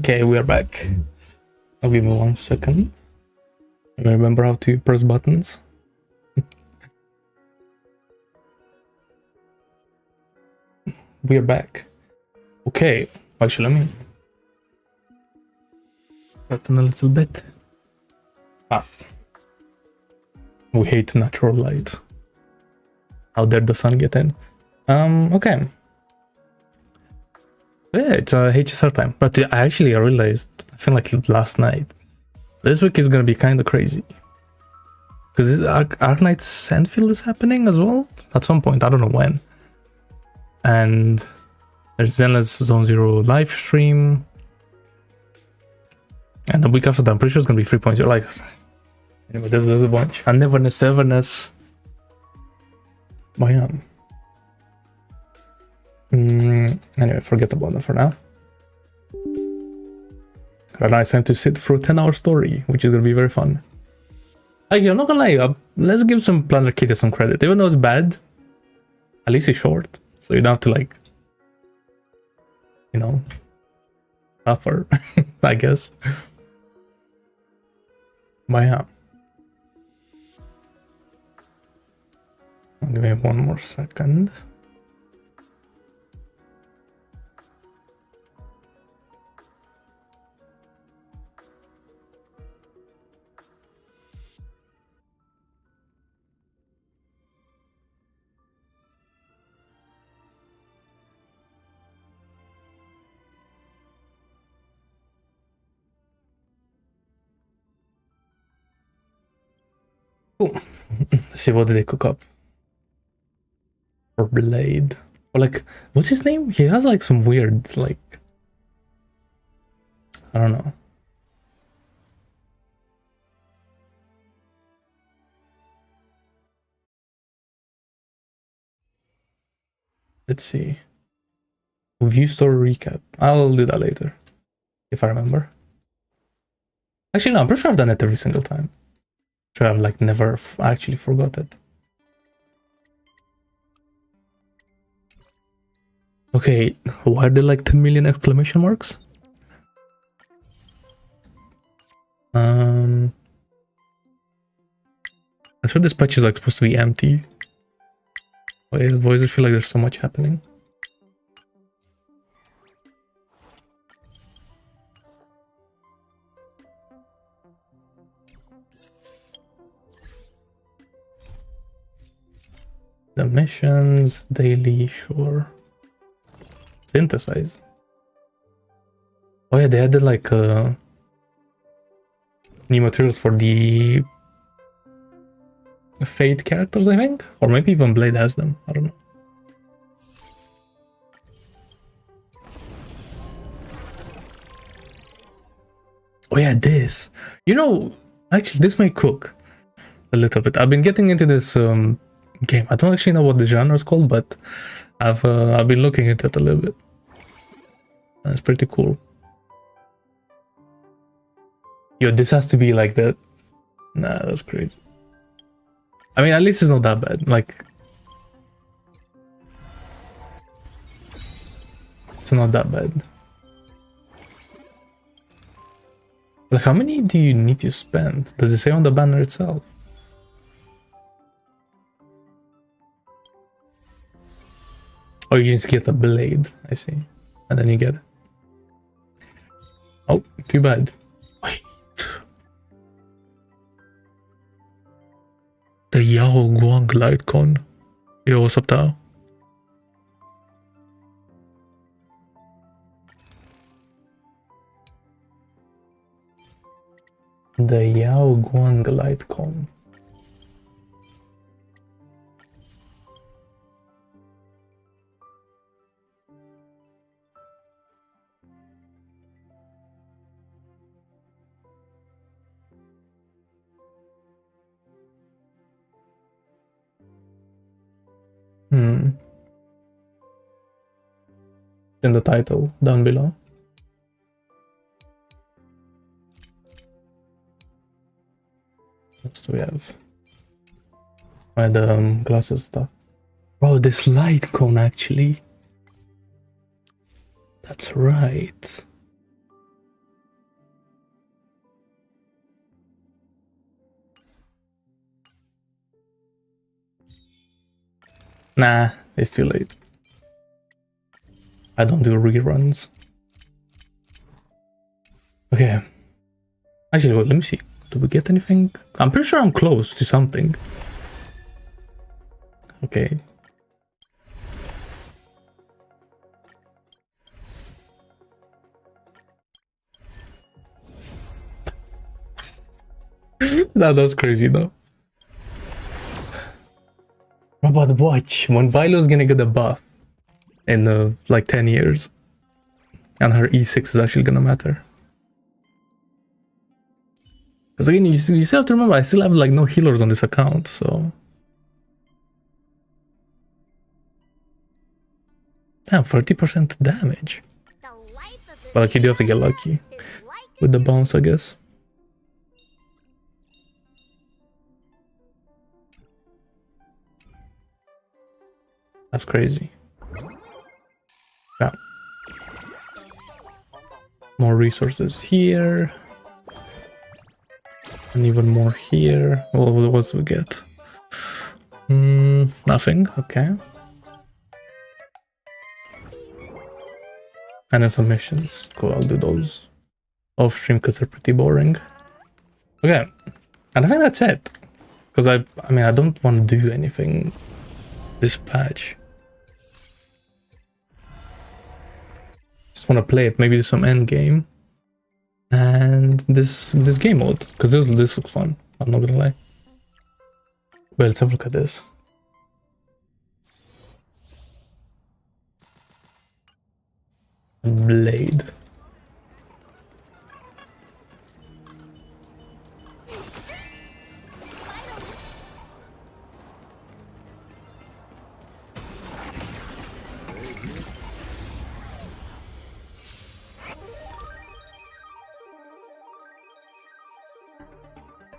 Okay, we are back. I'll give me 1 second. I remember how to press buttons. We're back. Okay, actually, let me button a little bit. We hate natural light. How dare the sun get in? Okay. Yeah, it's HSR time. But I realized, I feel like last night, this week is gonna be kind of crazy. Because Arknight Sandfield is happening as well? At some point, I don't know when. And there's Zenless Zone Zero live stream. And the week after that, I'm pretty sure it's gonna be 3.0. Like, anyway, there's a bunch. Uneverness, Everness. But yeah. Anyway, forget about that for now. Right now it's time to sit through a 10-hour story, which is gonna be very fun. Like, I'm not gonna lie, let's give some Planner Kitty some credit. Even though it's bad, at least it's short. So you don't have to, like, you know, suffer, I guess. But yeah. Give me 1 more second. Cool. Let's see, what did they cook up? Or Blade. Or like, what's his name? He has like some weird, like, I don't know. Let's see. View story recap. I'll do that later. If I remember. Actually, no, I'm pretty sure I've done it every single time. Sure, I've like never actually forgot it. Okay, why are there like 10 million exclamation marks? I'm sure this patch is like supposed to be empty. Why does it feel like there's so much happening? The missions, daily, sure. Synthesize. Oh yeah, they added like new materials for the Fate characters, I think? Or maybe even Blade has them, I don't know. Oh yeah, this. You know, actually this may cook a little bit. I've been getting into this game. I don't actually know what the genre is called, but I've been looking into it a little bit. That's pretty cool. Yo, this has to be like that. Nah, that's crazy. I mean, at least it's not that bad. Like, it's not that bad. Like, how many do you need to spend? Does it say on the banner itself? Oh, you just get a blade, I see. And then you get it. Oh, too bad. Wait. The Yao Guang Light Con. Yo, what's up, Tao? The Yao Guang Light Con. In the title down below. What do we have? The glasses stuff. Bro, this light cone actually. That's right. Nah, it's too late. I don't do reruns. Okay. Actually, well, let me see. Do we get anything? I'm pretty sure I'm close to something. Okay. That's crazy though. But watch, when Bilo's gonna get a buff in like 10 years, and her E6 is actually gonna matter. Because again, you still have to remember, I still have like no healers on this account, so... Damn, 30% damage. But like, you do have to get lucky with the bounce, I guess. That's crazy. Yeah. More resources here. And even more here. Well, what do we get? Nothing. Okay. And then some missions. Cool, I'll do those off stream because they're pretty boring. Okay. And I think that's it. Because I mean, I don't want to do anything this patch. Just want to play it, maybe do some end game. And this game mode, because this looks fun. I'm not gonna lie. Well, let's have a look at this. Blade.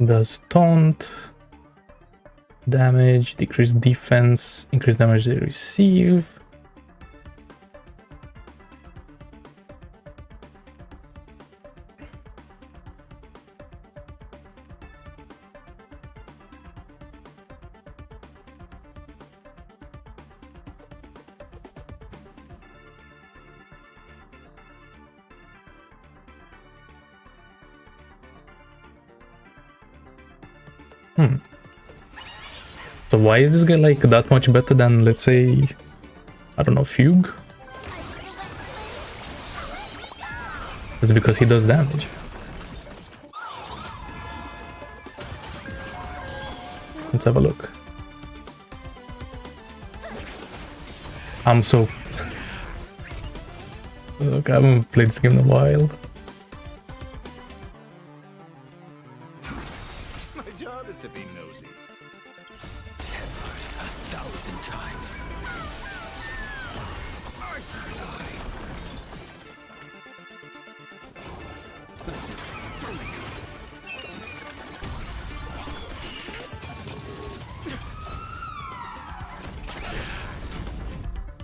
Does taunt, damage, decrease defense, increase damage they receive. So why is this guy like that much better than, let's say, I don't know, Fugue? It's because he does damage. Let's have a look. I'm so... Look, I haven't played this game in a while. My job is to be nosy. Tempered 1,000 times.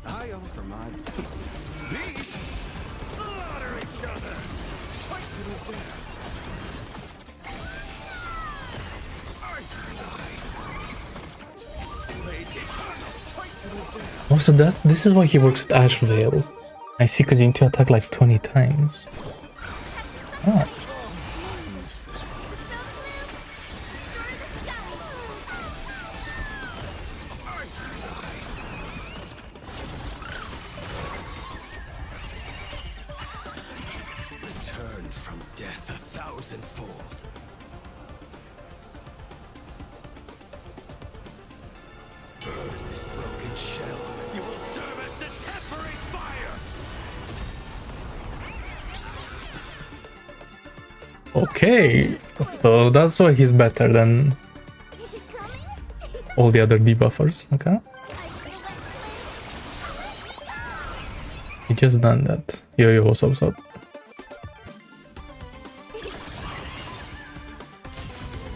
I offer my beasts slaughter each other. Fight to the death. Also, this is why he works with Ash Veil. I see, because you need to attack like 20 times. Ah. Return from death 1,000-fold. Burn this broken shell. You will serve as the temporary fire. Okay, so that's why he's better than all the other debuffers. Okay, he just done that. Yo, what's up?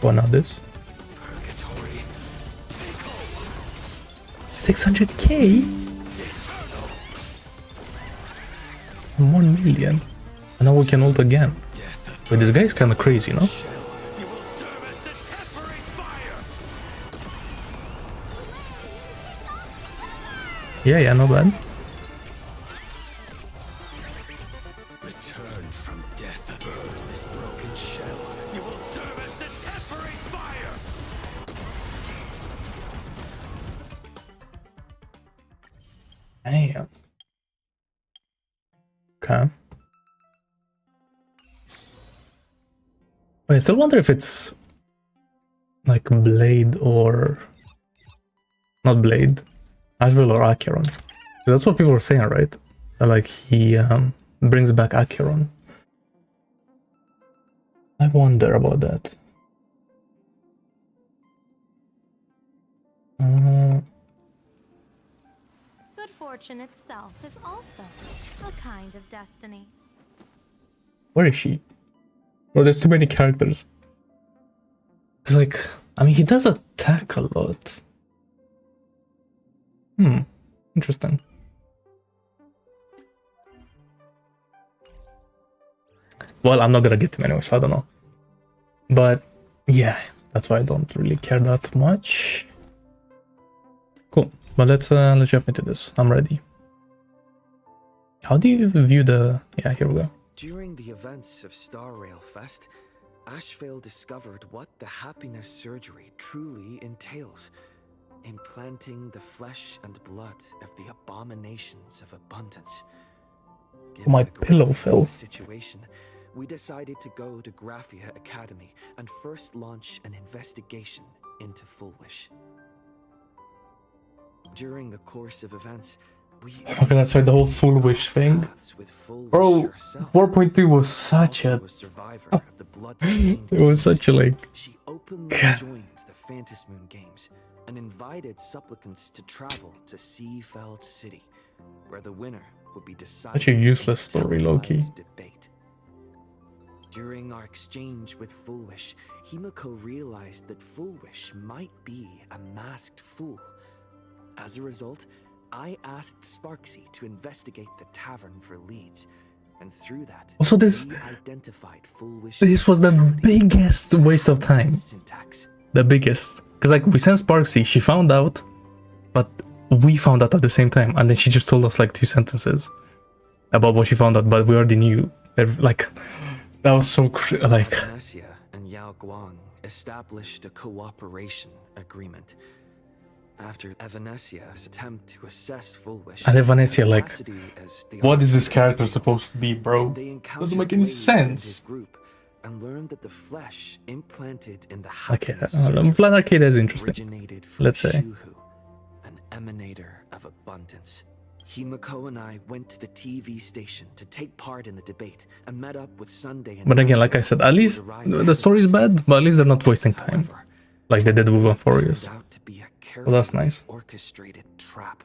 What now this? 600k? 1 million. And now we can ult again. But this guy is kind of crazy, no? Yeah, not bad. Return from death. Burn this broken shell. You will serve as the temporary fire. Damn. Okay. Wait, I still wonder if it's like Blade or not Blade, Ashville or Acheron. That's what people were saying, right? Like he brings back Acheron. I wonder about that. Good fortune itself is also a kind of destiny. Where is she? Well, there's too many characters. It's like, I mean, he does attack a lot. Interesting. Well, I'm not gonna get him anyway, so I don't know. But yeah, that's why I don't really care that much. Cool. But let's jump into this. I'm ready. How do you view the... Yeah, here we go. During the events of Star Rail Fest, Ashvale discovered what the happiness surgery truly entails. Implanting the flesh and blood of the abominations of abundance. Given My the pillow gravity fell. of the situation, we decided to go to Graphia Academy and first launch an investigation into Fullwish. During the course of events, we Okay, that's right, the whole Fullwish thing. Bro, 4.2 was such a... It was such a like... She openly God. joined the Phantasmoon Games and invited supplicants to travel to Seafeld City, where the winner would be decided. Such a useless in a story, low-key. televised debate. During our exchange with Fullwish, Himiko realized that Fullwish might be a masked fool. As a result, I asked Sparksy to investigate the tavern for leads, and through that, Also, this we identified Fullwish. this was the biggest waste of time. Syntax. The biggest. Because like, we sent Sparksy, she found out, but we found out at the same time, and then she just told us like 2 sentences about what she found out, but we already knew. Like, that was so like... Evanesia and Yao Guang established a cooperation agreement. After Evanesia's attempt to assess Fullwish, And Evanesia, like, capacity as the what is this artist character revealed, supposed to be, bro? they encountered Doesn't make any Blades and sense. his group and learned that the flesh implanted in the Okay, happiness surgery Plan Arcade is interesting. originated from Let's say. Shuhu, an emanator of abundance. Himiko and I went to the TV station to take part in the debate and met up with Sunday and But again, like I Ashville, said, at who least arrived the story is bad, but at least they're not wasting time. However, Like they did with Euphorious. turned out to be a Well, that's carefully nice. orchestrated trap.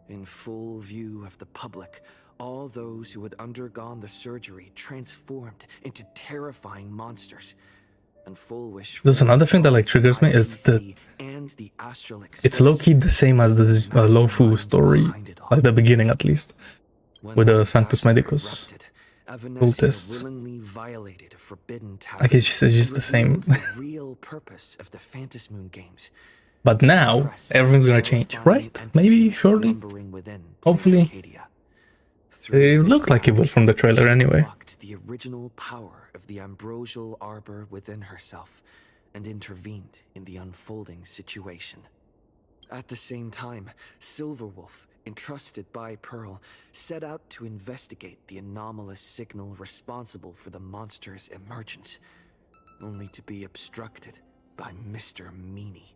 In full view of the public, all those who had undergone the surgery transformed into terrifying monsters. And Fullwish. There's another thing that like triggers me is that it's low-key the same as the Lofu story, like the beginning at least, with the Sanctus Medicus cultists. Like it's just the same. Real purpose of the Phantasmoon Games. But now everything's gonna change, right? Maybe, surely, hopefully. It looked like it would from the trailer anyway. The original power of the ambrosial arbor within herself and intervened in the unfolding situation. At the same time, Silverwolf, entrusted by Pearl, set out to investigate the anomalous signal responsible for the monster's emergence, only to be obstructed by Mr. Meanie.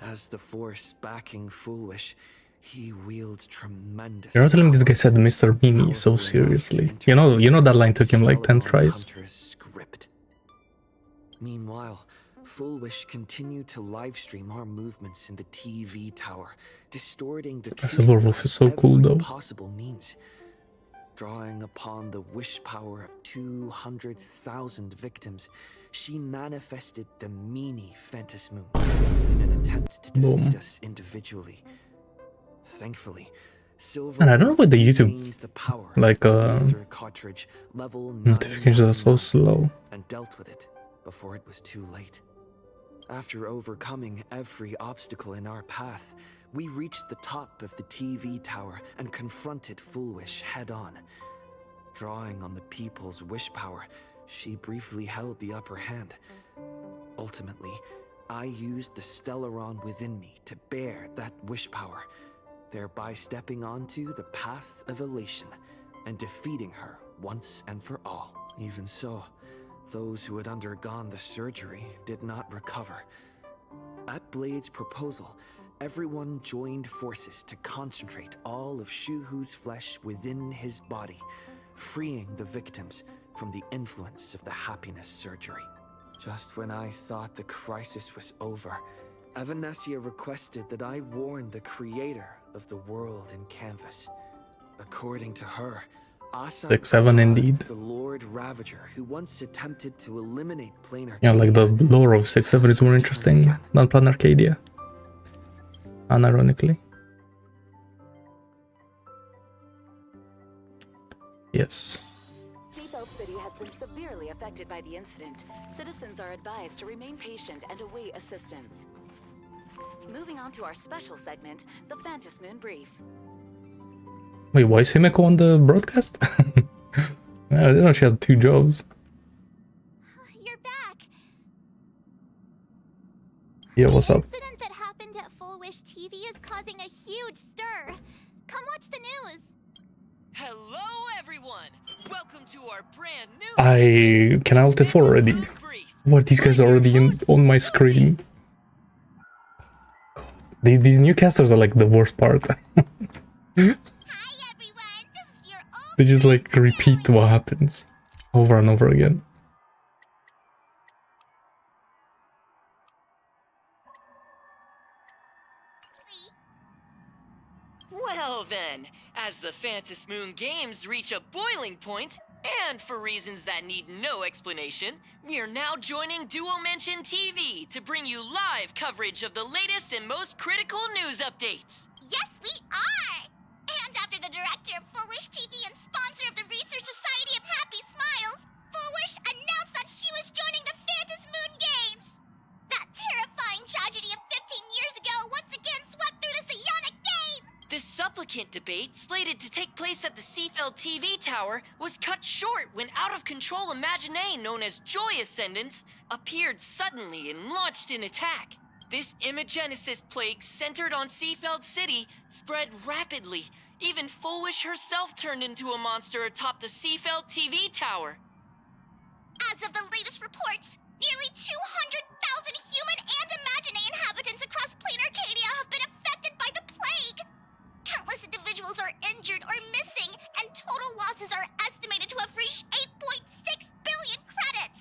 As the force backing Fullwish, he wields tremendous. You're not telling me this guy said Mr. Meanie so seriously. You know that line took him like 10 tries. Script. Meanwhile, Fullwish continued to livestream our movements in the TV tower, distorting the truth Silverwolf by is so cool, every though. possible means. Drawing upon the wish power of 200,000 victims, she manifested the Meanie Phantasmoon in an attempt to Boom. defeat us individually. Thankfully, And I don't know why the YouTube, retains the power like, of the ether cartridge level notifications are so 999 slow. and dealt with it before it was too late. After overcoming every obstacle in our path, we reached the top of the TV tower and confronted Foolish head-on. Drawing on the people's wish power, she briefly held the upper hand. Ultimately, I used the Stellaron within me to bear that wish power, thereby stepping onto the path of elation and defeating her once and for all. Even so, those who had undergone the surgery did not recover. At Blade's proposal, everyone joined forces to concentrate all of Shuhu's flesh within his body, freeing the victims from the influence of the happiness surgery. Just when I thought the crisis was over, Evanessia requested that I warn the creator of the world in canvas. According to her, Asa 6-7 indeed. the Lord Ravager who once attempted to eliminate planar Yeah, like the lore of 6-7 is more interesting than Plan Arcadia. Unironically. Yes. Seatbelt City has been severely affected by the incident. Citizens are advised to remain patient and await assistance. Moving on to our special segment, the Phantom Moon Brief. Wait, why is Himeko on the broadcast? I didn't know she had 2 jobs. You're back. Yeah, what's up? The incident that happened at Full Wish TV is causing a huge stir. Come watch the news. Hello, everyone! Welcome to our brand new. Can I alt F4 already? What, these guys are already on my screen? These new casters are like the worst part. Hi everyone, this is your old They just like repeat what happens over and over again. Well then, as the Phantom Moon Games reach a boiling point, and for reasons that need no explanation, we are now joining Duo Mention TV to bring you live coverage of the latest and most critical news updates. Yes, we are! And after the director of Foolish TV and sponsor of the Research Society of Happy Smiles, Foolish announced that she was joining the Phantom Moon Games! That terrifying tragedy of 15 years ago once again swept through the psionic game! The supplicant debate, slated to take place at the Seafeld TV tower, was cut short when out-of-control Imagine known as Joy Ascendants appeared suddenly and launched an attack. This Imagenesis plague centered on Seafeld City spread rapidly. Even Foolish herself turned into a monster atop the Seafeld TV tower. As of the latest reports, nearly 200,000 human and Imagine inhabitants across Plain Arcadia have been affected by the plague. Countless individuals are injured or missing, and total losses are estimated to have reached 8.6 billion credits.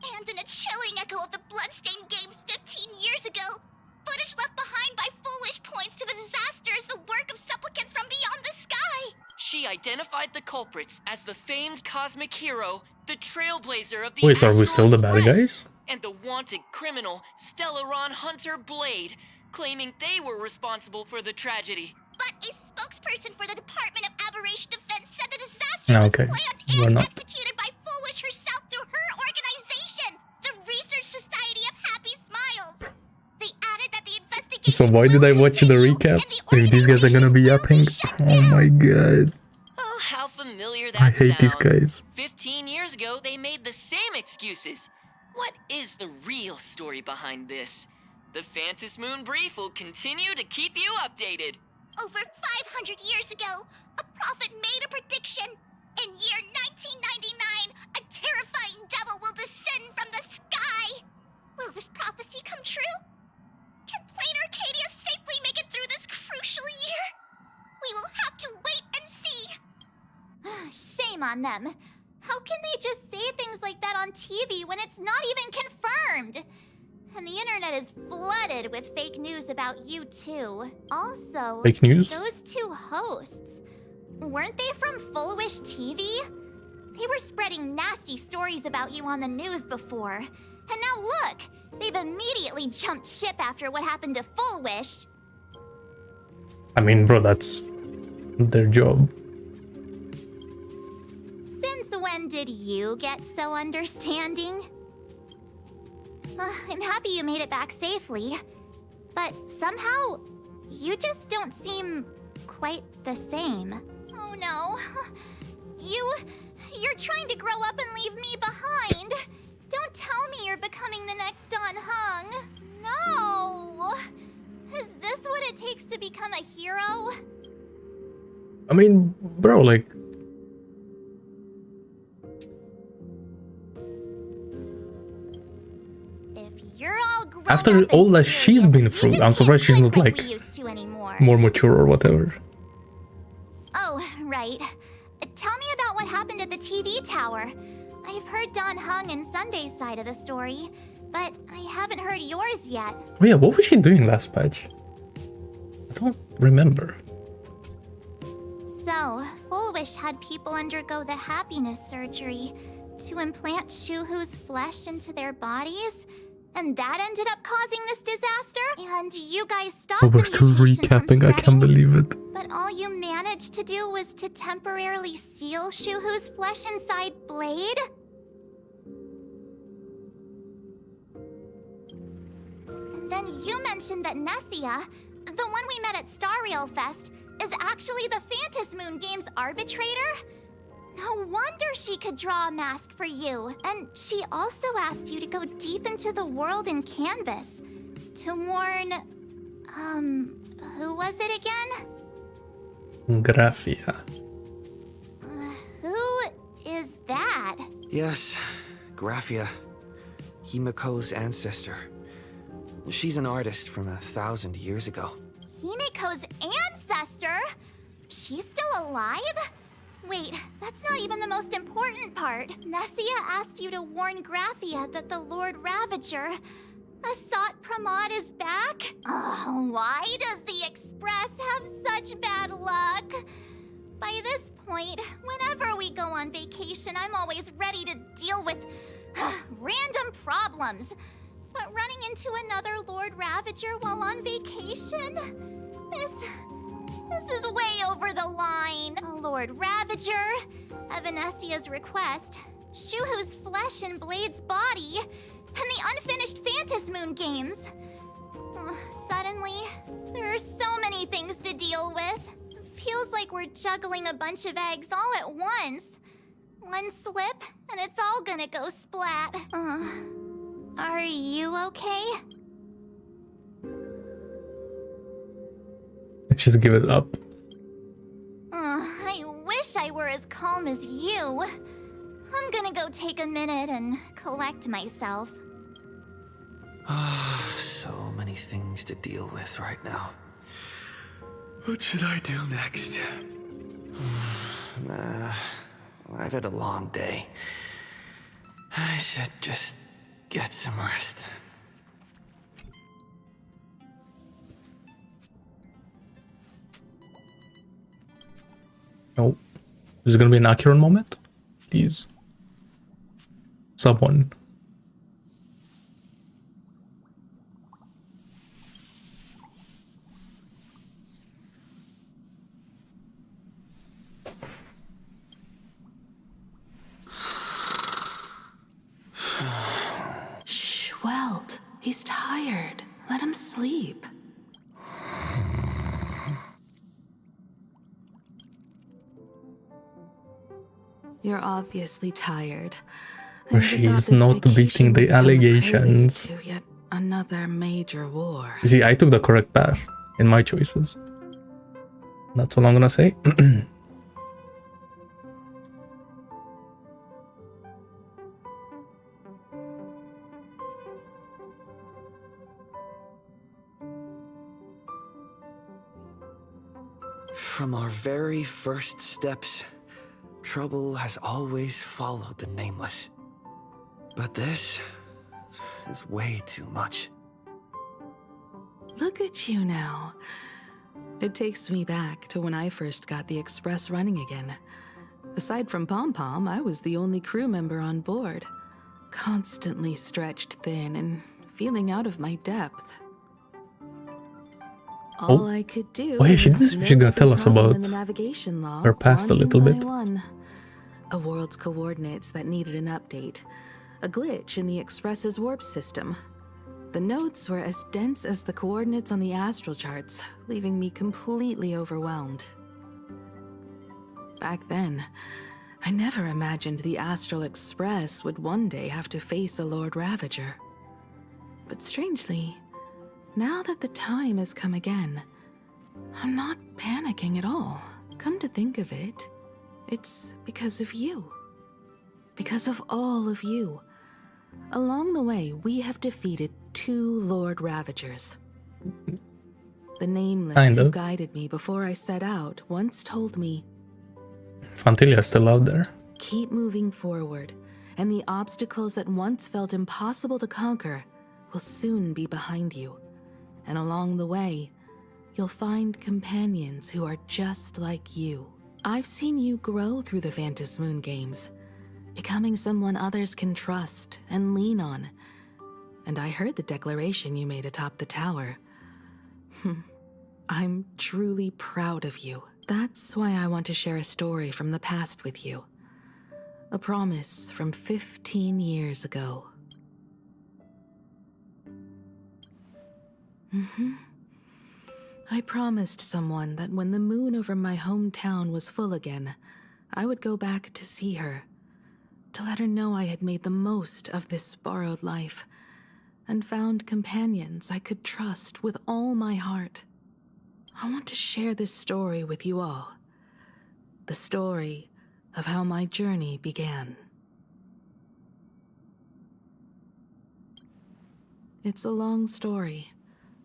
And in a chilling echo of the Bloodstained Games 15 years ago, footage left behind by Foolish points to the disaster as the work of supplicants from beyond the sky. She identified the culprits as the famed cosmic hero, the trailblazer of the Wait, so are we still the Astral bad Express, guys? and the wanted criminal, Stellaron Hunter Blade, claiming they were responsible for the tragedy. But a spokesperson for the Department of Aberration Defense said the disaster No, was okay. planned We're and not. executed by Foolish herself through her organization, the Research Society of Happy Smiles. They added that the investigation So why did I will watch the continue, recap? and the If these guys are gonna be organization yapping? will shut Oh down. my god. Oh, how familiar that I hate these sounds. guys. 15 years ago, they made the same excuses. What is the real story behind this? The Phantom Moon Brief will continue to keep you updated. Over 500 years ago, a prophet made a prediction. In year 1999, a terrifying devil will descend from the sky. Will this prophecy come true? Can Plain Arcadia safely make it through this crucial year? We will have to wait and see. Shame on them. How can they just say things like that on TV when it's not even confirmed? And the internet is flooded with fake news about you too. Also, Fake news? those 2 hosts, weren't they from Full Wish TV? They were spreading nasty stories about you on the news before. And now look, they've immediately jumped ship after what happened to Full Wish. I mean, bro, that's their job. Since when did you get so understanding? I'm happy you made it back safely. But somehow, You just don't seem quite the same. Oh no. You're trying to grow up and leave me behind. Don't tell me you're becoming the next Don Hung. No. Is this what it takes to become a hero? I mean, bro, like, If you're all grown after up all and that she's been serious, you through, just I'm surprised she's can't not click like we used to anymore. more mature or whatever. Oh, right. Tell me about what happened at the TV tower. I've heard Don Hung and Sunday's side of the story, but I haven't heard yours yet. Oh yeah, what was she doing last patch? I don't remember. So, Full Wish had people undergo the happiness surgery to implant Shuhu's flesh into their bodies, and that ended up causing this disaster. And you guys stopped Oh, we're the still mutation from recapping. I can't spreading. believe it. But all you managed to do was to temporarily seal Shuhu's flesh inside Blade? And then you mentioned that Nessia, the one we met at Star Rail Fest, is actually the Phantas Moon Games arbitrator? No wonder she could draw a mask for you. And she also asked you to go deep into the world in Canvas to warn... who was it again? Graphia. Who is that? Yes, Graphia. Himiko's ancestor. She's an artist from 1,000 years ago. Himiko's ancestor? She's still alive? Wait, that's not even the most important part. Nessia asked you to warn Graphia that the Lord Ravager, Asat Pramod, is back? Oh, why does the Express have such bad luck? By this point, whenever we go on vacation, I'm always ready to deal with random problems. But running into another Lord Ravager while on vacation? This is way over the line. A Lord Ravager, Evanessia's request, Shuhu's flesh and Blade's body, and the unfinished Phantas Moon Games. Suddenly, there are so many things to deal with. Feels like we're juggling a bunch of eggs all at once. One slip, and it's all gonna go splat. Are you okay? Just give it up. I wish I were as calm as you. I'm gonna go take a minute and collect myself. So many things to deal with right now. What should I do next? I've had a long day. I should just get some rest. Oh, is it gonna be an accurate moment? Please. Someone. Shh, Welt. He's tired. Let him sleep. You're obviously tired. Or she's not beating the allegations. To yet another major war. You see, I took the correct path in my choices. That's all I'm gonna say. From our very first steps, trouble has always followed the Nameless. But this is way too much. Look at you now. It takes me back to when I first got the Express running again. Aside from Pom Pom, I was the only crew member on board. Constantly stretched thin and feeling out of my depth. All I could do yeah, she's was gonna note tell every us problem about in the navigation log, her past a one little by bit. one. A world's coordinates that needed an update. A glitch in the Express's warp system. The notes were as dense as the coordinates on the astral charts, leaving me completely overwhelmed. Back then, I never imagined the Astral Express would one day have to face a Lord Ravager. But strangely, now that the time has come again, I'm not panicking at all. Come to think of it, it's because of you. Because of all of you. Along the way, we have defeated 2 Lord Ravagers. The Nameless Kind who of. guided me before I set out once told me, Fantilia's still out there. keep moving forward, and the obstacles that once felt impossible to conquer will soon be behind you. And along the way, you'll find companions who are just like you. I've seen you grow through the Phantom Moon games, becoming someone others can trust and lean on. And I heard the declaration you made atop the tower. I'm truly proud of you. That's why I want to share a story from the past with you. A promise from 15 years ago. I promised someone that when the moon over my hometown was full again, I would go back to see her, to let her know I had made the most of this borrowed life, and found companions I could trust with all my heart. I want to share this story with you all. The story of how my journey began. It's a long story,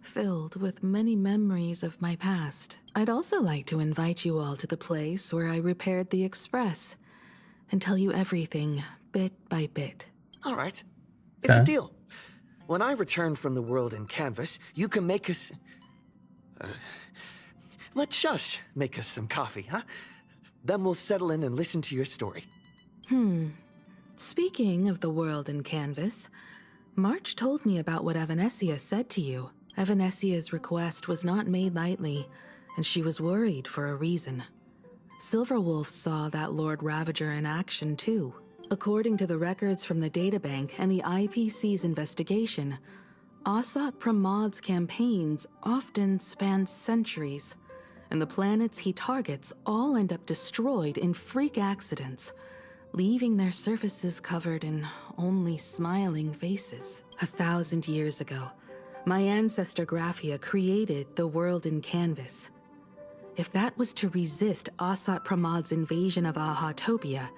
filled with many memories of my past. I'd also like to invite you all to the place where I repaired the Express and tell you everything bit by bit. All right. It's a Okay. deal. When I return from the world in canvas, you can make us... let Shush make us some coffee, huh? Then we'll settle in and listen to your story. Speaking of the world in canvas, March told me about what Evanessia said to you. Evanessia's request was not made lightly, and she was worried for a reason. Silverwolf saw that Lord Ravager in action too. According to the records from the databank and the IPC's investigation, Asat Pramad's campaigns often span centuries, and the planets he targets all end up destroyed in freak accidents, leaving their surfaces covered in only smiling faces. 1,000 years ago, my ancestor Graphia created the world in canvas. If that was to resist Asat Pramad's invasion of Ahatopia,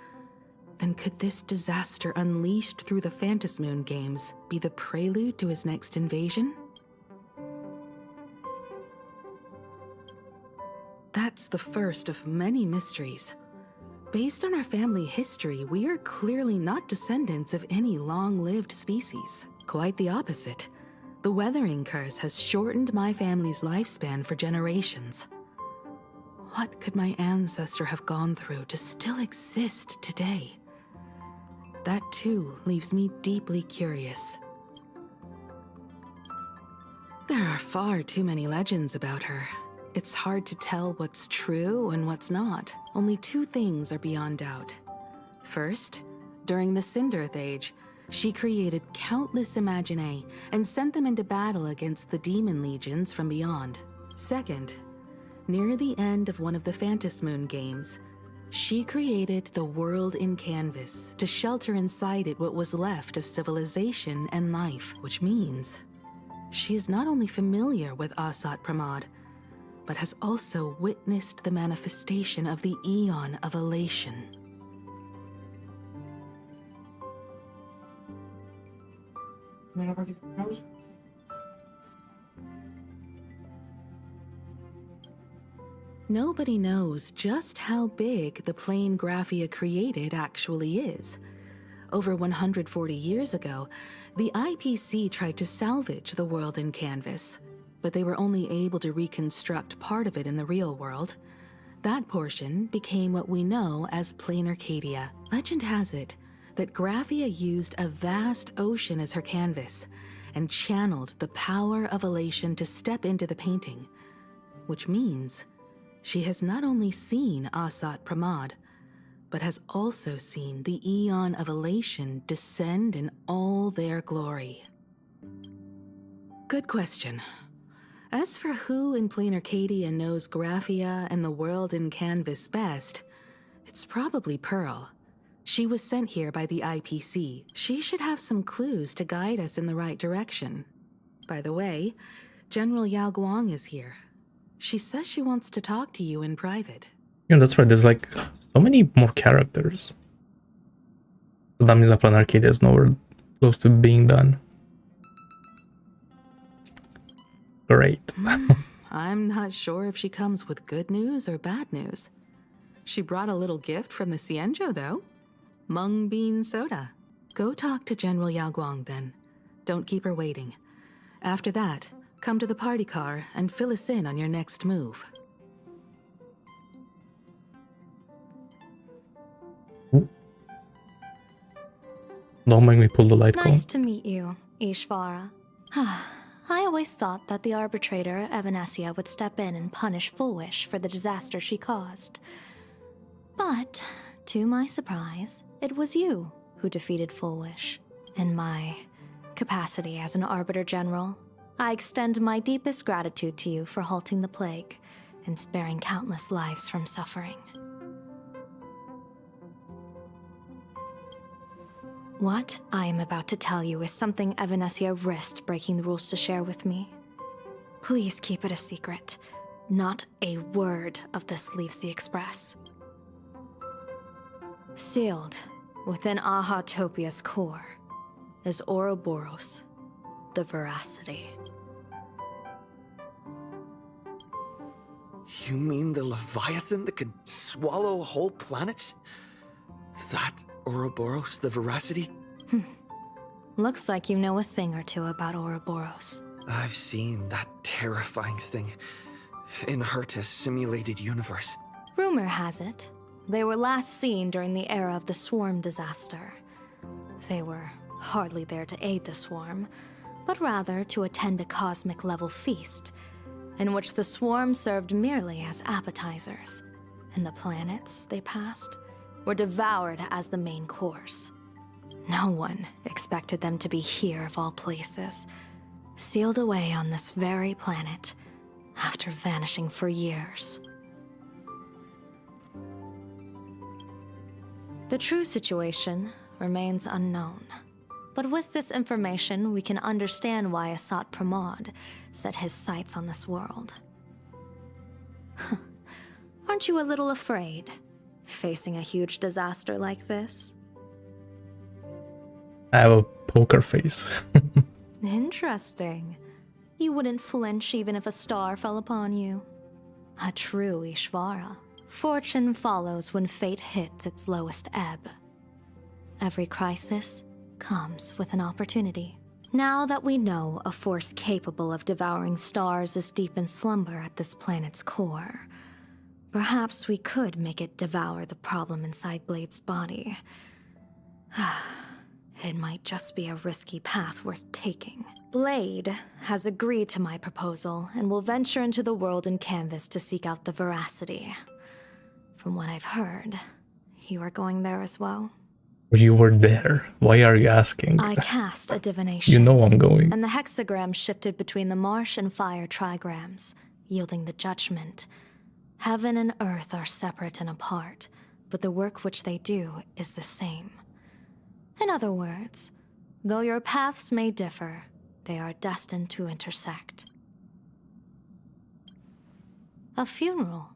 then could this disaster unleashed through the Phantom Moon games be the prelude to his next invasion? That's the first of many mysteries. Based on our family history, we are clearly not descendants of any long-lived species. Quite the opposite. The weathering curse has shortened my family's lifespan for generations. What could my ancestor have gone through to still exist today? That too leaves me deeply curious. There are far too many legends about her. It's hard to tell what's true and what's not. Only 2 things are beyond doubt. First, during the Cinderth Age, she created countless Imaginae and sent them into battle against the demon legions from beyond. Second, near the end of one of the Phantom Moon games, she created the world in canvas to shelter inside it what was left of civilization and life, which means she is not only familiar with Asat Pramad, but has also witnessed the manifestation of the Eon of Elation. Nobody knows just how big the plane Graphia created actually is. Over 140 years ago, the IPC tried to salvage the world in canvas, but they were only able to reconstruct part of it in the real world. That portion became what we know as Plain Arcadia. Legend has it that Graphia used a vast ocean as her canvas and channeled the power of elation to step into the painting, which means she has not only seen Asat Pramad, but has also seen the Eon of Elation descend in all their glory. Good question. As for who in Plain Arcadia knows Graphia and the world in Canvas best, it's probably Pearl. She was sent here by the IPC. She should have some clues to guide us in the right direction. By the way, General Yao Guang is here. She says she wants to talk to you in private. Yeah, that's right. There's like so many more characters. But that means that Planet Arcadia is nowhere close to being done. Great. I'm not sure if she comes with good news or bad news. She brought a little gift from the Cienjo, though. Mung bean soda. Go talk to General Yao Guang, then. Don't keep her waiting. After that, come to the party car and fill us in on your next move. Don't make me pull the light Nice cone. to meet you, Ishvara. I always thought that the arbitrator, Evanesia, would step in and punish Fullwish for the disaster she caused. But, to my surprise, it was you who defeated Fullwish. In my capacity as an Arbiter General, I extend my deepest gratitude to you for halting the plague and sparing countless lives from suffering. What I am about to tell you is something Evanesia risked breaking the rules to share with me. Please keep it a secret. Not a word of this leaves the Express. Sealed within Ahatopia's core is Ouroboros, the Veracity. You mean the Leviathan that can swallow whole planets? That Ouroboros, the Veracity? Looks like you know a thing or two about Ouroboros. I've seen that terrifying thing in Herta's simulated universe. Rumor has it, they were last seen during the era of the Swarm disaster. They were hardly there to aid the Swarm, but rather to attend a cosmic-level feast, in which the Swarm served merely as appetizers, and the planets they passed were devoured as the main course. No one expected them to be here of all places, sealed away on this very planet after vanishing for years. The true situation remains unknown, but with this information we can understand why Asat Pramod set his sights on this world. Aren't you a little afraid, facing a huge disaster like this? I have a poker face. Interesting. You wouldn't flinch even if a star fell upon you. A true Ishvara. Fortune follows when fate hits its lowest ebb. Every crisis comes with an opportunity. Now that we know a force capable of devouring stars is deep in slumber at this planet's core, perhaps we could make it devour the problem inside Blade's body. It might just be a risky path worth taking. Blade has agreed to my proposal and will venture into the world in Canvas to seek out the Veracity. From what I've heard, you are going there as well. You were there. Why are you asking? I cast a divination. You know I'm going. And the hexagram shifted between the marsh and fire trigrams, yielding the judgment. Heaven and earth are separate and apart, but the work which they do is the same. In other words, though your paths may differ, they are destined to intersect. A funeral,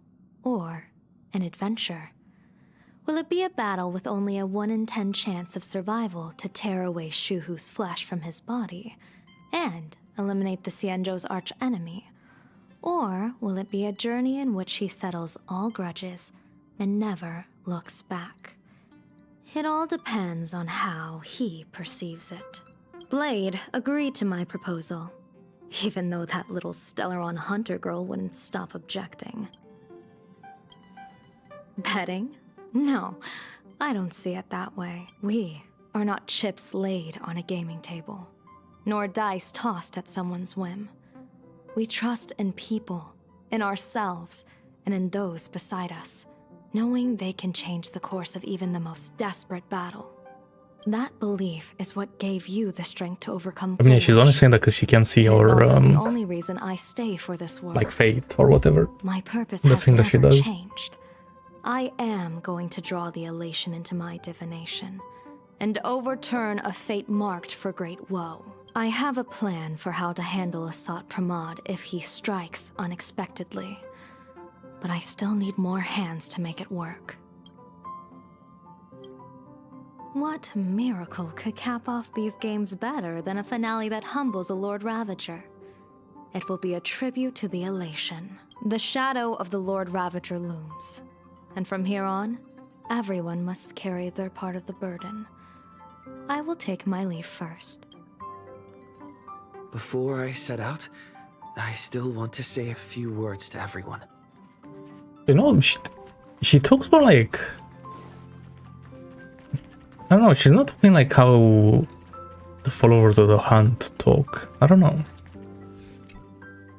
or an adventure. Will it be a battle with only a 1 in 10 chance of survival to tear away Shuhu's flesh from his body and eliminate the Cienjo's arch-enemy? Or will it be a journey in which he settles all grudges and never looks back? It all depends on how he perceives it. Blade agreed to my proposal, even though that little Stellaron hunter girl wouldn't stop objecting. Betting? No, I don't see it that way. We are not chips laid on a gaming table, nor dice tossed at someone's whim. We trust in people, in ourselves, and in those beside us, knowing they can change the course of even the most desperate battle. That belief is what gave you the strength to overcome. I mean, she's only foolish. saying that because she can see It is our also the only reason I stay for this work. like fate or whatever. My purpose the has thing that she never does. changed. I am going to draw the elation into my divination and overturn a fate marked for great woe. I have a plan for how to handle Asat Pramod if he strikes unexpectedly, but I still need more hands to make it work. What miracle could cap off these games better than a finale that humbles a Lord Ravager? It will be a tribute to the elation. The shadow of the Lord Ravager looms, and from here on, everyone must carry their part of the burden. I will take my leave first. Before I set out, I still want to say a few words to everyone. You know, she talks more like, I don't know, she's not talking like how the followers of the Hunt talk. I don't know.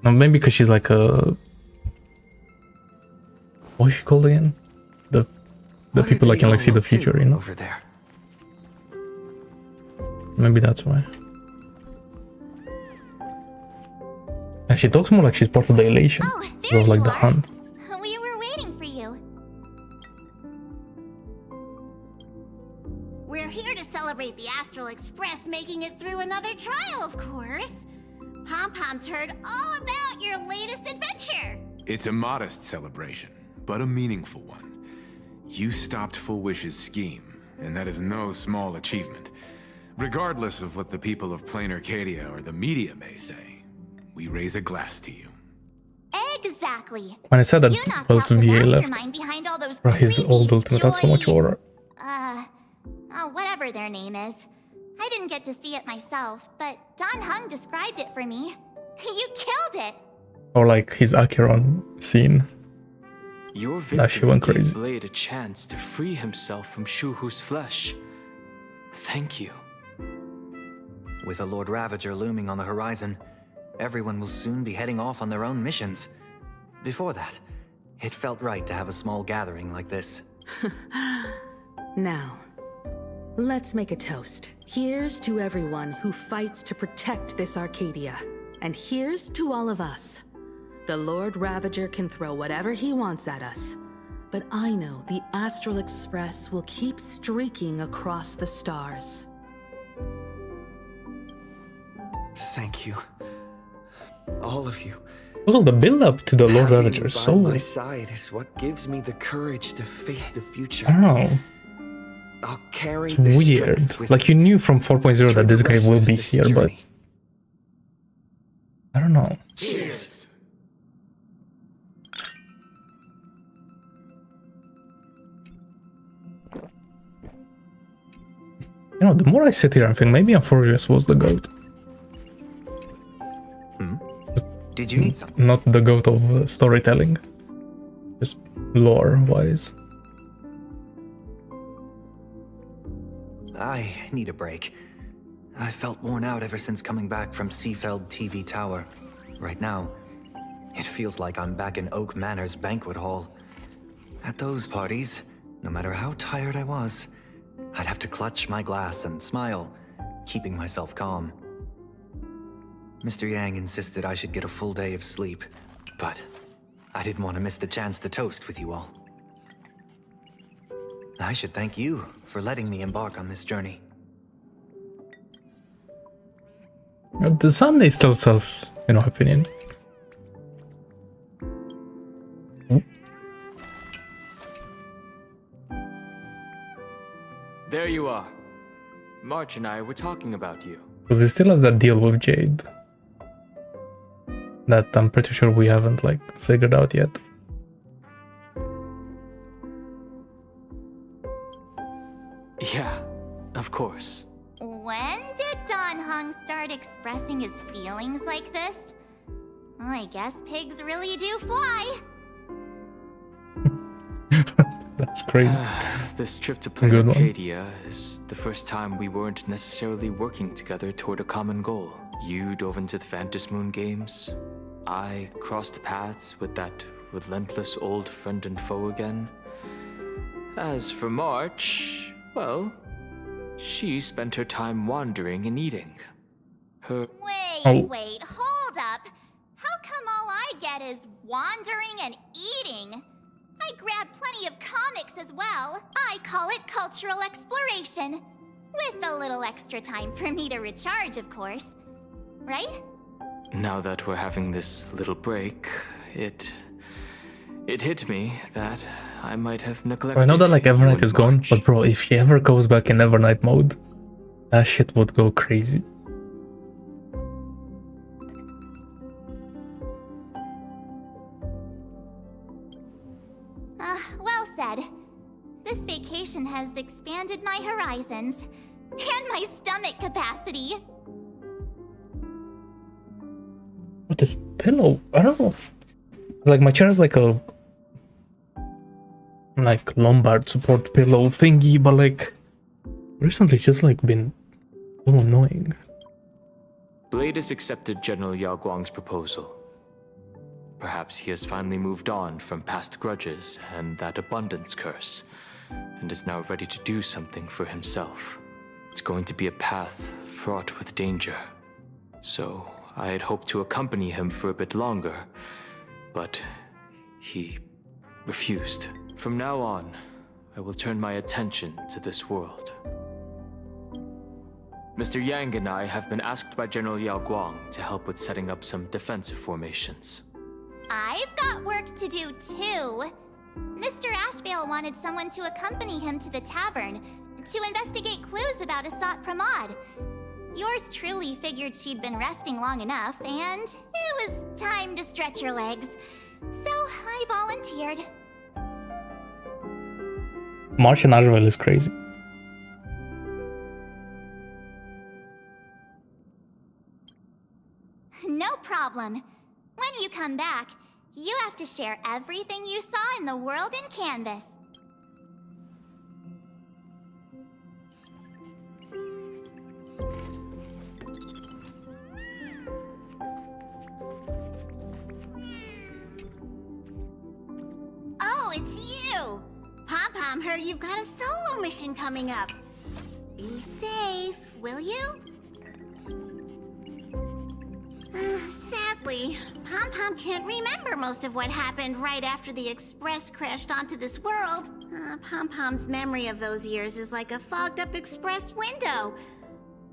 No, maybe because she's like a, what is she called again? The What people are that can they like see all the up to future, you know? over there? Maybe that's why. And she talks more like she's part of the elation, Oh, there of like you the are. Hunt. We were waiting for you. We're here to celebrate the Astral Express making it through another trial, of course. Pom-Pom's heard all about your latest adventure. It's a modest celebration, but a meaningful one. You stopped Full Wish's scheme, and that is no small achievement. Regardless of what the people of Plain Arcadia or the media may say, we raise a glass to you. Exactly. When I said that, You knocked well, out it's the VA left. mastermind behind all those Or his creepy, old ultimate had so much joy- aura. Whatever their name is. I didn't get to see it myself, but Don Hung described it for me. You killed it! Or like his Acheron scene. Your That shit victory went gave crazy. Blade a chance to free himself from Shuhu's flesh. Thank you. With a Lord Ravager looming on the horizon, everyone will soon be heading off on their own missions. Before that, it felt right to have a small gathering like this. Now, let's make a toast. Here's to everyone who fights to protect this Arcadia. And here's to all of us. The Lord Ravager can throw whatever he wants at us. But I know the Astral Express will keep streaking across the stars. Thank you. All of you. Also, the build-up to the Lord Having Ravager you is by so, my I side is what gives me the courage to face the future. don't know, I'll carry it's this weird. strength with Like, me you knew from 4.0 through that this the guy rest will of be this here, but journey. I don't know. Cheers! You know, the more I sit here and think, maybe Amphorius was the goat. Did you need something? Not the goat of storytelling. Just lore-wise. I need a break. I felt worn out ever since coming back from Seafeld TV Tower. Right now, it feels like I'm back in Oak Manor's banquet hall. At those parties, no matter how tired I was, I'd have to clutch my glass and smile, keeping myself calm. Mr. Yang insisted I should get a full day of sleep, but I didn't want to miss the chance to toast with you all. I should thank you for letting me embark on this journey. The Sunday still sells, in our opinion. There you are. March and I were talking about you. Because he still has that deal with Jade. That I'm pretty sure we haven't, like, figured out yet. Yeah, of course. When did Don Hung start expressing his feelings like this? Well, I guess pigs really do fly. That's crazy. This trip to Plain Good one. Arcadia is the first time we weren't necessarily working together toward a common goal. You dove into the Phantom Moon games. I crossed paths with that relentless old friend and foe again. As for March, well, She spent her time wandering and eating. Her... Wait, hold up. How come all I get is wandering and eating? I grab plenty of comics as well. I call it cultural exploration. With a little extra time for me to recharge, of course. Right? Now that we're having this little break, it hit me that I might have neglected. I know that like you Evernight in is gone, March. but bro, if she ever goes back in Evernight mode, that shit would go crazy. Well said. This vacation has expanded my horizons. And my stomach capacity. What is pillow? I don't know. Like my chair is like a Lombard support pillow thingy, but like recently it's just like been so annoying. Blade has accepted General Yao Guang's proposal. Perhaps he has finally moved on from past grudges and that abundance curse, and is now ready to do something for himself. It's going to be a path fraught with danger. So I had hoped to accompany him for a bit longer, but he refused. From now on, I will turn my attention to this world. Mr. Yang and I have been asked by General Yao Guang to help with setting up some defensive formations. I've got work to do too. Mr. Ashvale wanted someone to accompany him to the tavern to investigate clues about Asat Pramod. Yours truly figured she'd been resting long enough, and it was time to stretch her legs. So I volunteered. Martian Ashvale is crazy. No problem. When you come back, you have to share everything you saw in the world in Canvas. Oh, it's you! Pom-Pom heard you've got a solo mission coming up. Be safe, will you? Sadly, Pom-Pom can't remember most of what happened right after the Express crashed onto this world. Pom-Pom's memory of those years is like a fogged-up Express window.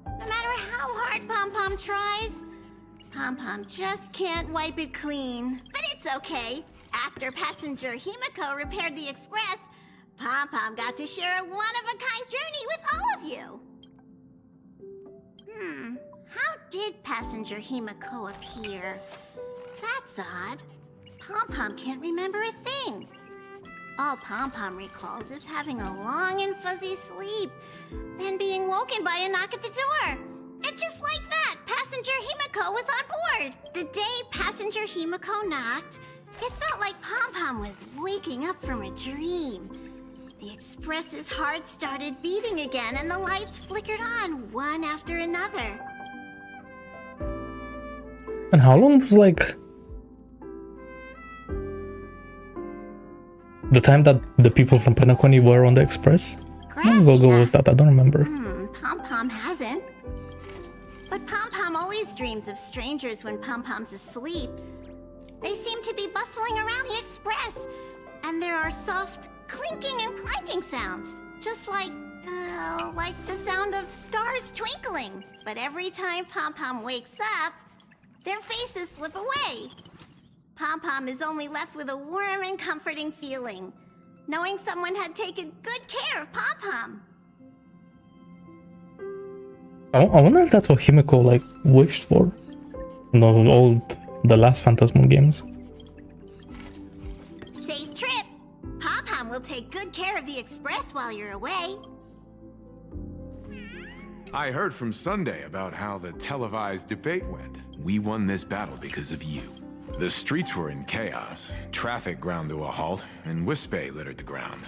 No matter how hard Pom-Pom tries, Pom-Pom just can't wipe it clean. But it's okay. After passenger Himiko repaired the Express, Pom-Pom got to share a one-of-a-kind journey with all of you. How did passenger Himiko appear? That's odd. Pom-Pom can't remember a thing. All Pom-Pom recalls is having a long and fuzzy sleep, then being woken by a knock at the door. And just like that, passenger Himiko was on board. The day passenger Himiko knocked, it felt like Pom-Pom was waking up from a dream. The Express's heart started beating again, and the lights flickered on one after another. And how long was like the time that the people from Penacony were on the Express? How long ago was that? I don't remember. Pom-Pom hasn't. But Pom-Pom always dreams of strangers when Pom-Pom's asleep. They seem to be bustling around the Express, and there are soft clinking and clanking sounds, just like the sound of stars twinkling. But every time Pom-Pom wakes up, their faces slip away. Pom-Pom is only left with a warm and comforting feeling, knowing someone had taken good care of Pom-Pom. I wonder if that's what Himiko like wished for. No, the last Phantasmal games. Safe trip. Pom-Pom will take good care of the Express while you're away. I heard from Sunday about how the televised debate went. We won this battle because of you. The streets were in chaos, traffic ground to a halt, and Wispay littered the ground.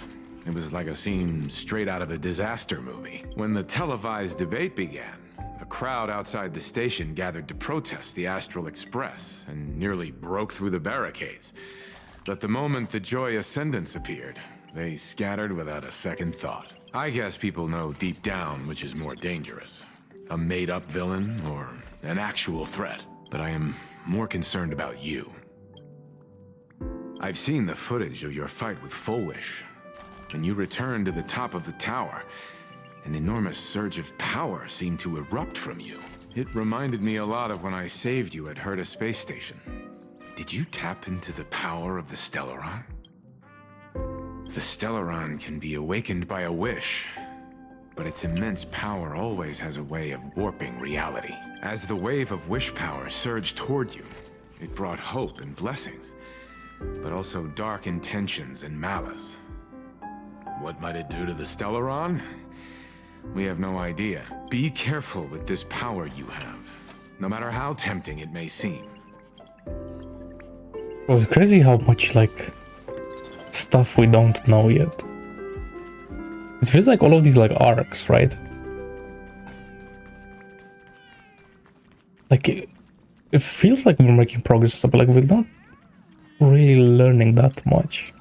It was like a scene straight out of a disaster movie. When the televised debate began, a crowd outside the station gathered to protest the Astral Express and nearly broke through the barricades. But the moment the Joy Ascendants appeared, they scattered without a second thought. I guess people know deep down which is more dangerous. A made-up villain or an actual threat. But I am more concerned about you. I've seen the footage of your fight with Fullwish. When you returned to the top of the tower, an enormous surge of power seemed to erupt from you. It reminded me a lot of when I saved you at Herta Space Station. Did you tap into the power of the Stellaron? The Stellaron can be awakened by a wish, but its immense power always has a way of warping reality. As the wave of wish power surged toward you, it brought hope and blessings, but also dark intentions and malice. What might it do to the Stellaron? We have no idea. Be careful with this power you have, no matter how tempting it may seem. Well, it's crazy how much, like, stuff we don't know yet. It feels like all of these, like, arcs, right? Like, it feels like we're making progress, but, like, we're not really learning that much.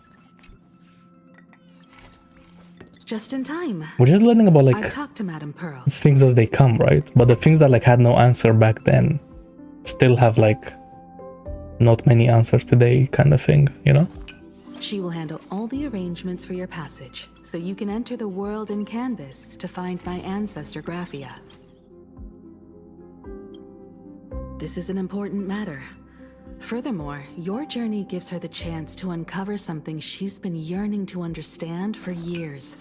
Just in time. We're just learning about, like, I've talked to Madame Pearl. things as they come, right? But the things that, like, had no answer back then still have, like, not many answers today kind of thing, you know? She will handle all the arrangements for your passage, so you can enter the world in canvas to find my ancestor Graphia. This is an important matter. Furthermore, your journey gives her the chance to uncover something she's been yearning to understand for years.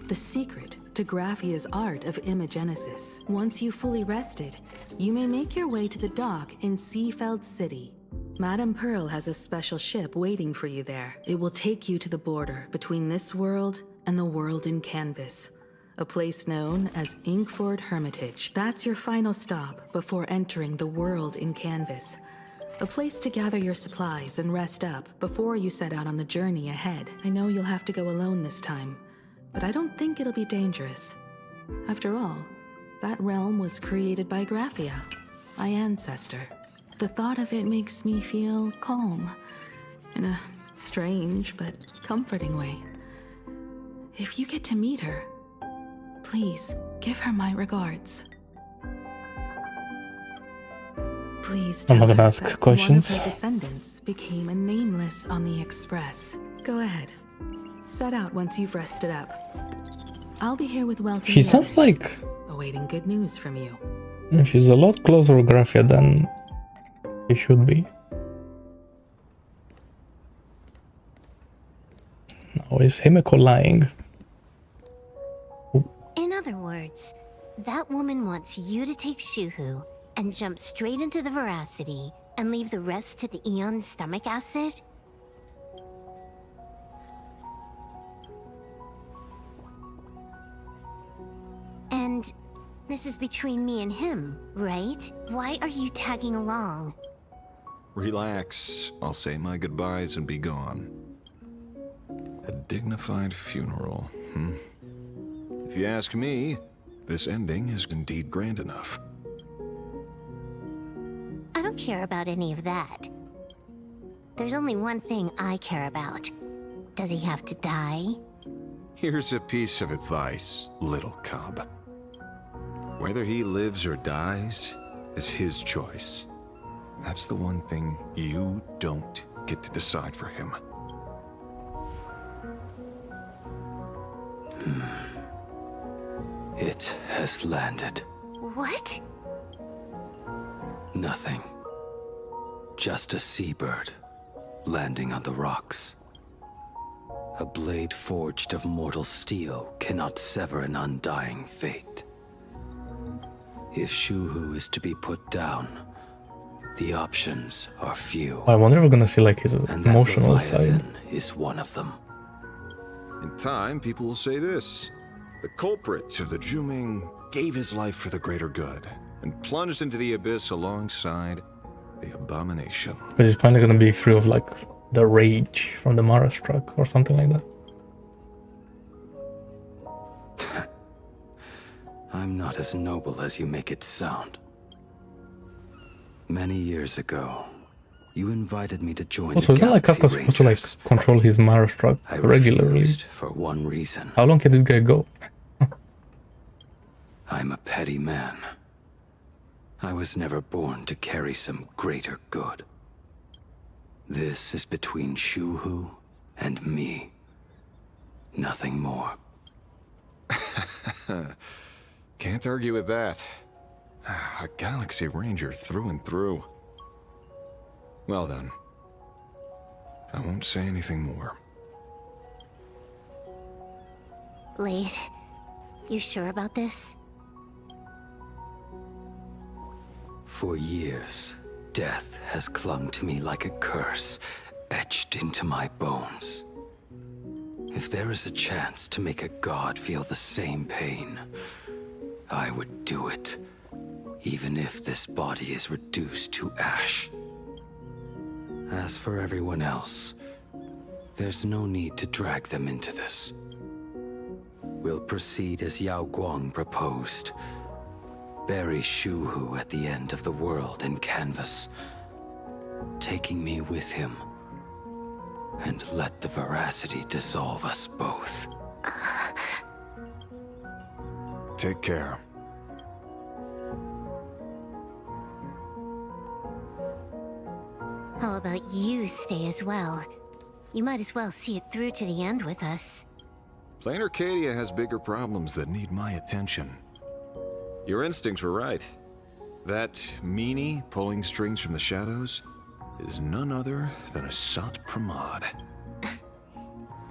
The secret to Graphia's art of imagenesis. Once you've fully rested, you may make your way to the dock in Seafeld City. Madame Pearl has a special ship waiting for you there. It will take you to the border between this world and the world in canvas. A place known as Inkford Hermitage. That's your final stop before entering the world in canvas. A place to gather your supplies and rest up before you set out on the journey ahead. I know you'll have to go alone this time, but I don't think it'll be dangerous. After all, that realm was created by Graphia, my ancestor. The thought of it makes me feel calm, in a strange but comforting way. If you get to meet her, please give her my regards. Please tell I'm not gonna her ask that questions. one of her descendants became a nameless on the Express. Go ahead. Set out once you've rested up. I'll be here with welcome She sounds letters, like awaiting good news from you. she's a lot closer to Graphia than she should be. Now is Himiko lying? In other words, that woman wants you to take Shuhu and jump straight into the Veracity and leave the rest to the Eon's stomach acid? And this is between me and him, right? Why are you tagging along? Relax. I'll say my goodbyes and be gone. A dignified funeral, If you ask me, this ending is indeed grand enough. I don't care about any of that. There's only one thing I care about. Does he have to die? Here's a piece of advice, little cub. Whether he lives or dies is his choice. That's the one thing you don't get to decide for him. It has landed. What? Nothing. Just a seabird landing on the rocks. A blade forged of mortal steel cannot sever an undying fate. If Shuhu is to be put down, the options are few. I wonder if we're gonna see like his And emotional that side. Leviathan is one of them. In time, people will say this. The culprit of the Juming gave his life for the greater good and plunged into the abyss alongside the abomination. But he's finally gonna be free of like the rage from the Mara struck or something like that. I'm not as noble as you make it sound. Many years ago, You invited me to join Also, the isn't like Galaxy Kafka supposed to like Rangers. control his Mara struck I regularly? refused for one reason. How long can this guy go? I'm a petty man. I was never born to carry some greater good. This is between Shuhu and me. Nothing more. Can't argue with that. A Galaxy Ranger through and through. Well then. I won't say anything more. Blade, you sure about this? For years, death has clung to me like a curse, etched into my bones. If there is a chance to make a god feel the same pain, I would do it, even if this body is reduced to ash. As for everyone else, there's no need to drag them into this. We'll proceed as Yao Guang proposed. Bury Shuhu at the end of the world in canvas, taking me with him, and let the veracity dissolve us both. Take care. How about you stay as well? You might as well see it through to the end with us. Plain Arcadia has bigger problems that need my attention. Your instincts were right. That meanie pulling strings from the shadows is none other than a Sat Pramod.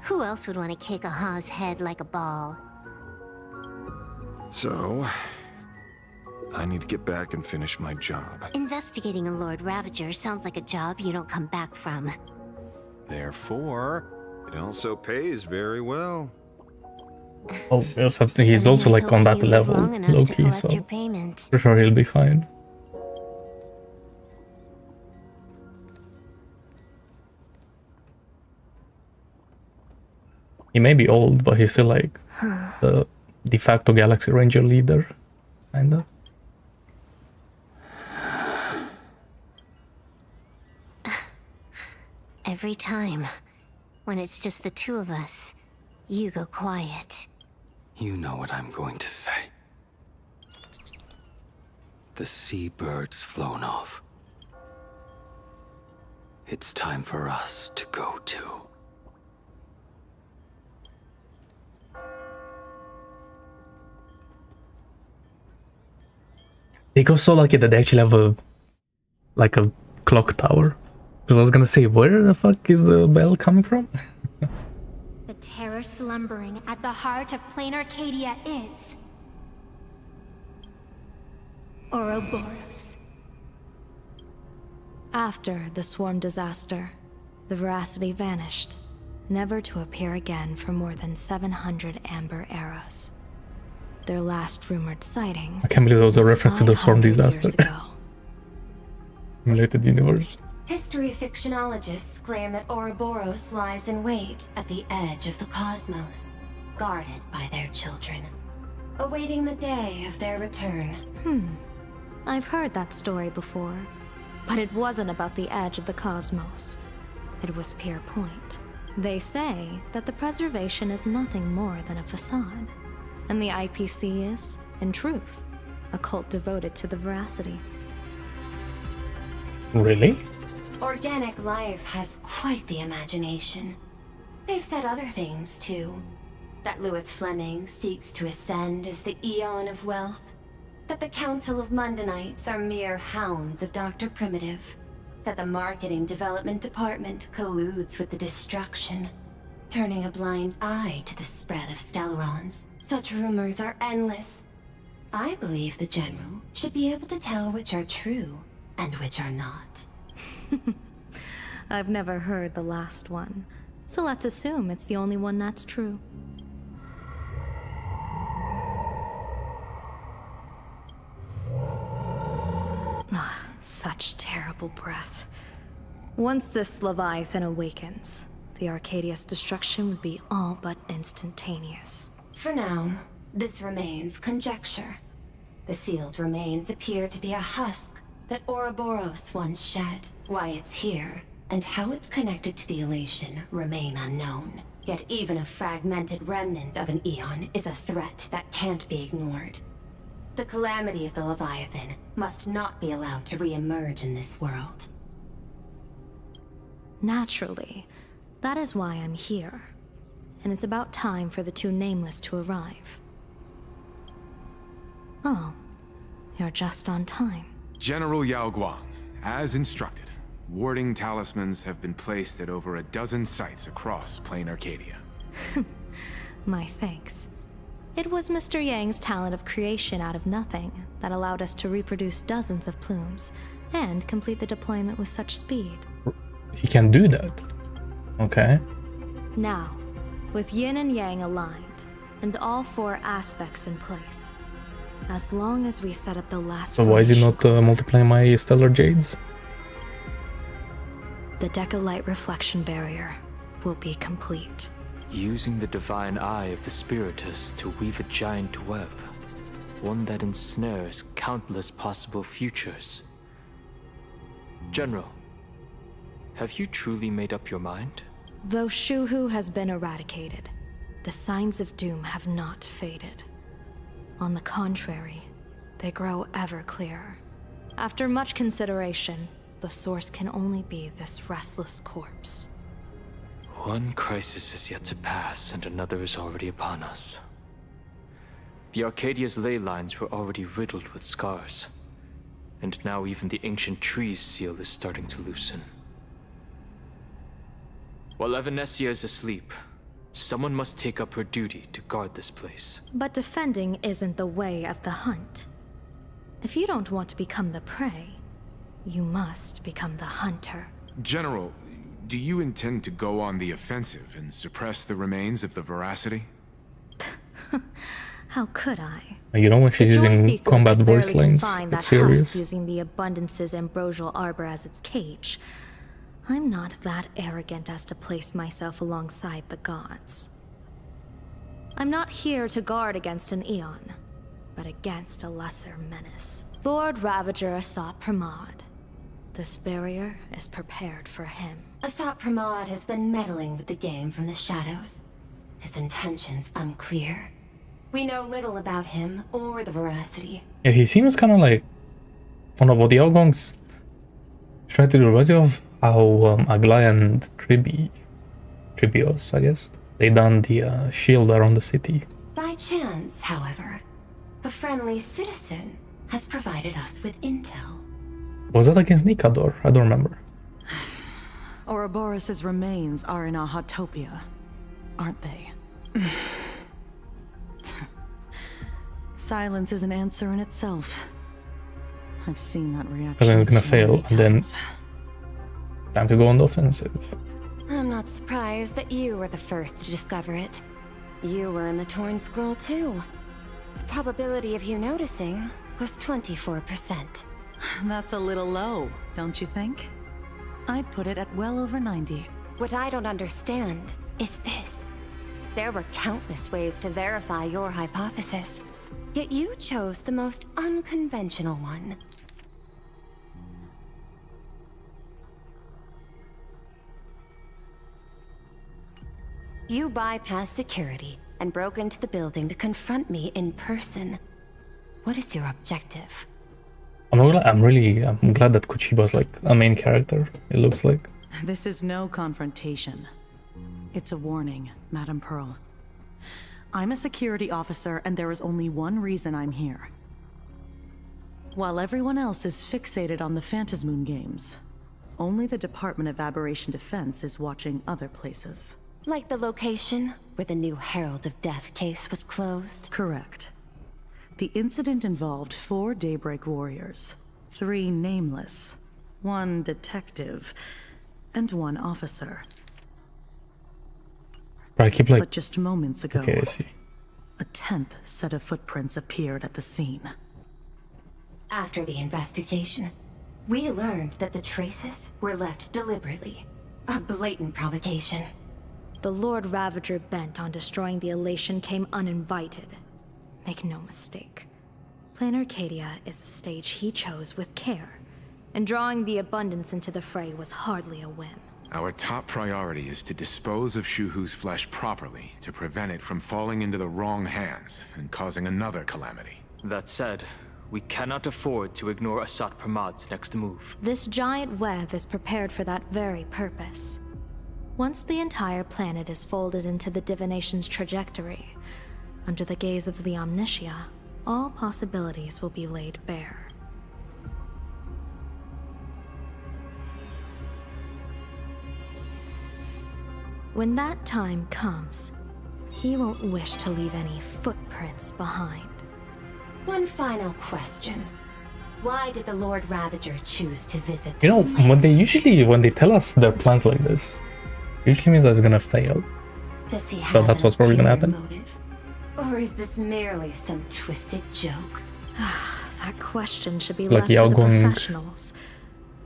Who else would want to kick a Ha's head like a ball? So, I need to get back and finish my job. Investigating a Lord Ravager sounds like a job you don't come back from. Therefore, it also pays very well. Oh, he's also like on that level, low key, so for sure he'll be fine. He may be old, but he's still like the de facto Galaxy Ranger leader, kinda. Every time, when it's just the two of us, you go quiet. You know what I'm going to say. The seabird's flown off. It's time for us to go too. They go so lucky that they actually have a clock tower. Because I was gonna say, where the fuck is the bell coming from? The terror slumbering at the heart of plain Arcadia is Ouroboros. After the swarm disaster, the veracity vanished, never to appear again for more than 700 amber eras. Their last rumored sighting. I can't believe that was a reference to the swarm 500 years disaster. ago. Related universe. History fictionologists claim that Ouroboros lies in wait at the edge of the cosmos, guarded by their children, awaiting the day of their return. I've heard that story before, but it wasn't about the edge of the cosmos. It was Pier Point. They say that the preservation is nothing more than a facade, and the IPC is, in truth, a cult devoted to the veracity. Really? Organic life has quite the imagination. They've said other things, too. That Louis Fleming seeks to ascend as the Eon of Wealth. That the Council of Mundanites are mere hounds of Dr. Primitive. That the Marketing Development Department colludes with the destruction, turning a blind eye to the spread of Stellarons. Such rumors are endless. I believe the General should be able to tell which are true and which are not. I've never heard the last one, so let's assume it's the only one that's true. Such terrible breath. Once this Leviathan awakens, the Arcadia's destruction would be all but instantaneous. For now, this remains conjecture. The sealed remains appear to be a husk that Ouroboros once shed. Why it's here, and how it's connected to the elation, remain unknown. Yet even a fragmented remnant of an Eon is a threat that can't be ignored. The calamity of the Leviathan must not be allowed to re-emerge in this world. Naturally. That is why I'm here. And it's about time for the two Nameless to arrive. Oh, you're just on time. General Yao Guang, as instructed, warding talismans have been placed at over a dozen sites across Plain Arcadia. My thanks. It was Mr. Yang's talent of creation out of nothing that allowed us to reproduce dozens of plumes and complete the deployment with such speed. He can do that. Okay. Now, with yin and yang aligned, and all four aspects in place, as long as we set up the last So why is he not foundation, multiplying my stellar jades? the Decalight reflection barrier will be complete. Using the divine eye of the Spiritus to weave a giant web. One that ensnares countless possible futures. General, have you truly made up your mind? Though Shuhu has been eradicated, the signs of doom have not faded. On the contrary, they grow ever clearer. After much consideration, the source can only be this restless corpse. One crisis is yet to pass, and another is already upon us. The Arcadia's ley lines were already riddled with scars, and now even the ancient tree's seal is starting to loosen. While Evanesia is asleep, someone must take up her duty to guard this place. But defending isn't the way of the hunt. If you don't want to become the prey, you must become the hunter. General, do you intend to go on the offensive and suppress the remains of the Veracity? How could I? You know when she's The using Joyseeker combat could voice barely lines, confine that it's serious. house using the Abundance's ambrosial arbor as its cage. I'm not that arrogant as to place myself alongside the gods. I'm not here to guard against an Eon, but against a lesser menace. Lord Ravager Asat Pramod. This barrier is prepared for him. Asat Pramod has been meddling with the game from the shadows. His intentions unclear. We know little about him or the Veracity. Yeah, he seems kind of like one of what the Outgongs trying to do. Reminds you of how Aglai and Tribios, I guess, they done the shield around the city. By chance, however, a friendly citizen has provided us with intel. Was that against Nikador? I don't remember. Ouroboros' remains are in Ahotopia, aren't they? Silence is an answer in itself. I've seen that reaction. Because then it's gonna too fail, many and then times. time to go on the offensive. I'm not surprised that you were the first to discover it. You were in the Torn Scroll too. The probability of you noticing was 24%. That's a little low, don't you think? I'd put it at well over 90. What I don't understand is this. There were countless ways to verify your hypothesis, yet you chose the most unconventional one. You bypassed security and broke into the building to confront me in person. What is your objective? I'm glad that Kuchiba's like a main character, it looks like. This is no confrontation. It's a warning, Madam Pearl. I'm a security officer, and there is only one reason I'm here. While everyone else is fixated on the Phantasmoon games, only the Department of Aberration Defense is watching other places. Like the location where the new Herald of Death case was closed? Correct. The incident involved 4 Daybreak warriors, 3 nameless, 1 detective, and 1 officer. But I keep like... But just moments ago, Okay, I see. a 10th set of footprints appeared at the scene. After the investigation, we learned that the traces were left deliberately. A blatant provocation. The Lord Ravager bent on destroying the elation came uninvited. Make no mistake. Plain Arcadia is a stage he chose with care and drawing the abundance into the fray was hardly a whim. Our top priority is to dispose of Shuhu's flesh properly to prevent it from falling into the wrong hands and causing another calamity. That said, we cannot afford to ignore Asat Pramad's next move. This giant web is prepared for that very purpose. Once the entire planet is folded into the divination's trajectory, under the gaze of the Omnitia, all possibilities will be laid bare. When that time comes, he won't wish to leave any footprints behind. One final question. Why did the Lord Ravager choose to visit You know, this place? when they tell us their plans like this, usually means that it's gonna fail. Does he have So that's an what's probably gonna ulterior happen. motive? Or is this merely some twisted joke? That question should be Like left to the the outgoing professionals.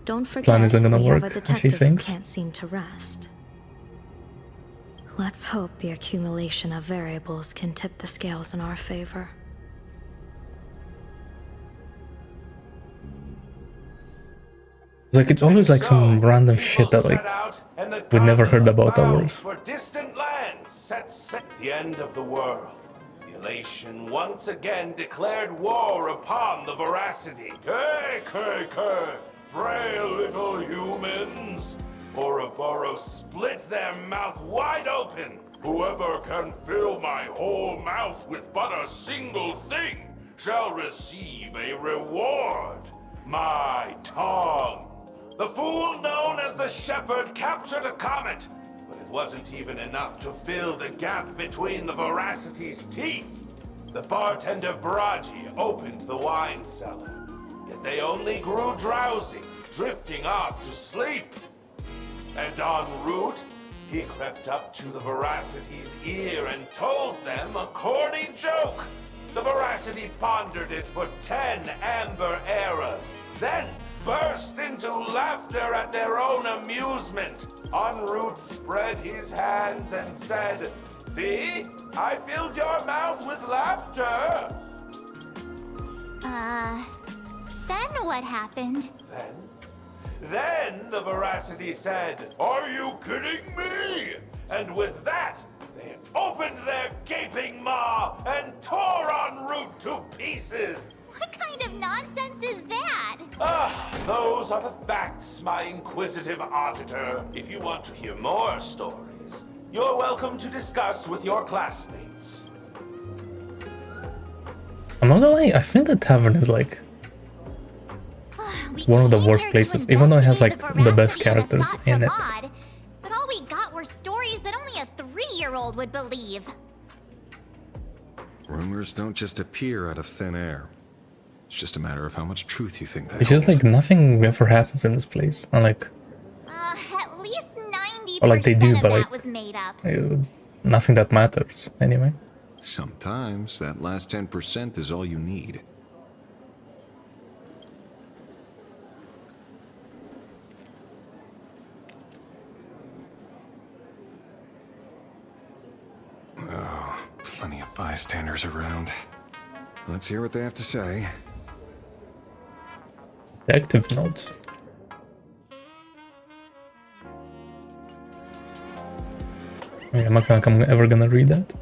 Don't forget, plan isn't gonna we work, have a and she detective who thinks. can't seem to rest. Let's hope the accumulation of variables can tip the scales in our favor. It's like it's always like some random shit that like we never heard about ours. For distant lands set the end of the world. The Elation once again declared war upon the Veracity. Frail little humans. Ouroboros split their mouth wide open. Whoever can fill my whole mouth with but a single thing shall receive a reward. My tongue. The fool known as the Shepherd captured a comet, but it wasn't even enough to fill the gap between the Veracity's teeth. The bartender Braji opened the wine cellar, yet they only grew drowsy, drifting off to sleep. And en route, he crept up to the Veracity's ear and told them a corny joke. The Veracity pondered it for 10 amber eras, then burst into laughter at their own amusement. En route spread his hands and said, "See, I filled your mouth with laughter." Then what happened? Then the Veracity said, "Are you kidding me?" And with that, they opened their gaping maw and tore en route to pieces. What kind of nonsense is that? Those are the facts, my inquisitive auditor. If you want to hear more stories, you're welcome to discuss with your classmates. I'm not gonna lie, I think the tavern is like one of the worst places, even though it has like the best characters in it. But all we got were stories that only a 3-year-old would believe. Rumors don't just appear out of thin air. It's just a matter of how much truth you think they It's just like nothing ever happens in this place. And like, At least 90% or like they do, of but that like was made up. nothing that matters anyway. Sometimes that last 10% is all you need. Oh, plenty of bystanders around. Let's hear what they have to say. Detective notes. I'm not think I'm ever gonna read that.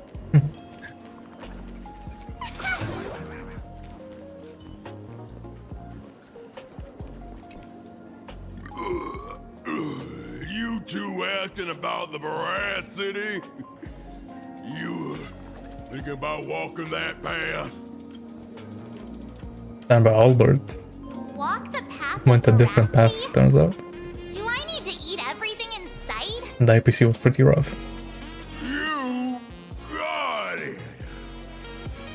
You two asking about the Veracity? You thinking about walking that path? Done by Albert. Walk the path Went a of different path, veracity? turns out. Do I need to eat everything in sight? The IPC was pretty rough. You got it.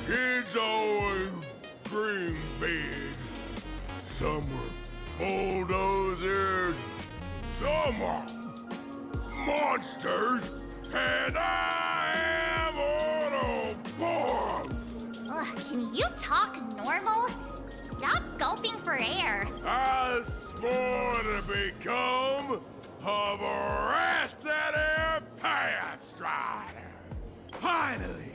Kids always dream big. Some were bulldozers, some are monsters, and I am Autobots. Ugh, can you talk normal? Stop gulping for air. I swore to become a Veracity Pathstrider. Finally,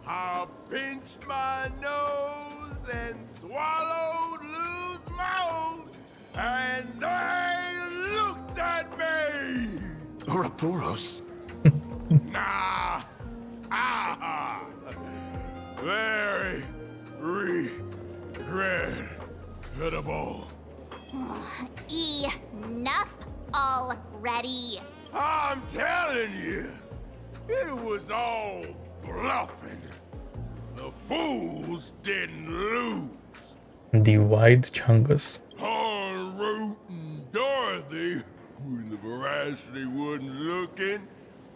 I pinched my nose and swallowed loose mouth and Ouroboros? Nah. Very regrettable. Enough already. I'm telling you, it was all bluffing. The fools didn't lose. The Wide Chungus. Han, Root, and Dorothy, when the Veracity wasn't looking,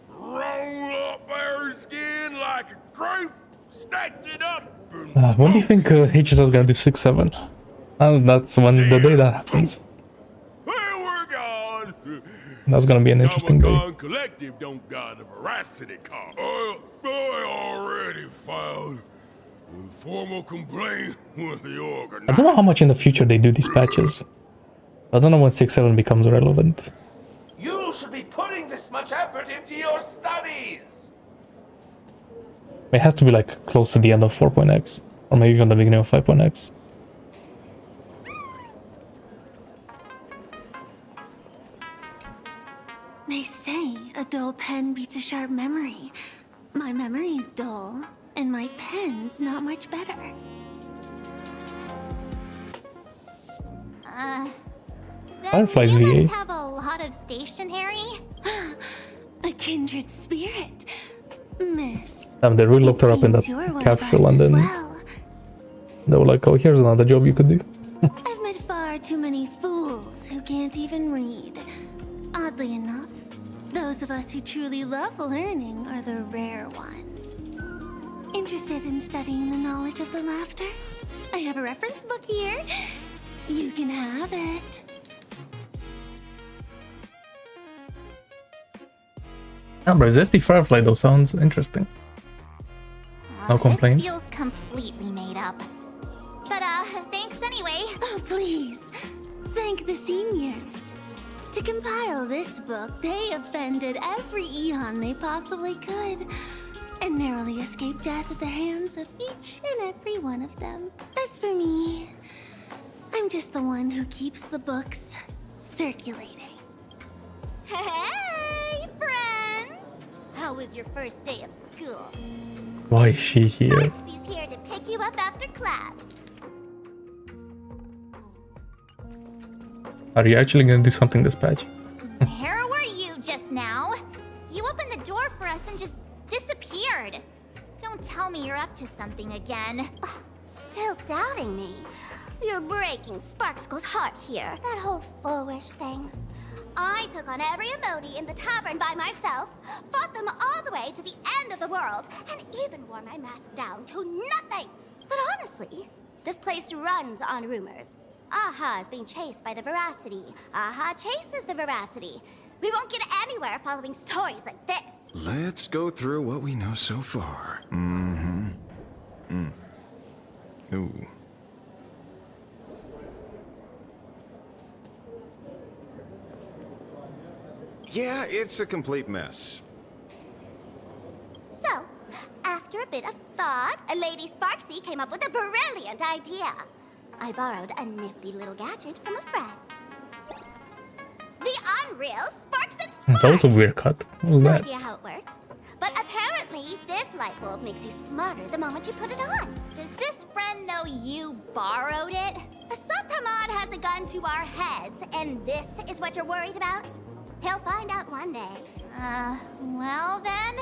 roll up their skin like a grape, snatch it up, and When do you think HSL is gonna do 6-7? That's when the day that happens. we're gone. That's gonna be an interesting day. Comic-Con Collective don't got a Veracity card. I already filed a formal complaint with the organizer. I don't know how much in the future they do these patches. I don't know when 6-7 becomes relevant. You should be putting this much effort into your studies. It has to be like close to the end of 4.x, or maybe even the beginning of 5.x. They say a dull pen beats a sharp memory. My memory's dull, and my pen's not much better. Fireflies You VA. must have a lot of stationery. A kindred spirit, Miss. They really looked her up in that Seems you're one of capsule, us and as then well. they were like, "Oh, here's another job you could do." I've met far too many fools who can't even read. Oddly enough, those of us who truly love learning are the rare ones. Interested in studying the knowledge of the laughter? I have a reference book here. You can have it. Resist the Firefly though sounds interesting. No complaints. This feels completely made up. But thanks anyway. Oh, please. Thank the seniors. To compile this book, they offended every Eon they possibly could, and narrowly escaped death at the hands of each and every one of them. As for me, I'm just the one who keeps the books circulating. Hey, friends! How was your first day of school? Why is she here? Foxy's here to pick you up after class. Are you actually gonna do something this patch? Where were you just now? You opened the door for us and just disappeared. Don't tell me you're up to something again. Still doubting me? You're breaking Sparkskull's heart here. That whole foolish thing. I took on every emoji in the tavern by myself, fought them all the way to the end of the world, and even wore my mask down to nothing! But honestly, this place runs on rumors. Aha is being chased by the Veracity. Aha chases the Veracity. We won't get anywhere following stories like this. Let's go through what we know so far. Ooh. Yeah, it's a complete mess. So, after a bit of thought, Lady Sparksy came up with a brilliant idea. I borrowed a nifty little gadget from a friend. The Unreal Sparks and Sparks! That was a weird cut. What was No that? idea how it works, but apparently this light bulb makes you smarter the moment you put it on. Does this friend know you borrowed it? Supramod has a gun to our heads, and this is what you're worried about? He'll find out one day. Well then,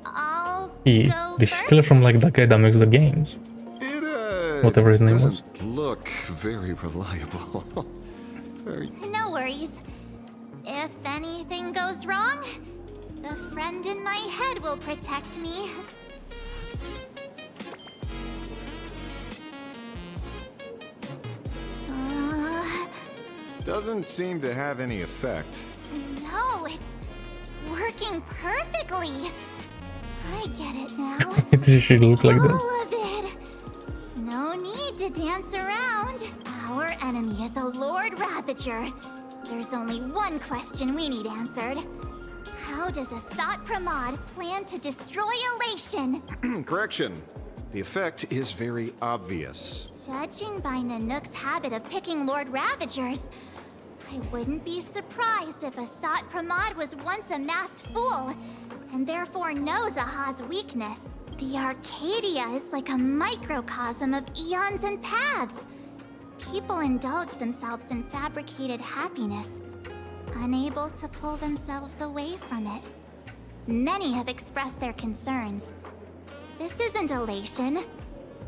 I'll Did go she first. steal it from like that guy that makes the games? Whatever his name was. Doesn't look very reliable. Very... No worries. If anything goes wrong, the friend in my head will protect me. Doesn't seem to have any effect. No, it's working perfectly. I get it now. It should look like that. All of it. No need to dance around. Our enemy is a Lord Ravager. There's only one question we need answered. How does Asat Pramod plan to destroy Elation? Correction. The effect is very obvious. Judging by Nanook's habit of picking Lord Ravagers, I wouldn't be surprised if Asat Pramod was once a masked fool, and therefore knows Aha's weakness. The Arcadia is like a microcosm of eons and paths. People indulge themselves in fabricated happiness, unable to pull themselves away from it. Many have expressed their concerns. This isn't elation.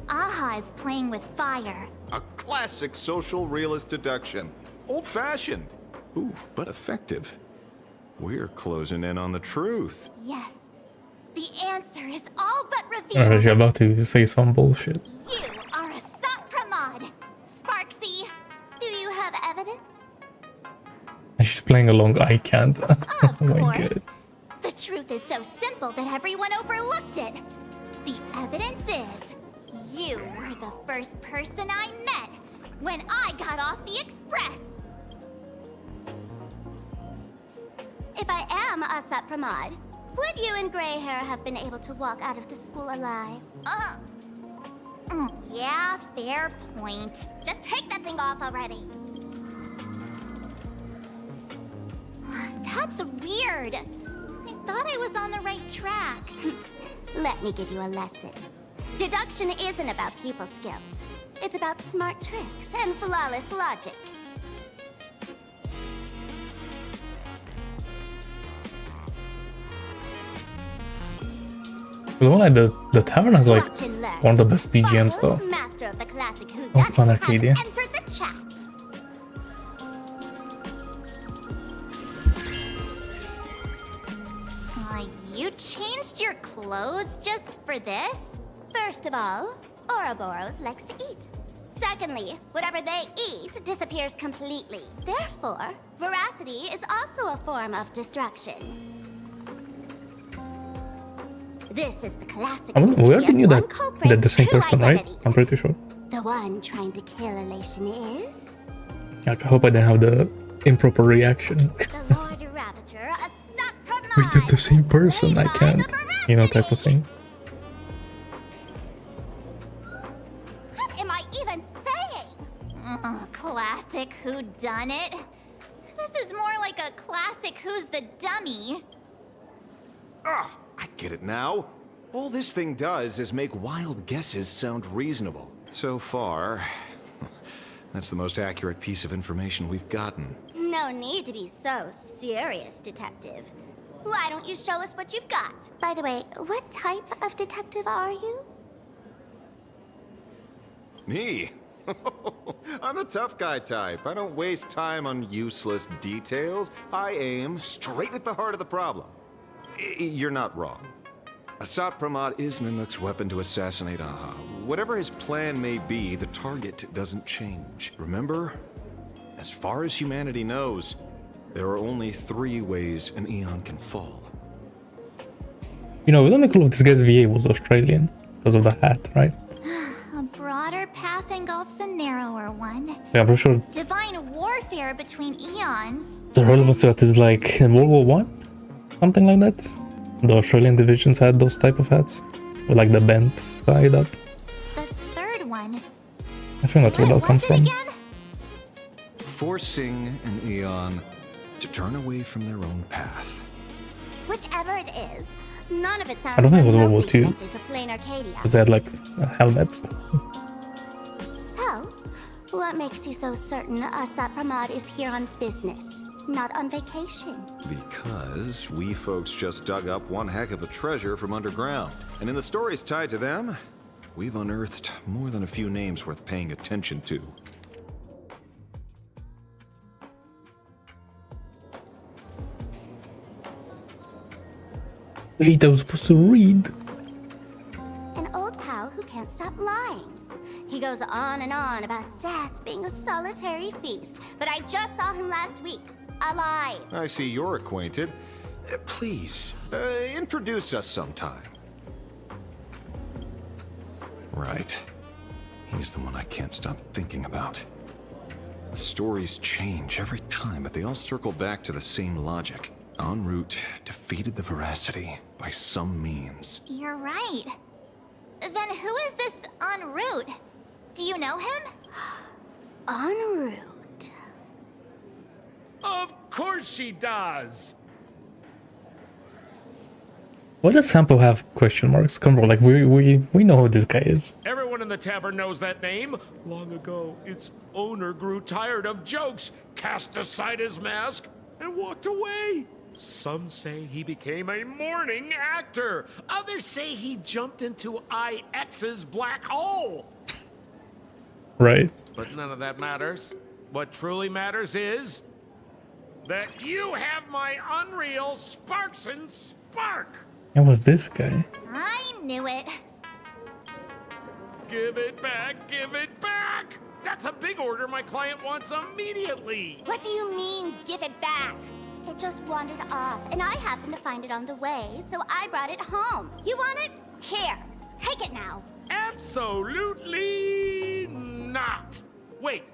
Aha is playing with fire. A classic social realist deduction. Old-fashioned. Ooh, but effective. We're closing in on the truth. Yes. The answer is all but Or revealed. is she about to say some bullshit? You are Asat Pramod. Sparksy, do you have evidence? And she's playing along, I can't. Oh my course. god. The truth is so simple that everyone overlooked it. The evidence is, you were the first person I met when I got off the express. If I am Asat Pramod, would you and Grey Hair have been able to walk out of the school alive? Yeah, fair point. Just take that thing off already. That's weird. I thought I was on the right track. Let me give you a lesson. Deduction isn't about people skills. It's about smart tricks and flawless logic. The one like the tavern has like one of the best BGMs though. Master of the classic Of whodunit Arcadia. has entered the chat. You changed your clothes just for this? First of all, Ouroboros likes to eat. Secondly, whatever they eat disappears completely. Therefore, veracity is also a form of destruction. This is the classic We mystery already of knew one that culprit, they're the same two person, right? identities. I'm pretty sure. The one trying to kill Elation is Like, I hope I didn't have the improper reaction. the Lord Ravager, Asat Pramod. Wait, they're the same person, I can't. You know, type of thing. What am I even saying? Classic whodunit. This is more like a classic Who's the Dummy. Ah, I get it now. All this thing does is make wild guesses sound reasonable. So far, that's the most accurate piece of information we've gotten. No need to be so serious, Detective. Why don't you show us what you've got? By the way, what type of detective are you? Me? I'm the tough guy type. I don't waste time on useless details. I aim straight at the heart of the problem. You're not wrong. Asat Pramod is Nanook's weapon to assassinate Aha. Whatever his plan may be, the target doesn't change. Remember? As far as humanity knows, there are only 3 ways an Eon can fall. You know, we don't make all of this guy's VA was Australian because of the hat, right? A broader path engulfs a narrower one. Yeah, I'm pretty sure Divine warfare between eons. the relevance to that is like in World War One, something like that. The Australian divisions had those type of hats with like the bent side up. The third one. I think that's where that comes from. Forcing an Eon to turn away from their own path. Whichever it is, none of it sounds I don't think it was World War remotely II. connected to plain Arcadia. Because they had like helmets. So, what makes you so certain Asat Pramod is here on business, not on vacation? Because we folks just dug up one heck of a treasure from underground. And in the stories tied to them, we've unearthed more than a few names worth paying attention to. Wait, I was supposed to read. An old pal who can't stop lying. He goes on and on about death being a solitary feast, but I just saw him last week, alive. I see you're acquainted. Please, introduce us sometime. Right. He's the one I can't stop thinking about. The stories change every time, but they all circle back to the same logic. En route, defeated the veracity by some means. You're right. Then who is this en route? Do you know him? En route. Of course she does! Why does Sampo have question marks? Come on, like we know who this guy is. Everyone in the tavern knows that name. Long ago, its owner grew tired of jokes, cast aside his mask, and walked away. Some say he became a mourning actor. Others say he jumped into IX's black hole. Right. But none of that matters. What truly matters is that you have my unreal Sparks and Spark. It was this guy. I knew it. Give it back, give it back! That's a big order my client wants immediately! What do you mean, give it back? It just wandered off, and I happened to find it on the way, so I brought it home. You want it? Here, take it now. Absolutely not! Wait,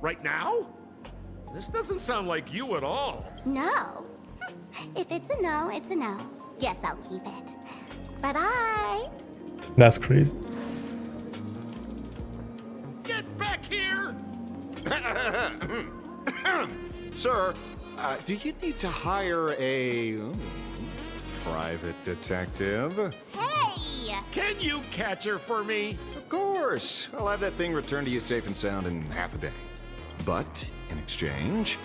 right now? This doesn't sound like you at all. No. If it's a no, it's a no. Guess I'll keep it. Bye-bye. That's crazy. Get back here! Sir, do you need to hire a private detective? Hey! Can you catch her for me? Of course. I'll have that thing returned to you safe and sound in half a day. But, in exchange,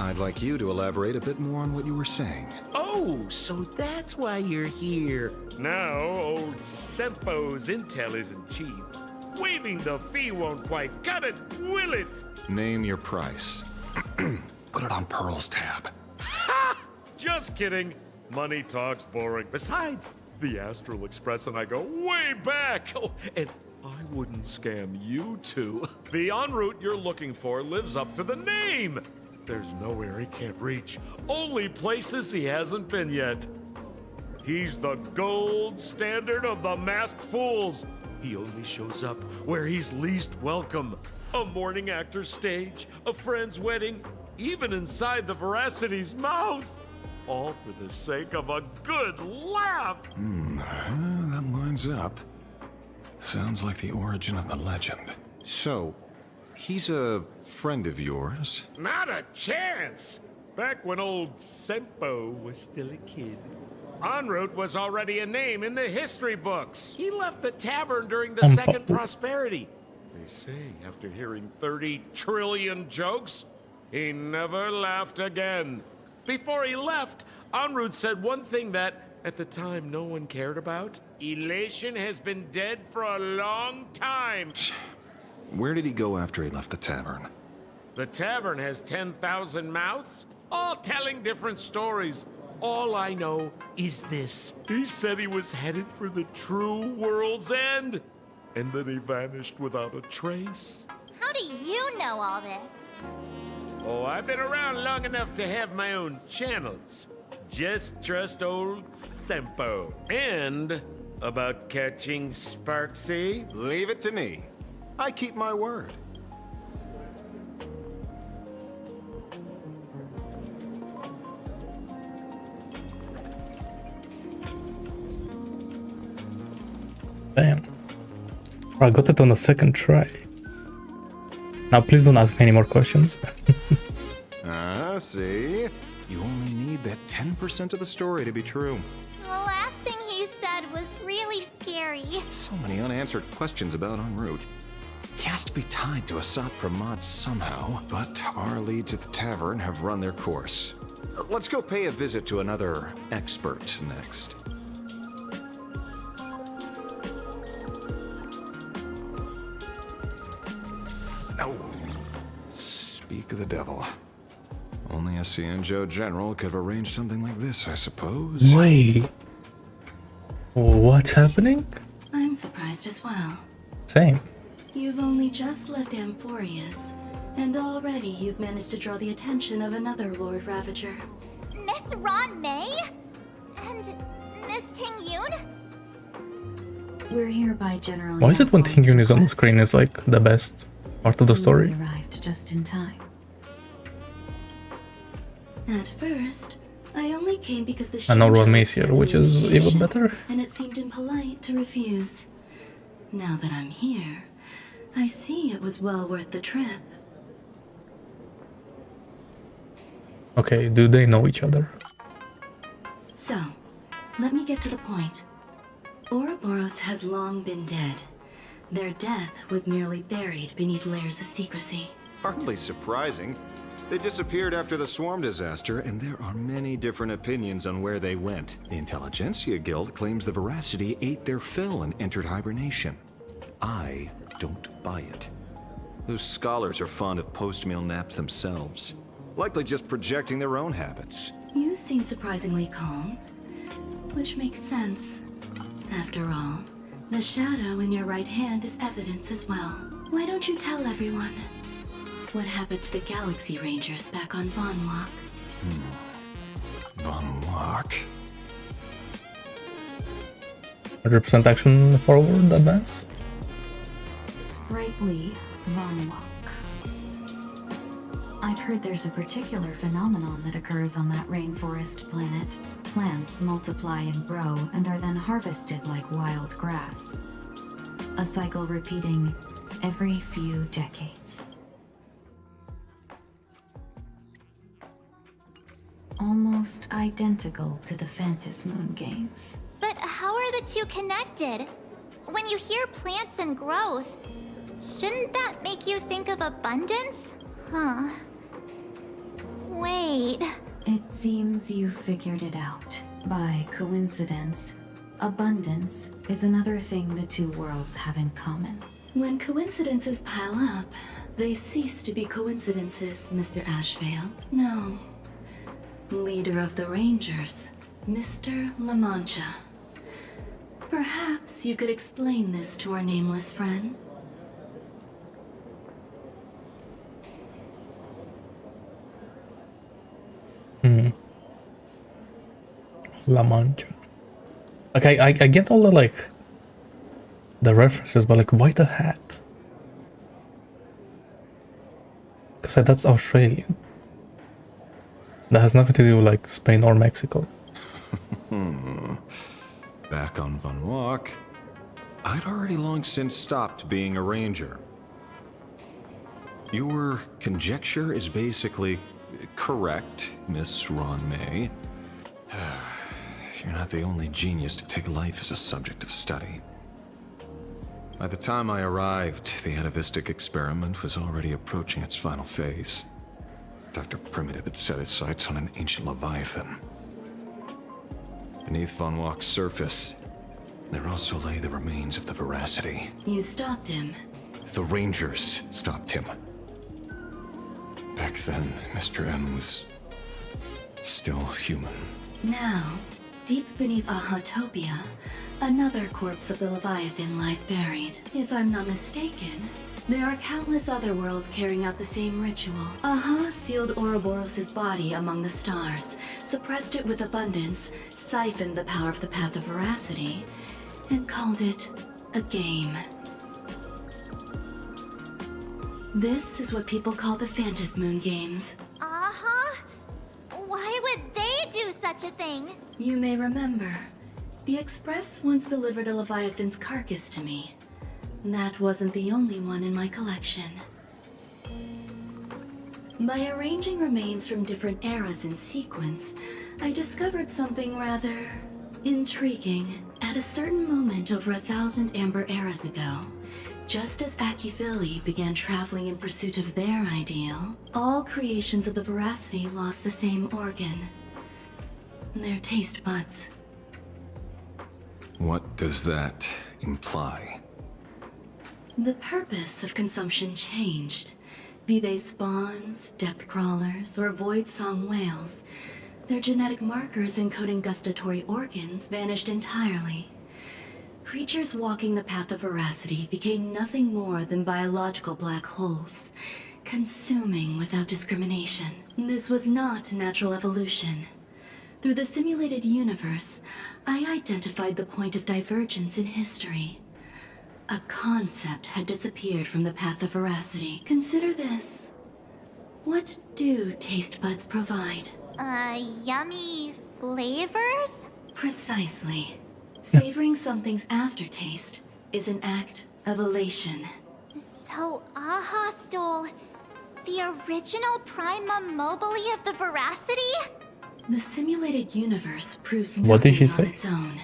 I'd like you to elaborate a bit more on what you were saying. Oh, so that's why you're here. Now, old Sempo's intel isn't cheap. Waiving the fee won't quite cut it, will it? Name your price. Put it on Pearl's tab. Ha! Just kidding. Money talks boring. Besides, the Astral Express and I go way back. Oh, and I wouldn't scam you two. The en route you're looking for lives up to the name. There's nowhere he can't reach. Only places he hasn't been yet. He's the gold standard of the masked fools. He only shows up where he's least welcome. A morning actor's stage, a friend's wedding, even inside the Veracity's mouth. All for the sake of a good laugh. That lines up. Sounds like the origin of the legend. So, he's a friend of yours? Not a chance! Back when old Sempo was still a kid, en route was already a name in the history books. He left the tavern during the Second Prosperity. They say after hearing 30 trillion jokes, he never laughed again. Before he left, en route said one thing that, at the time, no one cared about. Elation has been dead for a long time. Where did he go after he left the tavern? The tavern has 10,000 mouths, all telling different stories. All I know is this. He said he was headed for the true world's end, and then he vanished without a trace. How do you know all this? Oh, I've been around long enough to have my own channels. Just trust old Sempo. And about catching Sparksy? Leave it to me. I keep my word. Damn. I got it on the second try. Now please don't ask me any more questions. See? You only need that 10% of the story to be true. The last thing he said was really scary. So many unanswered questions about en route. He has to be tied to a Asat Pramod somehow, but our leads at the tavern have run their course. Let's go pay a visit to another expert next. No. Speak of the devil. Only a Cienjo general could have arranged something like this, I suppose. Wait. What's happening? I'm surprised as well. Same. You've only just left Amphorius, and already you've managed to draw the attention of another Lord Ravager. Miss Ron May? And Miss Ting Yoon? We're hereby generally. Why is it when Ting Yoon is on the screen is like the best part of the story? We arrived just in time. At first, I only came because the And now Ron May's here, which is even better. And it seemed impolite to refuse. Now that I'm here, I see it was well worth the trip. Okay, do they know each other? So, let me get to the point. Ouroboros has long been dead. Their death was merely buried beneath layers of secrecy. Hardly surprising. They disappeared after the swarm disaster, and there are many different opinions on where they went. The Intelligentsia Guild claims the Veracity ate their fill and entered hibernation. I don't buy it. Those scholars are fond of post-meal naps themselves, likely just projecting their own habits. You seem surprisingly calm, which makes sense. After all, the shadow in your right hand is evidence as well. Why don't you tell everyone what happened to the Galaxy Rangers back on Von Walk? Von Walk? 100% action forward, advance? Sprightly Von Walk. I've heard there's a particular phenomenon that occurs on that rainforest planet. Plants multiply and grow and are then harvested like wild grass. A cycle repeating every few decades. Almost identical to the Phantasmoon games. But how are the two connected? When you hear plants and growth, shouldn't that make you think of abundance? Huh. Wait. It seems you figured it out. By coincidence, abundance is another thing the two worlds have in common. When coincidences pile up, they cease to be coincidences, Mr. Ashvale. No. Leader of the Rangers, Mr. La Mancha. Perhaps you could explain this to our nameless friend? La Mancha. Okay, I get all the like the references, but like why the hat? Because that's Australian. That has nothing to do with like Spain or Mexico. Back on Von Walk, I'd already long since stopped being a ranger. Your conjecture is basically correct, Miss Ron May. You're not the only genius to take life as a subject of study. By the time I arrived, the atavistic experiment was already approaching its final phase. Dr. Primitive had set his sights on an ancient leviathan. Beneath Von Walk's surface, there also lay the remains of the Veracity. You stopped him. The Rangers stopped him. Back then, Mr. M was still human. Now, deep beneath Ahatopia, another corpse of the Leviathan lies buried. If I'm not mistaken, there are countless other worlds carrying out the same ritual. Aha sealed Ouroboros' body among the stars, suppressed it with abundance, siphoned the power of the Path of Veracity, and called it a game. This is what people call the Phantasmoon games. Uh-huh. Why would they do such a thing? You may remember, the Express once delivered a Leviathan's carcass to me. That wasn't the only one in my collection. By arranging remains from different eras in sequence, I discovered something rather intriguing. At a certain moment over 1,000 Amber eras ago, just as Akivili began traveling in pursuit of their ideal, all creations of the Veracity lost the same organ. Their taste buds. What does that imply? The purpose of consumption changed. Be they spawns, depth crawlers, or void-song whales, their genetic markers encoding gustatory organs vanished entirely. Creatures walking the path of Veracity became nothing more than biological black holes, consuming without discrimination. This was not natural evolution. Through the simulated universe, I identified the point of divergence in history. A concept had disappeared from the path of Veracity. Consider this. What do taste buds provide? Yummy flavors? Precisely. Savoring something's aftertaste is an act of elation. So Aha stole The original Primum Mobile of the Veracity? The simulated universe proves What did she nothing on say? its own,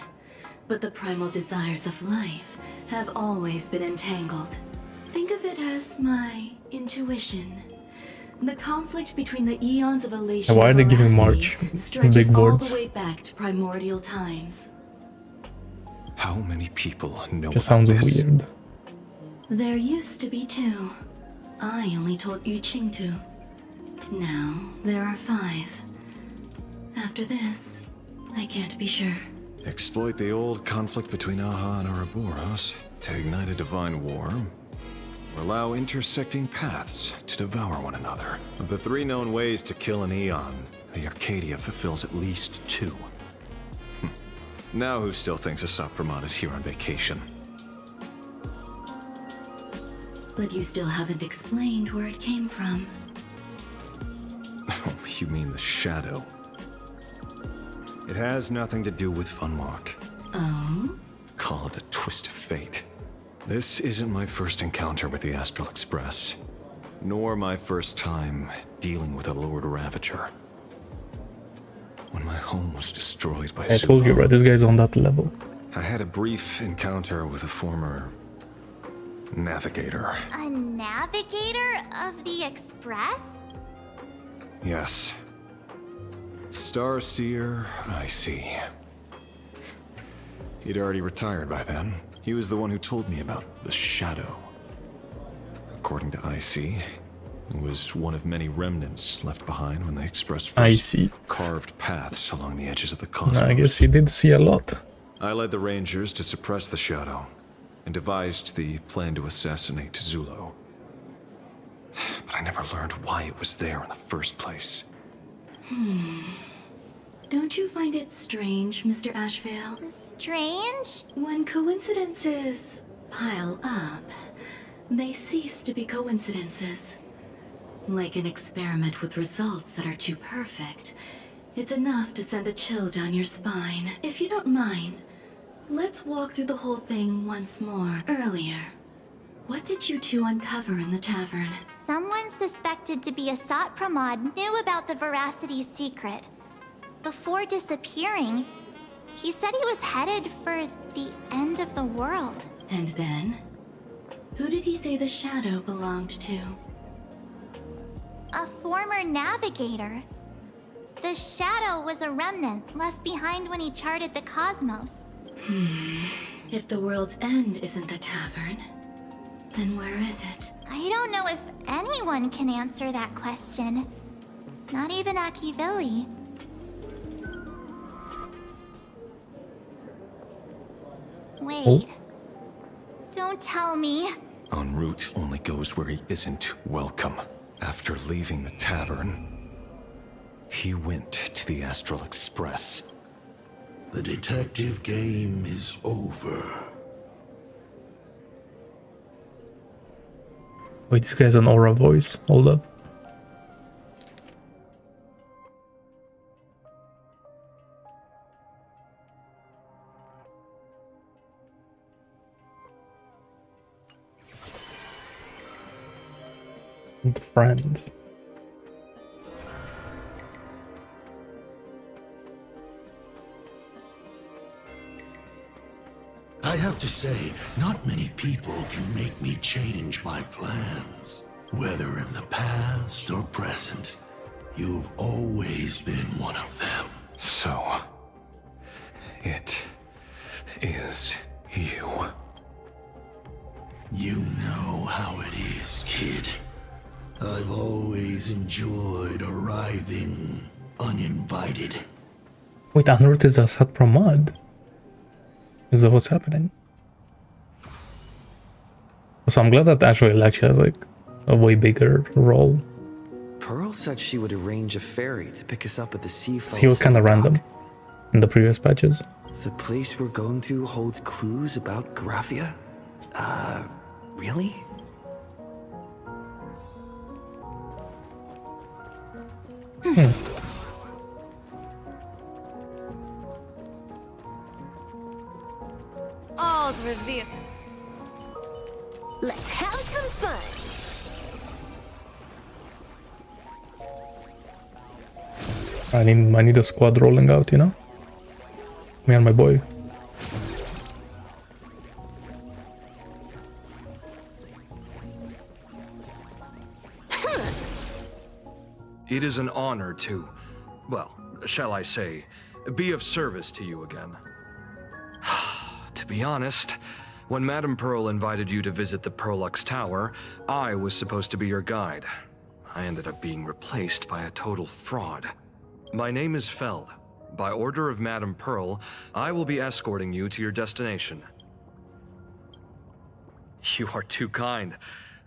but the primal desires of life have always been entangled. Think of it as my intuition. The conflict between the eons of elation And why are they and giving veracity March stretches big all words? the way back to primordial times. How many people know Just about sounds this? weird. There used to be 2. I only told Yu Qing to. Now there are 5. After this, I can't be sure. Exploit the old conflict between Aha and Ouroboros to ignite a divine war, or allow intersecting paths to devour one another. Of the 3 known ways to kill an Eon, the Arcadia fulfills at least 2. Now who still thinks Asat Pramod is here on vacation? But you still haven't explained where it came from. You mean the shadow? It has nothing to do with Funwalk. Oh? Call it a twist of fate. This isn't my first encounter with the Astral Express, nor my first time dealing with a Lord Ravager. When my home was destroyed by I told you, right? This guy's on that level. I had a brief encounter with a former navigator. A navigator of the Express? Yes. Starseer, I see. He'd already retired by then. He was the one who told me about the Shadow. According to IC, it was one of many remnants left behind when the Express first carved paths along the edges of the cosmos. I guess he did see a lot. I led the Rangers to suppress the Shadow, and devised the plan to assassinate Zulo. But I never learned why it was there in the first place. Don't you find it strange, Mr. Ashvale? Strange? When coincidences pile up, they cease to be coincidences. Like an experiment with results that are too perfect, it's enough to send a chill down your spine. If you don't mind, let's walk through the whole thing once more. Earlier, what did you 2 uncover in the tavern? Someone suspected to be Asat Pramod knew about the Veracity's secret. Before disappearing, he said he was headed for the end of the world. And then? Who did he say the shadow belonged to? A former navigator. The Shadow was a remnant left behind when he charted the cosmos. If the world's end isn't the tavern, then where is it? I don't know if anyone can answer that question. Not even Akivili. Wait. Don't tell me. En route only goes where he isn't welcome. After leaving the tavern, he went to the Astral Express. The detective game is over. Wait, this guy has an aura voice. Hold up. The friend. I have to say, not many people can make me change my plans. Whether in the past or present, you've always been one of them. So, it is you. You know how it is, kid. I've always enjoyed arriving uninvited. Wait, en route is Asat Pramod. Is that what's happening? So I'm glad that Ashvale actually has like a way bigger role. Pearl said she would arrange a ferry to pick us up at the seafront. He was kind of random in the previous patches. The place we're going to holds clues about Graphia? Really? All's revealed. Let's have some fun. I need a squad rolling out, you know? Me and my boy. It is an honor to, well, shall I say, be of service to you again. To be honest, when Madame Pearl invited you to visit the Perlux Tower, I was supposed to be your guide. I ended up being replaced by a total fraud. My name is Feld. By order of Madame Pearl, I will be escorting you to your destination. You are too kind.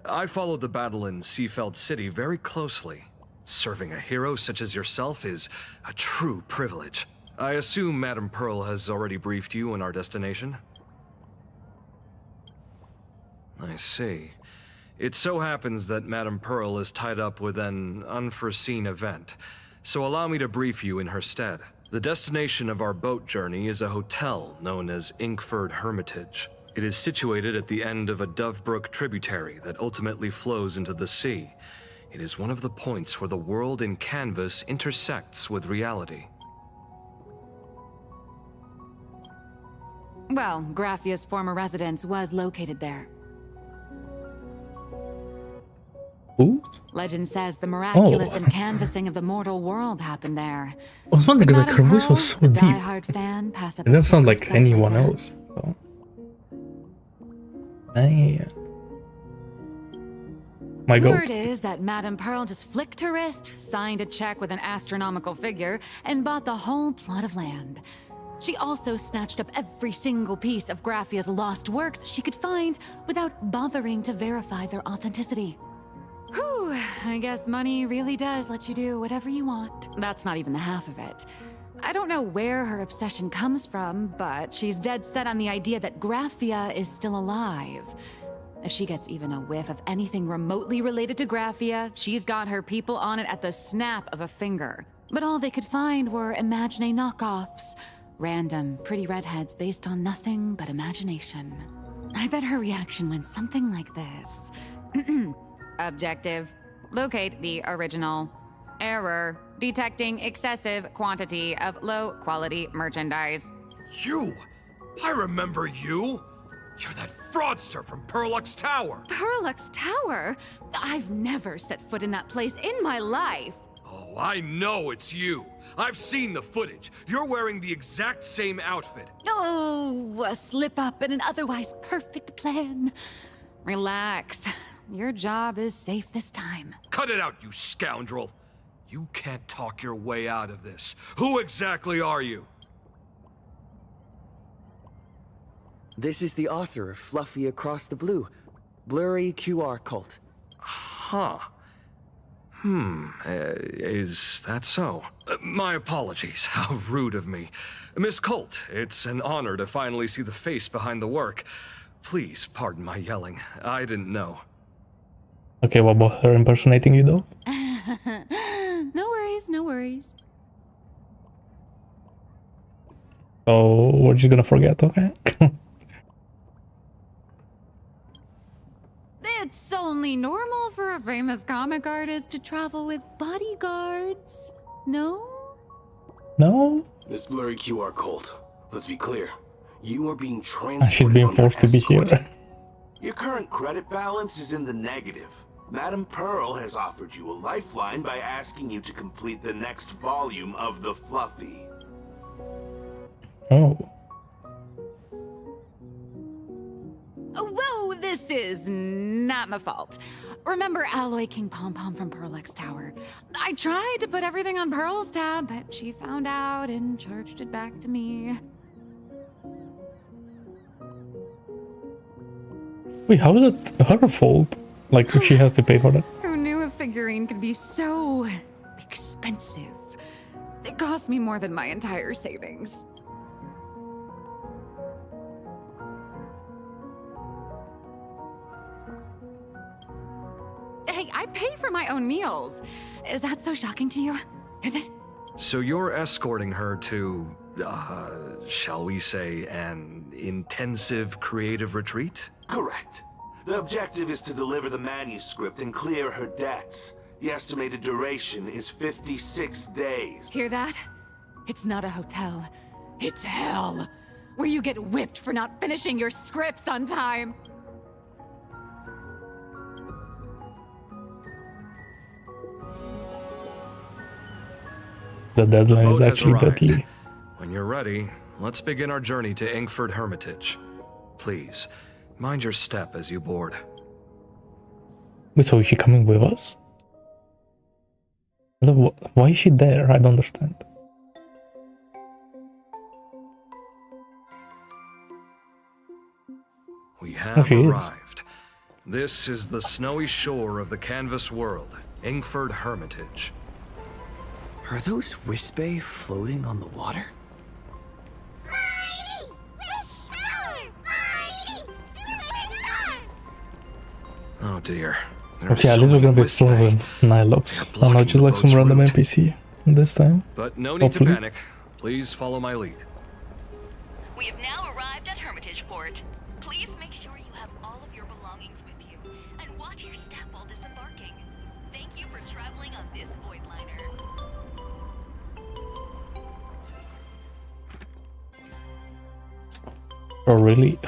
I followed the battle in Seafeld City very closely. Serving a hero such as yourself is a true privilege. I assume Madame Pearl has already briefed you on our destination? I see. It so happens that Madame Pearl is tied up with an unforeseen event, so allow me to brief you in her stead. The destination of our boat journey is a hotel known as Inkford Hermitage. It is situated at the end of a Dovebrook tributary that ultimately flows into the sea. It is one of the points where the world in canvas intersects with reality. Well, Graffia's former residence was located there. Who? Legend says the miraculous canvassing of the mortal world happened there. I was wondering because her voice was so deep. Fan, It doesn't sound like anyone else. So. Man. My goat. Word is that Madame Pearl just flicked her wrist, signed a check with an astronomical figure, and bought the whole plot of land. She also snatched up every single piece of Graffia's lost works she could find without bothering to verify their authenticity. Whew, I guess money really does let you do whatever you want. That's not even the half of it. I don't know where her obsession comes from, but she's dead set on the idea that Graffia is still alive. If she gets even a whiff of anything remotely related to Graffia, she's got her people on it at the snap of a finger. But all they could find were Imagine knockoffs. Random, pretty redheads based on nothing but imagination. I bet her reaction went something like this. Objective. Locate the original. Error. Detecting excessive quantity of low-quality merchandise. You! I remember you! You're that fraudster from Perlux Tower! Perlux Tower? I've never set foot in that place in my life. Oh, I know it's you. I've seen the footage. You're wearing the exact same outfit. Oh, a slip-up in an otherwise perfect plan. Relax. Your job is safe this time. Cut it out, you scoundrel. You can't talk your way out of this. Who exactly are you? This is the author of Fluffy Across the Blue, Blurry QR Cult. Huh. Is that so? My apologies. How rude of me. Miss Colt, it's an honor to finally see the face behind the work. Please pardon my yelling. I didn't know. Okay, what about her impersonating you though? No worries, no worries. Oh, we're just gonna forget, okay? It's only normal for a famous comic artist to travel with bodyguards, no? No? Miss Blurry QR Colt, let's be clear. You are being transported. She's being forced to be here. Your current credit balance is in the negative. Madame Pearl has offered you a lifeline by asking you to complete the next volume of the Fluffy. Oh. Whoa, this is not my fault. Remember Alloy King Pom Pom from Perlux Tower? I tried to put everything on Pearl's tab, but she found out and charged it back to me. Wait, how is it her fault? Like, she has to pay for that? Who knew a figurine could be so expensive? It cost me more than my entire savings. Hey, I pay for my own meals. Is that so shocking to you? Is it? So you're escorting her to, shall we say, an intensive creative retreat? Correct. The objective is to deliver the manuscript and clear her debts. The estimated duration is 56 days. Hear that? It's not a hotel. It's hell, where you get whipped for not finishing your scripts on time. The deadline is Boat has actually arrived. deadly. When you're ready, let's begin our journey to Inkford Hermitage. Please, mind your step as you board. Wait, so is she coming with us? Why is she there? I don't understand. We have she is. arrived. This is the snowy shore of the canvas world, Inkford Hermitage. Are those Wisbei floating on the water? Oh dear. Okay, at least we're gonna be exploring with Nilox. And not just like some random NPC this time. But no need Hopefully. to panic. Please follow my lead. We have now arrived at Hermitage Port. Please make sure you have all of your belongings with you, and watch your step while disembarking. Thank you for traveling on this void liner. Oh, really?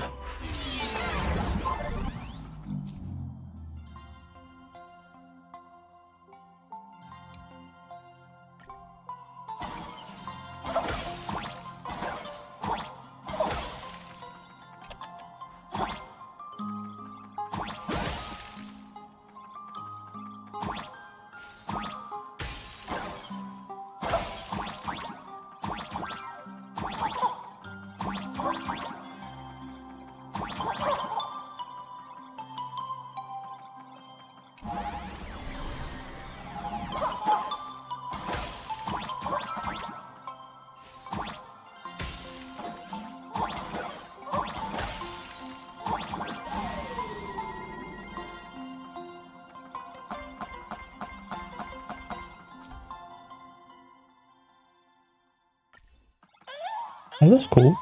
Oh, that's cool.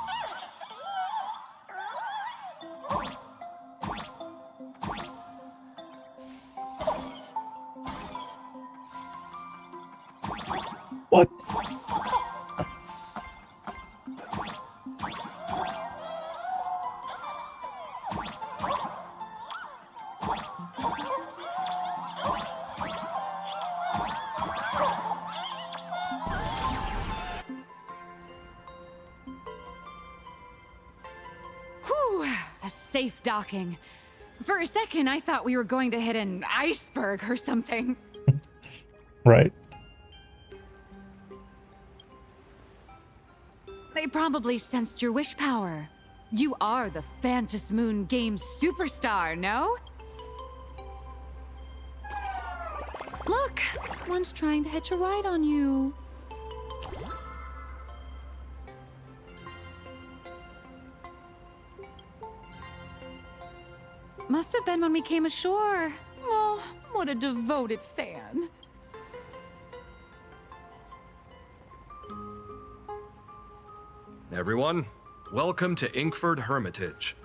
What? Whew, a safe docking. For a second, I thought we were going to hit an iceberg or something. Right. They probably sensed your wish power. You are the Phantasmoon Moon Games superstar, no? Look, one's trying to hitch a ride on you. Must have been when we came ashore. Oh, what a devoted fan. Everyone, welcome to Inkford Hermitage.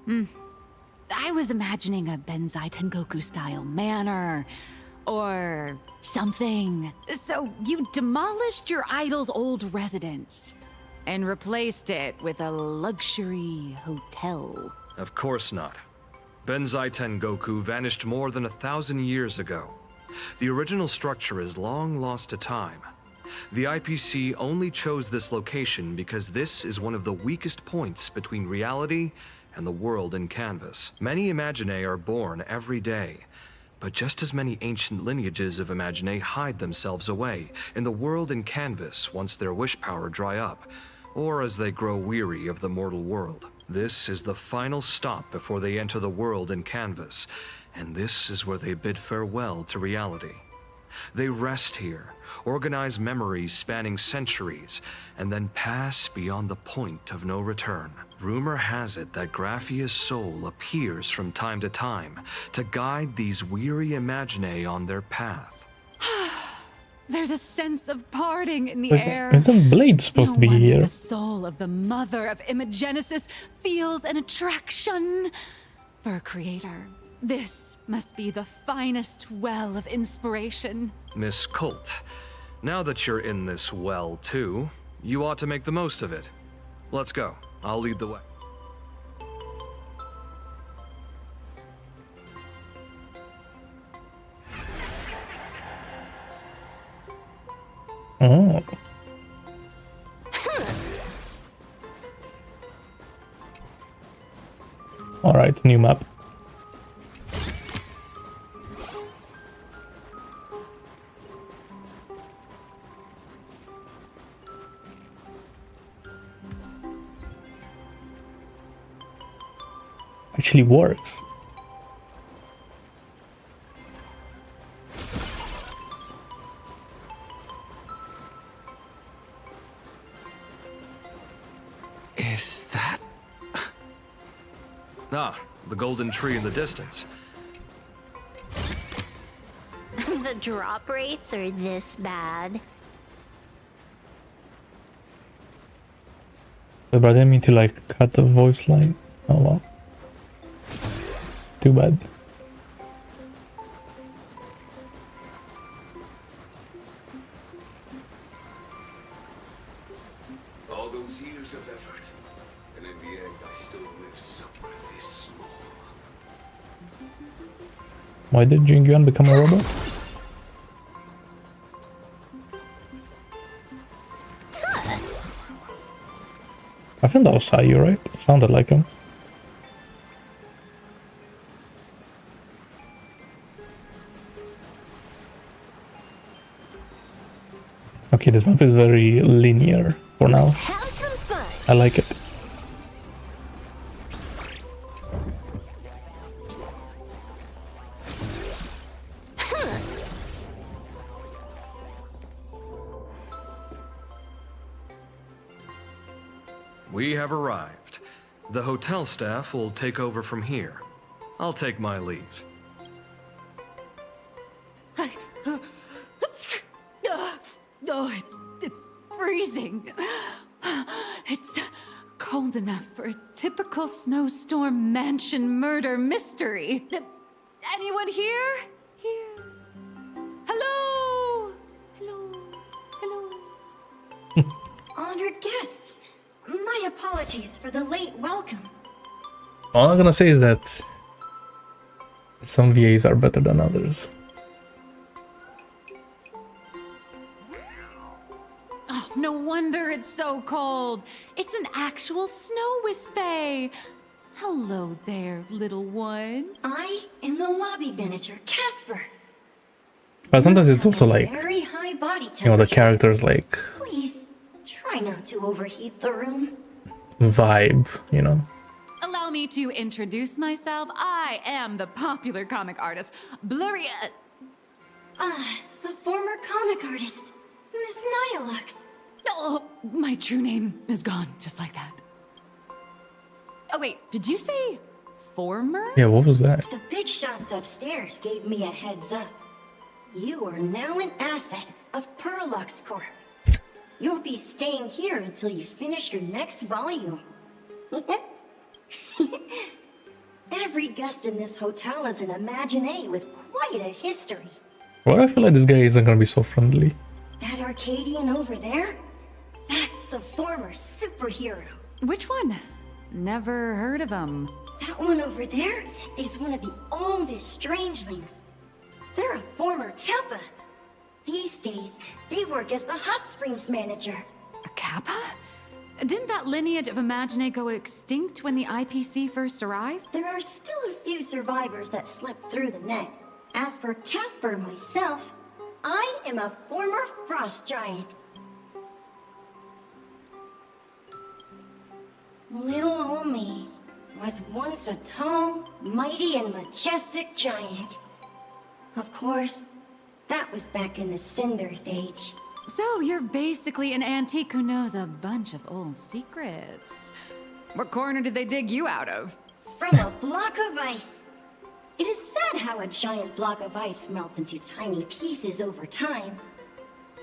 I was imagining a Benzai Tengoku style manor or something. So you demolished your idol's old residence and replaced it with a luxury hotel. Of course not. Benzai Tengoku vanished more than 1,000 years ago. The original structure is long lost to time. The IPC only chose this location because this is one of the weakest points between reality and the world in canvas. Many Imaginae are born every day, but just as many ancient lineages of Imaginae hide themselves away in the world in canvas once their wish power dry up, or as they grow weary of the mortal world. This is the final stop before they enter the world in canvas, and this is where they bid farewell to reality. They rest here, organize memories spanning centuries, and then pass beyond the point of no return. Rumor has it that Graphia's soul appears from time to time to guide these weary Imaginae on their path. There's a sense of parting in the Wait, air. isn't Blade supposed to be No wonder here? The soul of the mother of Imagenesis feels an attraction For a creator, this must be the finest well of inspiration. Miss Colt, now that you're in this well too, you ought to make the most of it. Let's go. I'll lead the way. Oh. Alright, new map. Actually works. Is that... Ah, the golden tree in the distance. The drop rates are this bad. But I didn't mean to like cut the voice line. Oh well. Too bad. All those years of effort, and in the end, I still live somewhere this small. Why did Jingyuan become a robot? I think that was Sayu, right? Sounded like him. Okay, this map is very linear for now. I like it. We have arrived. The hotel staff will take over from here. I'll take my leave. Oh, it's freezing. It's cold enough for a typical snowstorm mansion murder mystery. Anyone here? Here. Hello? Hello? Hello? Honored guests, my apologies for the late welcome. All I'm gonna say is that some VAs are better than others. Oh, no wonder it's so cold. It's an actual snow wispy. Hello there, little one. I am the lobby manager, Casper. But sometimes it's also like, Very high body you know, the temperature. characters like Please try not to overheat the room. vibe, you know. Allow me to introduce myself. I am the popular comic artist, Blurry. The former comic artist, Miss Nihilux. Oh, my true name is gone, just like that. Oh wait, did you say former? Yeah, what was that? The big shots upstairs gave me a heads up. You are now an asset of Perlux Corp. You'll be staying here until you finish your next volume. Every guest in this hotel is an Imaginé with quite a history. Well, I feel like this guy isn't gonna be so friendly. That Arcadian over there? That's a former superhero. Which one? Never heard of him. That one over there is one of the oldest strangelings. They're a former Kappa. These days, they work as the hot springs manager. A Kappa? Didn't that lineage of Imaginé go extinct when the IPC first arrived? There are still a few survivors that slipped through the net. As for Casper myself, I am a former frost giant. Little old me was once a tall, mighty, and majestic giant. Of course, that was back in the Cinder Age. So you're basically an antique who knows a bunch of old secrets. What corner did they dig you out of? From a block of ice. It is sad how a giant block of ice melts into tiny pieces over time.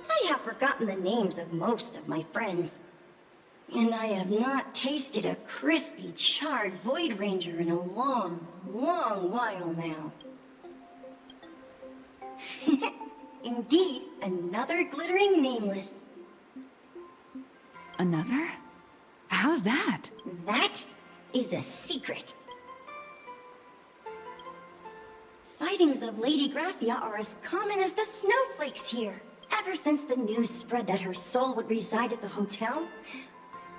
I have forgotten the names of most of my friends. And I have not tasted a crispy, charred Void Ranger in a long, long while now. Indeed, another glittering nameless. Another? How's that? That is a secret. Sightings of Lady Graphia are as common as the snowflakes here. Ever since the news spread that her soul would reside at the hotel,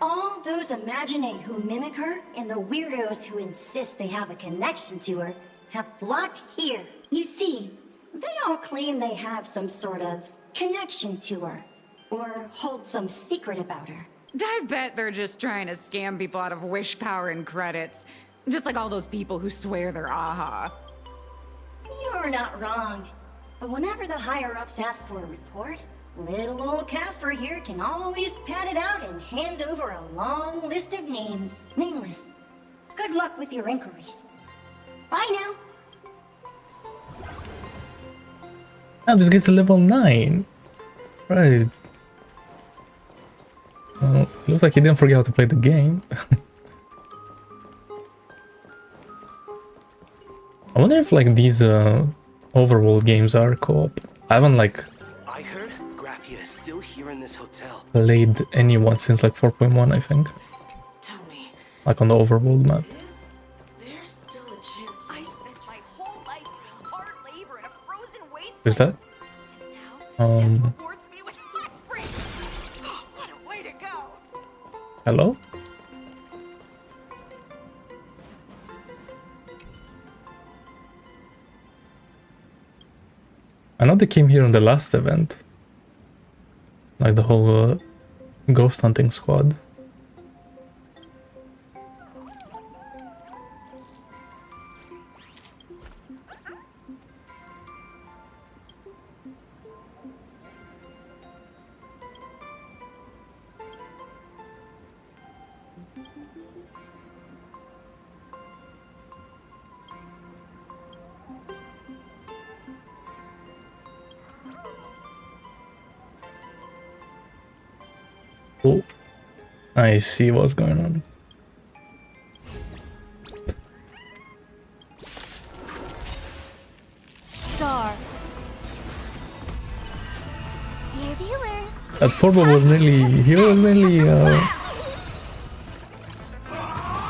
all those Imaginae who mimic her and the weirdos who insist they have a connection to her have flocked here. You see, they all claim they have some sort of connection to her, or hold some secret about her. I bet they're just trying to scam people out of wish power and credits. Just like all those people who swear they're AHA. You're not wrong. But whenever the higher-ups ask for a report, little old Casper here can always pad it out and hand over a long list of names. Nameless. Good luck with your inquiries. Bye now. Oh, this guy's a level 9. Right. Well, looks like he didn't forget how to play the game. I wonder if like these overworld games are co-op. I haven't like I heard Graphia is still here in this hotel. played anyone since like 4.1, I think. Tell me. Like on the overworld map. There's still a chance. I spent my whole life doing hard labor in a frozen wasteland. Is that? Rewards me with hot springs. What a way to go. Hello? I know they came here on the last event. Like the whole ghost hunting squad. Oh, I see what's going on. Star. Dear viewers. That Forbo was nearly, he was nearly, I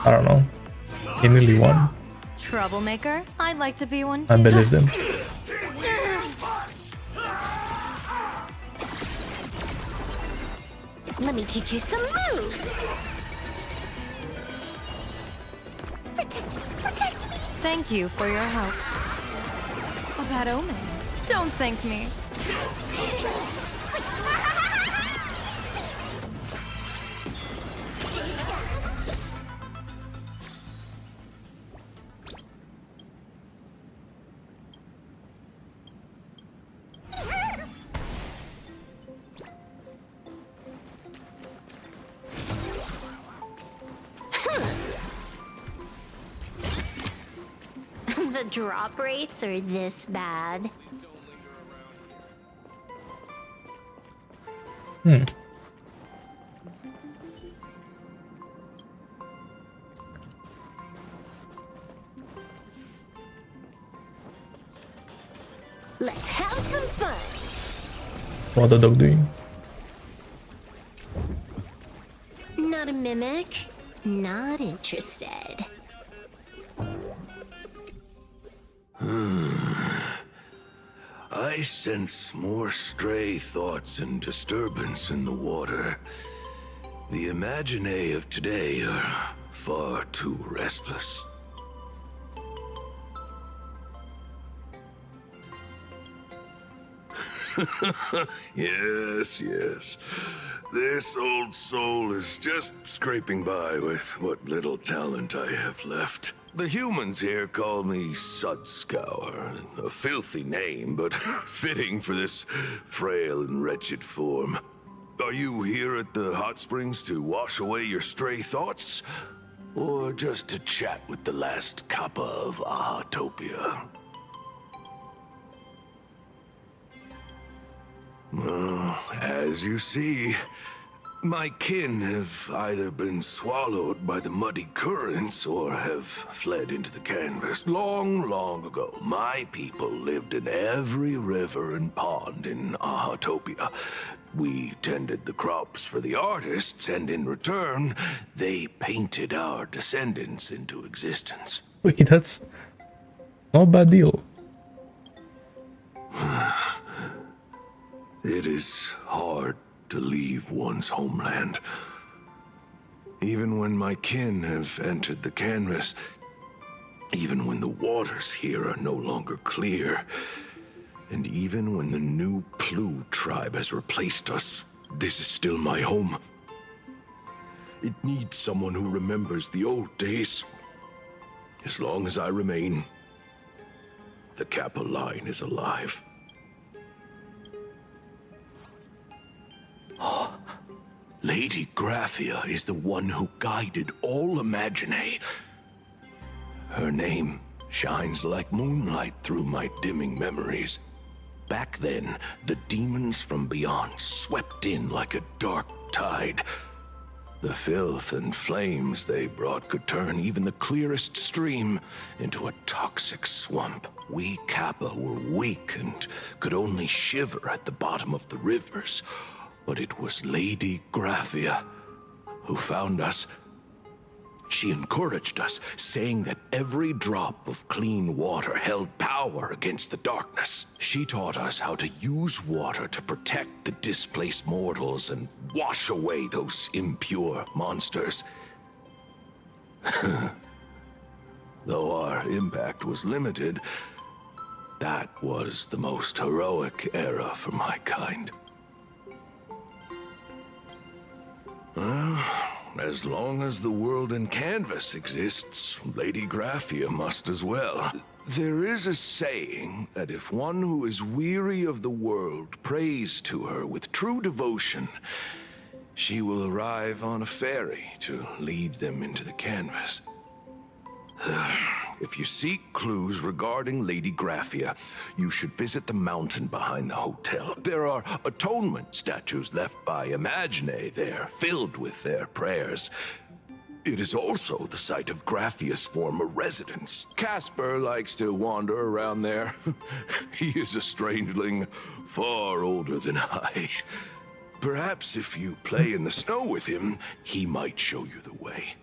don't know, he nearly won. Troublemaker? I'd like to be one I too. believe them. Let me teach you some moves. Protect me. Thank you for your help. A bad omen. Don't thank me. The drop rates are this bad. Let's have some fun. What the dog doing? Not a mimic. Not interested. I sense more stray thoughts and disturbance in the water. The Imaginae of today are far too restless. Yes, yes. This old soul is just scraping by with what little talent I have left. The humans here call me Sudscour, a filthy name, but fitting for this frail and wretched form. Are you here at the hot springs to wash away your stray thoughts? Or just to chat with the last kappa of Ahatopia? Well, as you see, My kin have either been swallowed by the muddy currents or have fled into the canvas. Long, long ago, my people lived in every river and pond in Ahatopia. We tended the crops for the artists, and in return, they painted our descendants into existence. Wait, that's not a bad deal. It is hard to leave one's homeland. Even when my kin have entered the canvas, even when the waters here are no longer clear, and even when the new Plu tribe has replaced us, this is still my home. It needs someone who remembers the old days. As long as I remain, the Kappa line is alive. Lady Graphia is the one who guided all Imaginae. Her name shines like moonlight through my dimming memories. Back then, the demons from beyond swept in like a dark tide. The filth and flames they brought could turn even the clearest stream into a toxic swamp. We Kappa were weak and could only shiver at the bottom of the rivers. But it was Lady Graphia who found us. She encouraged us, saying that every drop of clean water held power against the darkness. She taught us how to use water to protect the displaced mortals and wash away those impure monsters. Though our impact was limited, that was the most heroic era for my kind. Well, as long as the world in canvas exists, Lady Graphia must as well. There is a saying that if one who is weary of the world prays to her with true devotion, she will arrive on a ferry to lead them into the canvas. If you seek clues regarding Lady Graphia, you should visit the mountain behind the hotel. There are atonement statues left by Imaginae there, filled with their prayers. It is also the site of Graphia's former residence. Casper likes to wander around there. He is a strangeling far older than I. Perhaps if you play in the snow with him, he might show you the way.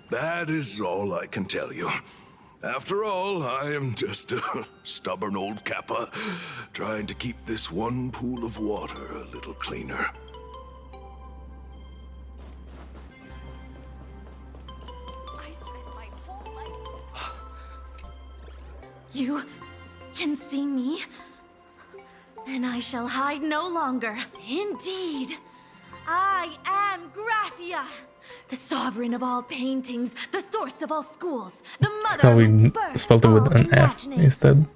That is all I can tell you. After all, I am just a stubborn old Kappa, trying to keep this one pool of water a little cleaner. You can see me, and I shall hide no longer. Indeed, I am Graphia, the sovereign of all paintings, the source of all schools, the mother Can we who birthed spell it with all an F Imaginae. instead?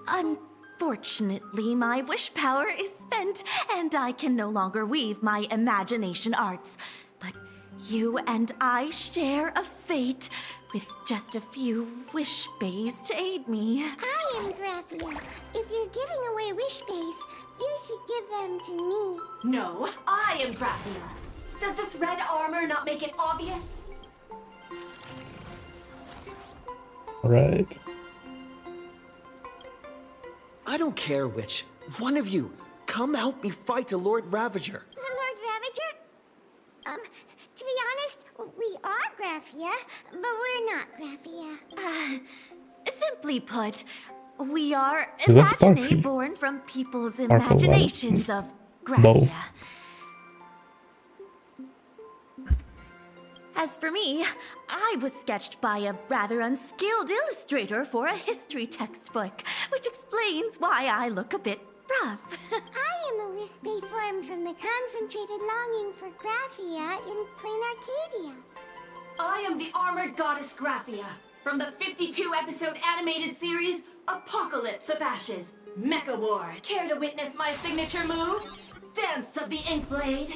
Unfortunately, my wish power is spent, and I can no longer weave my imagination arts. But you and I share a fate, with just a few wish bays to aid me. I am Graphia. If you're giving away wish bays, you should give them to me. No, I am Graphia. Does this red armor not make it obvious? Right. I don't care which. One of you, come help me fight the Lord Ravager. The Lord Ravager? To be honest, we are Graphia, but we're not Graphia. Simply put, we are Is that Imaginae Sparky? born from people's Sparkle, imaginations of Graphia. Both. As for me, I was sketched by a rather unskilled illustrator for a history textbook, which explains why I look a bit rough. I am a wish bay formed from the concentrated longing for Graphia in plain Arcadia. I am the armored goddess Graphia, from the 52-episode animated series Apocalypse of Ashes, Mecha War. Care to witness my signature move? Dance of the Inkblade.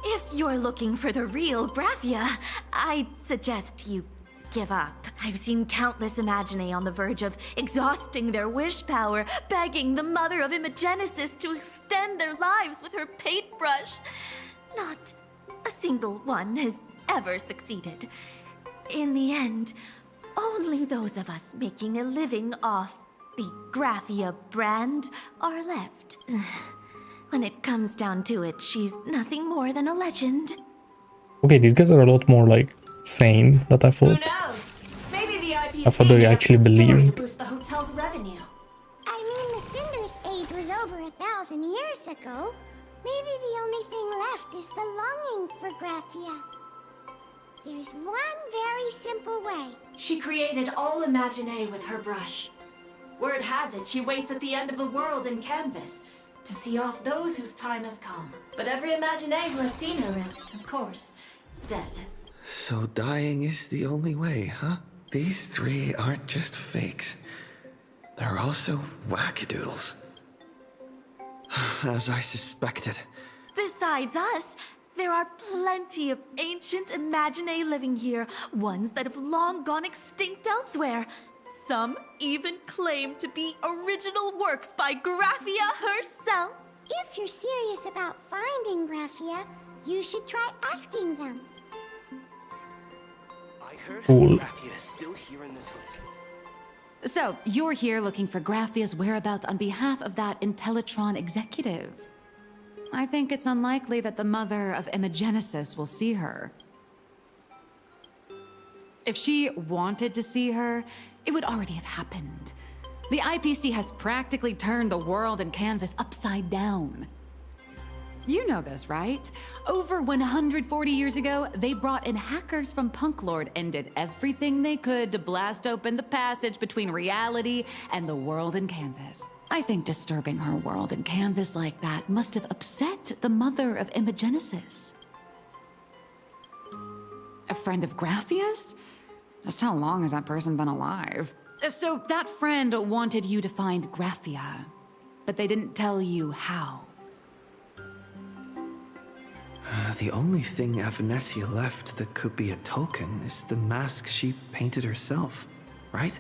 If you're looking for the real Graphia, I'd suggest you give up. I've seen countless Imaginae on the verge of exhausting their wish power, begging the mother of Imogenesis to extend their lives with her paintbrush. Not a single one has ever succeeded. In the end, only those of us making a living off the Graphia brand are left. When it comes down to it, she's nothing more than a legend. Okay, these guys are a lot more like sane than I thought. Who knows? Maybe the IPC I thought they actually believed. boost the hotel's revenue. I mean, the Cinder Age was over 1,000 years ago. Maybe the only thing left is the longing for Graphia. There's one very simple way. She created all Imaginae with her brush. Word has it, she waits at the end of the world in canvas to see off those whose time has come. But every Imaginae who has seen her is, of course, dead. So dying is the only way, huh? These three aren't just fakes. They're also wackadoodles. As I suspected. Besides us, there are plenty of ancient Imaginae living here, ones that have long gone extinct elsewhere. Some even claim to be original works by Graphia herself. If you're serious about finding Graphia, you should try asking them. I heard Cool. Graphia is still here in this hotel. So, you're here looking for Graphia's whereabouts on behalf of that Intellitron executive. I think it's unlikely that the mother of Imogenesis will see her. If she wanted to see her, it would already have happened. The IPC has practically turned the world and canvas upside down. You know this, right? Over 140 years ago, they brought in hackers from Punklord and did everything they could to blast open the passage between reality and the world and canvas. I think disturbing her world and canvas like that must have upset the mother of Imogenesis. A friend of Graphia's? Just how long has that person been alive? So that friend wanted you to find Graphia, but they didn't tell you how. The only thing Avanessia left that could be a token is the mask she painted herself, right?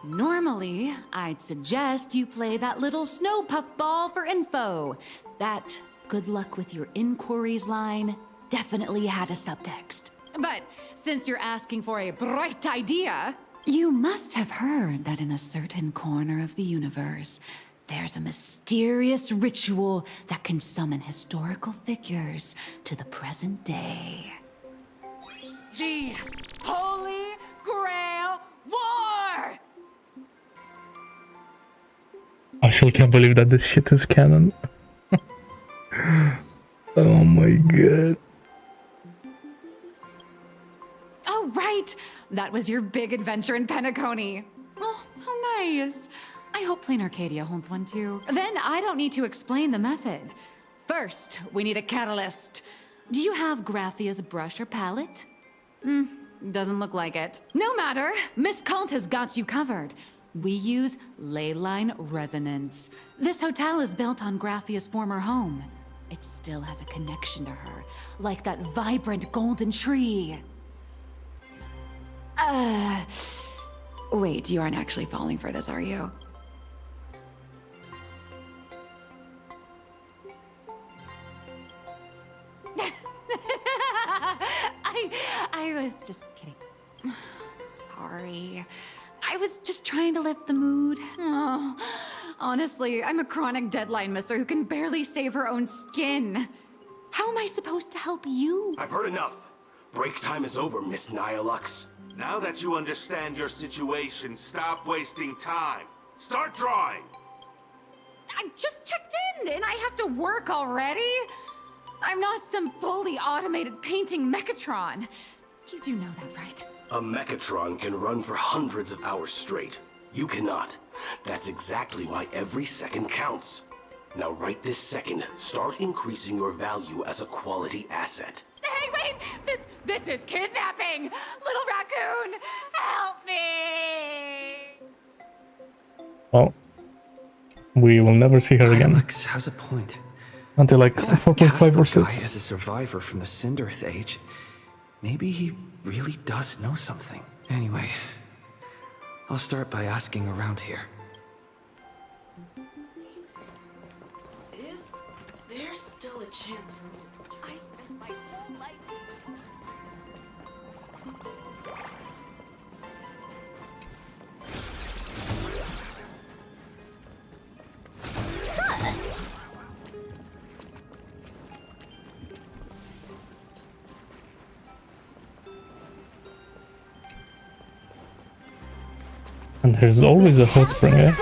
Normally, I'd suggest you play that little snow puffball for info. That good luck with your inquiries line definitely had a subtext. But since you're asking for a bright idea, you must have heard that in a certain corner of the universe, there's a mysterious ritual that can summon historical figures to the present day. The Holy Grail War! I still can't believe that this shit is canon. Oh my god. Oh, right! That was your big adventure in Penacony. Oh, how nice. I hope Plain Arcadia holds one too. Then I don't need to explain the method. First, we need a catalyst. Do you have Graphia's brush or palette? Doesn't look like it. No matter, Miss Kalt has got you covered. We use ley line resonance. This hotel is built on Graphia's former home. It still has a connection to her, like that vibrant golden tree. Wait, you aren't actually falling for this, are you? I was just kidding. Sorry. I was just trying to lift the mood. Oh, honestly, I'm a chronic deadline misser who can barely save her own skin. How am I supposed to help you? I've heard enough. Break time is over, Miss Nihilux. Now that you understand your situation, stop wasting time. Start drawing! I just checked in and I have to work already? I'm not some fully automated painting Mechatron. You do know that, right? A Mechatron can run for hundreds of hours straight. You cannot. That's exactly why every second counts. Now right this second, start increasing your value as a quality asset. Hey, wait! This is kidnapping! Little raccoon, help me! Well, we will never see her again. Alex has a point. Until like That 4.5 or Casper guy 6. is a survivor from the Cinderth Age. Maybe he really does know something. Anyway, I'll start by asking around here. Is there still a chance for me? I spent my whole life. And there's always a hot spring, eh?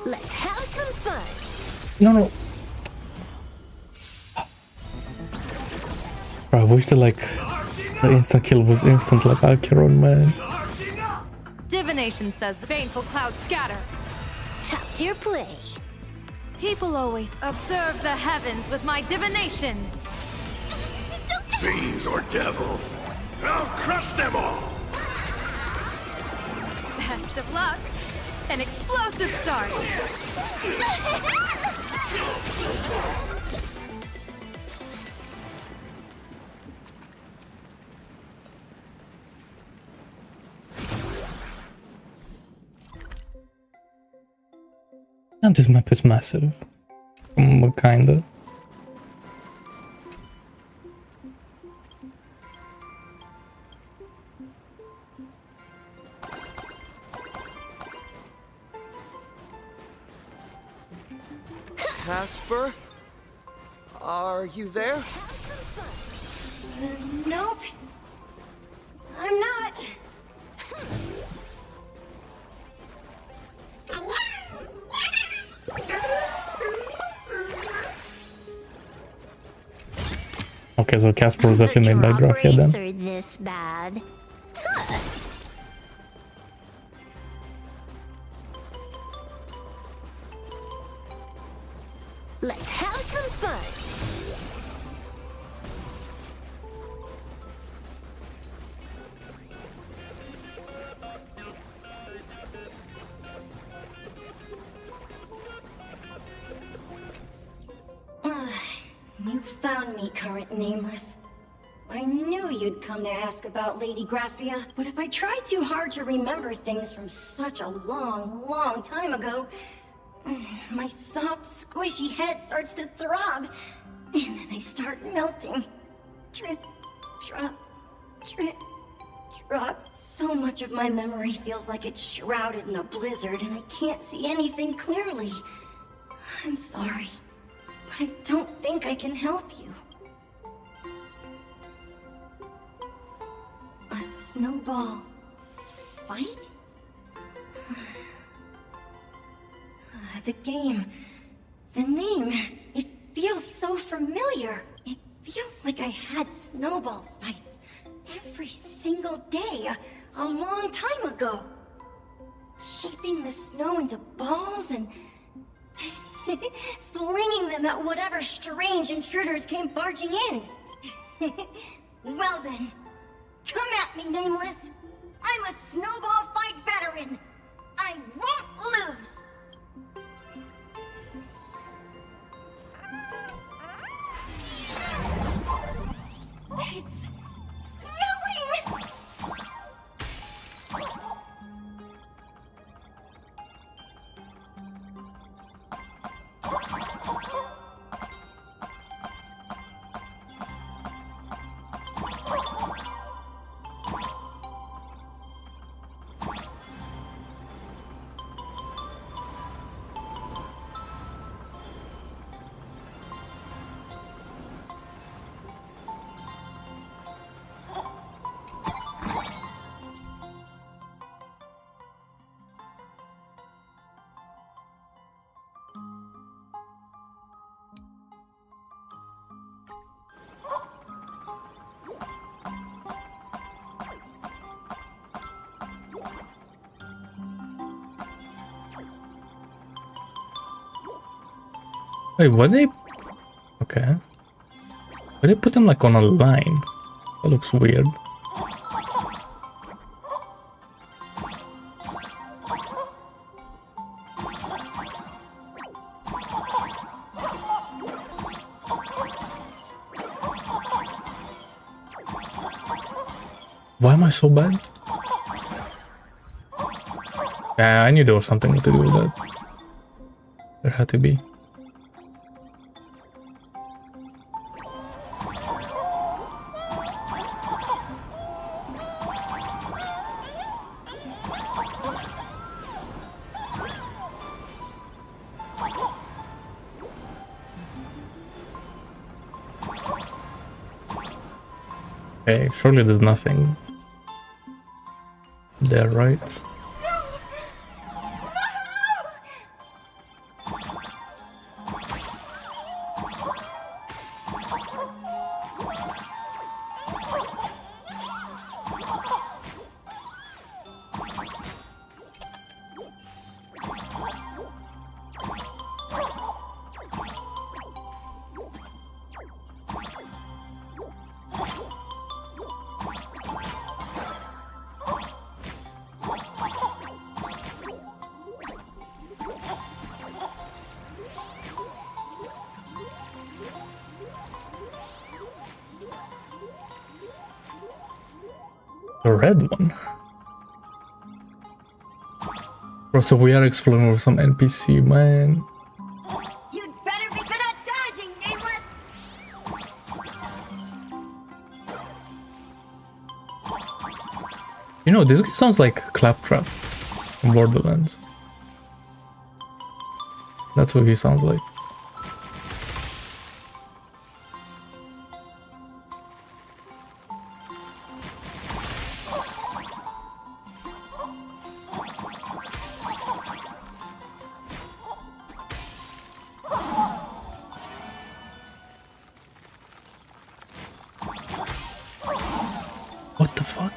Let's have some fun. No. Bro, I wish the instant kill was instant like Acheron, man. Divination says the baneful clouds scatter. Top tier play. People always observe the heavens with my divinations. Fiends or devils, I'll crush them all! Best of luck. An explosive start. And this map is massive. Kinda. Casper? Are you there? Nope. I'm not. Okay, so Casper was definitely made by Graphia then. Are this bad? Let's have some fun. You found me, current nameless. I knew you'd come to ask about Lady Graphia, but if I tried too hard to remember things from such a long time ago, my soft, squishy head starts to throb, and then I start melting. Drip, drop, drip, drop. So much of my memory feels like it's shrouded in a blizzard, and I can't see anything clearly. I'm sorry, but I don't think I can help you. A snowball fight? The game, the name, it feels so familiar. It feels like I had snowball fights every single day a long time ago. Shaping the snow into balls and flinging them at whatever strange intruders came barging in. Well then, come at me, Nameless. I'm a snowball fight veteran. I won't lose. It's snowing! Wait, what they... Okay. But they put them like on a line. That looks weird. Why am I so bad? Yeah, I knew there was something to do with that. There had to be. Okay, surely there's nothing there, right? The red one. Bro, so we are exploring with some NPC, man. You'd better be good at dodging, nameless! You know, this guy sounds like Claptrap from Borderlands. That's what he sounds like. What the fuck?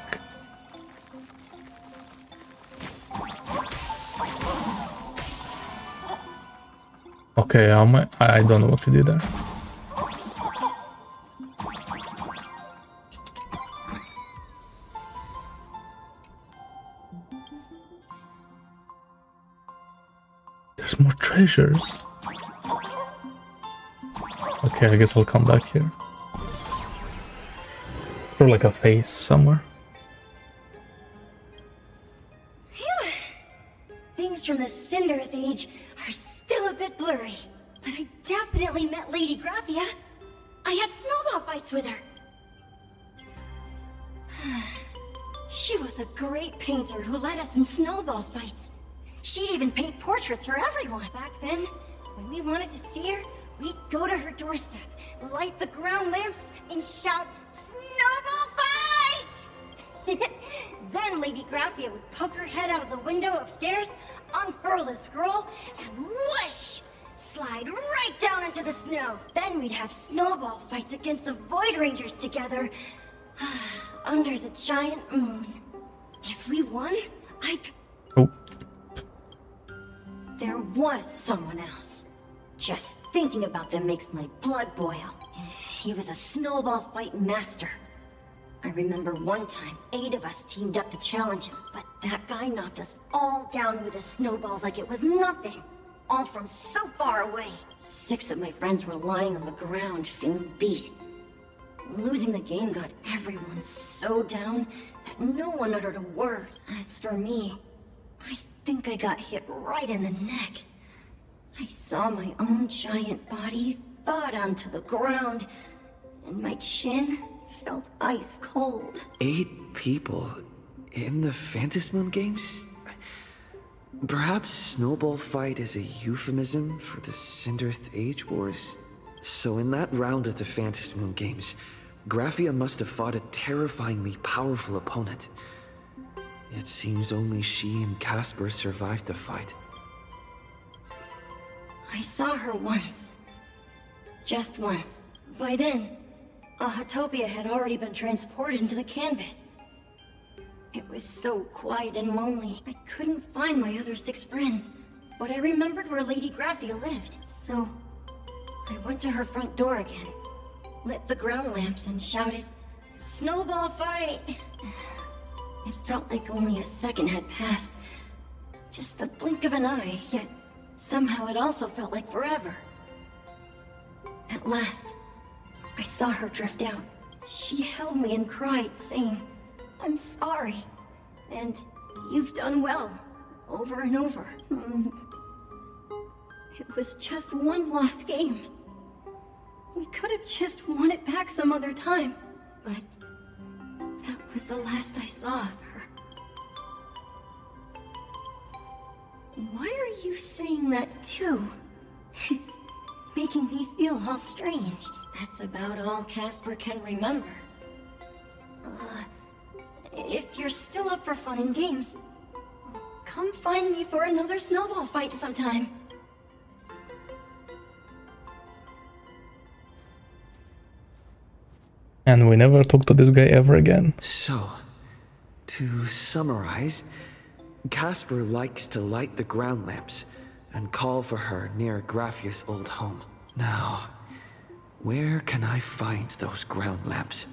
Okay, I don't know what to do there. There's more treasures. Okay, I guess I'll come back here. Or like a face somewhere. Phew. Things from the Cinderth Age are still a bit blurry, but I definitely met Lady Graphia. I had snowball fights with her. She was a great painter who led us in snowball fights. She'd even paint portraits for everyone. Back then, when we wanted to see her, we'd go to her doorstep, light the ground lamps, and shout, "Snowball fight!" Then Lady Graphia would poke her head out of the window upstairs, unfurl the scroll, and whoosh! Slide right down into the snow. Then we'd have snowball fights against the Void Rangers together, under the giant moon. If we won, There was someone else. Just thinking about them makes my blood boil. He was a snowball fight master. I remember one time, 8 of us teamed up to challenge him, but that guy knocked us all down with his snowballs like it was nothing. All from so far away. 6 of my friends were lying on the ground, feeling beat. Losing the game got everyone so down that no one uttered a word. As for me, I think I got hit right in the neck. I saw my own giant body thud onto the ground, and my chin felt ice cold. 8 people in the Phantasmoon games? Perhaps Snowball Fight is a euphemism for the Cinderth Age Wars? So in that round of the Phantasmoon games, Graphia must have fought a terrifyingly powerful opponent. It seems only she and Casper survived the fight. I saw her once. Just once. By then, Ahatopia had already been transported into the canvas. It was so quiet and lonely. I couldn't find my other 6 friends, but I remembered where Lady Graphia lived. So, I went to her front door again, lit the ground lamps, and shouted, "Snowball fight!" It felt like only a second had passed. Just the blink of an eye, yet somehow it also felt like forever. At last, I saw her drift out. She held me and cried, saying, "I'm sorry, and you've done well," over and over. It was just one lost game. We could have just won it back some other time, but that was the last I saw of her. Why are you saying that too? It's making me feel all strange. That's about all Casper can remember. If you're still up for fun and games, come find me for another snowball fight sometime. And we never talk to this guy ever again. So, to summarize, Casper likes to light the ground lamps and call for her near Graffia's old home. Now, where can I find those ground lamps?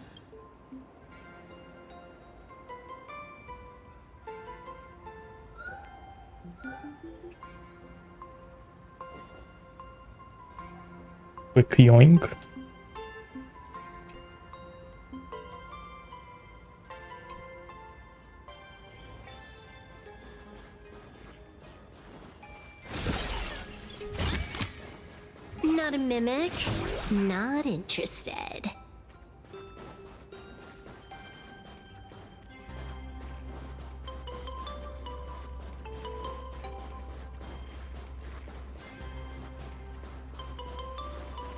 Quick yoink. Not a mimic. Not interested.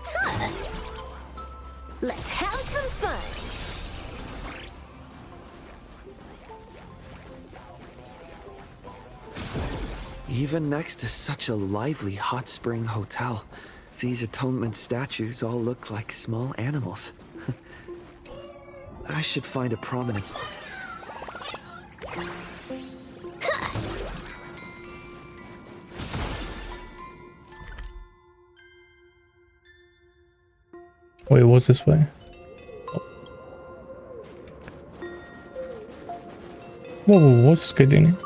Huh. Let's have some fun. Even next to such a lively hot spring hotel, these atonement statues all look like small animals. I should find a prominent... Wait, what's this way? Whoa, what's getting?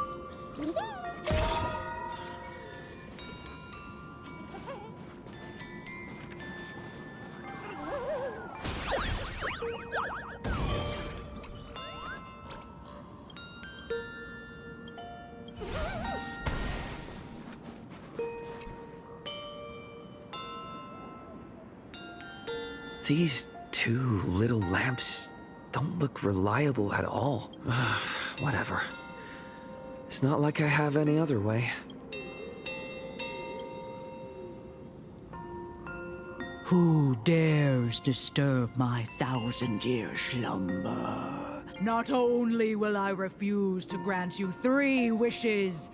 These two little lamps don't look reliable at all. Whatever. It's not like I have any other way. Who dares disturb my 1,000-year slumber? Not only will I refuse to grant you 3 wishes,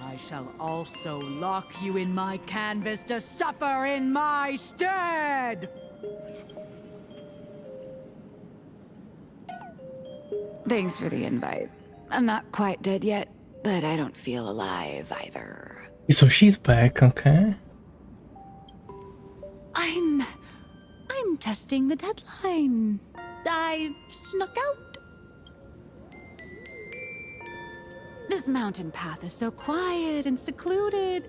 I shall also lock you in my canvas to suffer in my stead! Thanks for the invite. I'm not quite dead yet, but I don't feel alive either. So she's back, okay. I'm testing the deadline. I snuck out. This mountain path is so quiet and secluded.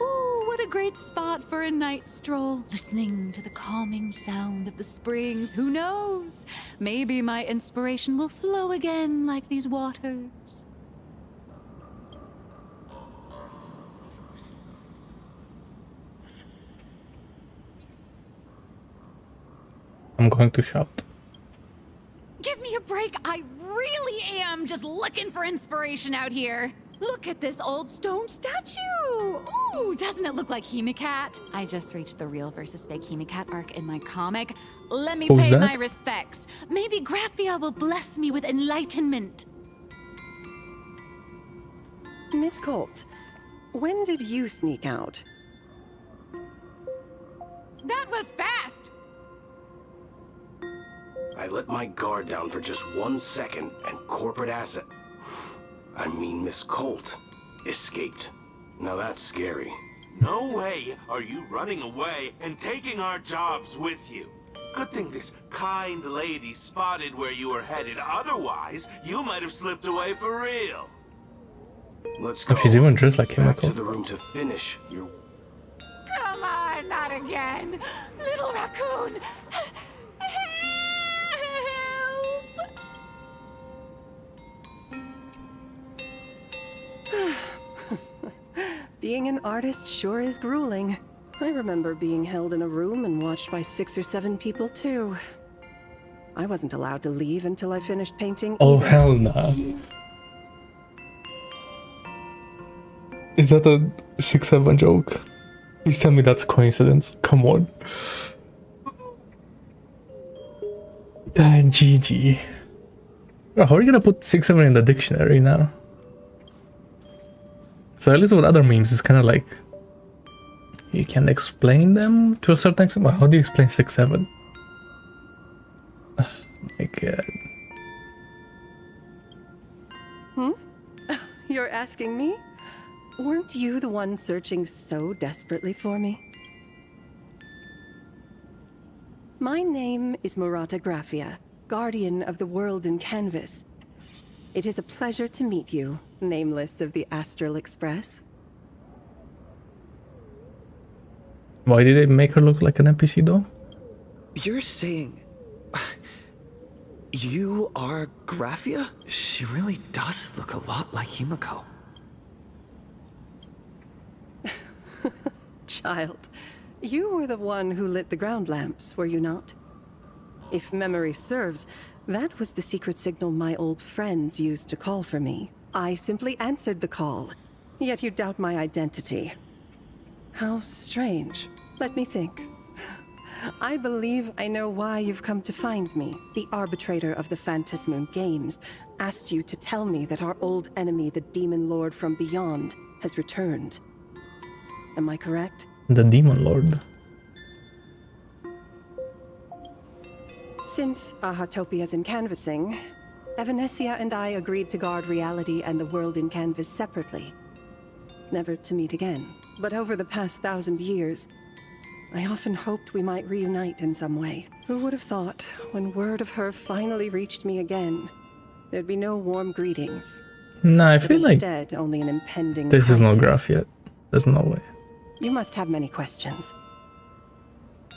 Ooh, what a great spot for a night stroll. Listening to the calming sound of the springs. Who knows? Maybe my inspiration will flow again like these waters. I'm going to shout. Give me a break. I really am just looking for inspiration out here. Look at this old stone statue. Ooh, doesn't it look like Hemicat? I just reached the real versus fake Hemicat arc in my comic. Let me Who's pay that? my respects. Maybe Graphia will bless me with enlightenment. Miss Colt, when did you sneak out? That was fast. I let my guard down for just 1 second, and corporate asset, I mean Miss Colt, escaped. Now that's scary. No way are you running away and taking our jobs with you. Good thing this kind lady spotted where you were headed. Otherwise, you might have slipped away for real. Let's Oh, go. she's even dressed like Back Himiko. to the room to finish your... Come on, not again. Little raccoon. Being an artist sure is grueling. I remember being held in a room and watched by 6 or 7 people too. I wasn't allowed to leave until I finished painting Oh, either. hell nah. Is that a 6-7 joke? Please tell me that's coincidence. Come on. GG. Bro, how are you gonna put 6-7 in the dictionary now? So at least with other memes, it's kind of like you can explain them to a certain extent. Well, how do you explain 6-7? Oh my god. You're asking me? Weren't you the one searching so desperately for me? My name is Murata Graphia, guardian of the world in canvas. It is a pleasure to meet you, nameless of the Astral Express. Why did they make her look like an NPC though? You're saying... You are Graphia? She really does look a lot like Himiko. Child, you were the one who lit the ground lamps, were you not? If memory serves, that was the secret signal my old friends used to call for me. I simply answered the call, yet you doubt my identity. How strange. Let me think. I believe I know why you've come to find me. The arbitrator of the Phantasmoon Games asked you to tell me that our old enemy, the Demon Lord from Beyond, has returned. Am I correct? The Demon Lord. Since Ahatopia's in canvassing, Evanesia and I agreed to guard reality and the world in canvas separately. Never to meet again. But over the past 1,000 years, I often hoped we might reunite in some way. Who would have thought, when word of her finally reached me again, there'd be no warm greetings. Nah, I But feel like instead, only an impending this is no crisis. graph yet. There's no way. You must have many questions.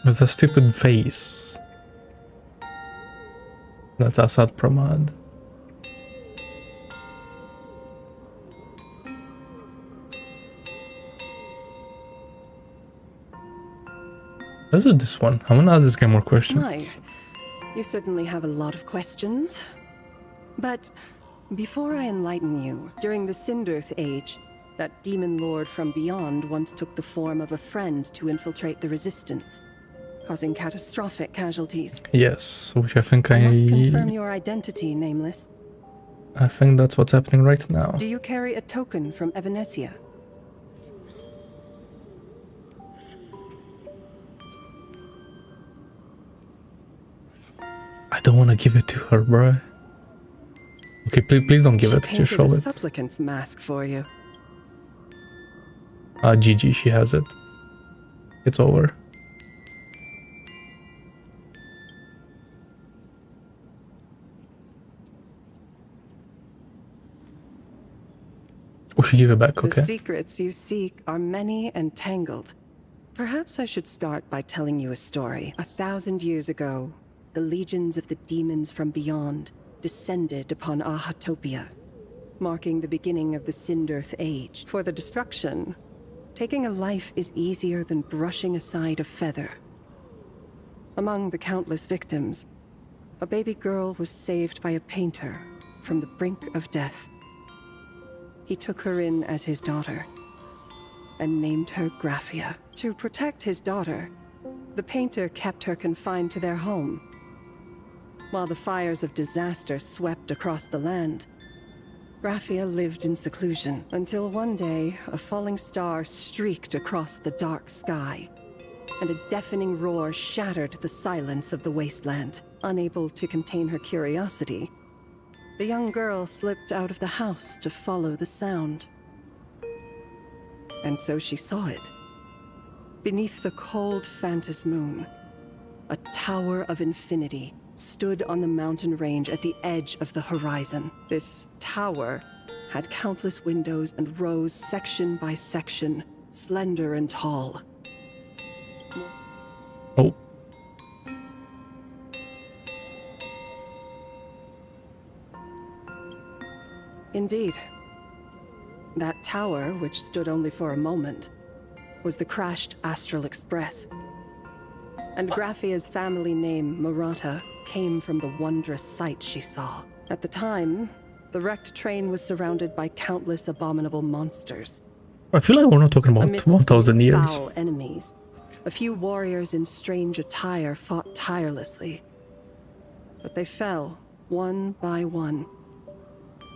It's a stupid face. That's Assad Pramad. Let's do this one. I'm gonna ask this guy more questions. My, you certainly have a lot of questions. But before I enlighten you, during the Sindirth Age, that demon lord from beyond once took the form of a friend to infiltrate the Resistance, causing catastrophic casualties. Yes, which I think I must confirm your identity, Nameless. I think that's what's happening right now. Do you carry a token from Evanesia? I don't want to give it to her, bro. Okay, please don't give it. Just show Painted a it. supplicant's mask for you. GG, she has it. It's over. We should give it back, okay? The secrets you seek are many and tangled. Perhaps I should start by telling you a story. 1,000 years ago, the legions of the demons from beyond descended upon Ahatopia, marking the beginning of the Sindirth Age. For the destruction, taking a life is easier than brushing aside a feather. Among the countless victims, a baby girl was saved by a painter from the brink of death. He took her in as his daughter and named her Graphia. To protect his daughter, the painter kept her confined to their home. While the fires of disaster swept across the land, Graphia lived in seclusion until one day a falling star streaked across the dark sky, and a deafening roar shattered the silence of the wasteland. Unable to contain her curiosity, the young girl slipped out of the house to follow the sound. And so she saw it. Beneath the cold Phantas moon, a tower of infinity stood on the mountain range at the edge of the horizon. This tower had countless windows and rose section by section, slender and tall. Oh. Indeed. That tower, which stood only for a moment, was the crashed Astral Express. And Graphia's family name, Murata, came from the wondrous sight she saw. At the time, the wrecked train was surrounded by countless abominable monsters. I feel like we're not talking about 1,000 years. Foul enemies, a few warriors in strange attire fought tirelessly. But they fell, one by one,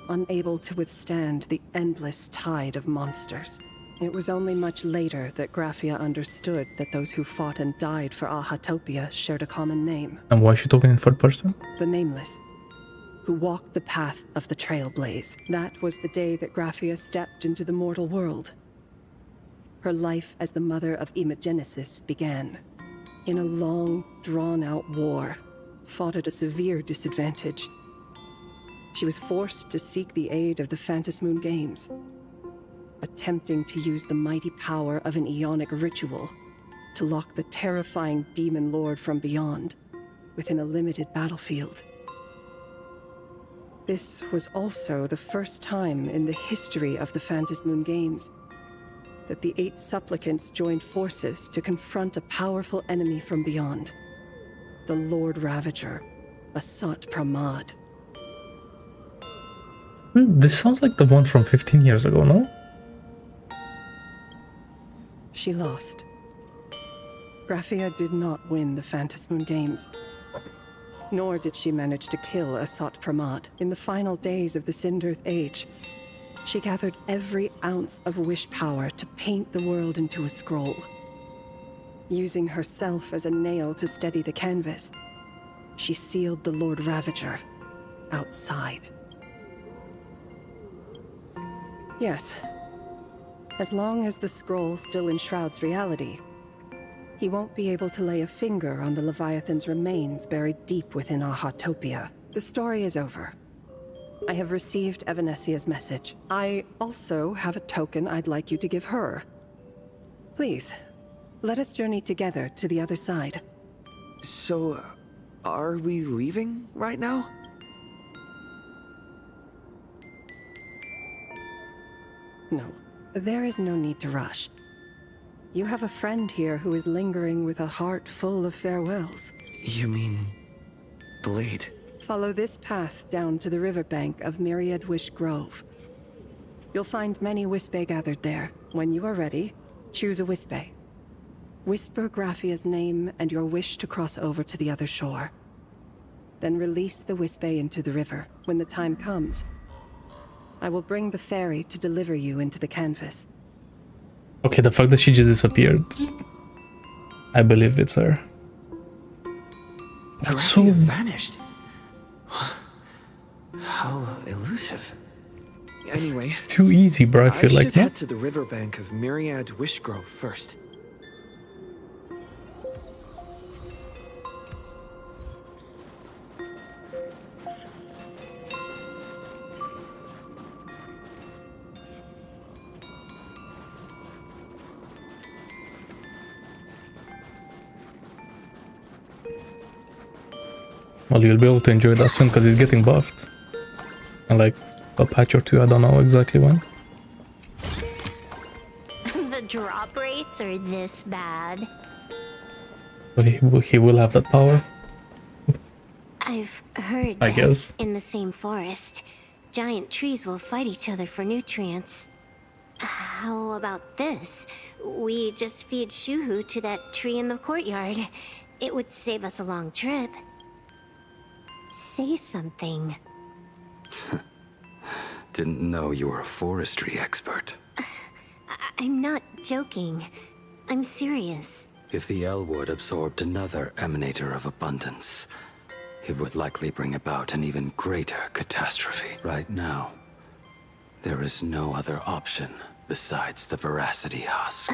unable to withstand the endless tide of monsters. It was only much later that Graphia understood that those who fought and died for Ahatopia shared a common name. And why is she talking in third person? The Nameless, who walked the path of the Trailblaze. That was the day that Graphia stepped into the mortal world. Her life as the mother of Imogenesis began. In a long, drawn-out war, fought at a severe disadvantage. She was forced to seek the aid of the Phantas Moon Games, attempting to use the mighty power of an Ionic ritual to lock the terrifying demon lord from beyond within a limited battlefield. This was also the first time in the history of the Phantas Moon Games that the 8 supplicants joined forces to confront a powerful enemy from beyond, the Lord Ravager, Asat Pramad. This sounds like the one from 15 years ago, no? She lost. Graphia did not win the Phantas Moon Games. Nor did she manage to kill Asat Pramad. In the final days of the Sindirth Age, she gathered every ounce of wish power to paint the world into a scroll. Using herself as a nail to steady the canvas, she sealed the Lord Ravager outside. Yes. As long as the scroll still enshrouds reality, he won't be able to lay a finger on the Leviathan's remains buried deep within Ahatopia. The story is over. I have received Evanesia's message. I also have a token I'd like you to give her. Please, let us journey together to the other side. So, are we leaving right now? No, there is no need to rush. You have a friend here who is lingering with a heart full of farewells. You mean... Blade? Follow this path down to the riverbank of Myriad Wish Grove. You'll find many Wispe gathered there. When you are ready, choose a Wispe. Whisper Graphia's name and your wish to cross over to the other shore. Then release the Wispe into the river. When the time comes, I will bring the ferry to deliver you into the canvas. Okay, the fact that she just disappeared. I believe it's her. That's so... vanished. How elusive. Anyway, it's too easy, bro. I feel I like should head to the riverbank of Myriad Wishgrove first. Well, you'll be able to enjoy that soon because he's getting buffed. And like a patch or two, I don't know exactly when. The drop rates are this bad. But he will have that power. I've heard I guess. In the same forest, giant trees will fight each other for nutrients. How about this? We just feed Shuhu to that tree in the courtyard. It would save us a long trip. Say something. Didn't know you were a forestry expert. I'm not joking. I'm serious. If the Elwood absorbed another emanator of abundance, it would likely bring about an even greater catastrophe. Right now, there is no other option besides the Veracity Husk.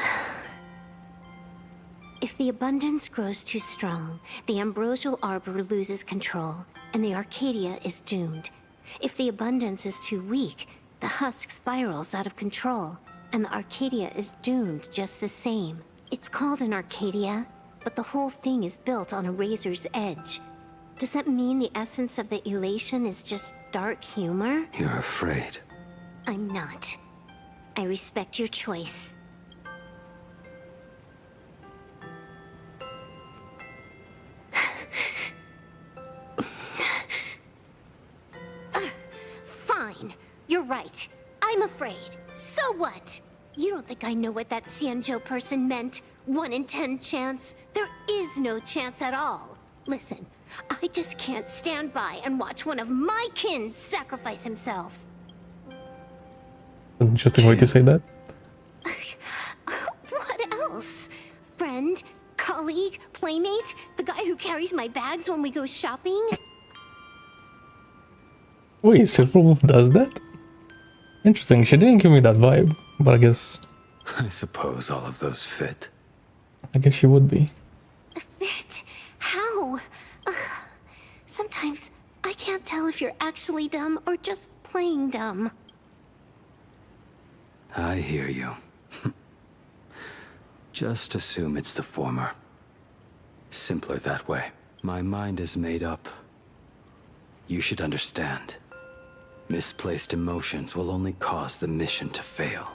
If the abundance grows too strong, the ambrosial arbor loses control, and the Arcadia is doomed. If the abundance is too weak, the husk spirals out of control, and the Arcadia is doomed just the same. It's called an Arcadia, but the whole thing is built on a razor's edge. Does that mean the essence of the elation is just dark humor? You're afraid. I'm not. I respect your choice. Fine. You're right. I'm afraid. So what? You don't think I know what that Xianzhou person meant? 1 in 10 chance? There is no chance at all. Listen, I just can't stand by and watch one of my kin sacrifice himself. Interesting way to say that. What else? Friend? Colleague? Playmate? The guy who carries my bags when we go shopping? Wait, Silverwolf does that? Interesting, she didn't give me that vibe, but I guess... I suppose all of those fit. I guess she would be. Fit? How? Sometimes I can't tell if you're actually dumb or just playing dumb. I hear you. Just assume it's the former. Simpler that way. My mind is made up. You should understand. Misplaced emotions will only cause the mission to fail.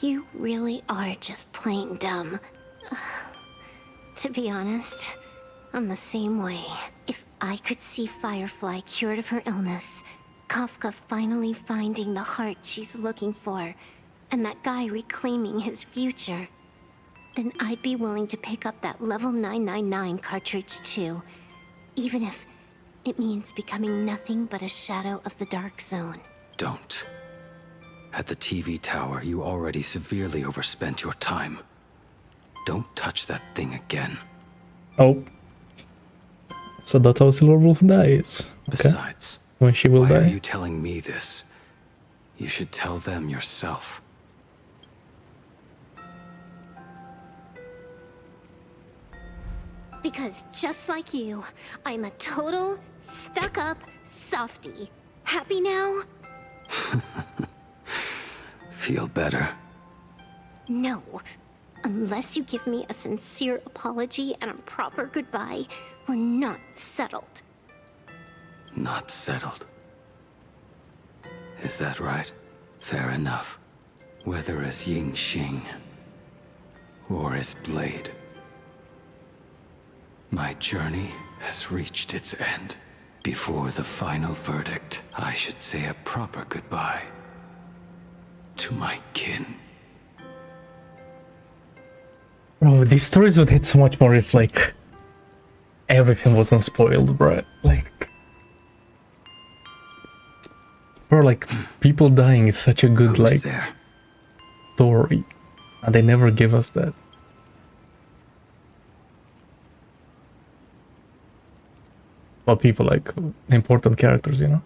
You really are just playing dumb. To be honest, I'm the same way. If I could see Firefly cured of her illness, Kafka finally finding the heart she's looking for, and that guy reclaiming his future, then I'd be willing to pick up that level 999 cartridge too, even if it means becoming nothing but a shadow of the Dark Zone. Don't. At the TV tower, you already severely overspent your time. Don't touch that thing again. Oh. So that's how Silverwolf dies. Okay. Besides, when she will why die. are you telling me this? You should tell them yourself. Because just like you, I'm a total, stuck-up softie. Happy now? Feel better? No. Unless you give me a sincere apology and a proper goodbye, we're not settled. Not settled. Is that right? Fair enough. Whether as Ying Xing or as Blade, my journey has reached its end. Before the final verdict, I should say a proper goodbye to my kin. Bro, these stories would hit so much more if, like, everything wasn't spoiled, bro. Like... Bro, like, people dying is such a good, like, story. And they never give us that. Well, people, like, important characters, you know?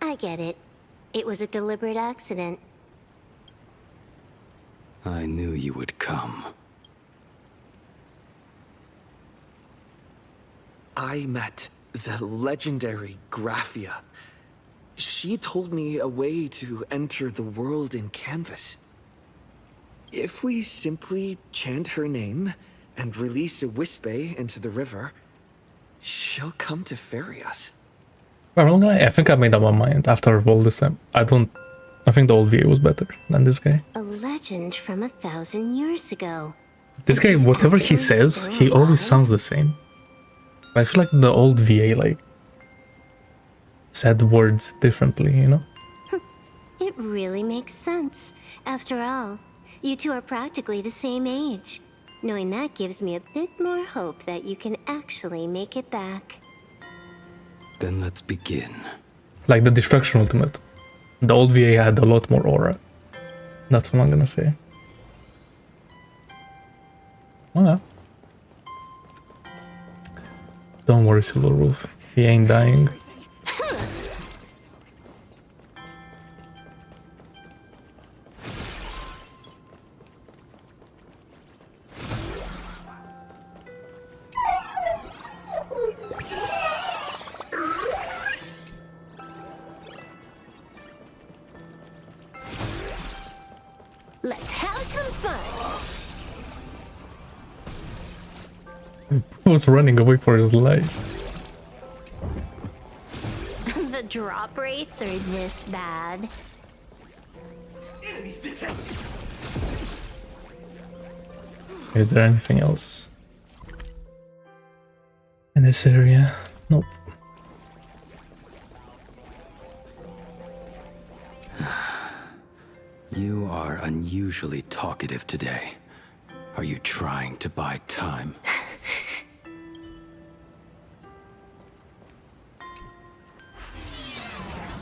I get it. It was a deliberate accident. I knew you would come. I met the legendary Graphia. She told me a way to enter the world in canvas. If we simply chant her name and release a Wispe into the river, she'll come to ferry us. Well, I think I made up my mind after all this time. I think the old VA was better than this guy. A legend from 1,000 years ago. This guy, whatever he says, he always sounds the same. I feel like the old VA, like, said words differently, you know? It really makes sense. After all, you two are practically the same age. Knowing that gives me a bit more hope that you can actually make it back. Then let's begin. Like the Destruction Ultimate. The old VA had a lot more aura. That's what I'm gonna say. Well, don't worry, Silverwolf. He ain't dying. He was running away for his life. The drop rates are this bad. Is there anything else in this area? Nope. You are unusually talkative today. Are you trying to buy time?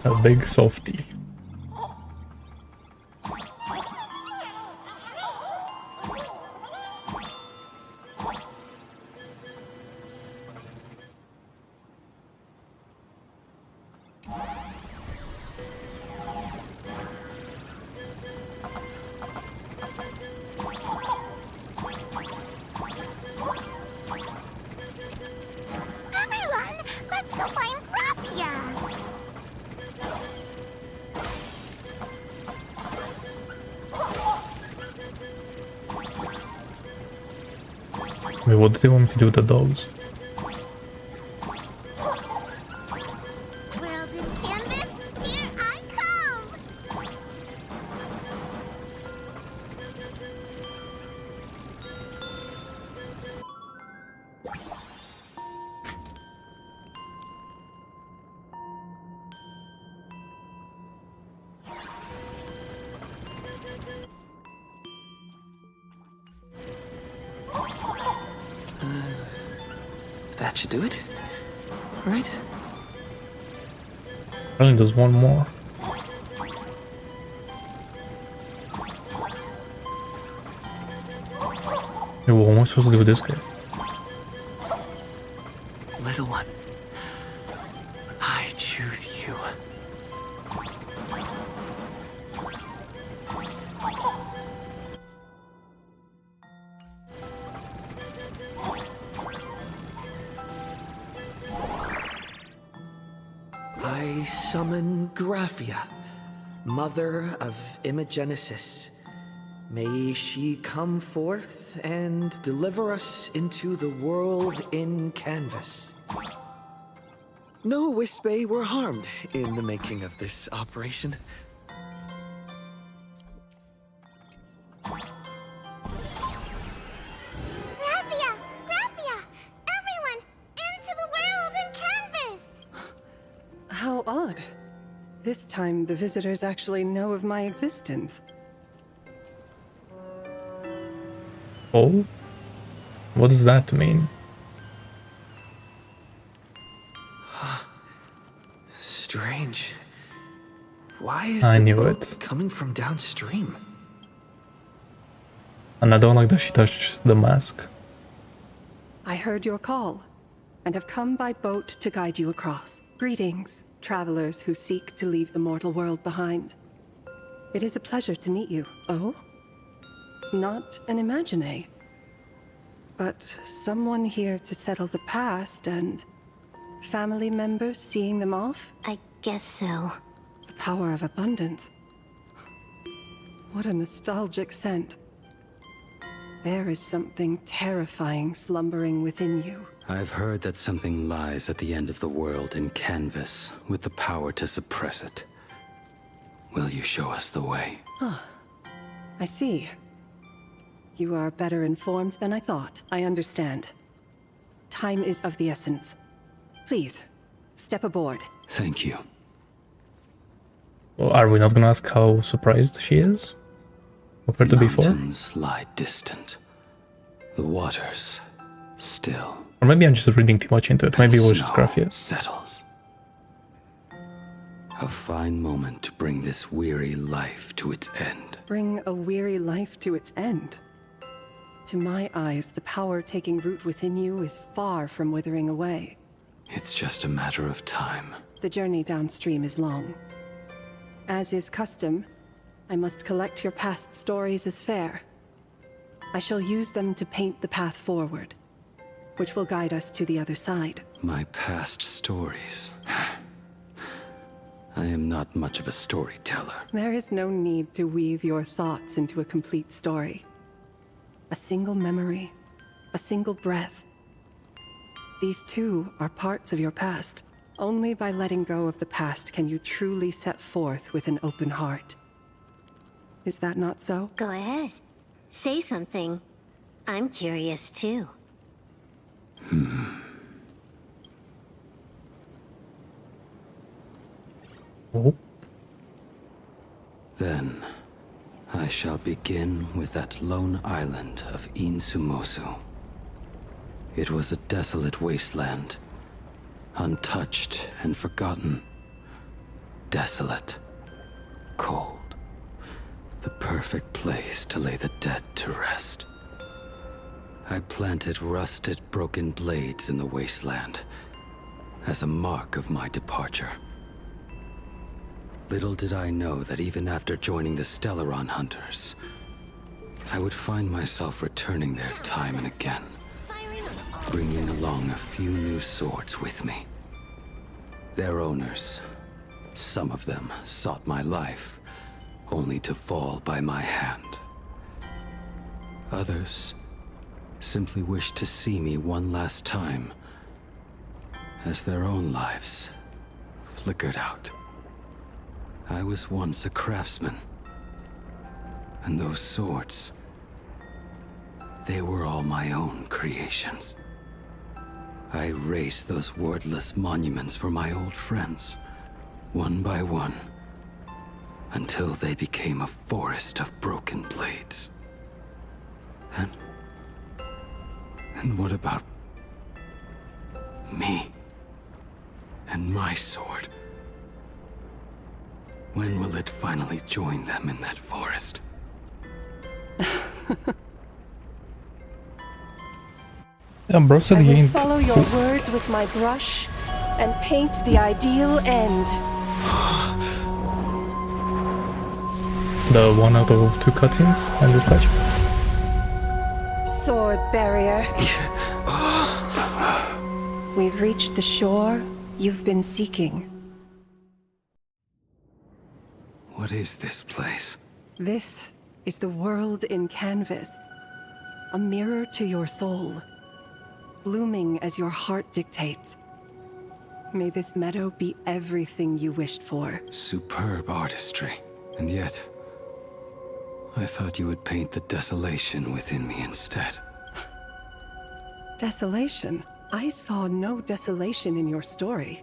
A big softie. Everyone, let's go find Graphia! Wait, what do they want me to do with the dogs? World in canvas, here I come! That should do it, right? Only there's one more. Hey, what am I supposed to do with this guy? Little one, I choose you. I summon Graphia, mother of Imogenesis. May she come forth and deliver us into the world in canvas. No Wispe were harmed in the making of this operation. Graphia! Graphia! Everyone, into the world in canvas! How odd. This time, the visitors actually know of my existence. Oh? What does that mean? Strange. Why is I the knew boat it. coming from downstream? And I don't like that she touched the mask. I heard your call, and have come by boat to guide you across. Greetings, travelers who seek to leave the mortal world behind. It is a pleasure to meet you. Oh? Not an imagine, but someone here to settle the past and family members seeing them off? I guess so. The power of abundance. What a nostalgic scent. There is something terrifying slumbering within you. I've heard that something lies at the end of the world in canvas, with the power to suppress it. Will you show us the way? Ah, I see. You are better informed than I thought. I understand. Time is of the essence. Please, step aboard. Thank you. Well, are we not gonna ask how surprised she is? Compared to before? Mountains lie distant. The waters still. Or maybe I'm just reading too much into it. Maybe it was just Snow Graphia. settles. A fine moment to bring this weary life to its end. Bring a weary life to its end. To my eyes, the power taking root within you is far from withering away. It's just a matter of time. The journey downstream is long. As is custom, I must collect your past stories as fair. I shall use them to paint the path forward, which will guide us to the other side. My past stories. I am not much of a storyteller. There is no need to weave your thoughts into a complete story. A single memory, a single breath, These too are parts of your past. Only by letting go of the past can you truly set forth with an open heart. Is that not so? Go ahead. Say something. I'm curious too. Oh. Then, I shall begin with that lone island of Insumosu. It was a desolate wasteland, untouched and forgotten. Desolate, cold, the perfect place to lay the dead to rest. I planted rusted, broken blades in the wasteland as a mark of my departure. Little did I know that even after joining the Stellaron Hunters, I would find myself returning there time and again, bringing along a few new swords with me. Their owners, some of them sought my life, only to fall by my hand. Others simply wished to see me one last time, as their own lives flickered out. I was once a craftsman, and those swords, they were all my own creations. I raised those wordless monuments for my old friends, one by one, until they became a forest of broken blades. And what about me and my sword? When will it finally join them in that forest? Yeah, bro said I he will ain't. follow your words with my brush and paint the ideal end. The one out of 2 cutscenes and the patch. Sword barrier. We've reached the shore you've been seeking. What is this place? This is the world in canvas. A mirror to your soul, blooming as your heart dictates. May this meadow be everything you wished for. Superb artistry. And yet, I thought you would paint the desolation within me instead. Desolation? I saw no desolation in your story.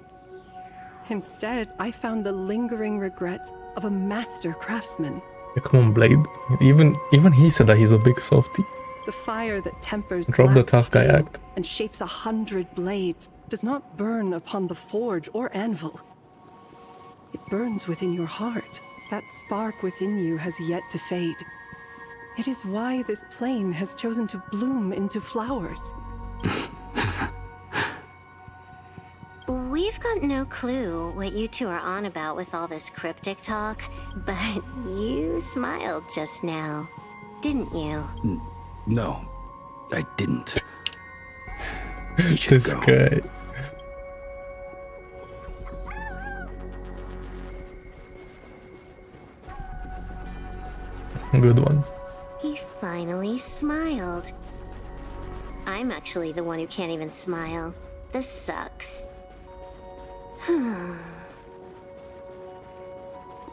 Instead, I found the lingering regrets of a master craftsman. Yeah, come on, Blade. Even he said that he's a big softie. The fire that tempers Drop the black tough guy steel act. and shapes 100 blades does not burn upon the forge or anvil. It burns within your heart. That spark within you has yet to fade. It is why this plane has chosen to bloom into flowers. We've got no clue what you two are on about with all this cryptic talk, but you smiled just now, didn't you? No, I didn't. This guy. Good one. He finally smiled. I'm actually the one who can't even smile. This sucks.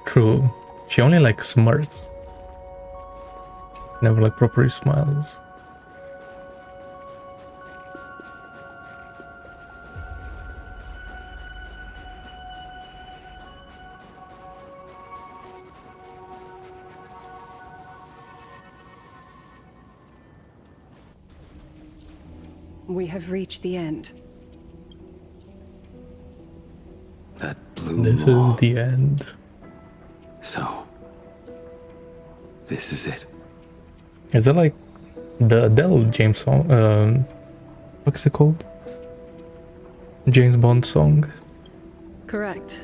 True. She only like smirks. Never like properly smiles. We have reached the end. That blue This maw. is the end. So, this is it. Is that like the Adele James song? What's it called? James Bond song. Correct.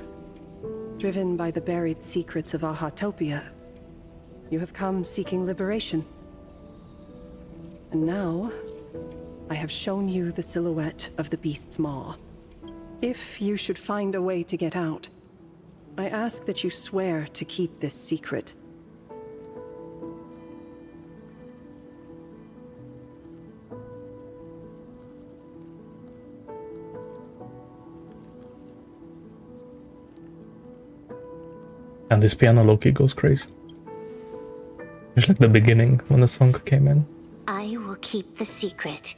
Driven by the buried secrets of Ahatopia, you have come seeking liberation. And now, I have shown you the silhouette of the beast's maw. If you should find a way to get out, I ask that you swear to keep this secret. And this piano low-key goes crazy. It's like the beginning when the song came in. I will keep the secret.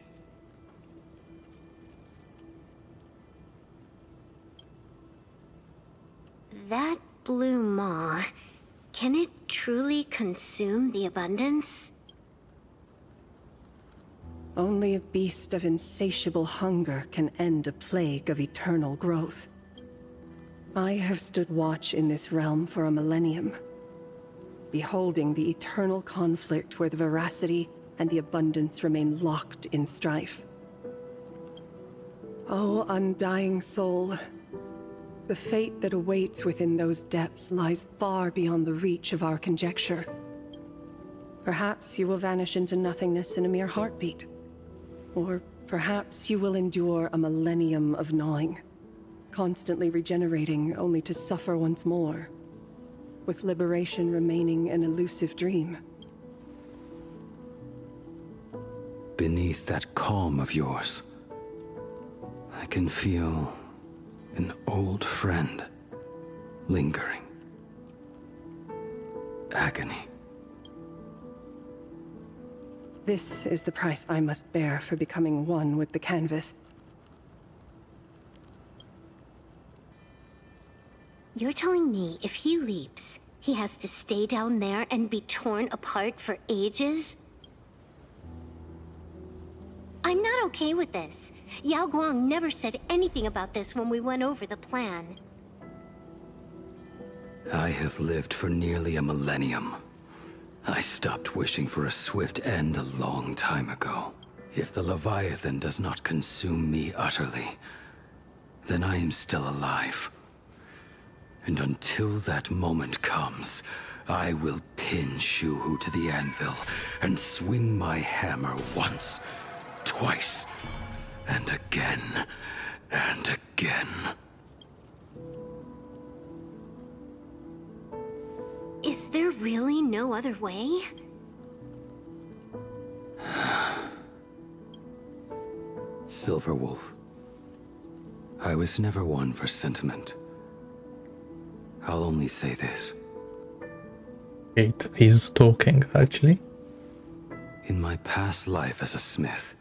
That blue maw, can it truly consume the abundance? Only a beast of insatiable hunger can end a plague of eternal growth. I have stood watch in this realm for a millennium, beholding the eternal conflict where the veracity and the abundance remain locked in strife. Oh, undying soul, the fate that awaits within those depths lies far beyond the reach of our conjecture. Perhaps you will vanish into nothingness in a mere heartbeat. Or perhaps you will endure a millennium of gnawing, constantly regenerating only to suffer once more, with liberation remaining an elusive dream. Beneath that calm of yours, I can feel an old friend lingering. Agony. This is the price I must bear for becoming one with the canvas. You're telling me if he leaps, he has to stay down there and be torn apart for ages? I'm not okay with this. Yao Guang never said anything about this when we went over the plan. I have lived for nearly a millennium. I stopped wishing for a swift end a long time ago. If the Leviathan does not consume me utterly, then I am still alive. And until that moment comes, I will pin Shuhu to the anvil and swing my hammer once, twice, and again, and again. Is there really no other way? Silverwolf, I was never one for sentiment. I'll only say this. Wait, he's talking, actually. In my past life as a smith,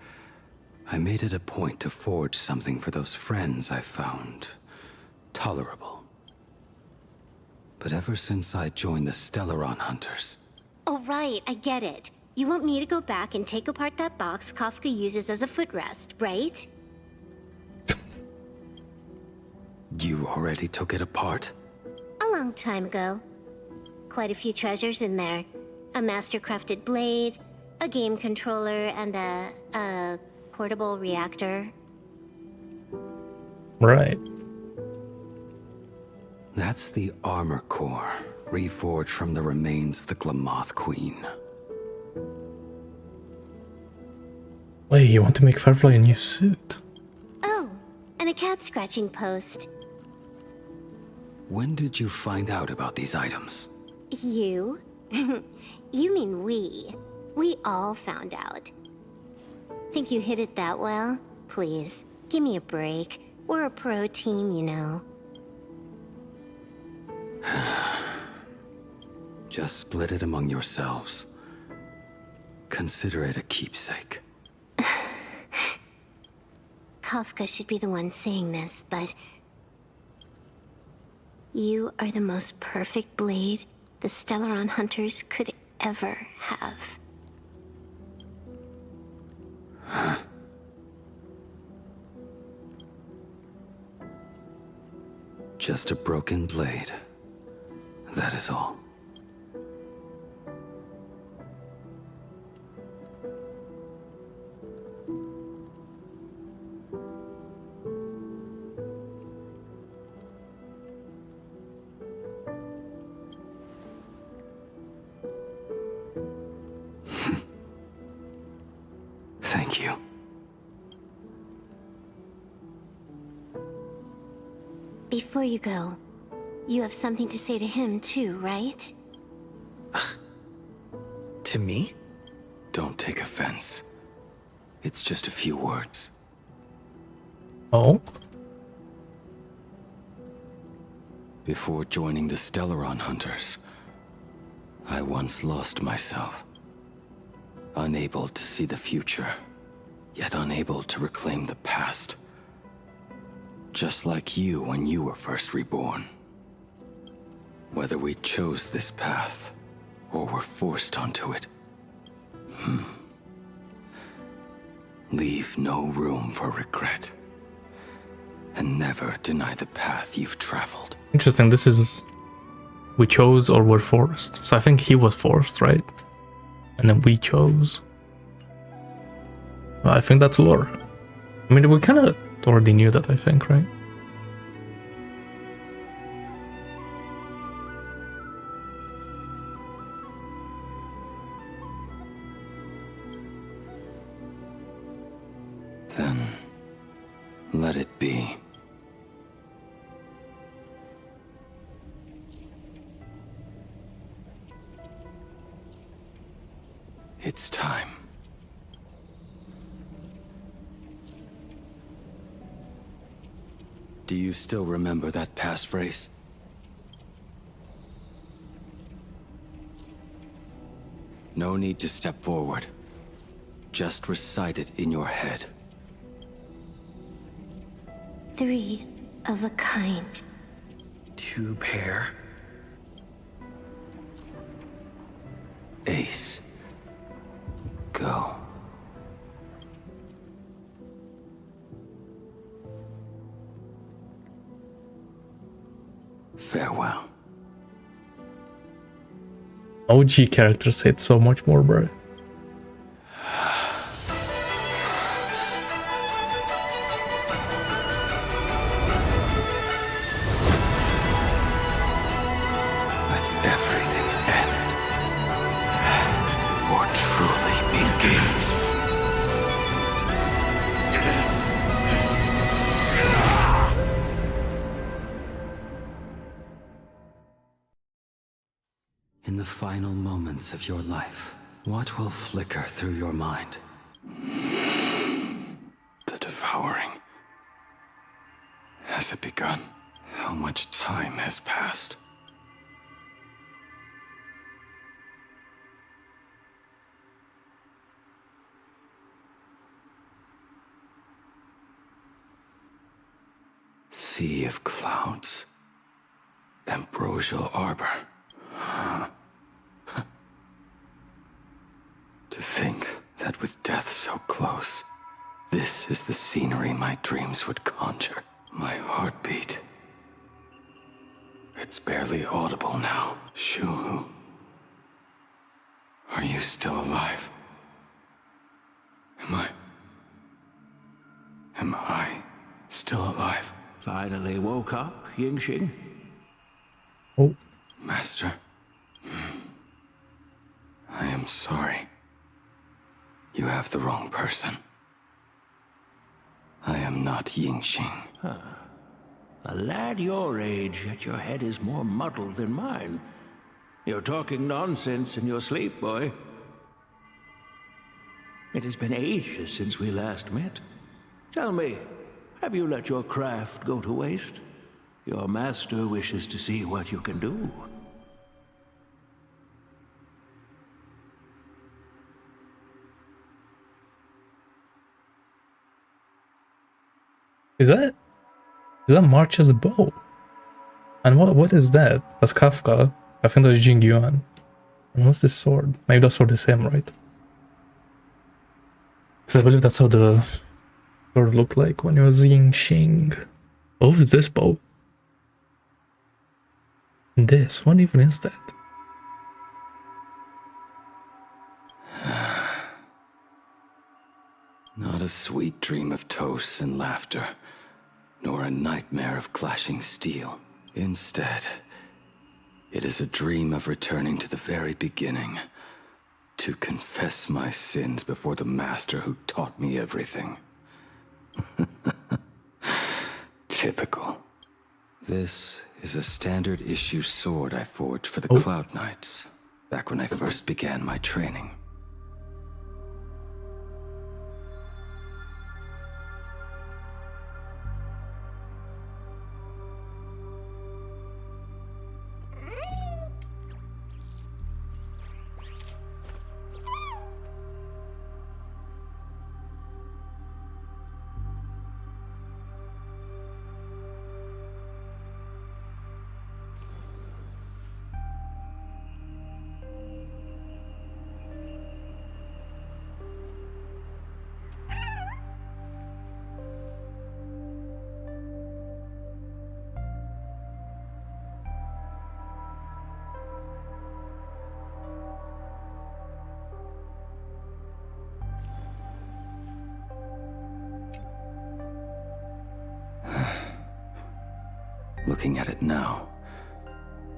I made it a point to forge something for those friends I found tolerable. But ever since I joined the Stellaron Hunters... Oh right, I get it. You want me to go back and take apart that box Kafka uses as a footrest, right? You already took it apart? A long time ago. Quite a few treasures in there. A master-crafted blade, a game controller, and a portable reactor. Right. That's the armor core, reforged from the remains of the Glamoth Queen. Wait, you want to make Firefly a new suit? Oh, and a cat scratching post. When did you find out about these items? You? You mean we. We all found out. Think you hid it that well? Please, give me a break. We're a pro team, you know. Just split it among yourselves. Consider it a keepsake. Kafka should be the one saying this, but... You are the most perfect blade the Stellaron Hunters could ever have. Just a broken blade. That is all. Thank you. Before you go, you have something to say to him too, right? To me? Don't take offense. It's just a few Before joining the Stellaron Hunters, I once lost myself. Unable to see the future, yet unable to reclaim the past. Just like you when you were first reborn. Whether we chose this path, or were forced onto it. Leave no room for regret. And never deny the path you've traveled. Interesting, this is... We chose or were forced. So I think he was forced, right? And then we chose. Well, I think that's lore. I mean, we kind of already knew that, I think, right? Then, let it be. It's time. Do you still remember that passphrase? No need to step forward. Just recite it in your head. 3 of a kind. 2 pair. Ace. Go. Farewell. OG characters say it so much more, bro. In the final moments of your life, what will flicker through your mind? The devouring. Has it begun? How much time has passed? Sea of clouds. Ambrosial arbor. To think that with death so close, this is the scenery my dreams would conjure. My heartbeat. It's barely audible now. Shuhu. Are you still alive? Am I still alive? Finally woke up, Yingxing? Oh. Master. I am sorry. You have the wrong person. I am not Yingxing. A lad your age, yet your head is more muddled than mine. You're talking nonsense in your sleep, boy. It has been ages since we last met. Tell me, have you let your craft go to waste? Your master wishes to see what you can do. Is that March's bow? And what is that? That's Kafka. I think that's Jing Yuan. And what's this sword? Maybe that sword is him, right? Because I believe that's how the sword looked like when he was Yingxing. Oh, this bow. This, what even is that? Not a sweet dream of toasts and laughter, nor a nightmare of clashing steel. Instead, it is a dream of returning to the very beginning, to confess my sins before the master who taught me everything. Typical. This is a standard issue sword I forged for the Cloud Knights, back when I first began my training. Looking at it now,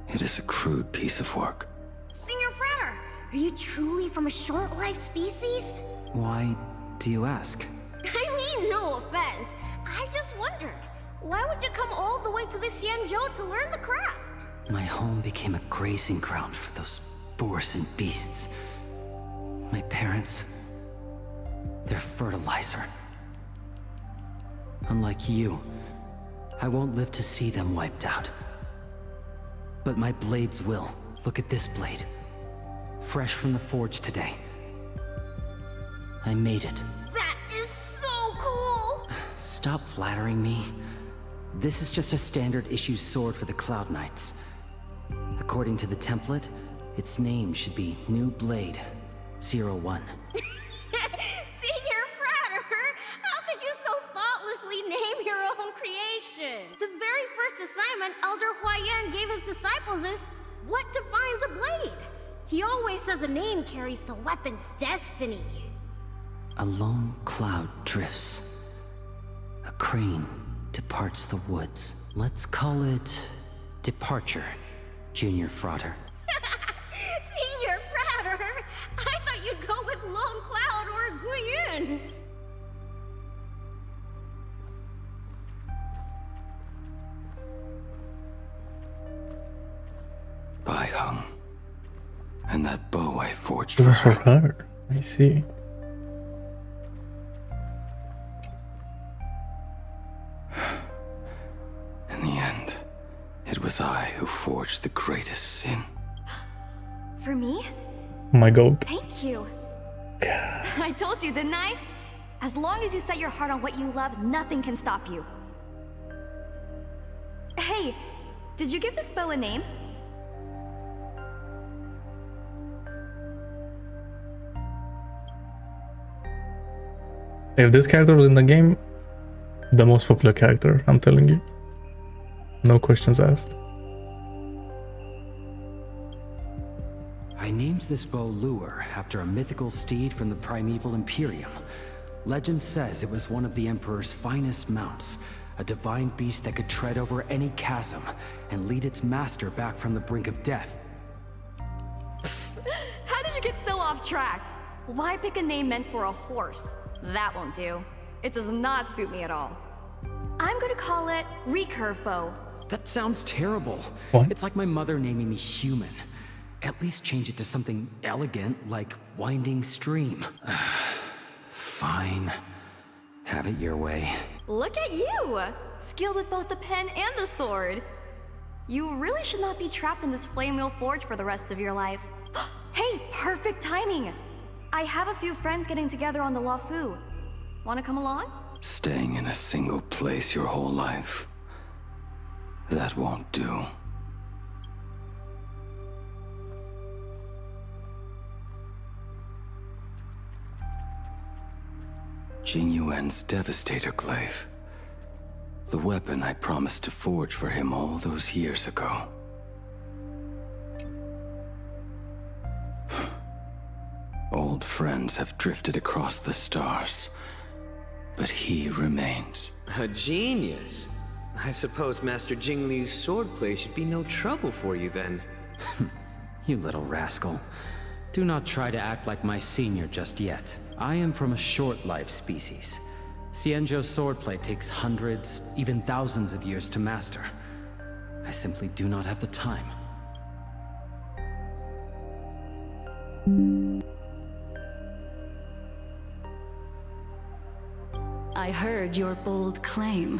it is a crude piece of work. Senior Frater, are you truly from a short-lived species? Why do you ask? I mean, no offense. I just wondered, why would you come all the way to the Xianzhou to learn the craft? My home became a grazing ground for those boars and beasts. My parents, they're fertilizer. Unlike you, I won't live to see them wiped out. But my blades will. Look at this blade. Fresh from the forge today. I made it. That is so cool! Stop flattering me. This is just a standard issue sword for the Cloud Knights. According to the template, its name should be New Blade 01. Senior Frater, how could you so thoughtlessly name your own creation? The very first assignment Elder Huayan gave his disciples is, what defines a blade? He always says a name carries the weapon's destiny. A lone cloud drifts. A crane departs the woods. Let's call it Departure, Junior Frater. Senior Frater, I thought you'd go with Lone Cloud or Guiyun. Bai Hung. And that bow I forged It for was for her. her. I see. In the end, it was I who forged the greatest sin. For me? My goat. Thank you. I told you, didn't I? As long as you set your heart on what you love, nothing can stop you. Hey, did you give this bow a name? If this character was in the game, the most popular character, I'm telling you. No questions asked. I named this bow Lure after a mythical steed from the primeval Imperium. Legend says it was one of the Emperor's finest mounts, a divine beast that could tread over any chasm and lead its master back from the brink of death. How did you get so off track? Why pick a name meant for a horse? That won't do. It does not suit me at all. I'm gonna call it Recurve Bow. That sounds terrible. What? It's like my mother naming me Human. At least change it to something elegant like Winding Stream. Fine. Have it your way. Look at you! Skilled with both the pen and the sword. You really should not be trapped in this flame wheel forge for the rest of your life. Hey, perfect timing! I have a few friends getting together on the Luofu. Wanna come along? Staying in a single place your whole life. That won't do. Jing Yuan's Devastator Glaive. The weapon I promised to forge for him all those years ago. Old friends have drifted across the stars, but he remains. A genius. I suppose Master Jing Li's swordplay should be no trouble for you then. You little rascal. Do not try to act like my senior just yet. I am from a short-life species. Xianzhou's swordplay takes hundreds, even thousands of years to master. I simply do not have the time. I heard your bold claim.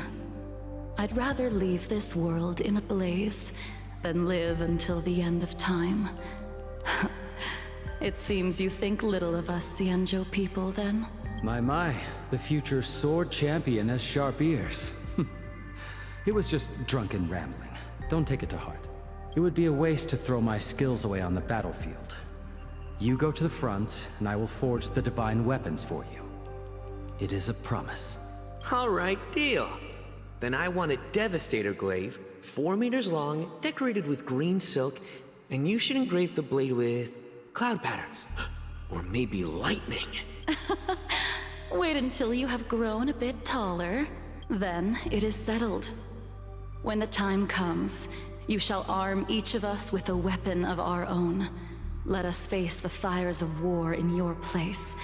I'd rather leave this world in a blaze than live until the end of time. It seems you think little of us Xianzhou people, then? My, the future sword champion has sharp ears. It was just drunken rambling. Don't take it to heart. It would be a waste to throw my skills away on the battlefield. You go to the front, and I will forge the divine weapons for you. It is a promise. All right, deal. Then I want a Devastator Glaive, 4 meters long, decorated with green silk, and you should engrave the blade with cloud patterns. Or maybe lightning. Wait until you have grown a bit taller. Then it is settled. When the time comes, you shall arm each of us with a weapon of our own. Let us face the fires of war in your place,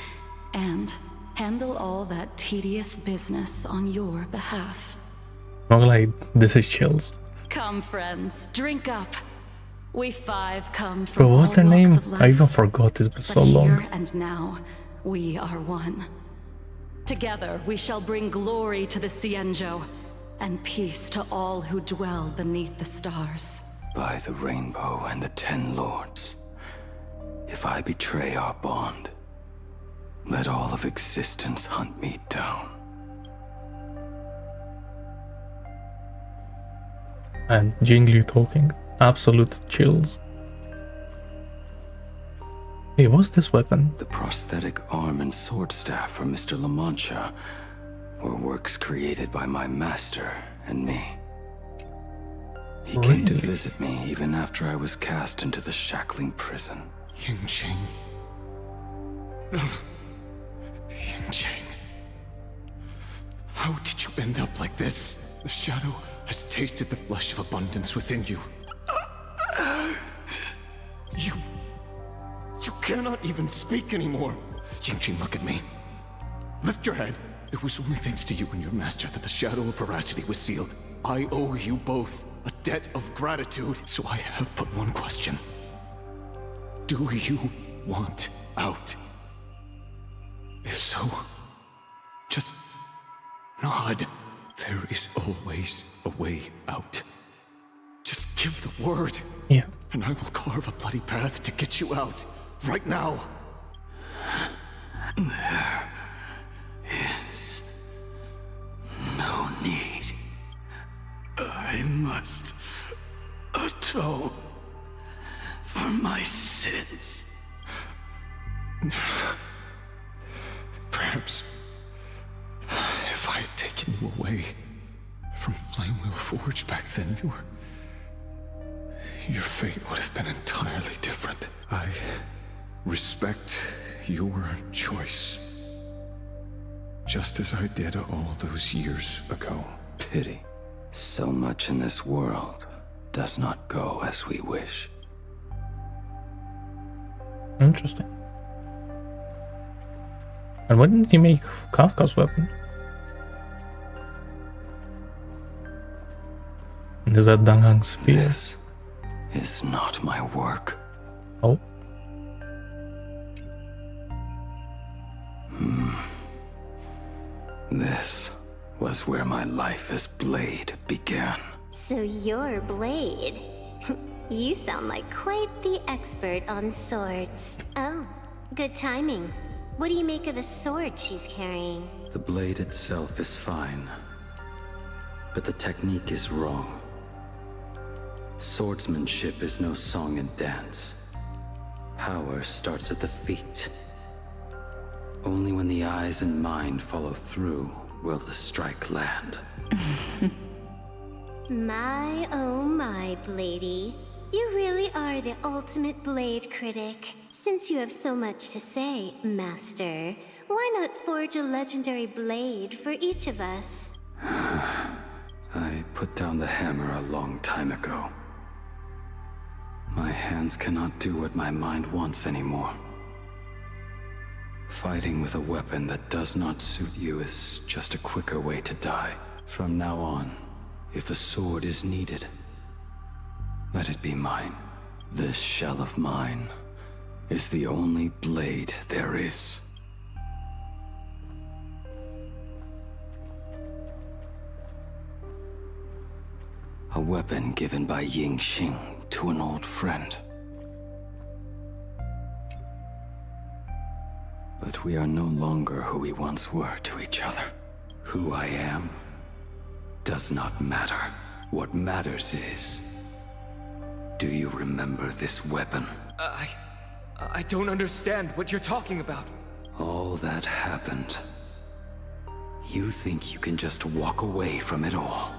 and handle all that tedious business on your behalf. Not like this is chills. Come, friends, drink up. We five come Bro, from what was all their walks name? of life, I even forgot, it's been so but long. here and now, we are one. Together, we shall bring glory to the Cienjo, and peace to all who dwell beneath the stars. By the rainbow and the 10 lords, if I betray our bond, let all of existence hunt me down. And Jingli talking. Absolute chills. Hey, what's this weapon? The prosthetic arm and sword staff for Mr. La Mancha were works created by my master and me. He came to visit me even after I was cast into the shackling prison. Yingqing. No. Yingqing. How did you end up like this? The shadow has tasted the flesh of abundance within you. You cannot even speak anymore. Yingqing, look at me. Lift your head. It was only thanks to you and your master that the shadow of veracity was sealed. I owe you both a debt of gratitude, so I have but one question. Do you want out? If so, just nod. There is always a way out. Just give the word. Yeah. And I will carve a bloody path to get you out. Right now. There is no need. I must atone for my sins. Perhaps if I had taken you away from Flamewheel Forge back then, your fate would have been entirely different. I respect your choice, just as I did all those years ago. Pity. So much in this world does not go as we wish. Interesting. And when did he make Kafka's weapon? Is that Danghang's spear? This is not my work. Oh. This was where my life as Blade began. So you're Blade. You sound like quite the expert on swords. Oh, good timing. What do you make of the sword she's carrying? The blade itself is fine, but the technique is wrong. Swordsmanship is no song and dance. Power starts at the feet. Only when the eyes and mind follow through will the strike land. My oh my, Bladey. You really are the ultimate blade critic. Since you have so much to say, Master, why not forge a legendary blade for each of us? I put down the hammer a long time ago. My hands cannot do what my mind wants anymore. Fighting with a weapon that does not suit you is just a quicker way to die. From now on, if a sword is needed, let it be mine. This shell of mine is the only blade there is. A weapon given by Yingqing to an old friend. But we are no longer who we once were to each other. Who I am does not matter. What matters is, do you remember this weapon? I don't understand what you're talking about. All that happened. You think you can just walk away from it all?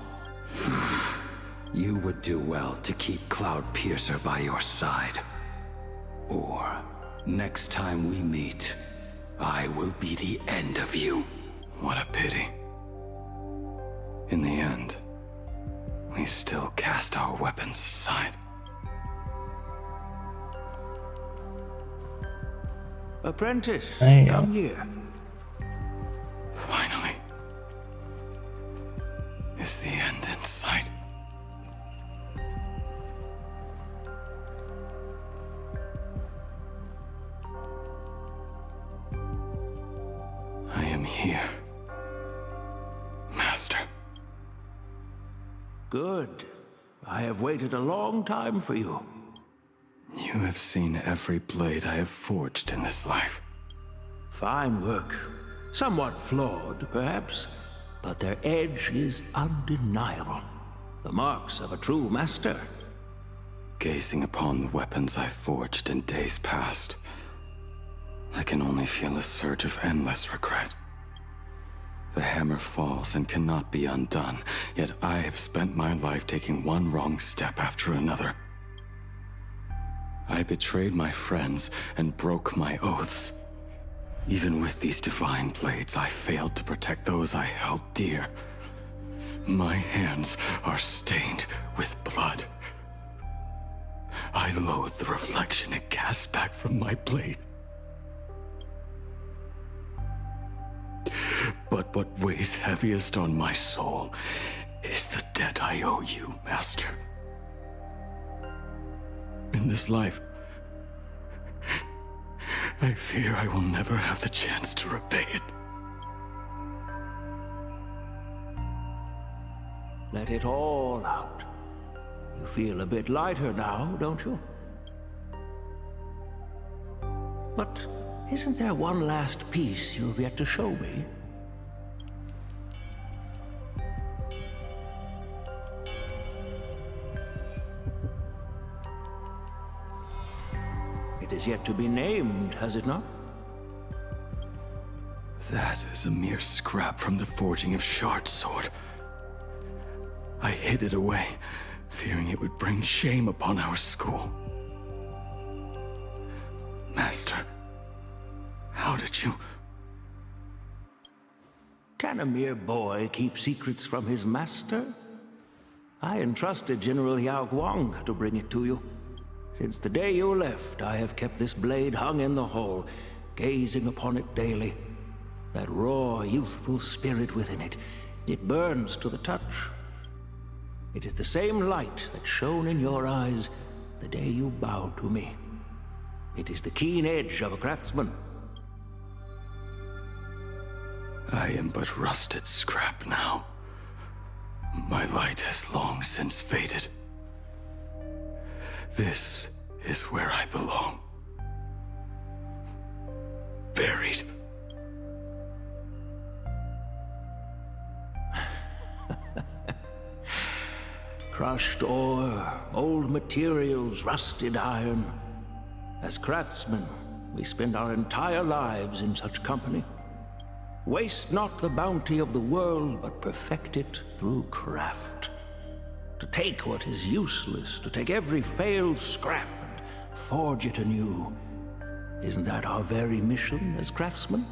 You would do well to keep Cloud Piercer by your side. Or, next time we meet, I will be the end of you. What a pity. In the end, we still cast our weapons aside. Apprentice, There you come go. here. Finally. Is the end in sight? I am here, Master. Good. I have waited a long time for you. You have seen every blade I have forged in this life. Fine work. Somewhat flawed, perhaps, but their edge is undeniable. The marks of a true master. Gazing upon the weapons I forged in days past, I can only feel a surge of endless regret. The hammer falls and cannot be undone, yet I have spent my life taking one wrong step after another. I betrayed my friends and broke my oaths. Even with these divine blades, I failed to protect those I held dear. My hands are stained with blood. I loathe the reflection it casts back from my blade. But what weighs heaviest on my soul is the debt I owe you, Master. In this life, I fear I will never have the chance to repay it. Let it all out. You feel a bit lighter now, don't you? But isn't there one last piece you've yet to show me? It is yet to be named, has it not? That is a mere scrap from the forging of Shard's sword. I hid it away, fearing it would bring shame upon our school. Master, how did you... Can a mere boy keep secrets from his master? I entrusted General Yao Guang to bring it to you. Since the day you left, I have kept this blade hung in the hall, gazing upon it daily. That raw, youthful spirit within it, it burns to the touch. It is the same light that shone in your eyes the day you bowed to me. It is the keen edge of a craftsman. I am but rusted scrap now. My light has long since faded. This is where I belong. Buried. Crushed ore, old materials, rusted iron. As craftsmen, we spend our entire lives in such company. Waste not the bounty of the world, but perfect it through craft. To take what is useless, to take every failed scrap and forge it anew. Isn't that our very mission as craftsmen?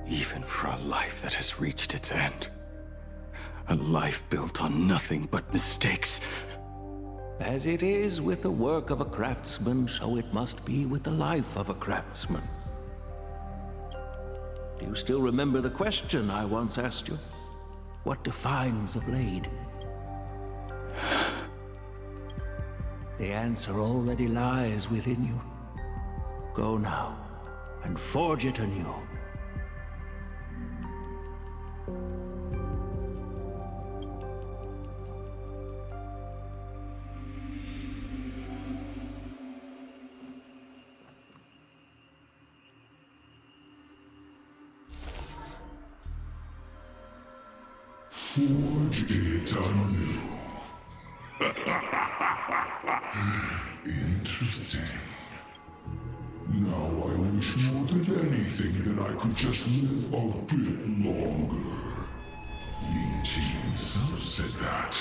Even for a life that has reached its end. A life built on nothing but mistakes. As it is with the work of a craftsman, so it must be with the life of a craftsman. Do you still remember the question I once asked you? What defines a blade? The answer already lies within you. Go now, and forge it anew. Forge it anew. Interesting. Now I wish more than anything that I could just live a bit longer. Ying Qi himself said that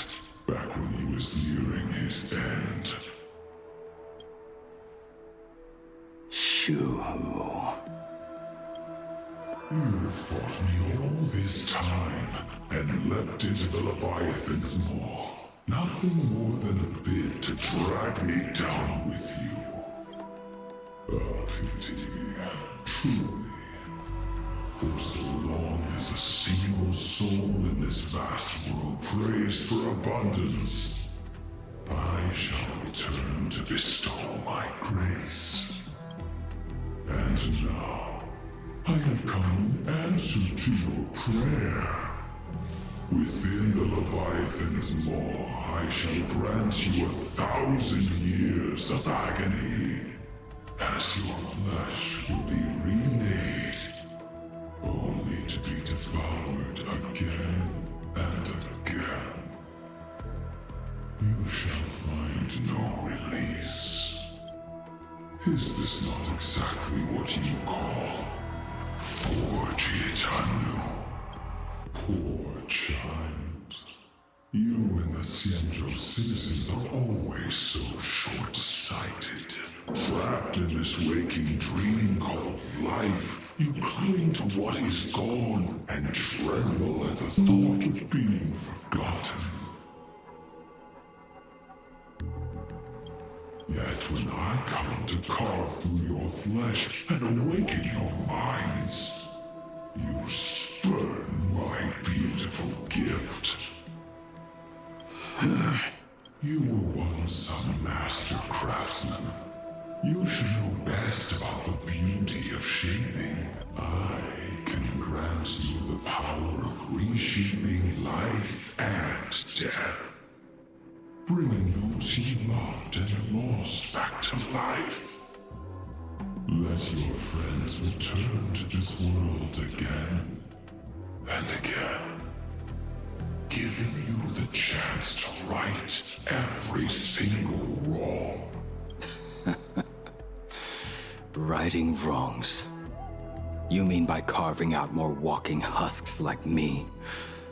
back when he was nearing his end. Shu-Hu. You fought me all this time, and leapt into the Leviathan's maw. Nothing more than a bit to drag me down with you. A pity, truly. For so long as a single soul in this vast world prays for abundance, I shall return to bestow my grace. And now, I have come in answer to your prayer. Within the Leviathan's maw, I shall grant you 1,000 years of agony, as your flesh will be remade, only to be devoured again and again. You shall find no release. Is this not exactly what you call forge it anew? Poor child. You and the Xianzhou citizens are always so short-sighted. Trapped in this waking dream called life, you cling to what is gone and tremble at the thought of being forgotten. Yet when I come to carve through your flesh and awaken your minds, you spurn my beautiful gift. You were once a master craftsman. You should know best about the beauty of shaping. I can grant you the power of reshaping life and death, bringing those you loved and lost back to life. Let your friends return to this world again and again, giving you the chance to right every single wrong. Righting wrongs. You mean by carving out more walking husks like me?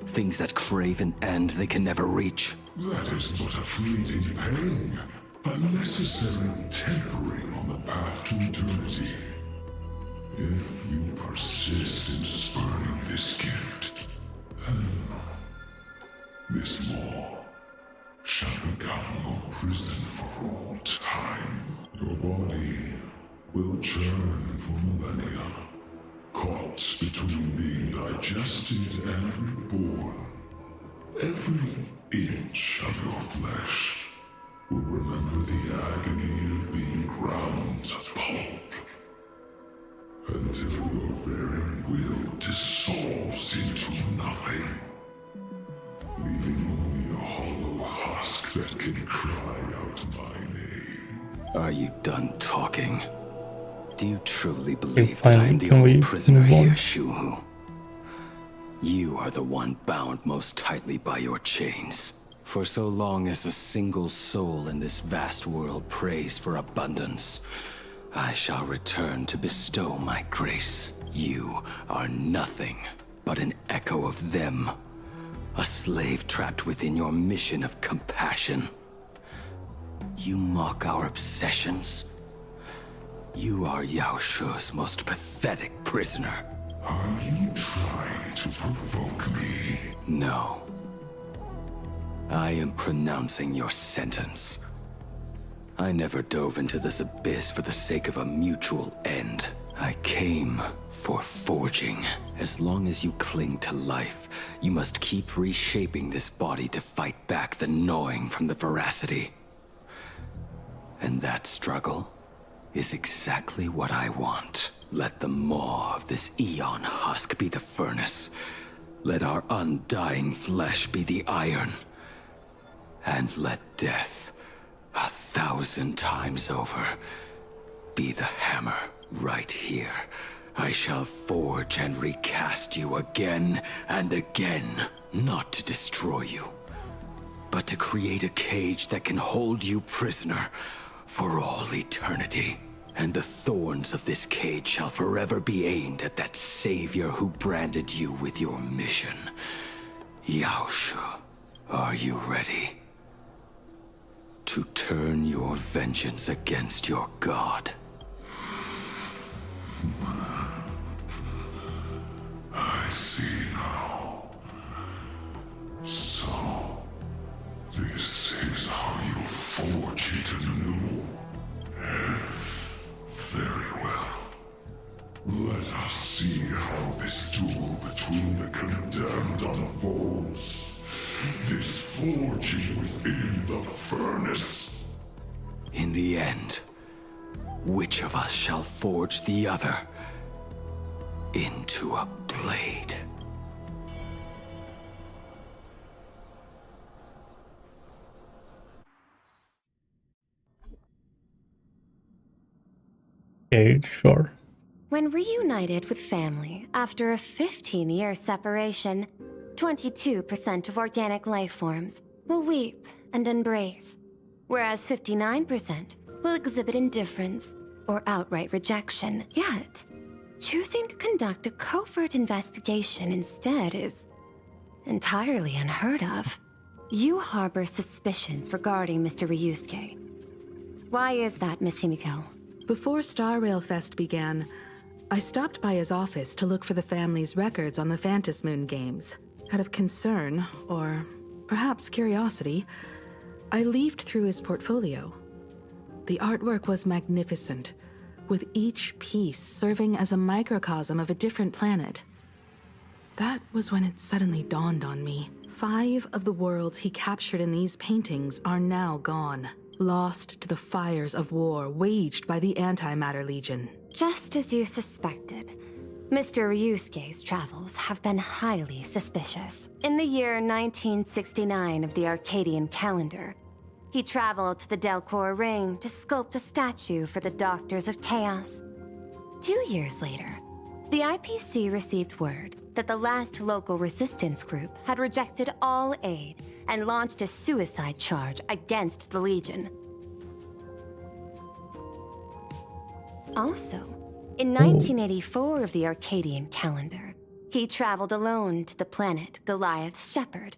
Things that crave an end they can never reach? That is but a fleeting pang, a necessary tempering on the path to eternity. If you persist in spurning this gift, this maw shall become your prison for all time. Your body will churn for millennia, caught between being digested and reborn. Every inch of your flesh will remember the agony of being ground to pulp, until your very will dissolves into nothing, leaving only a hollow husk that can cry out my name. Are you done talking? Do you truly Okay, believe that I am fine. the Can only we prisoner move on? here, Shuhu? You are the one bound most tightly by your chains. For so long as a single soul in this vast world prays for abundance, I shall return to bestow my grace. You are nothing but an echo of them. A slave trapped within your mission of compassion. You mock our obsessions. You are Yao Shu's most pathetic prisoner. Are you trying to provoke me? No. I am pronouncing your sentence. I never dove into this abyss for the sake of a mutual end. I came for forging. As long as you cling to life, you must keep reshaping this body to fight back the gnawing from the veracity. And that struggle is exactly what I want. Let the maw of this Eon husk be the furnace. Let our undying flesh be the iron. And let death, 1,000 times over, be the hammer right here. I shall forge and recast you again and again, not to destroy you, but to create a cage that can hold you prisoner for all eternity. And the thorns of this cage shall forever be aimed at that savior who branded you with your mission. Yao Shu, are you ready to turn your vengeance against your god? I see now. unfolds. This forging within the furnace. In the end, which of us shall forge the other into a blade? Okay, sure. When reunited with family after a 15-year separation, 22% of organic life forms will weep and embrace, whereas 59% will exhibit indifference or outright rejection. Yet, choosing to conduct a covert investigation instead is entirely unheard of. You harbor suspicions regarding Mr. Ryusuke. Why is that, Miss Himiko? Before Star Rail Fest began, I stopped by his office to look for the family's records on the Phantom Moon games. Out of concern, or perhaps curiosity, I leafed through his portfolio. The artwork was magnificent, with each piece serving as a microcosm of a different planet. That was when it suddenly dawned on me. 5 of the worlds he captured in these paintings are now gone, lost to the fires of war waged by the Antimatter Legion. Just as you suspected, Mr. Ryusuke's travels have been highly suspicious. In the year 1969 of the Arcadian calendar, he traveled to the Delcor Ring to sculpt a statue for the Doctors of Chaos. 2 years later, the IPC received word that the last local resistance group had rejected all aid and launched a suicide charge against the Legion. Also, in 1984 of the Arcadian calendar, he traveled alone to the planet Goliath's Shepherd.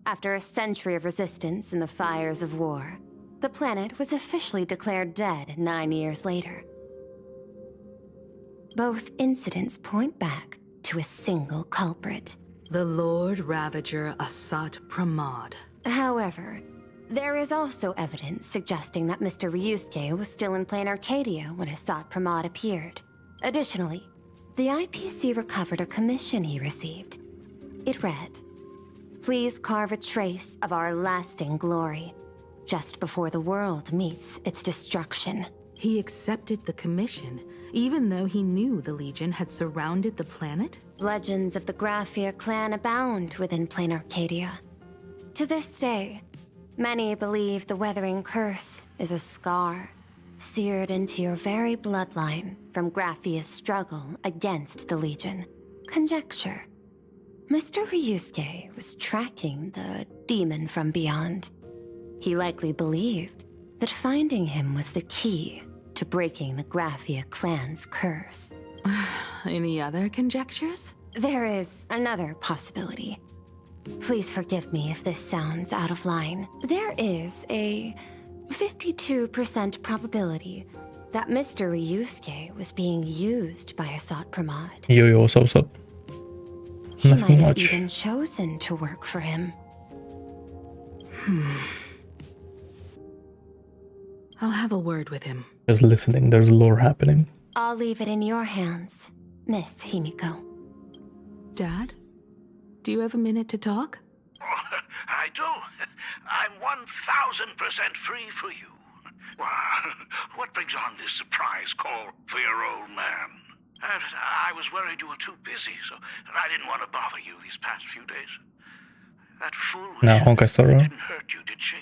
After a century of resistance in the fires of war, the planet was officially declared dead 9 years later. Both incidents point back to a single culprit. The Lord Ravager Asat Pramod. However, there is also evidence suggesting that Mr. Ryusuke was still in plain Arcadia when Asat Pramod appeared. Additionally, the IPC recovered a commission he received. It read, "Please carve a trace of our lasting glory, just before the world meets its destruction." He accepted the commission, even though he knew the Legion had surrounded the planet? Legends of the Graphia clan abound within plain Arcadia. To this day, many believe the Weathering Curse is a scar seared into your very bloodline from Graphia's struggle against the Legion. Conjecture. Mr. Ryusuke was tracking the demon from beyond. He likely believed that finding him was the key to breaking the Graphia clan's curse. Any other conjectures? There is another possibility. Please forgive me if this sounds out of line. There is a 52% probability that Mr. Ryusuke was being used by Asat Pramod. Yo, what's up? He Nothing might have much. even chosen to work for him. I'll have a word with him. Just listening, there's lore happening. I'll leave it in your hands, Miss Himiko. Dad? Do you have a minute to talk? I do. I'm 1000% free for you. What brings on this surprise call for your old man? I was worried you were too busy, so I didn't want to bother you these past few days. That fool Now Honkai Star Rail. didn't hurt you, did she?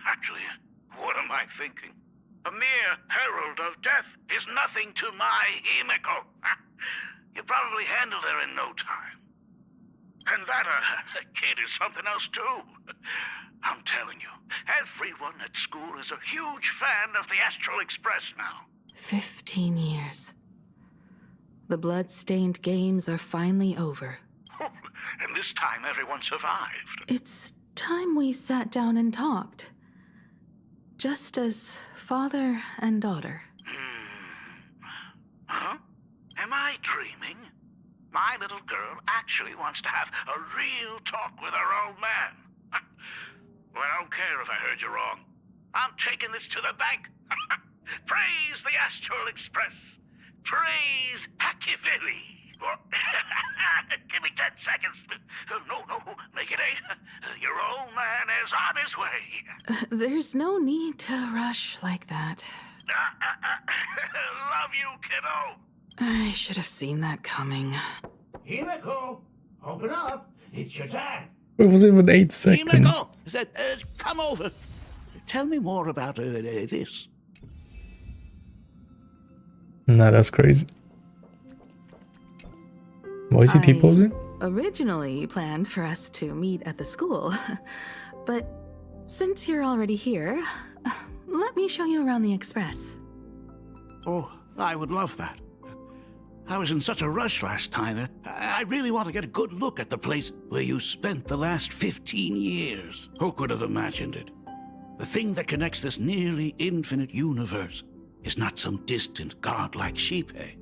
Actually, what am I thinking? A mere herald of death is nothing to my Himiko. You probably handled her in no time. And that kid is something else too. I'm telling you, everyone at school is a huge fan of the Astral Express now. 15 years. The blood-stained games are finally over. And this time everyone survived. It's time we sat down and talked. Just as father and daughter. Huh? Am I dreaming? My little girl actually wants to have a real talk with her old man. Well, I don't care if I heard you wrong. I'm taking this to the bank. Praise the Astral Express. Praise Hakivilli. Give me 10 seconds. No, make it 8. Your old man is on his way. There's no need to rush like that. Love you, kiddo. I should have seen that coming. Himeko, open up. It's your time. It was even 8 seconds. Himeko, come over. Tell me more about this. Nah, that's crazy. Why is he T-posing? Originally planned for us to meet at the school, but since you're already here, let me show you around the Express. Oh, I would love that. I was in such a rush last time. I really want to get a good look at the place where you spent the last 15 years. Who could have imagined it? The thing that connects this nearly infinite universe is not some distant godlike Shipe,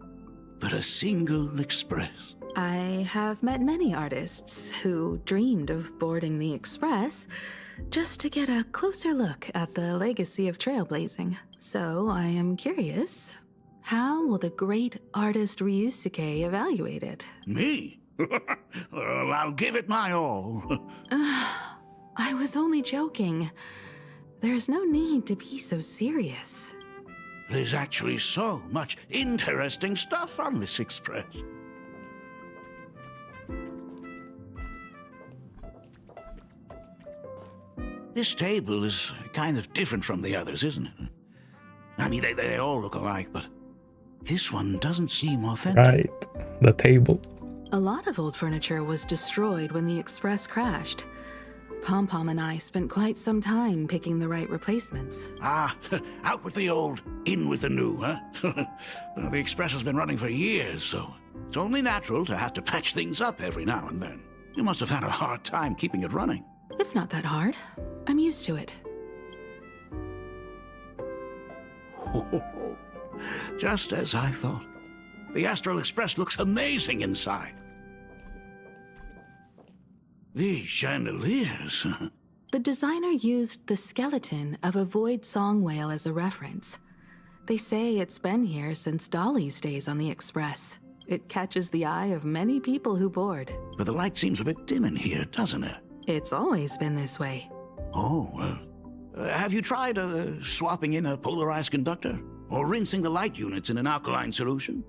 but a single express. I have met many artists who dreamed of boarding the Express just to get a closer look at the legacy of trailblazing. So I am curious, how will the great artist Ryusuke evaluate it? Me? Well, I'll give it my all. I was only joking. There's no need to be so serious. There's actually so much interesting stuff on this express. This table is kind of different from the others, isn't it? I mean, they all look alike, but this one doesn't seem authentic. Right, the table. A lot of old furniture was destroyed when the Express crashed. Pom-Pom and I spent quite some time picking the right replacements. Ah, out with the old, in with the new, huh? Well, the Express has been running for years, so it's only natural to have to patch things up every now and then. You must have had a hard time keeping it running. It's not that hard. I'm used to it. Just as I thought. The Astral Express looks amazing inside. These chandeliers. The designer used the skeleton of a void song whale as a reference. They say it's been here since Dolly's days on the Express. It catches the eye of many people who board. But the light seems a bit dim in here, doesn't it? It's always been this way. Oh, have you tried swapping in a polarized conductor? Or rinsing the light units in an alkaline solution?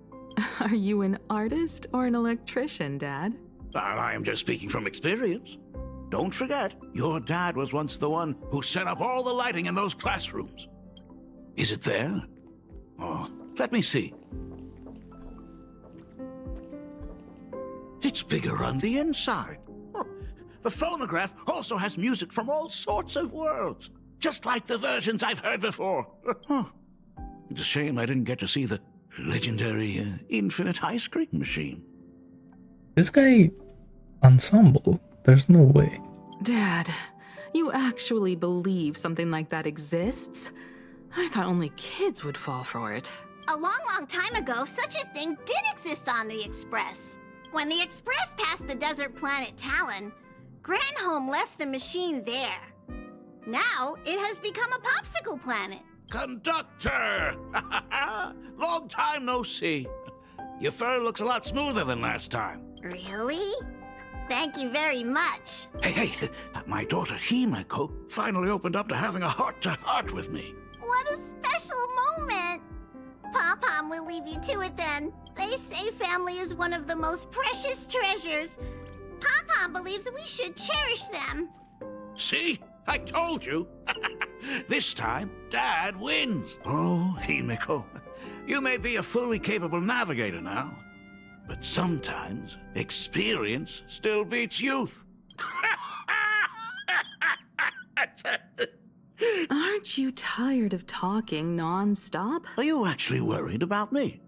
Are you an artist or an electrician, Dad? I am just speaking from experience. Don't forget, your dad was once the one who set up all the lighting in those classrooms. Is it there? Oh, let me see. It's bigger on the inside. Oh, the phonograph also has music from all sorts of worlds, just like the versions I've heard before. Oh, it's a shame I didn't get to see the legendary infinite ice cream machine. This guy, ensemble? There's no way. Dad, you actually believe something like that exists? I thought only kids would fall for it. A long time ago, such a thing did exist on the Express. When the Express passed the desert planet Talon, Granholm left the machine there. Now, it has become a popsicle planet. Conductor! Long time no see. Your fur looks a lot smoother than last time. Really? Thank you very much. Hey, my daughter Himeko finally opened up to having a heart-to-heart with me. What a special moment. Pom-Pom will leave you to it then. They say family is one of the most precious treasures. Pom-Pom believes we should cherish them. See? I told you. This time, Dad wins. Oh, Himeko, you may be a fully capable navigator now, but sometimes experience still beats youth. Aren't you tired of talking non-stop? Are you actually worried about me?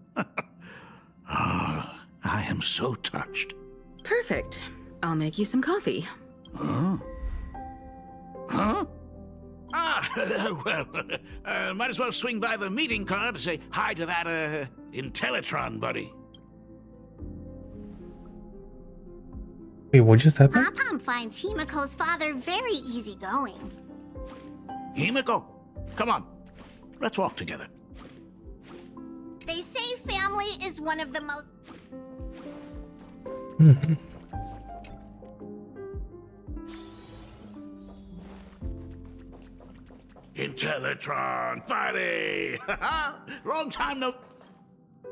I am so touched. Perfect. I'll make you some coffee. Huh? Well, might as well swing by the meeting car to say hi to that, Intellitron buddy. Wait, what just happened? Pom-Pom finds Himeko's father very easygoing. Himeko, come on. Let's walk together. They say family is one of the most... Mhm. Intellitron, buddy! Long time no...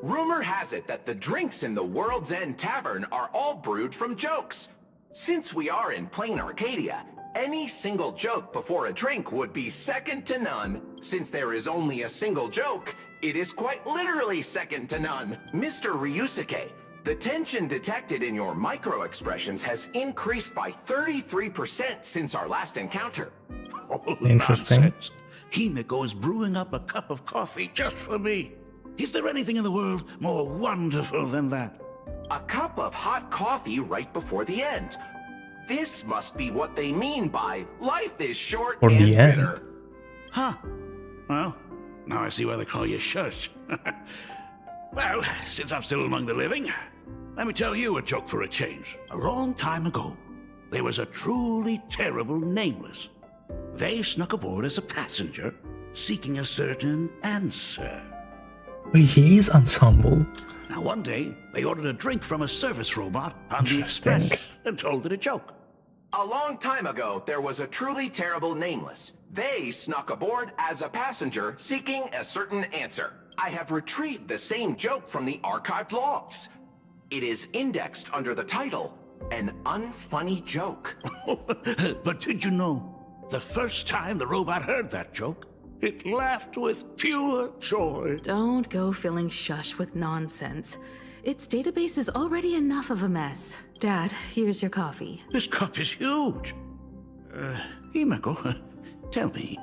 Rumor has it that the drinks in the World's End Tavern are all brewed from jokes. Since we are in plain Arcadia, any single joke before a drink would be second to none. Since there is only a single joke, it is quite literally second to none. Mr. Ryusuke, the tension detected in your micro-expressions has increased by 33% since our last encounter. Interesting. Nonsense. Himeko is brewing up a cup of coffee just for me. Is there anything in the world more wonderful than that? A cup of hot coffee right before the end. This must be what they mean by life is short Or and the end. bitter. Huh. Well, now I see why they call you Shush. Well, since I'm still among the living, let me tell you a joke for a change. A long time ago, there was a truly terrible nameless. They snuck aboard as a passenger, seeking a certain answer. Wait, he is ensemble. Now, one day, they ordered a drink from a service robot on the express and told it a joke. A long time ago, there was a truly terrible nameless. They snuck aboard as a passenger, seeking a certain answer. I have retrieved the same joke from the archived logs. It is indexed under the title, An Unfunny Joke. But did you know, the first time the robot heard that joke, it laughed with pure joy. Don't go filling Shush with nonsense. Its database is already enough of a mess. Dad, here's your coffee. This cup is huge. Himeko, tell me,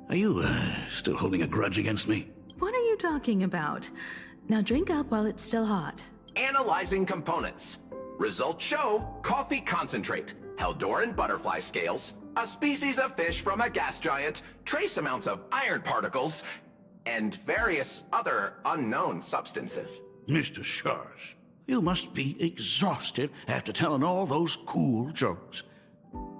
are you still holding a grudge against me? What are you talking about? Now drink up while it's still hot. Analyzing components. Results show coffee concentrate, Heldoran butterfly scales, a species of fish from a gas giant, trace amounts of iron particles, and various other unknown substances. Mr. Shush, you must be exhausted after telling all those cool jokes.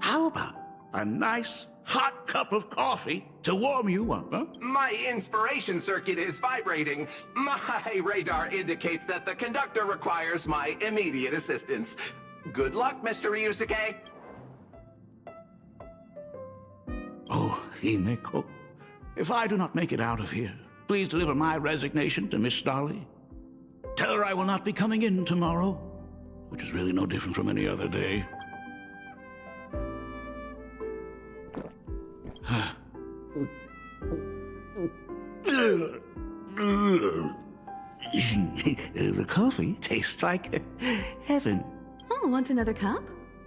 How about a nice hot cup of coffee to warm you up, huh? My inspiration circuit is vibrating. My radar indicates that the conductor requires my immediate assistance. Good luck, Mr. Ryusuke. Oh, Himeko, if I do not make it out of here, please deliver my resignation to Miss Dolly. Tell her I will not be coming in tomorrow, which is really no different from any other day. The coffee tastes like heaven. Oh, want another cup?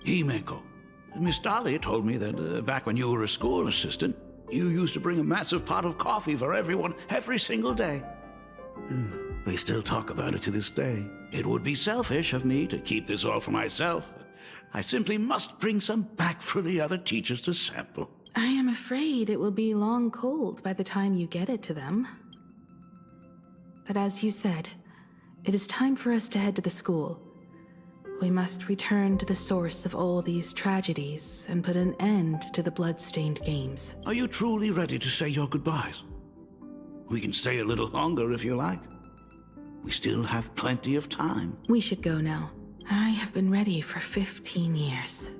Himeko, Miss Dolly told me that back when you were a school assistant, you used to bring a massive pot of coffee for everyone every single day. They still talk about it to this day. It would be selfish of me to keep this all for myself. I simply must bring some back for the other teachers to sample. I am afraid it will be long cold by the time you get it to them. But as you said, it is time for us to head to the school. We must return to the source of all these tragedies and put an end to the blood-stained games. Are you truly ready to say your goodbyes? We can stay a little longer if you like. We still have plenty of time. We should go now. I have been ready for 15 years.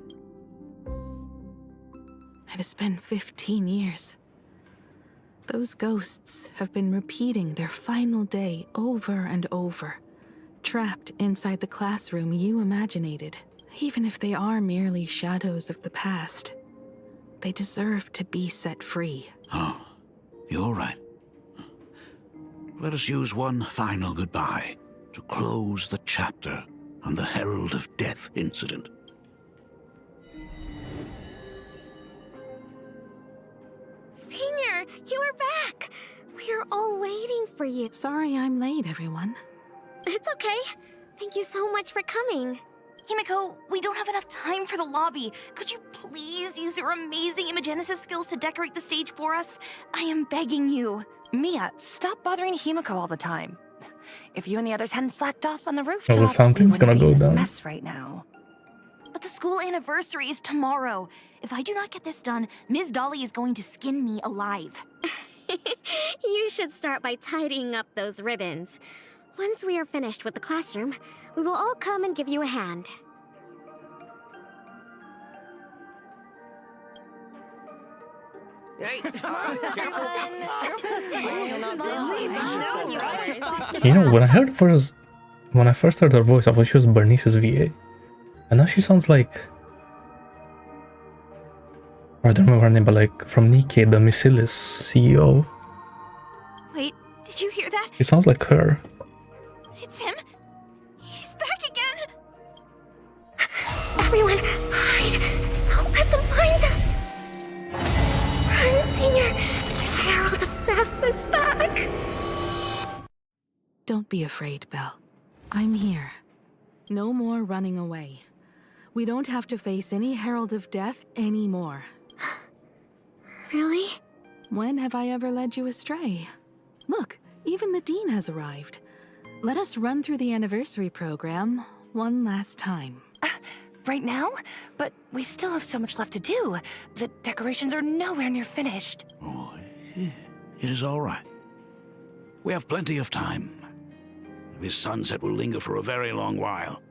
It has been 15 years. Those ghosts have been repeating their final day over and over, trapped inside the classroom you imaginated. Even if they are merely shadows of the past, they deserve to be set free. Oh, you're right. Let us use one final goodbye to close the chapter on the Herald of Death incident. Senior, you are back! We are all waiting for you. Sorry I'm late, everyone. It's okay. Thank you so much for coming. Himeko, we don't have enough time for the lobby. Could you please use your amazing imagenesis skills to decorate the stage for us? I am begging you. Mia, stop bothering Himeko all the time. If you and the others hadn't slacked off on the Oh, rooftop, something's we wouldn't gonna be go in this down. mess right now. But the school anniversary is tomorrow. If I do not get this done, Ms. Dolly is going to skin me alive. You should start by tidying up those ribbons. Once we are finished with the classroom, we will all come and give you a hand. Hey, You know, when I first heard her voice, I thought she was Bernice's VA. And now she sounds like... I don't remember her name, but like from Nikkei, the Missilis CEO. Wait, did you hear that? She sounds like her. It's him. He's back again. Everyone, hide! Don't let them find us! Run, Senior! The Herald of Death is back! Don't be afraid, Belle. I'm here. No more running away. We don't have to face any Herald of Death anymore. Really? When have I ever led you astray? Look, even the Dean has arrived. Let us run through the anniversary program one last time. Right now? But we still have so much left to do. The decorations are nowhere near finished. Oh, it is all right. We have plenty of time. This sunset will linger for a very long while.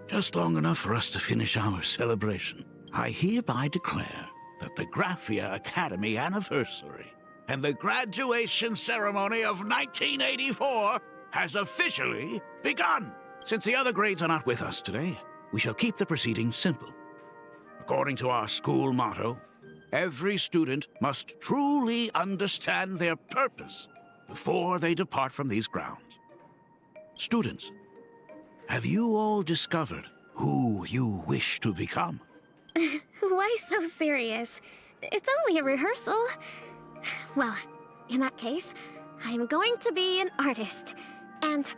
Just long enough for us to finish our celebration. I hereby declare that the Graphia Academy anniversary and the graduation ceremony of 1984 has officially begun. Since the other grades are not with us today, we shall keep the proceedings simple. According to our school motto, every student must truly understand their purpose before they depart from these grounds. Students, have you all discovered who you wish to become? Why so serious? It's only a rehearsal. Well, in that case, I'm going to be an artist. And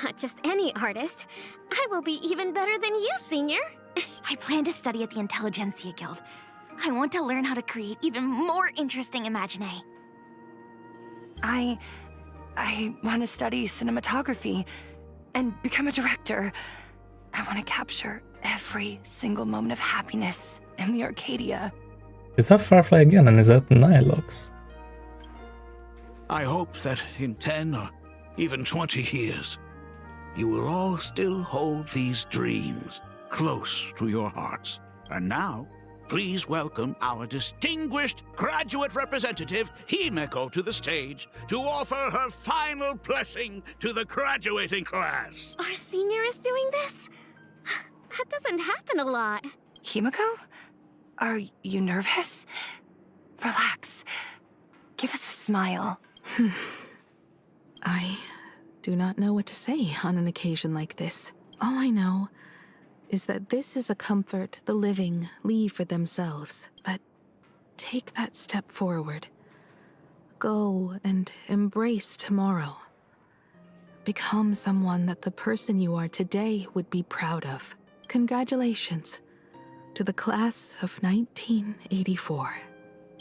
not just any artist. I will be even better than you, Senior. I plan to study at the Intelligentsia Guild. I want to learn how to create even more interesting imaginae. I want to study cinematography and become a director. I want to capture every single moment of happiness in the Arcadia. Is that Firefly again, and is that Nilox? I hope that in 10 or even 20 years, you will all still hold these dreams close to your hearts. And now, please welcome our distinguished graduate representative, Himeko, to the stage to offer her final blessing to the graduating class. Our Senior is doing this? That doesn't happen a lot. Himeko? Are you nervous? Relax. Give us a smile. I do not know what to say on an occasion like this. All I know is that this is a comfort the living leave for themselves. But take that step forward. Go and embrace tomorrow. Become someone that the person you are today would be proud of. Congratulations to the class of 1984.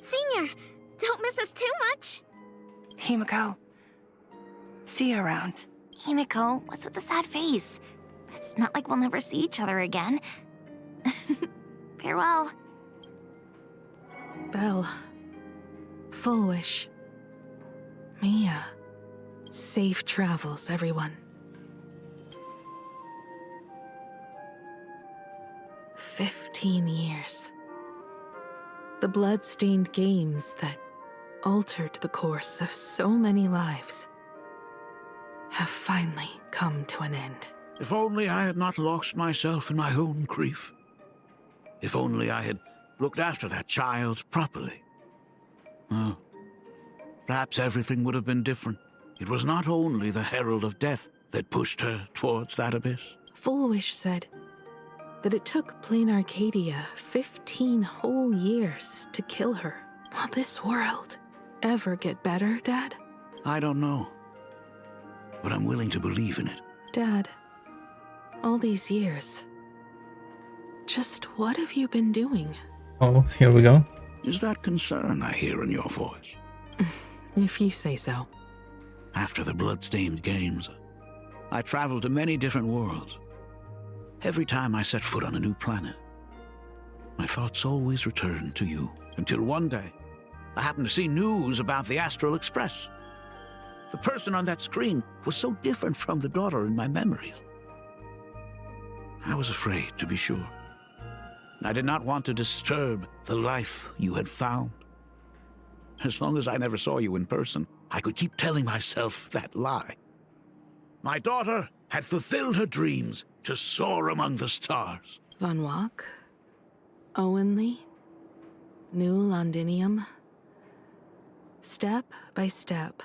Senior, don't miss us too much. Himeko, see you around. Himeko, what's with the sad face? It's not like we'll never see each other again. Farewell. Belle, Full Wish, Mia, safe travels, everyone. 15 years. The blood-stained games that altered the course of so many lives have finally come to an end. If only I had not lost myself in my own grief. If only I had looked after that child properly. Oh, perhaps everything would have been different. It was not only the Herald of Death that pushed her towards that abyss. Full Wish said that it took Plain Arcadia 15 whole years to kill her. Will this world ever get better, Dad? I don't know, but I'm willing to believe in it. Dad, all these years, just what have you been doing? Oh, here we go. Is that concern I hear in your voice? If you say so. After the blood-stained games, I traveled to many different worlds. Every time I set foot on a new planet, my thoughts always returned to you. Until one day, I happened to see news about the Astral Express. The person on that screen was so different from the daughter in my memories. I was afraid, to be sure. I did not want to disturb the life you had found. As long as I never saw you in person, I could keep telling myself that lie. My daughter had fulfilled her dreams to soar among the stars. Von Walk? Owenly? New Londinium? Step by step,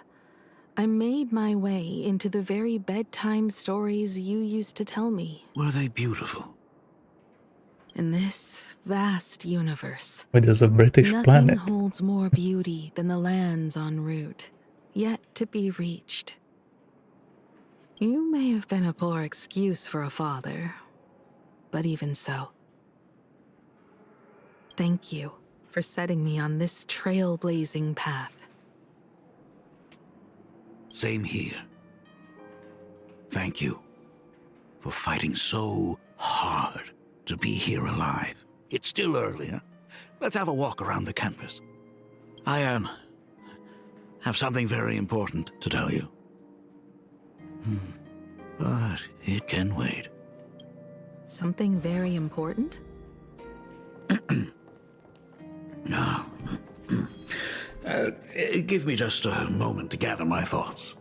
I made my way into the very bedtime stories you used to tell me. Were they beautiful? In this vast universe, It is a British nothing planet. holds more beauty than the lands en route, yet to be reached. You may have been a poor excuse for a father, but even so. Thank you for setting me on this trailblazing path. Same here. Thank you for fighting so hard to be here alive. It's still early, huh? Let's have a walk around the campus. I have something very important to tell you. But it can wait. Something very important? No. Give me just a moment to gather my thoughts.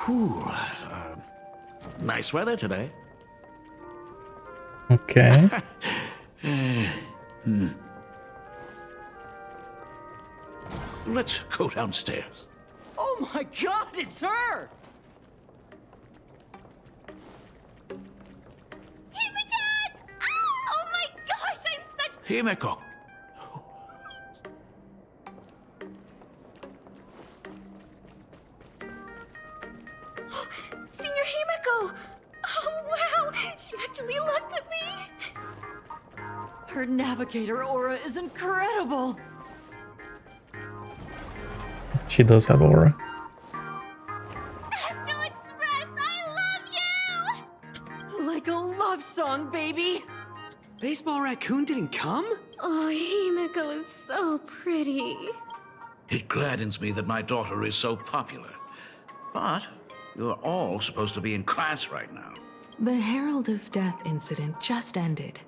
Whew. Nice weather today. Okay. Let's go downstairs. Oh my god, it's her! Himiko! Ah! Oh my gosh, I'm such... Himiko. Senior Himiko! Oh wow, she actually looked at me! Her navigator aura is incredible! She does have aura. Astral Express, I love you! Like a love song, baby! Baseball Raccoon didn't come? Oh, Himiko is so pretty. It gladdens me that my daughter is so popular. But you're all supposed to be in class right now. The Herald of Death incident just ended.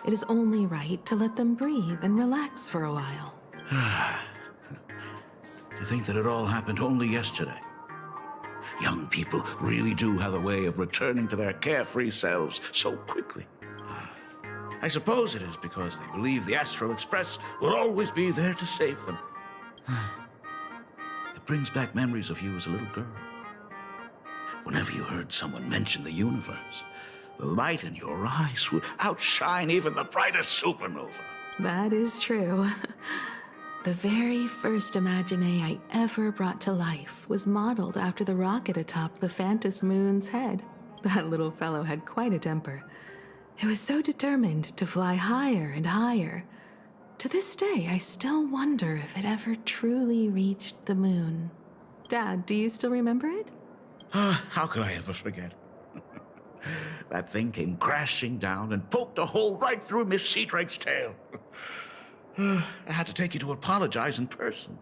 It is only right to let them breathe and relax for a while. To think that it all happened only yesterday. Young people really do have a way of returning to their carefree selves so quickly. I suppose it is because they believe the Astral Express will always be there to save them. It brings back memories of you as a little girl. Whenever you heard someone mention the universe, the light in your eyes would outshine even the brightest supernova. That is true. The very first Imagine I ever brought to life was modeled after the rocket atop the Phantom Moon's head. That little fellow had quite a temper. It was so determined to fly higher and higher. To this day, I still wonder if it ever truly reached the moon. Dad, do you still remember it? How could I ever forget? That thing came crashing down and poked a hole right through Miss Seadrake's tail. I had to take you to apologize in person.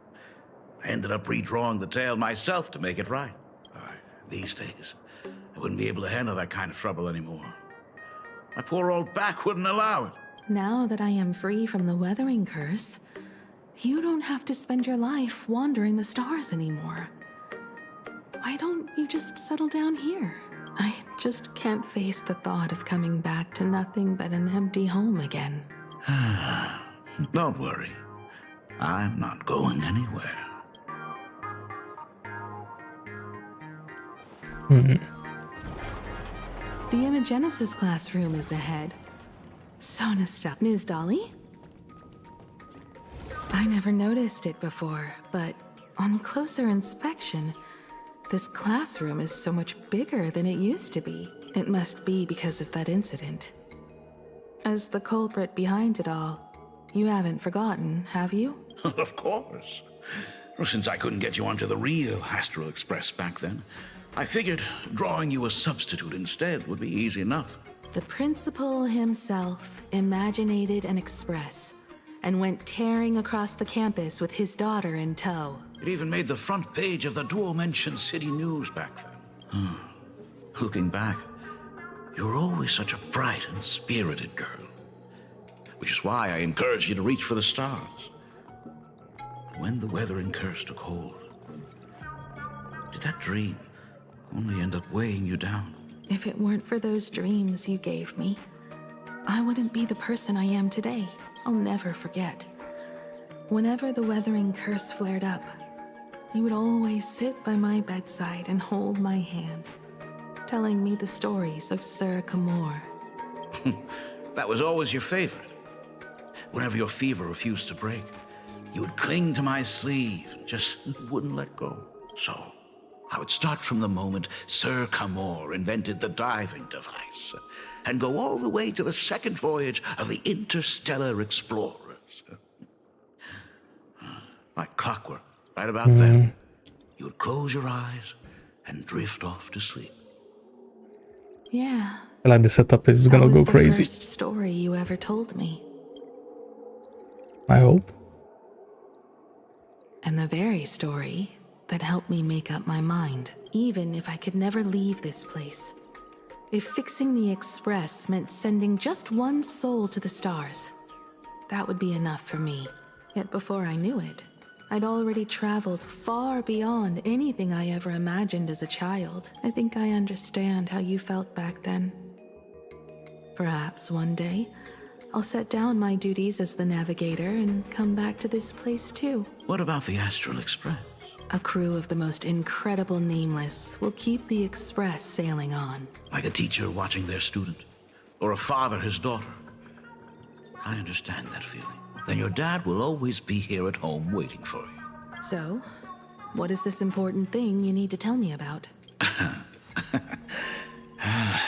I ended up redrawing the tail myself to make it right. These days, I wouldn't be able to handle that kind of trouble anymore. My poor old back wouldn't allow it. Now that I am free from the weathering curse, you don't have to spend your life wandering the stars anymore. Why don't you just settle down here? I just can't face the thought of coming back to nothing but an empty home again. Don't worry. I'm not going anywhere. The Imogenesis classroom is ahead. So nostalgic. Ms. Dolly? I never noticed it before, but on closer inspection, this classroom is so much bigger than it used to be. It must be because of that incident. As the culprit behind it all, you haven't forgotten, have you? Of course. Well, since I couldn't get you onto the real Astral Express back then, I figured drawing you a substitute instead would be easy enough. The principal himself imaginated an express, and went tearing across the campus with his daughter in tow. It even made the front page of the Duo-mentioned City News back then. Looking back, you were always such a bright and spirited girl. Which is why I encouraged you to reach for the stars. When the weathering curse took hold, did that dream only end up weighing you down? If it weren't for those dreams you gave me, I wouldn't be the person I am today. I'll never forget. Whenever the weathering curse flared up, you would always sit by my bedside and hold my hand, telling me the stories of Sir Kamor. That was always your favorite. Whenever your fever refused to break, you would cling to my sleeve and just wouldn't let go. So, I would start from the moment Sir Kamor invented the diving device and go all the way to the second voyage of the interstellar explorers. Like clockwork, right about then, you would close your eyes and drift off to sleep. Yeah. I like the setup is gonna go crazy. That was the first story you ever told me. I hope. And the very story that helped me make up my mind, even if I could never leave this place. If fixing the Express meant sending just one soul to the stars, that would be enough for me. Yet before I knew it, I'd already traveled far beyond anything I ever imagined as a child. I think I understand how you felt back then. Perhaps one day, I'll set down my duties as the navigator and come back to this place too. What about the Astral Express? A crew of the most incredible nameless will keep the Express sailing on. Like a teacher watching their student, or a father his daughter. I understand that feeling. Then your dad will always be here at home waiting for you. So, what is this important thing you need to tell me about?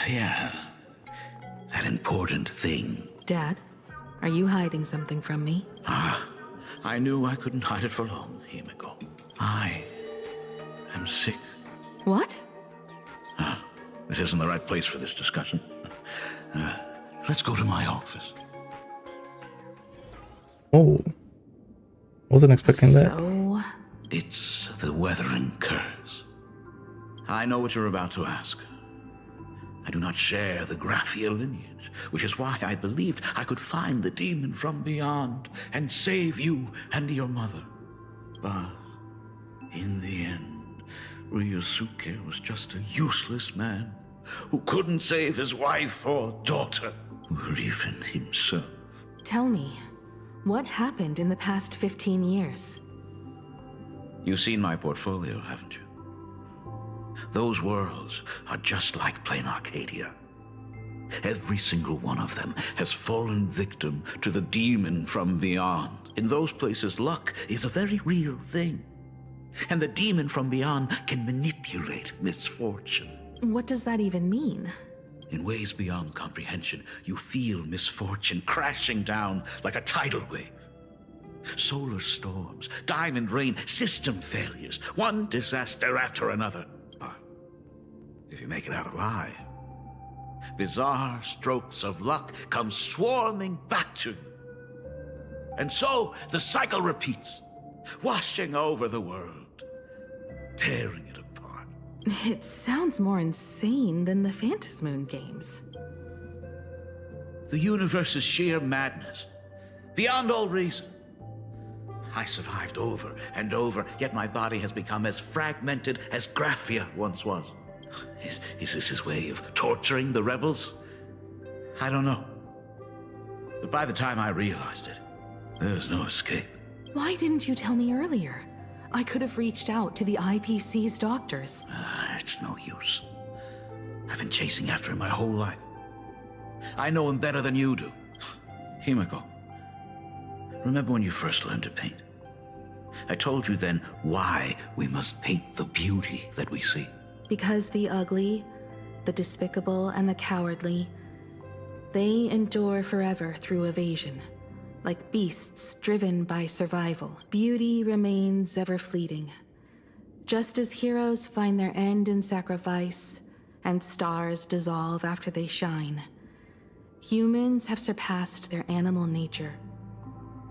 Yeah. That important thing. Dad, are you hiding something from me? I knew I couldn't hide it for long, Himiko. I am sick. What? This isn't the right place for this discussion. Let's go to my office. Oh. Wasn't expecting that. It's the weathering curse. I know what you're about to ask. I do not share the Graphia lineage, which is why I believed I could find the demon from beyond and save you and your mother. But in the end, Ryosuke was just a useless man who couldn't save his wife or daughter, or even himself. Tell me, what happened in the past 15 years? You've seen my portfolio, haven't you? Those worlds are just like plain Arcadia. Every single one of them has fallen victim to the demon from beyond. In those places, luck is a very real thing. And the demon from beyond can manipulate misfortune. What does that even mean? In ways beyond comprehension, you feel misfortune crashing down like a tidal wave. Solar storms, diamond rain, system failures, one disaster after another. But if you make it out alive, bizarre strokes of luck come swarming back to you. And so the cycle repeats, washing over the world, tearing it apart. It sounds more insane than the Phantasmoon games. The universe is sheer madness, beyond all reason. I survived over and over, yet my body has become as fragmented as Graphia once was. Is this his way of torturing the rebels? I don't know. But by the time I realized it, there was no escape. Why didn't you tell me earlier? I could have reached out to the IPC's doctors. It's no use. I've been chasing after him my whole life. I know him better than you do. Himiko, remember when you first learned to paint? I told you then why we must paint the beauty that we see. Because the ugly, the despicable, and the cowardly, they endure forever through evasion. Like beasts driven by survival, beauty remains ever fleeting. Just as heroes find their end in sacrifice, and stars dissolve after they shine, humans have surpassed their animal nature.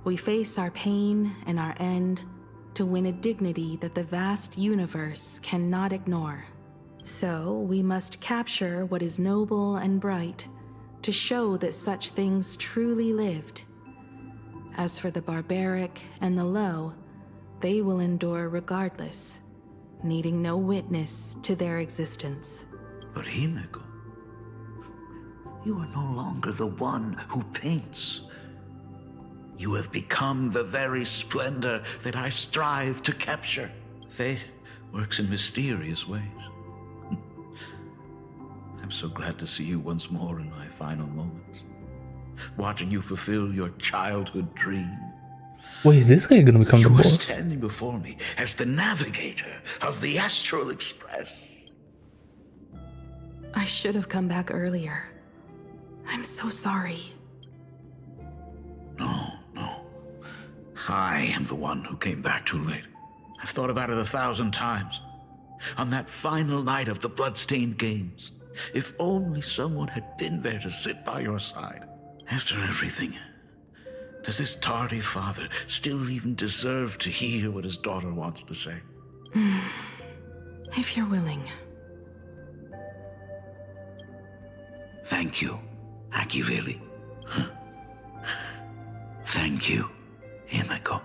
We face our pain and our end to win a dignity that the vast universe cannot ignore. So we must capture what is noble and bright to show that such things truly lived. As for the barbaric and the low, they will endure regardless, needing no witness to their existence. But Himeko, you are no longer the one who paints. You have become the very splendor that I strive to capture. Fate works in mysterious ways. I'm so glad to see you once more in my final moments, watching you fulfill your childhood dream. Wait, is this guy gonna become the You are boss? standing before me as the navigator of the Astral Express. I should have come back earlier. I'm so sorry. No. I am the one who came back too late. I've thought about it 1,000 times. On that final night of the Bloodstained Games, if only someone had been there to sit by your side. After everything, does this tardy father still even deserve to hear what his daughter wants to say? If you're willing. Thank you, Akiveli. Thank you, Himeko.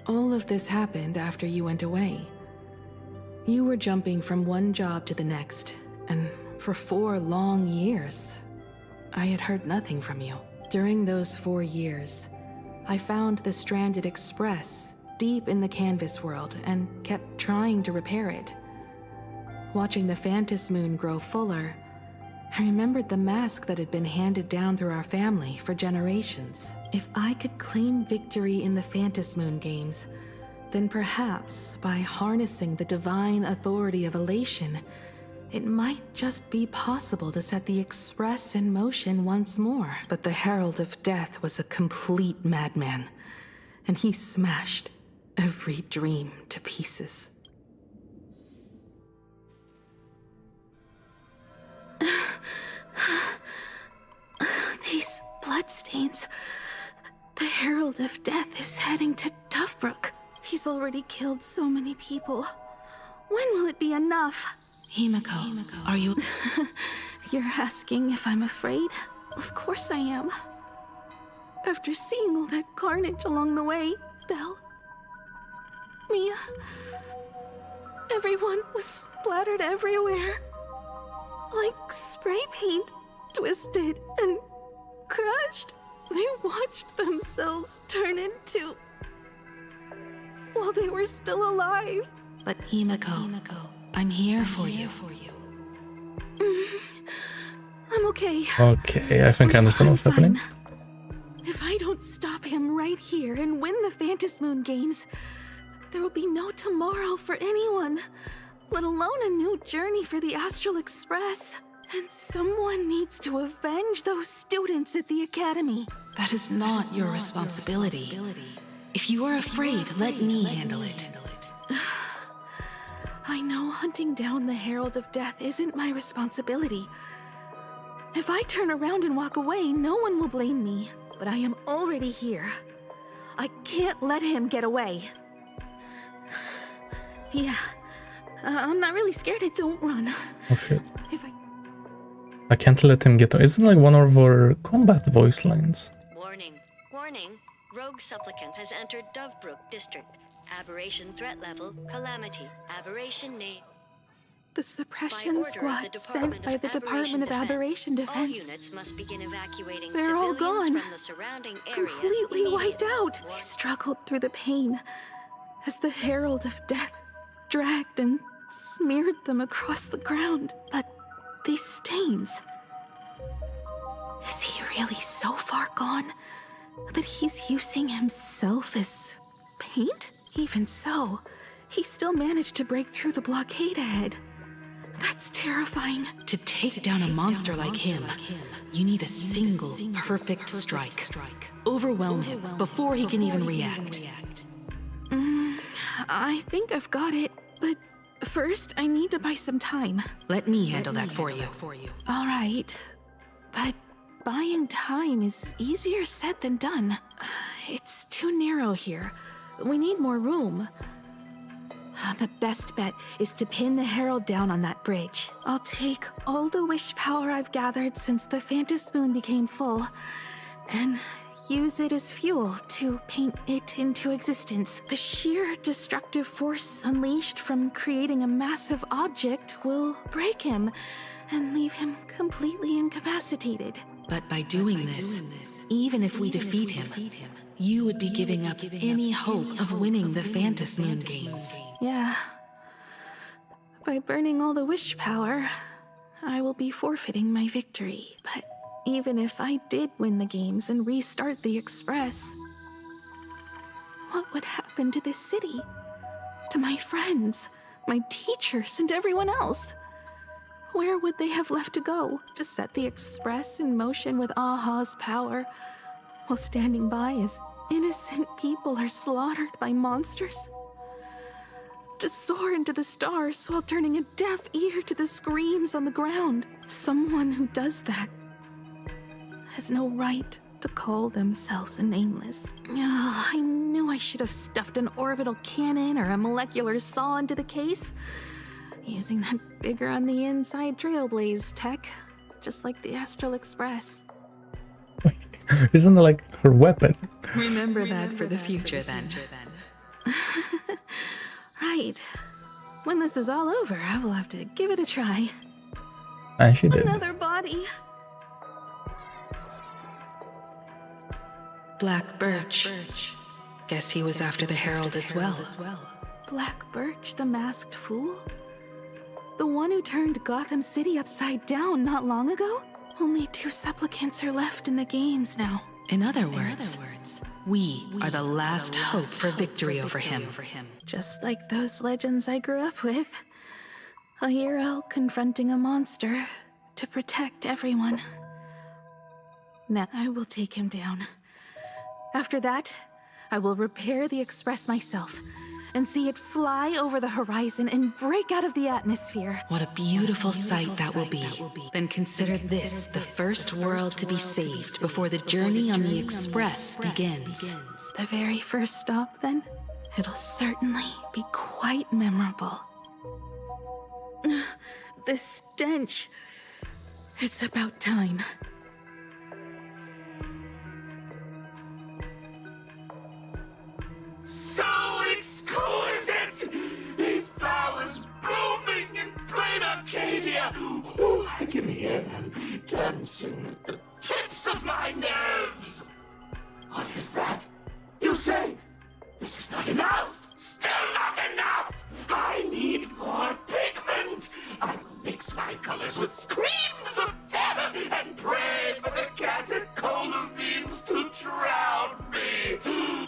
All of this happened after you went away. You were jumping from one job to the next, and for 4 long years, I had heard nothing from you. During those 4 years, I found the stranded Express deep in the canvas world and kept trying to repair it. Watching the Phantom Moon grow fuller, I remembered the mask that had been handed down through our family for generations. If I could claim victory in the Phantom Moon games, then perhaps by harnessing the divine authority of elation, it might just be possible to set the Express in motion once more. But the Herald of Death was a complete madman, and he smashed every dream to pieces. These bloodstains. The Herald of Death is heading to Dovebrook. He's already killed so many people. When will it be enough? Himeko, are you... You're asking if I'm afraid? Of course I am. After seeing all that carnage along the way, Belle, Mia, everyone was splattered everywhere. Like spray paint, twisted and crushed. They watched themselves turn into... while they were still alive. But Himeko, I'm here for you. I'm okay. Okay, I think I understand what's happening. If I don't stop him right here and win the Phantom Moon games, there will be no tomorrow for anyone, let alone a new journey for the Astral Express. And someone needs to avenge those students at the Academy. That is not your responsibility. If you are afraid, let me handle it. I know hunting down the Herald of Death isn't my responsibility. If I turn around and walk away, no one will blame me. But I am already here. I can't let him get away. Yeah, I'm not really scared. I don't run. Oh shit. I can't let him get... Isn't like one of our combat voice lines? Warning. Warning. Rogue supplicant has entered Dovebrook District. Aberration threat level, Calamity. Aberration name. The suppression squad sent by the Department of Aberration Defense. All units must begin evacuating They're all gone. from the surrounding area. Completely wiped out. I struggled through the pain as the Herald of Death dragged and smeared them across the ground. But these stains... Is he really so far gone that he's using himself as paint? Even so, he still managed to break through the blockade ahead. That's terrifying. To take down a monster like him, you need a single perfect strike. Overwhelm him before he can even react. I think I've got it, but first I need to buy some time. Let me handle that for you. All right, but buying time is easier said than done. It's too narrow here. We need more room. The best bet is to pin the Herald down on that bridge. I'll take all the wish power I've gathered since the Phantom Moon became full, and use it as fuel to paint it into existence. The sheer destructive force unleashed from creating a massive object will break him and leave him completely incapacitated. But by doing this, even if we defeat him, you would be giving up any hope of winning the Phantom Moon games. Yeah. By burning all the wish power, I will be forfeiting my victory. But even if I did win the games and restart the Express, what would happen to this city? To my friends, my teachers, and everyone else? Where would they have left to go to set the Express in motion with Aha's power, while standing by as innocent people are slaughtered by monsters? To soar into the stars while turning a deaf ear to the screams on the ground. Someone who does that has no right to call themselves a nameless. I knew I should have stuffed an orbital cannon or a molecular saw into the case, using that bigger on the inside Trailblaze tech, just like the Astral Express. Isn't that like her weapon? Remember that for the future, then. Right. When this is all over, I will have to give it a try. And she did. Another body. Black Birch. Guess he was after the Herald as well. Black Birch, the masked fool? The one who turned Gotham City upside down not long ago? Only 2 supplicants are left in the games now. In other words, we are the last hope for victory over him. Just like those legends I grew up with. A hero confronting a monster to protect everyone. Now I will take him down. After that, I will repair the Express myself and see it fly over the horizon and break out of the atmosphere. What a beautiful sight that will be. Then consider this the first world to be saved before the journey on the Express begins. The very first stop, then? It'll certainly be quite memorable. The stench. It's about time. So exquisite! These flowers blooming in plain Arcadia! Ooh, I can hear them dancing at the tips of my nerves! What is that? You say this is not enough! Still not enough! I need more pigment! I will mix my colors with screams of terror and pray for the catecholamines to drown me!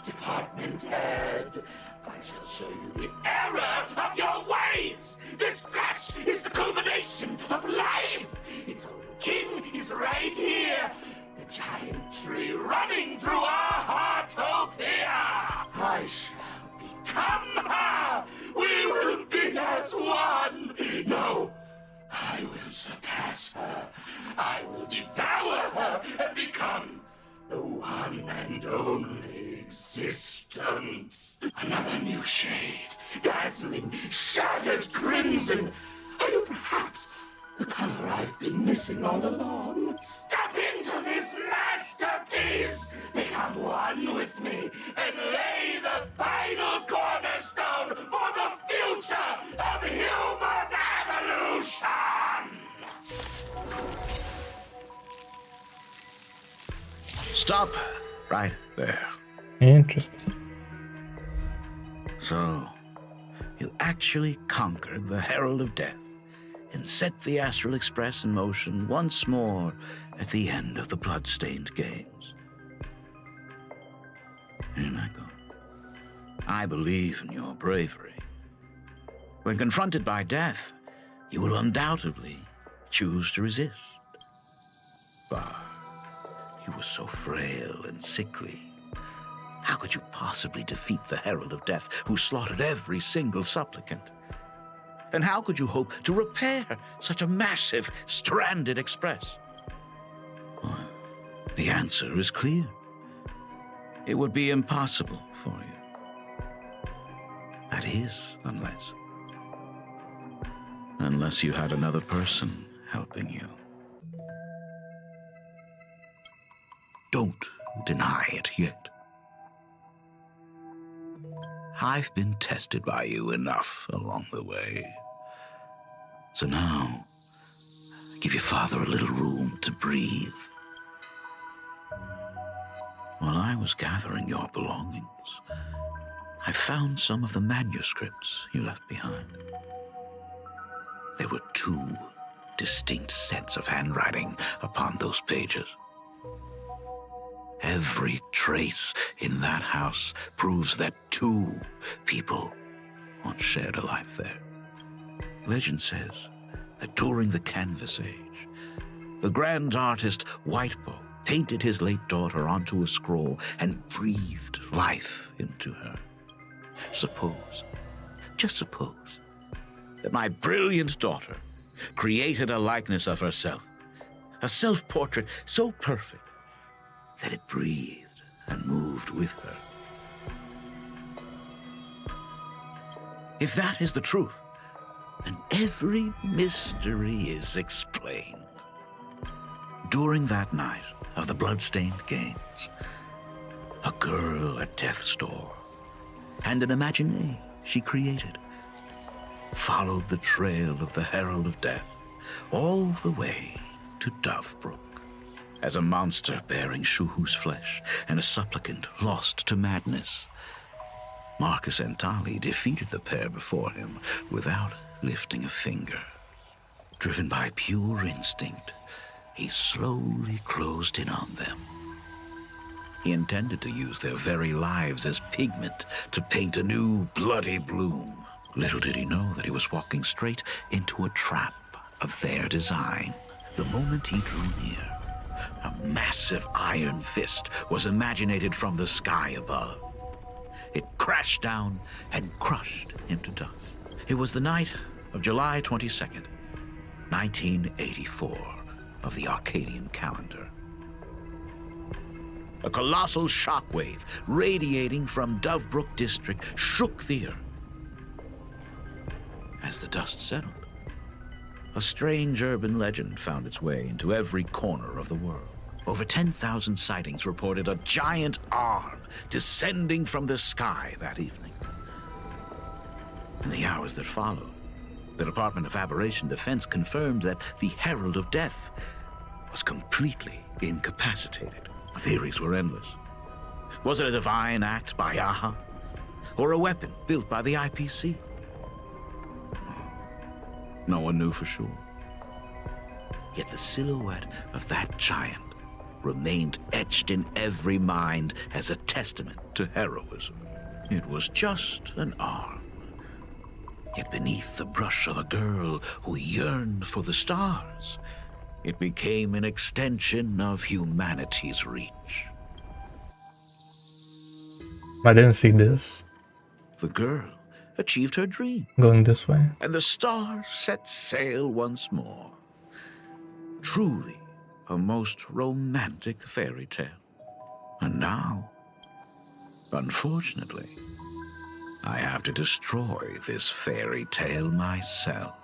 Department head, I shall show you the error of your ways! This flesh is the culmination of life! Its own king is right here! The giant tree running through our heartopia! I shall become her! We will be as one! No, I will surpass her. I will devour her and become the one and only existence. Another new shade, dazzling, shattered crimson. Are you perhaps the color I've been missing all along? Step into this masterpiece! Become one with me and lay the final cornerstone for the future of human evolution! Stop right there. Interesting. So, you actually conquered the Herald of Death and set the Astral Express in motion once more at the end of the blood-stained games. Michael, I believe in your bravery. When confronted by death, you will undoubtedly choose to resist. But you were so frail and sickly. How could you possibly defeat the Herald of Death, who slaughtered every single supplicant? And how could you hope to repair such a massive, stranded express? Well, the answer is clear. it would be impossible for you. That is, unless you had another person helping you. Don't deny it yet. I've been tested by you enough along the way. So now, give your father a little room to breathe. While I was gathering your belongings, I found some of the manuscripts you left behind. There were 2 distinct sets of handwriting upon those pages. Every trace in that house proves that 2 people once shared a life there. Legend says that during the Canvas Age, the grand artist Whitebow painted his late daughter onto a scroll and breathed life into her. Suppose, just suppose, that my brilliant daughter created a likeness of herself, a self-portrait so perfect that it breathed and moved with her. If that is the truth, then every mystery is explained. During that night of the blood-stained games, a girl at death's door and an imaginée she created followed the trail of the Herald of Death all the way to Dovebrook. As a monster bearing Shuhu's flesh and a supplicant lost to madness, Marcus Antali defeated the pair before him without lifting a finger. Driven by pure instinct, he slowly closed in on them. He intended to use their very lives as pigment to paint a new bloody bloom. Little did he know that he was walking straight into a trap of their design. The moment he drew near, a massive iron fist was imaginated from the sky above. It crashed down and crushed him to dust. It was the night of July 22nd, 1984, of the Arcadian calendar. A colossal shockwave radiating from Dovebrook district shook the earth. As the dust settled, a strange urban legend found its way into every corner of the world. Over 10,000 sightings reported a giant arm descending from the sky that evening. In the hours that followed, the Department of Aberration Defense confirmed that the Herald of Death was completely incapacitated. Theories were endless. Was it a divine act by Aha? Or a weapon built by the IPC? No one knew for sure. Yet the silhouette of that giant remained etched in every mind as a testament to heroism. It was just an arm. Yet beneath the brush of a girl who yearned for the stars, it became an extension of humanity's reach. I didn't see this. The girl achieved her dream. Going this way. And the stars set sail once more. Truly a most romantic fairy tale. And now, unfortunately, I have to destroy this fairy tale myself.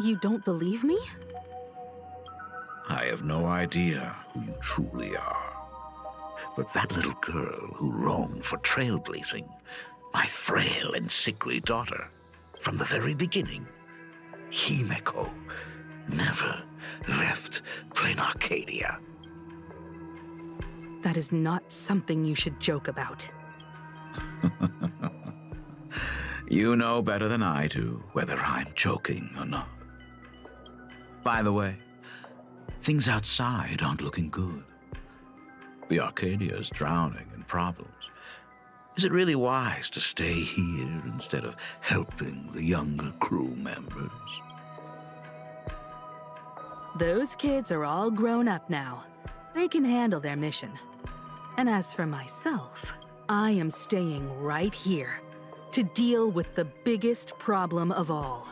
You don't believe me? I have no idea who you truly are. But that little girl who longed for trailblazing, my frail and sickly daughter, from the very beginning, Himeko, never left Plain Arcadia. That is not something you should joke about. You know better than I do whether I'm joking or not. By the way, things outside aren't looking good. The Arcadia is drowning in problems. Is it really wise to stay here instead of helping the younger crew members? Those kids are all grown up now. They can handle their mission. And as for myself, I am staying right here to deal with the biggest problem of all.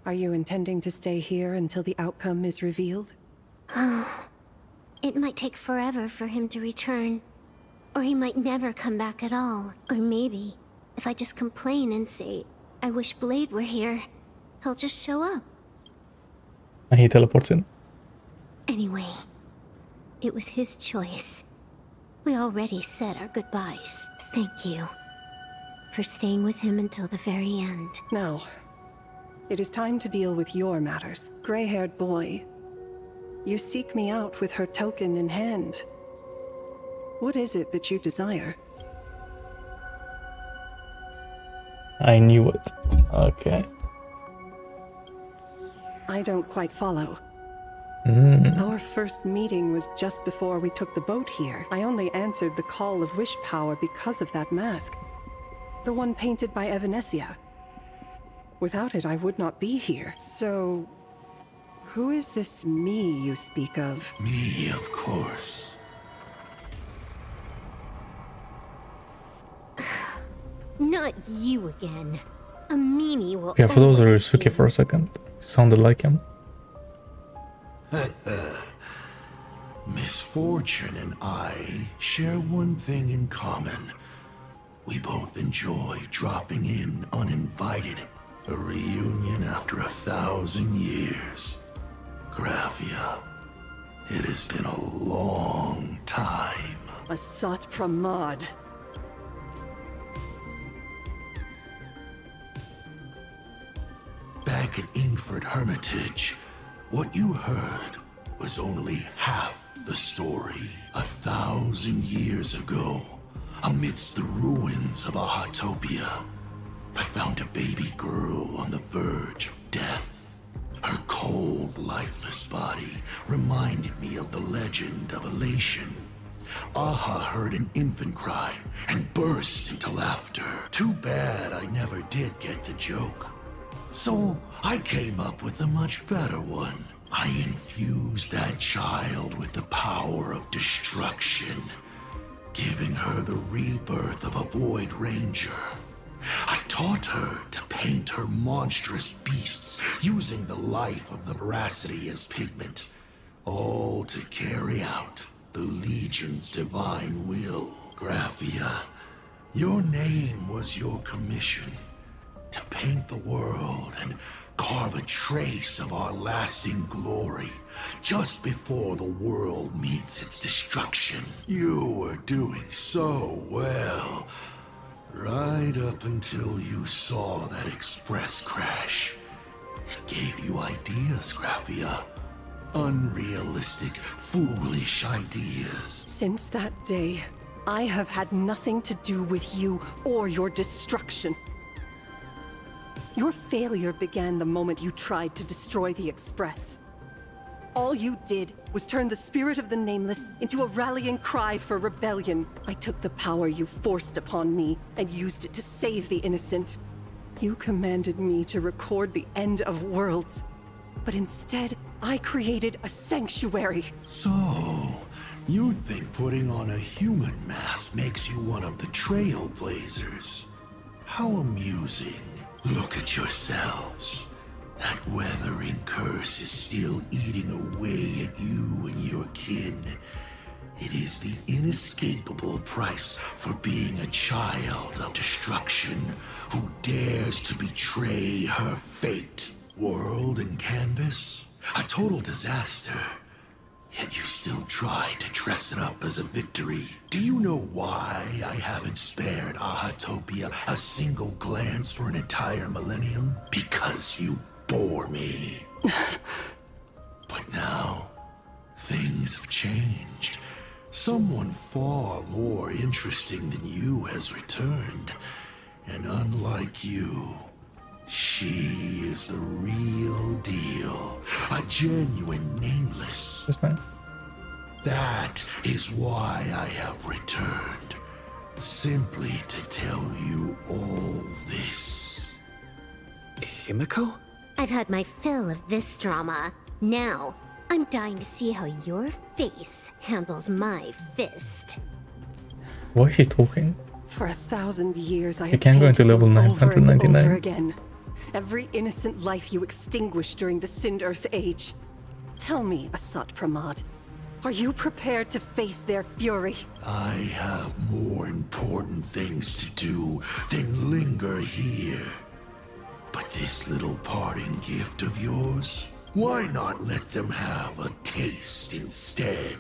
Are you intending to stay here until the outcome is revealed? It might take forever for him to return. Or he might never come back at all. Or maybe, if I just complain and say, I wish Blade were here, he'll just show up. And he teleports in. Anyway, it was his choice. We already said our goodbyes. Thank you for staying with him until the very end. Now, it is time to deal with your matters. Gray-haired boy, you seek me out with her token in hand. What is it that you desire? I knew it. Okay. I don't quite follow. Our first meeting was just before we took the boat here. I only answered the call of wish power because of that mask. The one painted by Evanesia. Without it, I would not be here. So, who is this me you speak of? Me, of course. Not you again. A meanie will. Yeah, for those who are Suki for a second. Sounded like him. Misfortune and I share one thing in common. We both enjoy dropping in uninvited. A reunion after 1,000 years. Graphia, it has been a long time. Asat Pramad. Back at Ingford Hermitage, what you heard was only half the story. 1,000 years ago, amidst the ruins of Ahatopia, I found a baby girl on the verge of death. Her cold, lifeless body reminded me of the legend of Elation. Aha heard an infant cry and burst into laughter. Too bad I never did get the joke. So I came up with a much better one. I infused that child with the power of destruction, giving her the rebirth of a Void Ranger. I taught her to paint her monstrous beasts using the life of the veracity as pigment, all to carry out the Legion's divine will. Graphia, your name was your commission. To paint the world and carve a trace of our lasting glory just before the world meets its destruction. You were doing so well, right up until you saw that express crash. It gave you ideas, Graphia. Unrealistic, foolish ideas. Since that day, I have had nothing to do with you or your destruction. Your failure began the moment you tried to destroy the Express. All you did was turn the spirit of the Nameless into a rallying cry for rebellion. I took the power you forced upon me and used it to save the innocent. You commanded me to record the end of worlds, but instead, I created a sanctuary. So, you think putting on a human mask makes you one of the Trailblazers? How amusing. Look at yourselves. That weathering curse is still eating away at you and your kin. It is the inescapable price for being a child of destruction who dares to betray her fate. World and canvas, a total disaster. Yet you still try to dress it up as a victory. Do you know why I haven't spared Ahatopia a single glance for an entire millennium? Because you bore me. But now, things have changed. Someone far more interesting than you has returned. And unlike you, she is the real deal. A genuine Nameless. That is why I have returned. Simply to tell you all this. Himiko? I've had my fill of this drama. Now, I'm dying to see how your face handles my fist. Why is she talking? For 1,000 years, I You have can't go into painted level them over and 999. over again. Every innocent life you extinguished during the Sind Earth Age. Tell me, Asat Pramad, are you prepared to face their fury? I have more important things to do than linger here. But this little parting gift of yours, why not let them have a taste instead?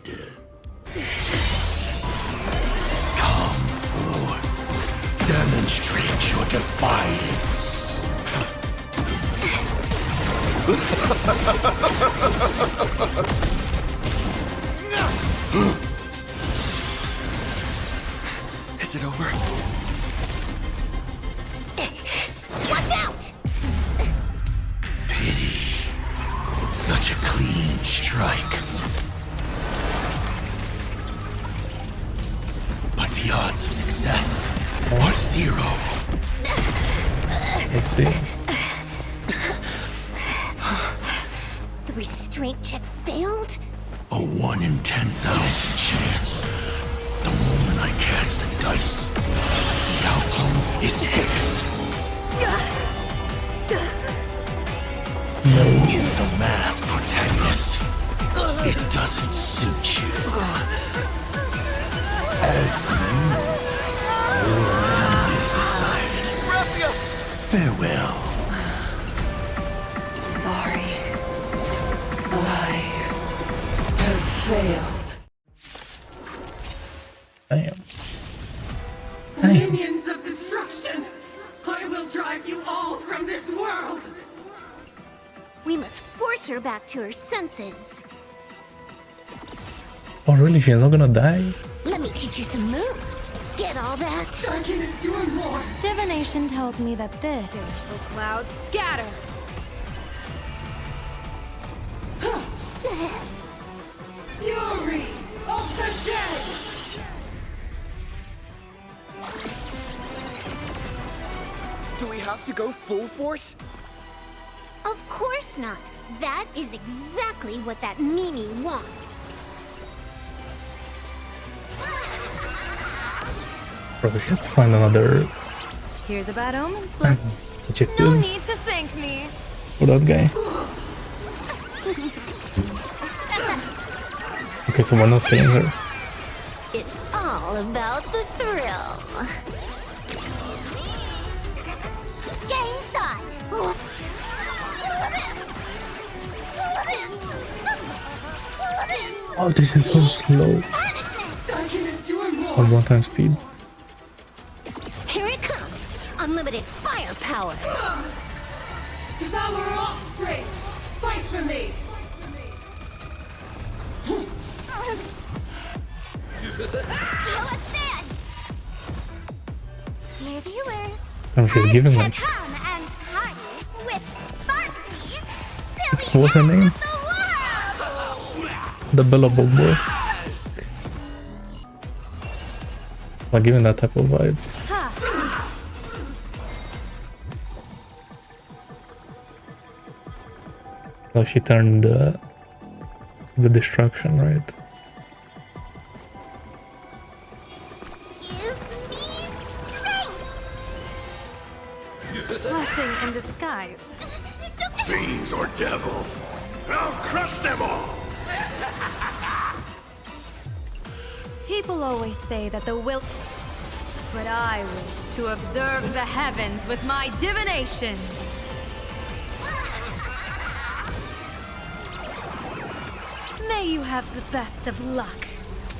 Come forth, demonstrate your defiance. Is it over? Watch out! Pity. Such a clean strike. But the odds of success are 0. I see. The restraint check failed? A 1 in 10,000 chance. The moment I cast the dice, the outcome is fixed. No, the masked protagonist. It doesn't suit you. As for you, your end is decided. Farewell. Sorry. I have failed. Damn. Minions of destruction! I will drive you all from this world! We must force her back to her senses. Oh really? She's not gonna die? Let me teach you some moves. Get all that? I can endure more! Divination tells me that this... The clouds scatter. Fury of the dead! Do we have to go full force? Of course not. That is exactly what that Mimi wants. Probably she has to find another Here's a bad omen slip. objective No need to thank me. for that guy. Okay, so we're not killing her. It's all about the thrill. Game's on. Oh, this is so slow. I can endure more! On 1 time speed. Here it comes. Unlimited firepower. Devour offspring! Fight for me! Dear viewers, And she's giving like, come and party with Sparksy what's her name? The Billable boss. Like giving that type of vibe. Like she turned the destruction, right? Blessing in disguise. Fiends or devils, I'll crush them all! People always say that the will... But I wish to observe the heavens with my divination. May you have the best of luck.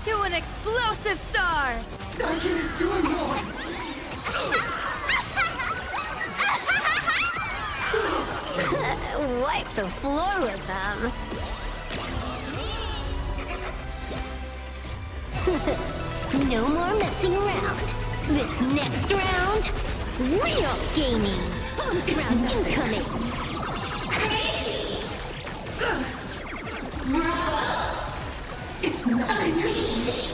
To an explosive star! I can endure more! wipe the floor with them. No more messing around. This next round, real gaming. Bonus round incoming. Crazy. It's nothing easy.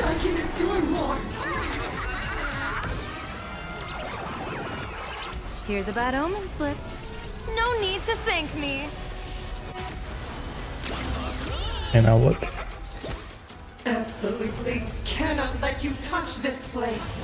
I can endure more. Here's a bad omen slip. No need to thank me. And now what? Absolutely cannot let you touch this place.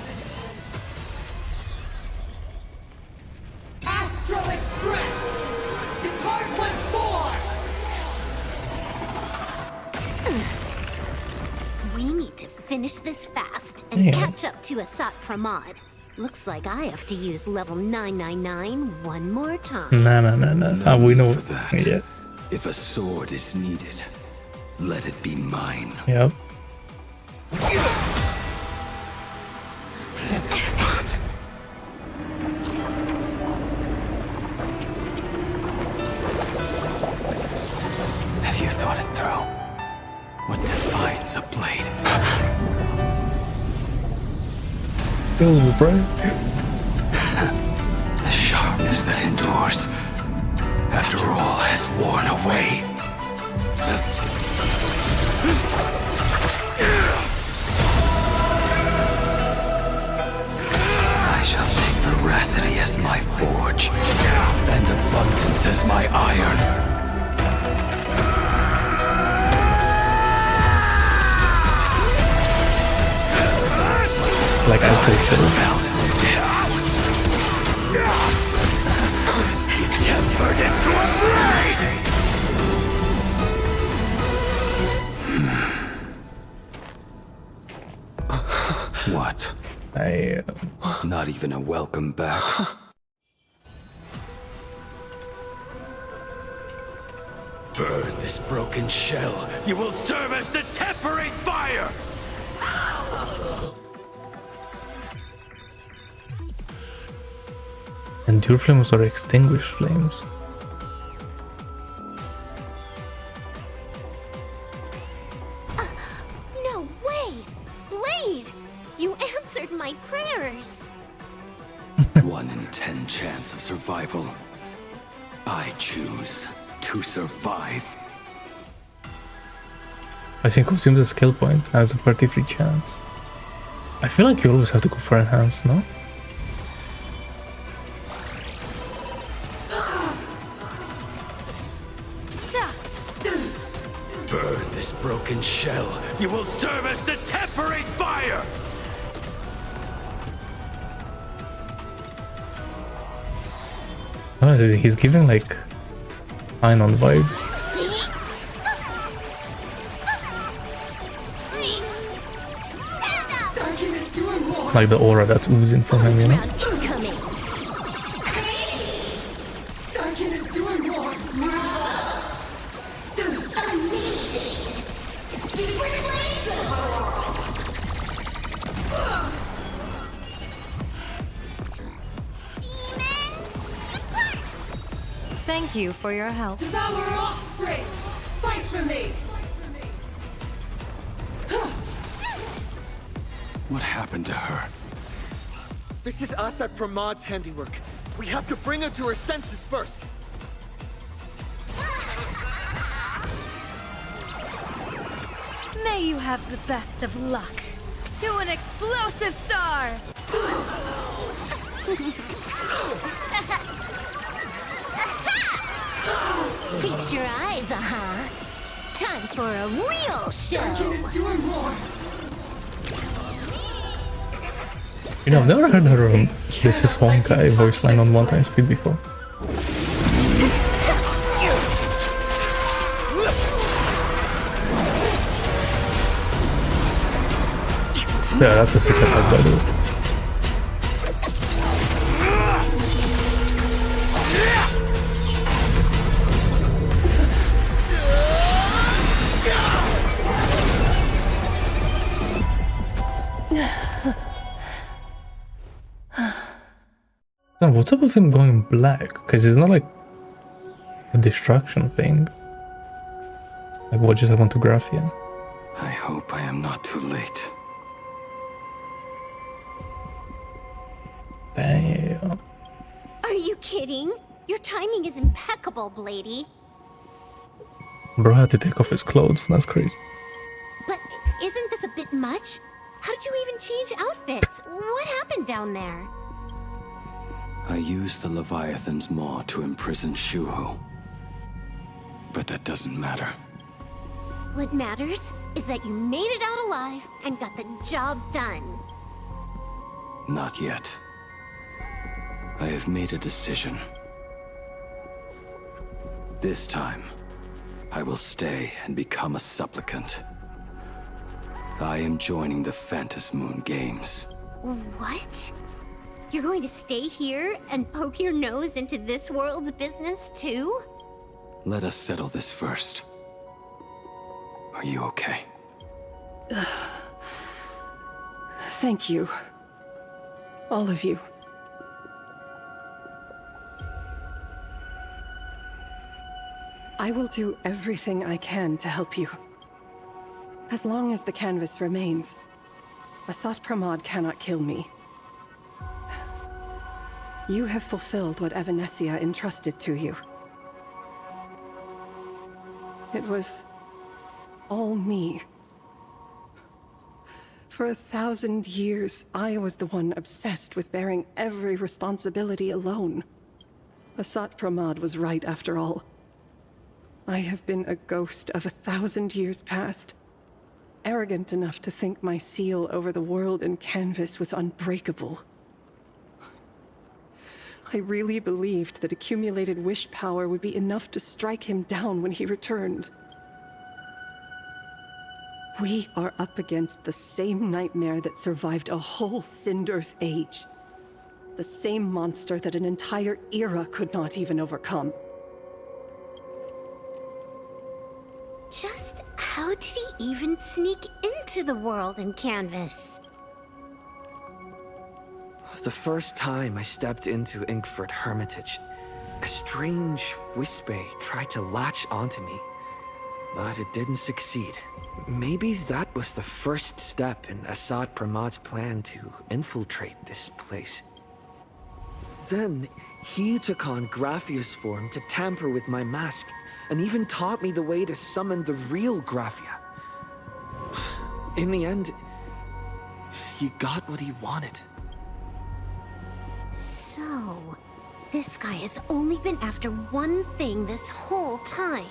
finish this fast and catch up to Asat Pramod. Looks like I have to use level 999 one more time. No. We know that. Yeah. If a sword is needed, let it be mine. Yep. Have you thought it through? What defines a blade? Feels bright. The sharpness that endures, after all has worn away. I shall take veracity as my forge, and abundance as my iron. Like actual kills. Tempered into a blade! What? Not even a welcome back. Burn this broken shell. You will serve as the tempering fire! Endure flames or extinguish flames. No way! Blade! You answered my prayers! 1 in 10 chance of survival. I choose to survive. I think consumes a skill point has a 33 chance. I feel like you always have to go for enhance, no? Burn this broken shell. You will serve as the tempering fire! Oh, he's giving like fine on vibes. Like the aura that's oozing from him, you know? Thank you for your help. Devour offspring! Fight for me! What happened to her? This is Asat Pramod's handiwork. We have to bring her to her senses first. May you have the best of luck. To an explosive star! Feast your eyes, Time for a real show! You know, I've never heard her This is Honkai voice line on 1 time speed before. Yeah, that's a sick attack by the way. What's up with him going black? Because it's not like a distraction thing. Like what just happened to Graphia? I hope I am not too late. Damn. Are you kidding? Your timing is impeccable, Blady. Bro had to take off his clothes, that's crazy. But isn't this a bit much? How did you even change outfits? What happened down there? I used the Leviathan's maw to imprison Shuho. But that doesn't matter. What matters is that you made it out alive and got the job done. Not yet. I have made a decision. This time, I will stay and become a supplicant. I am joining the Phantom Moon Games. What? You're going to stay here and poke your nose into this world's business too? Let us settle this first. Are you okay? Thank you. All of you. I will do everything I can to help you. As long as the canvas remains, Asat Pramod cannot kill me. You have fulfilled what Evanescia entrusted to you. It was all me. For 1,000 years, I was the one obsessed with bearing every responsibility alone. Asat Pramod was right after all. I have been a ghost of 1,000 years past. Arrogant enough to think my seal over the world and canvas was unbreakable. I really believed that accumulated wish power would be enough to strike him down when he returned. We are up against the same nightmare that survived a whole Sindearth age. The same monster that an entire era could not even overcome. Just how did he even sneak into the world in canvas? The first time I stepped into Inkford Hermitage, a strange whisper tried to latch onto me, but it didn't succeed. Maybe that was the first step in Asat Pramod's plan to infiltrate this place. Then, he took on Graphia's form to tamper with my mask, and even taught me the way to summon the real Graphia. In the end, he got what he wanted. So, this guy has only been after one thing this whole time.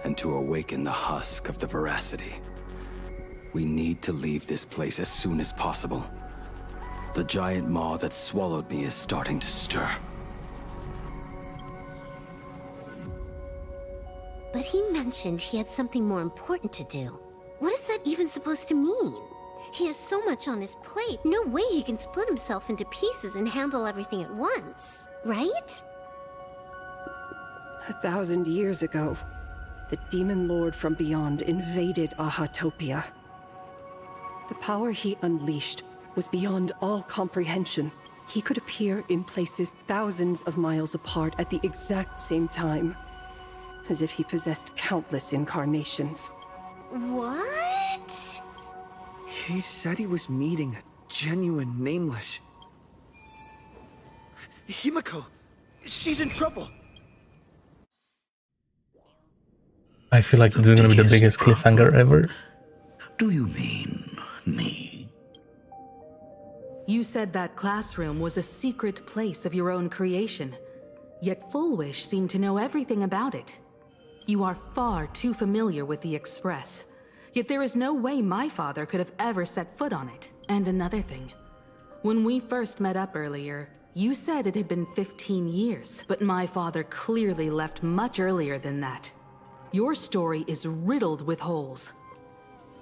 And to awaken the husk of the veracity, we need to leave this place as soon as possible. The giant maw that swallowed me is starting to stir. But he mentioned he had something more important to do. What is that even supposed to mean? He has so much on his plate, no way he can split himself into pieces and handle everything at once, right? 1,000 years ago, the Demon Lord from beyond invaded Ahatopia. The power he unleashed was beyond all comprehension. He could appear in places thousands of miles apart at the exact same time, as if he possessed countless incarnations. What? He said he was meeting a genuine nameless... Himiko! She's in trouble! I feel like this is gonna be the biggest cliffhanger ever. Do you mean me? You said that classroom was a secret place of your own creation, yet Fullwish seemed to know everything about it. You are far too familiar with the Express, yet there is no way my father could have ever set foot on it. And another thing, when we first met up earlier, you said it had been 15 years, but my father clearly left much earlier than that. Your story is riddled with holes.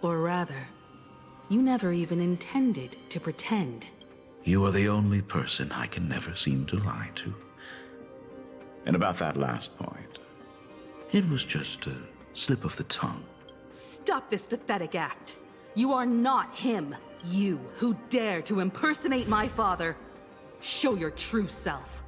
Or rather, you never even intended to pretend. You are the only person I can never seem to lie to. And about that last point, it was just a slip of the tongue. Stop this pathetic act. You are not him. You who dare to impersonate my father. Show your true self.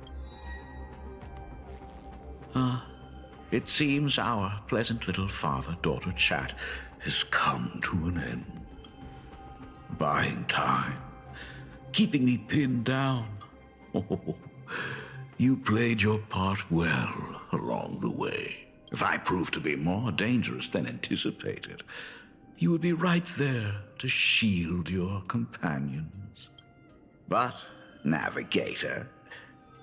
It seems our pleasant little father-daughter chat has come to an end. Buying time, keeping me pinned down. Oh, you played your part well along the way. If I proved to be more dangerous than anticipated, you would be right there to shield your companions. But, Navigator,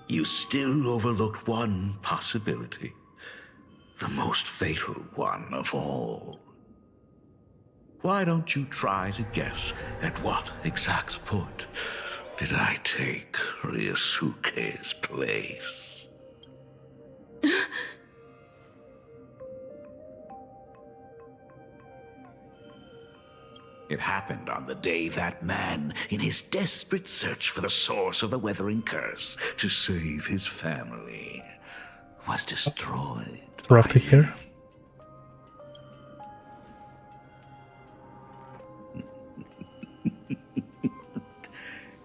you still overlooked one possibility. The most fatal one of all. Why don't you try to guess at what exact point did I take Ryusuke's place? It happened on the day that man, in his desperate search for the source of the Weathering Curse to save his family, was destroyed. Rough to hear.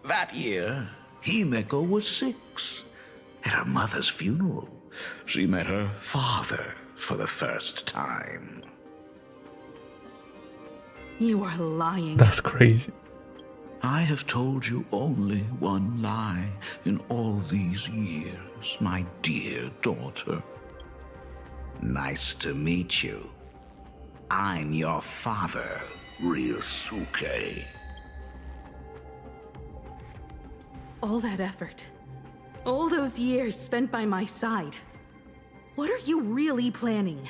That year, Himeko was 6. At her mother's funeral, she met her father for the first time. You are lying. That's crazy. I have told you only one lie in all these years, my dear daughter. Nice to meet you. I'm your father, Ryosuke. All that effort, all those years spent by my side. What are you really planning?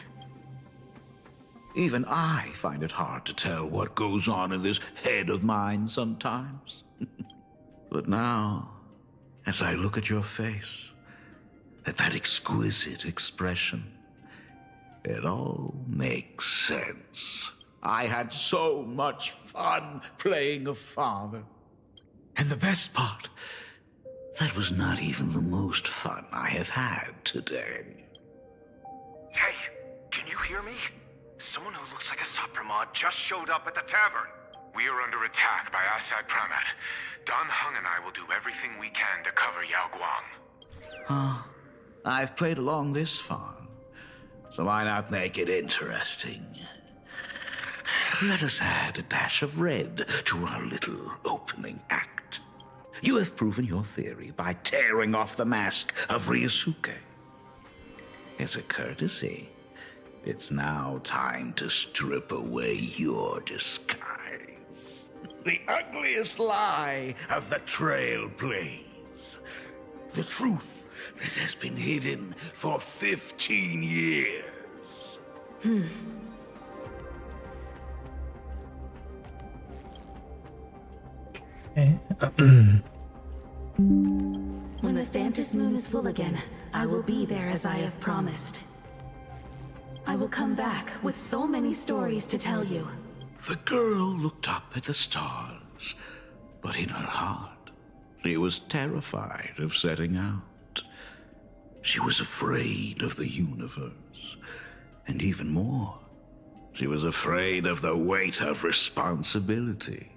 Even I find it hard to tell what goes on in this head of mine sometimes. But now, as I look at your face, at that exquisite expression, it all makes sense. I had so much fun playing a father. And the best part, that was not even the most fun I have had today. Hey, can you hear me? Someone who looks like a Sapramod just showed up at the tavern. We are under attack by Asad Pramat. Dan Heng and I will do everything we can to cover Yao Guang. I've played along this far, so why not make it interesting? Let us add a dash of red to our little opening act. You have proven your theory by tearing off the mask of Ryosuke. As a courtesy, it's now time to strip away your disguise. The ugliest lie of the Trailblaze. The truth that has been hidden for 15 years. When the Phantom Moon is full again, I will be there as I have promised. I will come back with so many stories to tell you. The girl looked up at the stars, but in her heart, she was terrified of setting out. She was afraid of the universe, and even more, she was afraid of the weight of responsibility.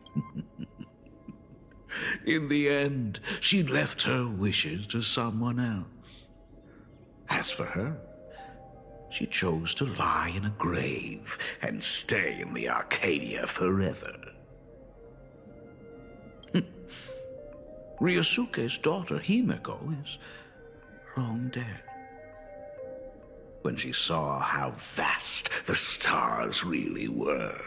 In the end, she left her wishes to someone else. As for her, she chose to lie in a grave and stay in the Arcadia forever. Ryosuke's daughter Himeko is long dead. When she saw how vast the stars really were,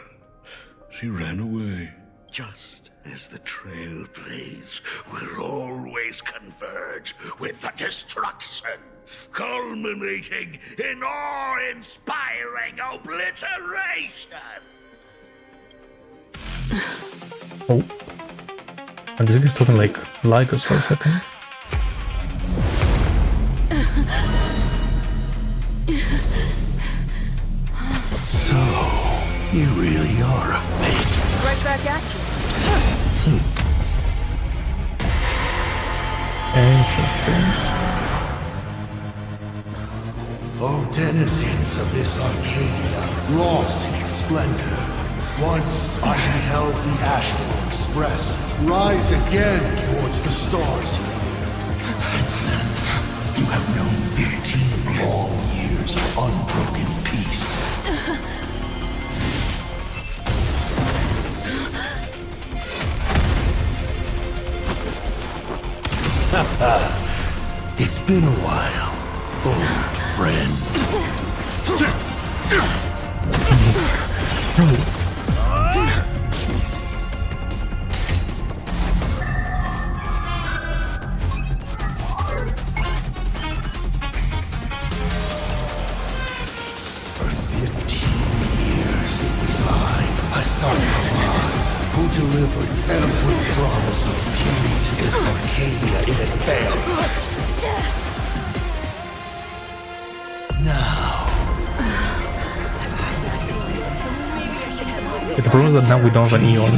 she ran away, just as the Trailblaze will always converge with the destruction, culminating in awe-inspiring obliteration. Oh. And this guy's talking like us for a second. So, you really are a fake. Right back at you. Interesting. O denizens of this Arcadia, lost in its splendor, once I beheld the Astral Express rise again towards the stars. Since then, you have known 15 long years of unbroken peace. It's been a while, old friend. For 15 years it was I, Asarkaman, who delivered every promise of beauty to this Arcadia in advance. Now, Get the bros that now we don't have an Eon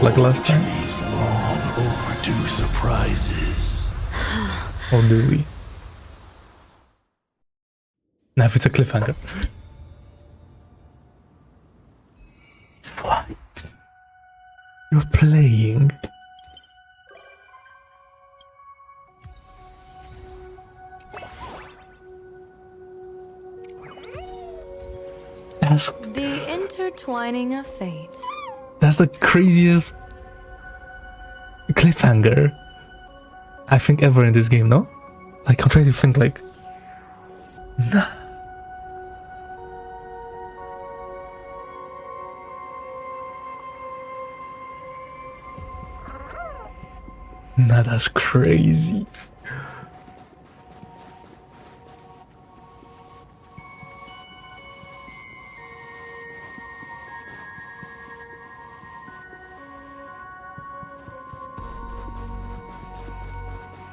like last time. These long overdue surprises. Or do we? Now if it's a cliffhanger. What? You're playing? That's The intertwining of fate. That's the craziest cliffhanger I think ever in this game, no? Like, I'm trying to think, like... Nah. Nah, that's crazy.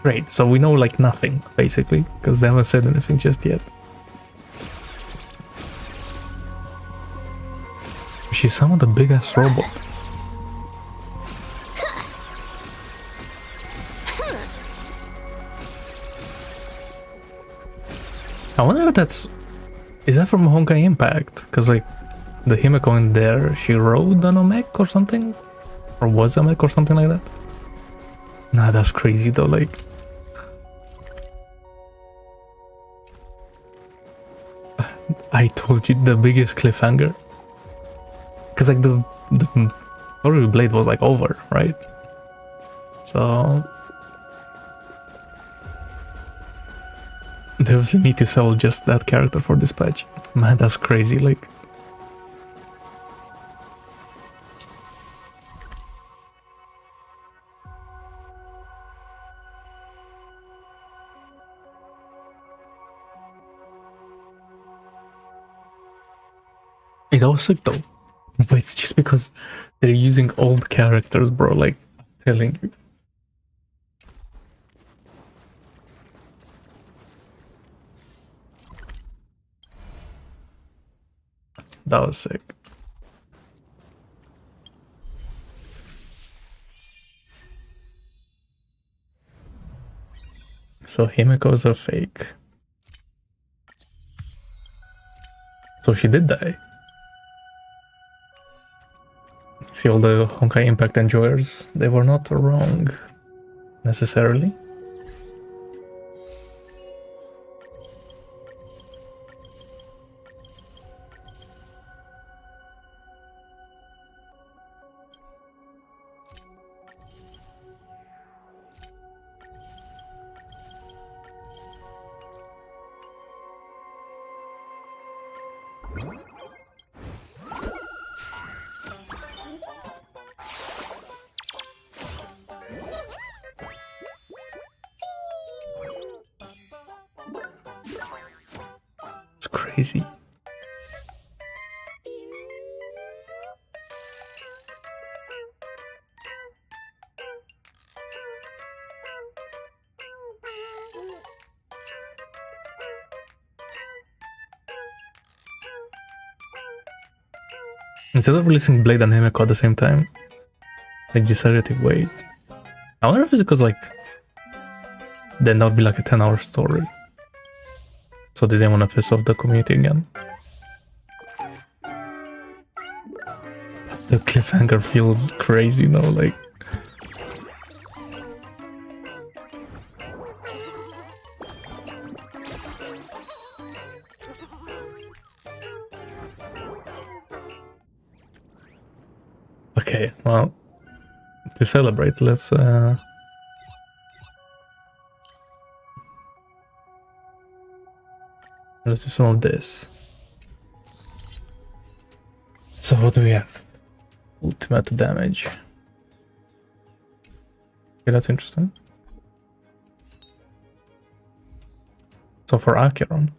Great, so we know like nothing, basically, because they haven't said anything just yet. She summoned a big-ass robot. I wonder if that's... Is that from Honkai Impact? Because like, the Himeko in there, she rode on a mech or something? Or was a mech or something like that? Nah, that's crazy though, like... I told you, the biggest cliffhanger. Because like the Story Blade was like over, right? So they obviously need to sell just that character for this patch. Man, that's crazy, like. Hey, that was sick though. But it's just because they're using old characters, bro, like, I'm telling you. That was sick. So Himiko's are fake. So she did die. See, all the Honkai Impact enjoyers, they were not wrong, necessarily. It's crazy. Instead of releasing Blade and Himeko at the same time, they decided to wait. I wonder if it's because, like, then that would be like a 10-hour story. So they didn't want to piss off the community again. But the cliffhanger feels crazy, you know, like... Okay, well, to celebrate, let's do some of this. So what do we have? Ultimate damage. Okay, that's interesting. So for Acheron.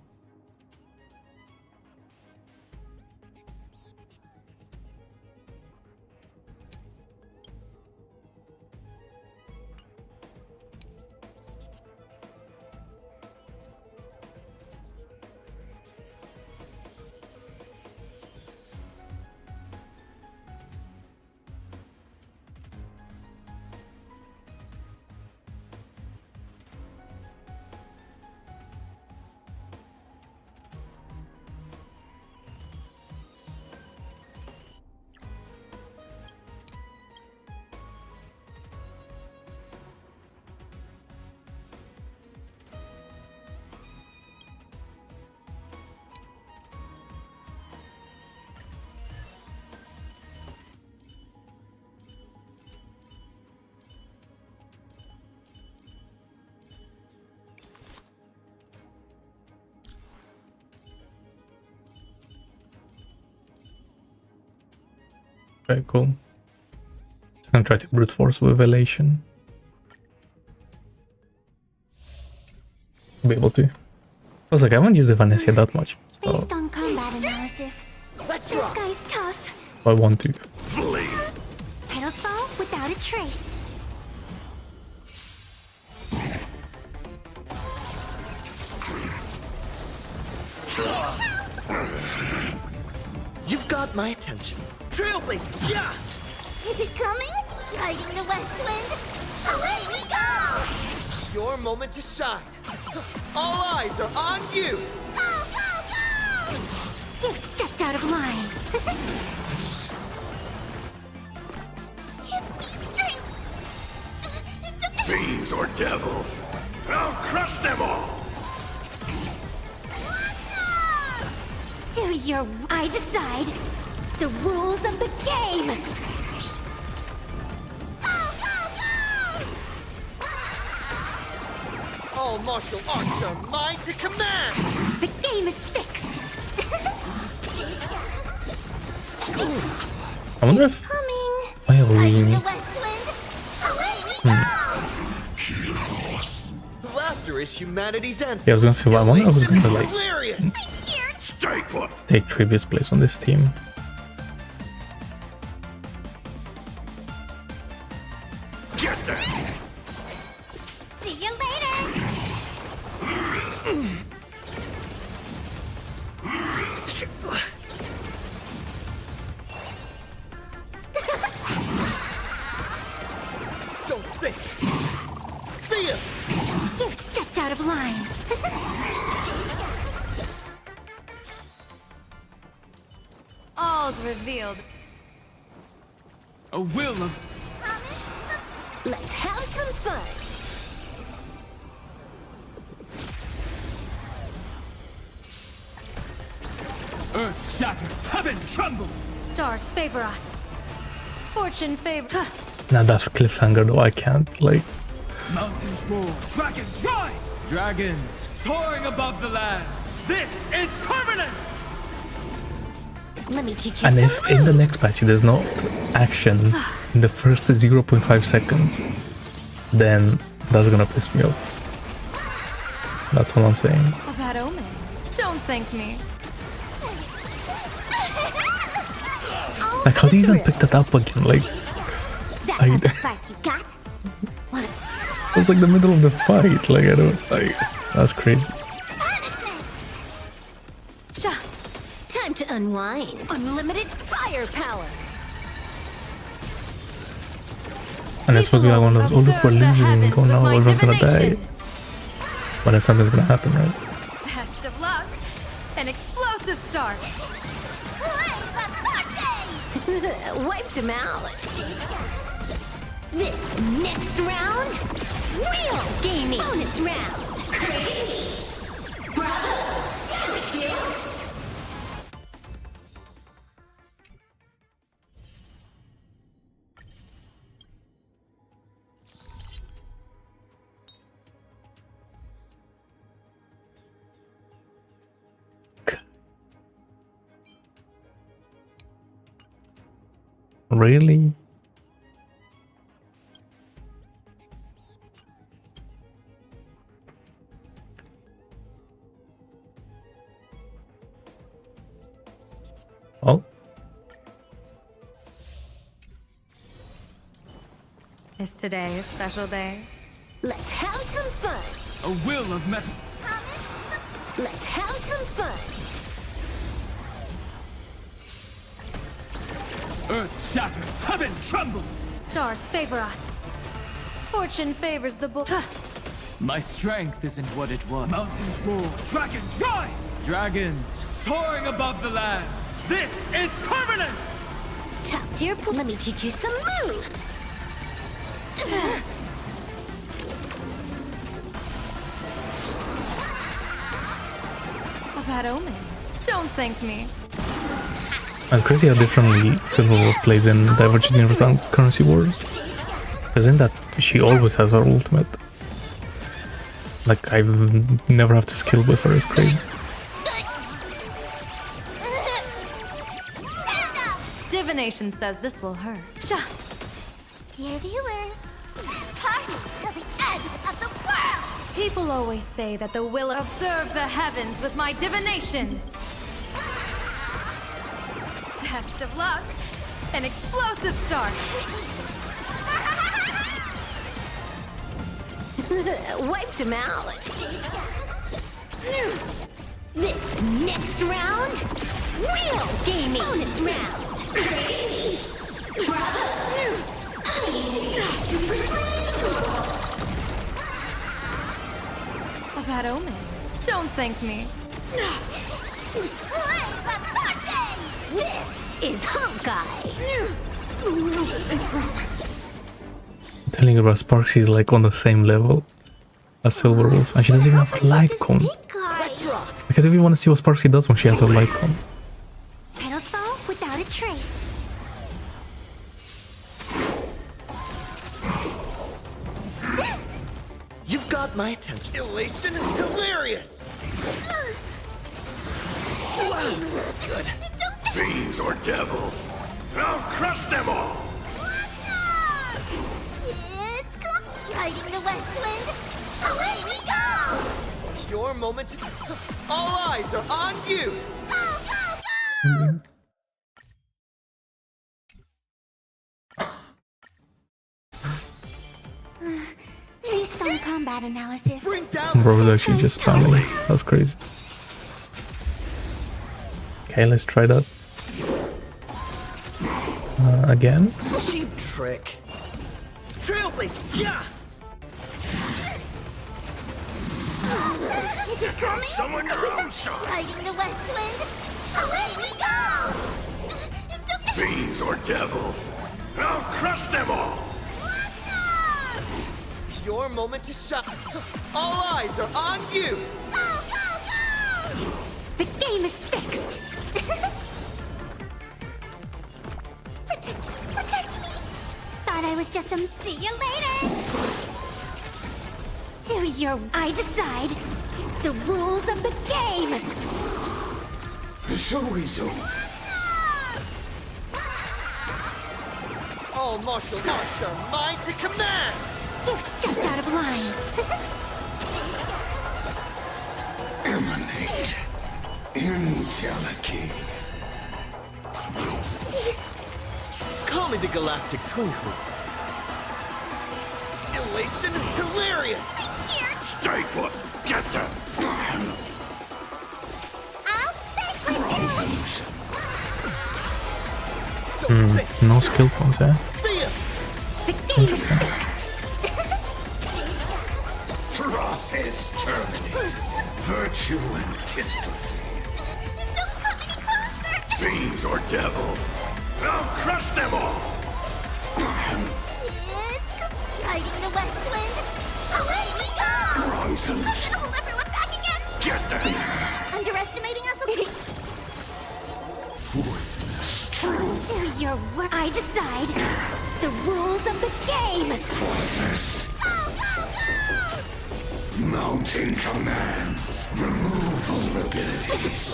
Okay, cool. Just gonna try to brute force with elation. Be able to. I was like, I haven't used the Vanessa that much. So Based on combat analysis, this guy's tough. I want to. Petals fall without a trace. You've got my attention. Trailblazer, yeah! Is it coming? Guiding the west wind? Away we go! It's your moment to shine. All eyes are on you! Go, go, go! You've stepped out of line. Give me strength. Fiends or devils, I'll crush them all! Do your... I decide the rules of the game! All martial arts are mine to command! The game is fixed! I wonder if I have The west wind? Away we go! Laughter is humanity's anthem. Yeah, I was gonna say, I wonder if I was gonna like Hilarious! Stay put! take Trivia's place on this team. Get there! See you later! Don't think! Feel! You've stepped out of line. All's revealed. A will of... Let's have some fun. Earth shatters, heaven trembles! Stars favor us. Fortune favor. Now that cliffhanger though, I can't like. Mountains roar, dragons rise! Dragons soaring above the lands! This is permanence! Let me teach you And some if in the next patch there's not action in the first 0.5 seconds, then that's gonna piss me off. That's all I'm saying. A bad omen. Don't thank me. Like, how do you even pick that up again? Like, I, you got? it was like the middle of the fight. Like, I don't like. That's crazy. Sha, time to unwind. Unlimited firepower. And it's supposed to be like one of those, oh look, we're losing, oh no, everyone's gonna die. But then something's gonna happen, right? Best of luck. An explosive start. Wiped him out. This next round, real gaming. Bonus round. Crazy. Bravo. Skills. Really? Oh. Is today a special day? Let's have some fun. A will of metal. Let's have some fun. Earth shatters, heaven trembles! Stars favor us. Fortune favors the bull. My strength isn't what it was. Mountains roar, dragons rise! Dragons soaring above the lands! This is permanence! Top tier pool. Let me teach you some moves. A bad omen. Don't thank me. And crazy how differently Silver Wolf plays in Divergent Universe and Currency Wars. Because in that, she always has her ultimate. Like, I never have to skill with her, it's crazy. divination says this will hurt. Dear viewers, party till the end of the world! People always say that the will observe the heavens with my divinations. Best of luck. An explosive start. Wiped him out. This next round, real gaming. Bonus round. Crazy. A bad omen. Don't thank me. This is Honkai. Telling her Sparksy is like on the same level as Silver Wolf, and she doesn't even have a light cone. Like, I don't even want to see what Sparksy does when she has a light cone. Petals fall without a trace. You've got my attention. Elation is hilarious! Good. Fiends or devils, I'll crush them all! It's riding the west wind. Away we go! Your moment to... All eyes are on you! Based on combat analysis, Bring down Bro was actually just spamming. That's crazy. Okay, let's try that. Again? Cheap trick. Trailblazer, yeah! Is it coming? Someone your own shot! Riding the west wind. Away we go! Fiends or devils, I'll crush them all! Your moment to shine. All eyes are on you! The game is fixed. Protect me! Thought I was just a... See you later! Do your... I decide the rules of the game! The show resumes. All martial arts are mine to command! You've stepped out of line! Emanate. Entelechy. Call me the Galactic Twinkle. Elation is hilarious! Stay put. Get them. I'll beg for No skill points, eh? Interesting. Process terminated. Virtue and dystrophy. Don't come any closer! Fiends or devils, I'll crush them all! It's riding the west wind. Away we go! Wrong solution. I'm gonna hold everyone back again! Get them! Underestimating us? Witness truth. Do your work. I decide the rules of the game! Pointless. Mounting commands. Remove vulnerabilities.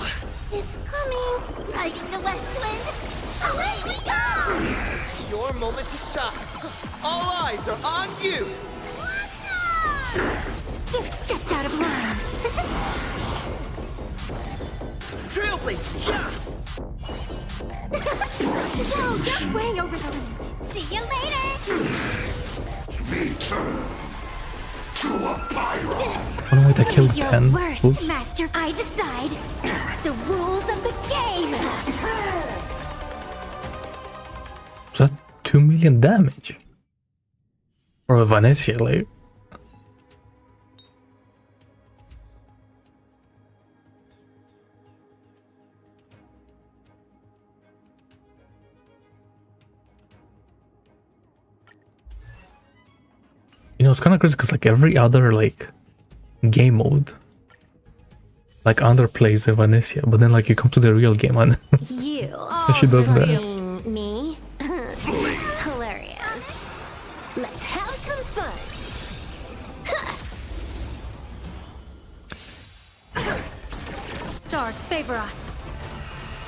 It's coming! Riding the west wind. Away we go! Your moment to shine. All eyes are on you! You've stepped out of line. Trailblazer, yeah! Whoa, you're way over the limit. See you later! Return to a pyro. Oh no, wait, I killed Your 10. worst, Oops. Master. I decide the rules of the game! Was that 2 million damage? Or a Vanessa, like... You know, it's kind of crazy because like every other like game mode like underplays the Vanessa, but then like you come to the real game and You she does that. me? Hilarious. Let's have some fun. Stars favor us.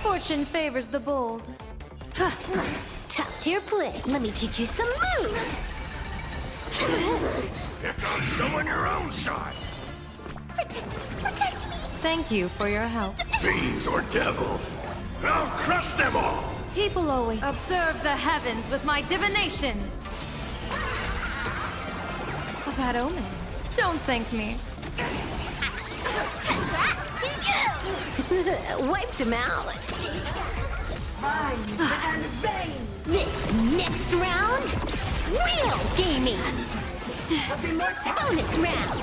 Fortune favors the bold. Top tier play. Let me teach you some moves. Pick on someone your own side. Protect me! Thank you for your help. Fiends or devils. I'll crush them all. People always observe the heavens with my divinations. A bad omen. Don't thank me. Wiped him out. This next round, real gaming. Bonus round.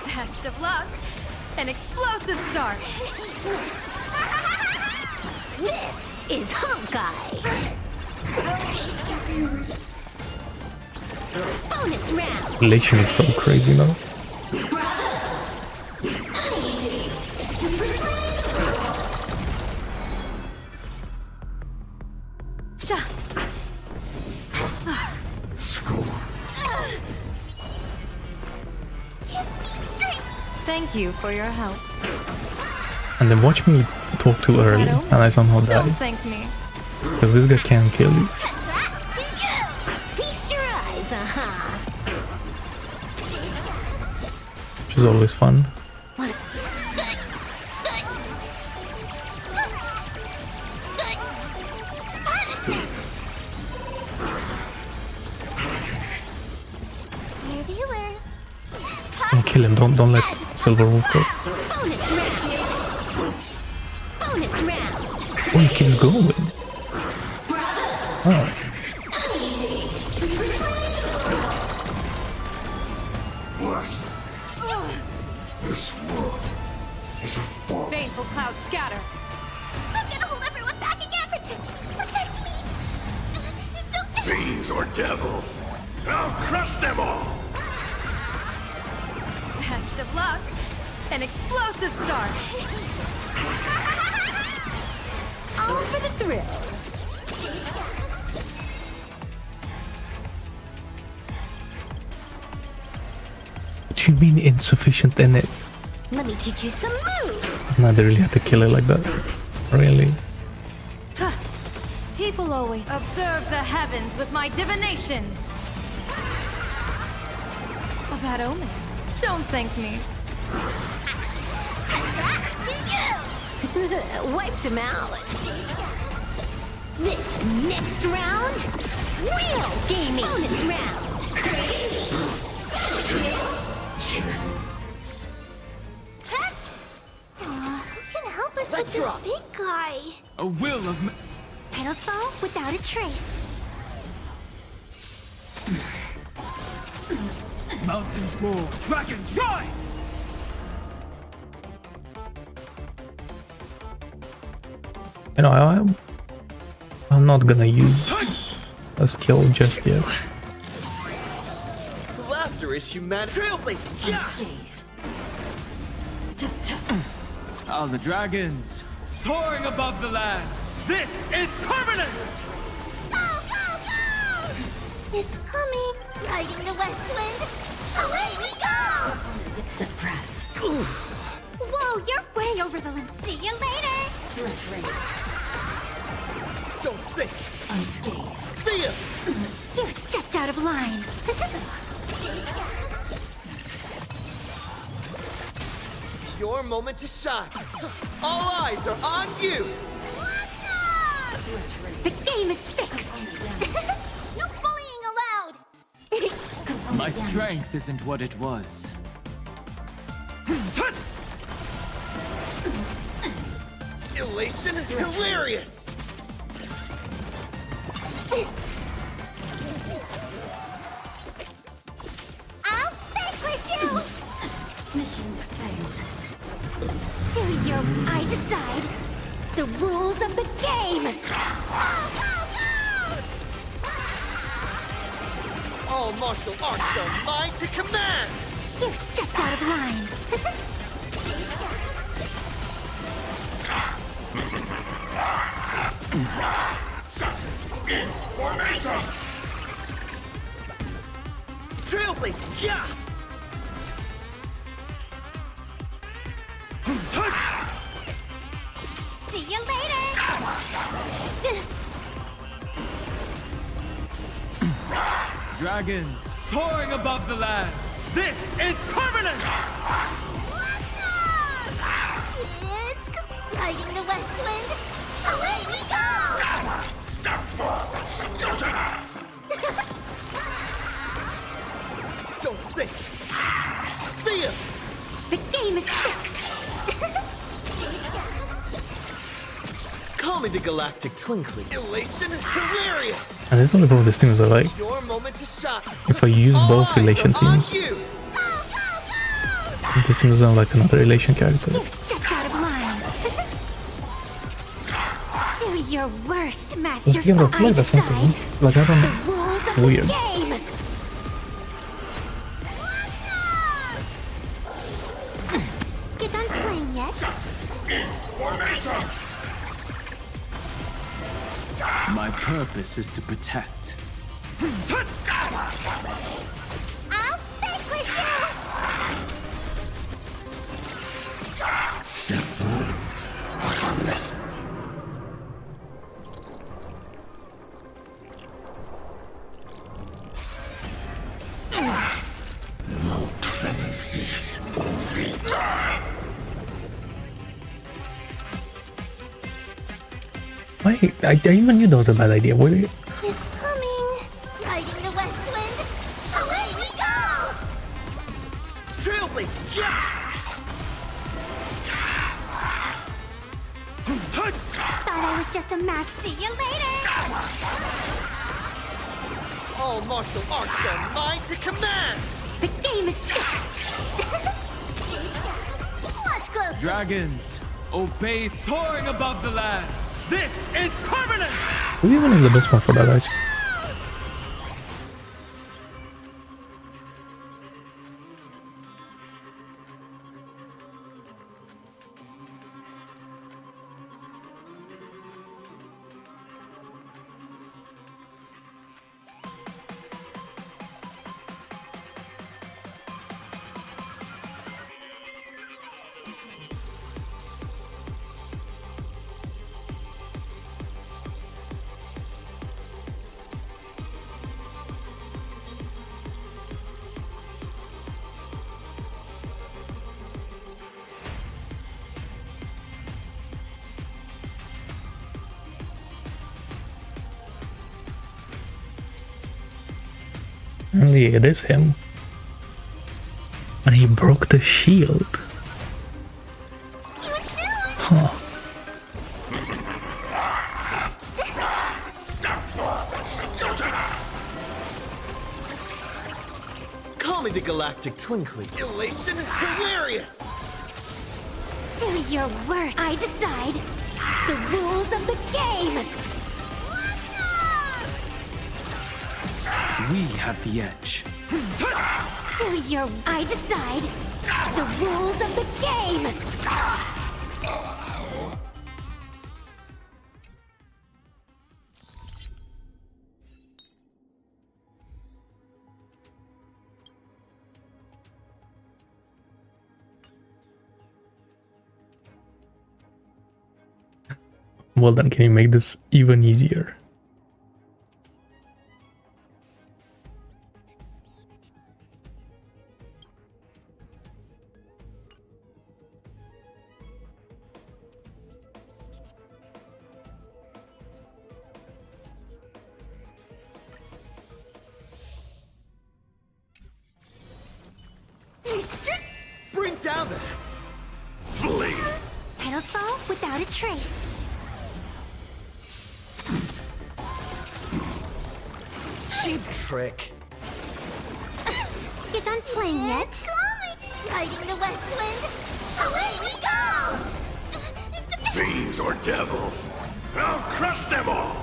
Best of luck. An explosive start. This is Honkai. Bonus round. Relation is so crazy now. Thank you for your help. And then watch me talk too early and I somehow Don't die. thank me. Because this guy can kill you. Feast your eyes, Which is always fun. Don't kill him, don't let Silver Wolf go. Bonus round. Oh, he keeps going. Oh. This world is a fall. Baneful clouds scatter. I'm gonna hold everyone back again! Protect me! Don't... Fiends or devils. I'll crush them all. Best of luck. An explosive start. All for the thrill. What do you mean insufficient in it? Let me teach you some moves. No, they really had to kill it like that. Really? People always observe the heavens with my divinations. A bad omen. Don't thank me. Wiped him out. This next round, real gaming. Bonus round. Who can help us Let's with rock. this big guy? A will of... Petals fall without a trace. Mountains roar, dragons rise! You know, I'm not gonna use a skill just yet. Laughter is humanity. Trailblazing. Yeah. Ah, the dragons, soaring above the lands. This is permanence! Go, go, go! It's coming. Riding the west wind. Away we go! Suppress. Whoa, you're way over the limit. See you later. Don't think. Unscathed. Feel. You stepped out of line. Your moment to shine. All eyes are on you. The game is fixed. No bullying allowed. My strength isn't what it was. Elation, hilarious. I'll vanquish you. Mission failed. Do you? I decide. The rules of the game. All martial arts are mine to command. You stepped out of line. Trailblazing, yeah. Dragons soaring above the lands. This is permanent! It's riding the west wind. Away we go! Don't think. Feel. The game is fixed. Call me the galactic twinkling. Elation, hilarious. And this is only one of these teams I like. Your moment to shine. If I use both relation teams, You. this seems like another relation character. Stepped out of line. Do your worst, Master. Let's give it a play or something. Like, I don't know. Weird. Game. You done playing yet? My purpose is to protect. I'll vanquish you! Wait, I even knew that was a bad idea. Wait. It's coming. Riding the west wind. Away we go! Trailblazer. Yeah. Thought I was just a match. See you later! All martial arts are mine to command. The game is fixed. Watch close. Dragons, obey soaring above the lands. This is permanent! Who even is the best one for that, actually? Apparently it is him. And he broke the shield. Huh. Call me the galactic twinkling. Elation, hilarious. Do your worst. I decide the rules of the game. We have the edge. Do your. I decide the rules of the game. Well then, can you make this even easier? Bring down the flee. Petals fall without a trace. Cheap trick. You done playing yet? Riding the west wind. Away we go! Fiends or devils, I'll crush them all!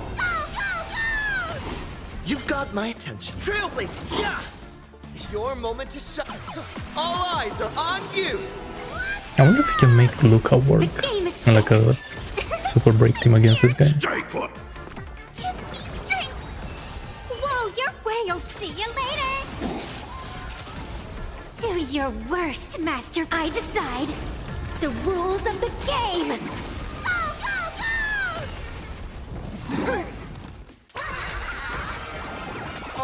You've got my attention. Trailblazer, yeah! Your moment to shine. All eyes are on you. I wonder if you can make Luca work in like a super break team against this guy. Stay put! Whoa, you're way. I'll see you later. Do your worst, Master. I decide the rules of the game.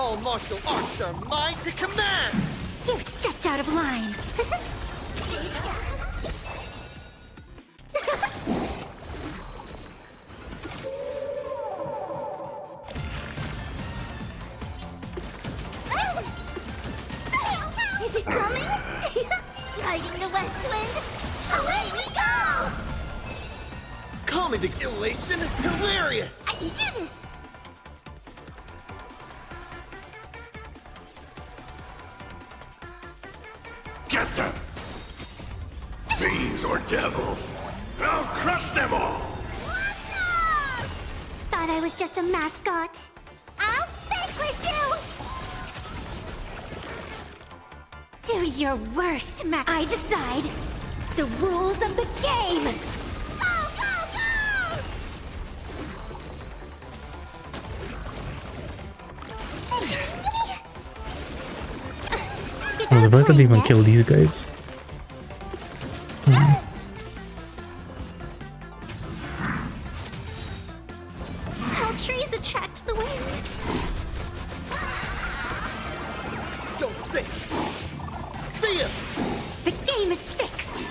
All martial arts are mine to command! You've stepped out of line. Is it coming? Riding the west wind. Away we go! Calming the elation, hilarious! I can do this! Get them! Fiends or devils! I'll crush them all! Thought I was just a mascot. I'll vanquish you! Do your worst, I decide the rules of the game! Go, go, go! I'm surprised I didn't even kill these guys. Tall trees attract the wind. Don't think! Feel! The game is fixed!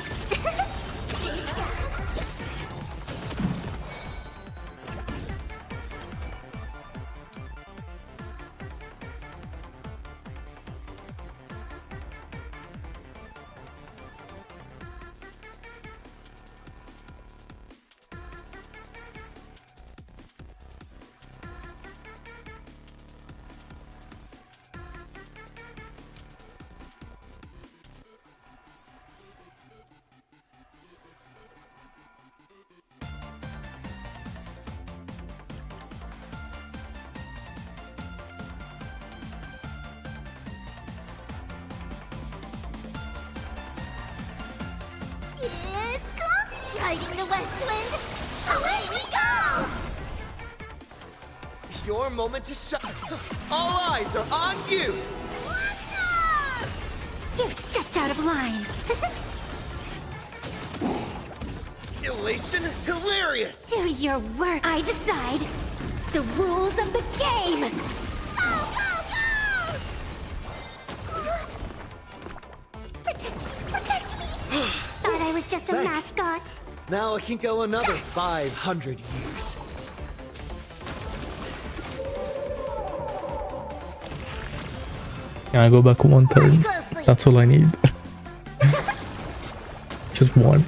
It's coming! Riding the west wind. Away we go! Your moment to shine. All eyes are on you! You've stepped out of line. Elation, hilarious! Do your work. I decide the rules of the game! Go, go, go! Protect me! Thought I was just a Thanks. mascot. Now I can go another 500 years. Can I go back 1/3? That's all I need. Just one.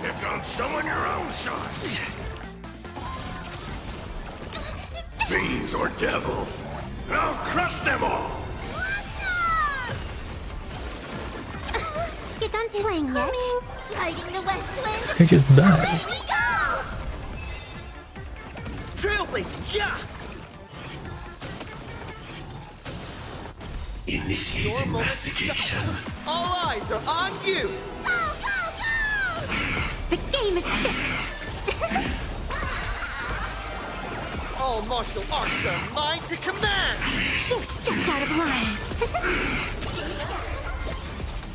Here comes someone your own side! Fiends or devils! I'll crush them all! You done playing yet? Riding the west wind. This guy just died. Away we go! Trailblazing, yeah! Initiate investigation. All eyes are on you! Go, go, go! The game is fixed. All martial arts are mine to command! You've stepped out of line.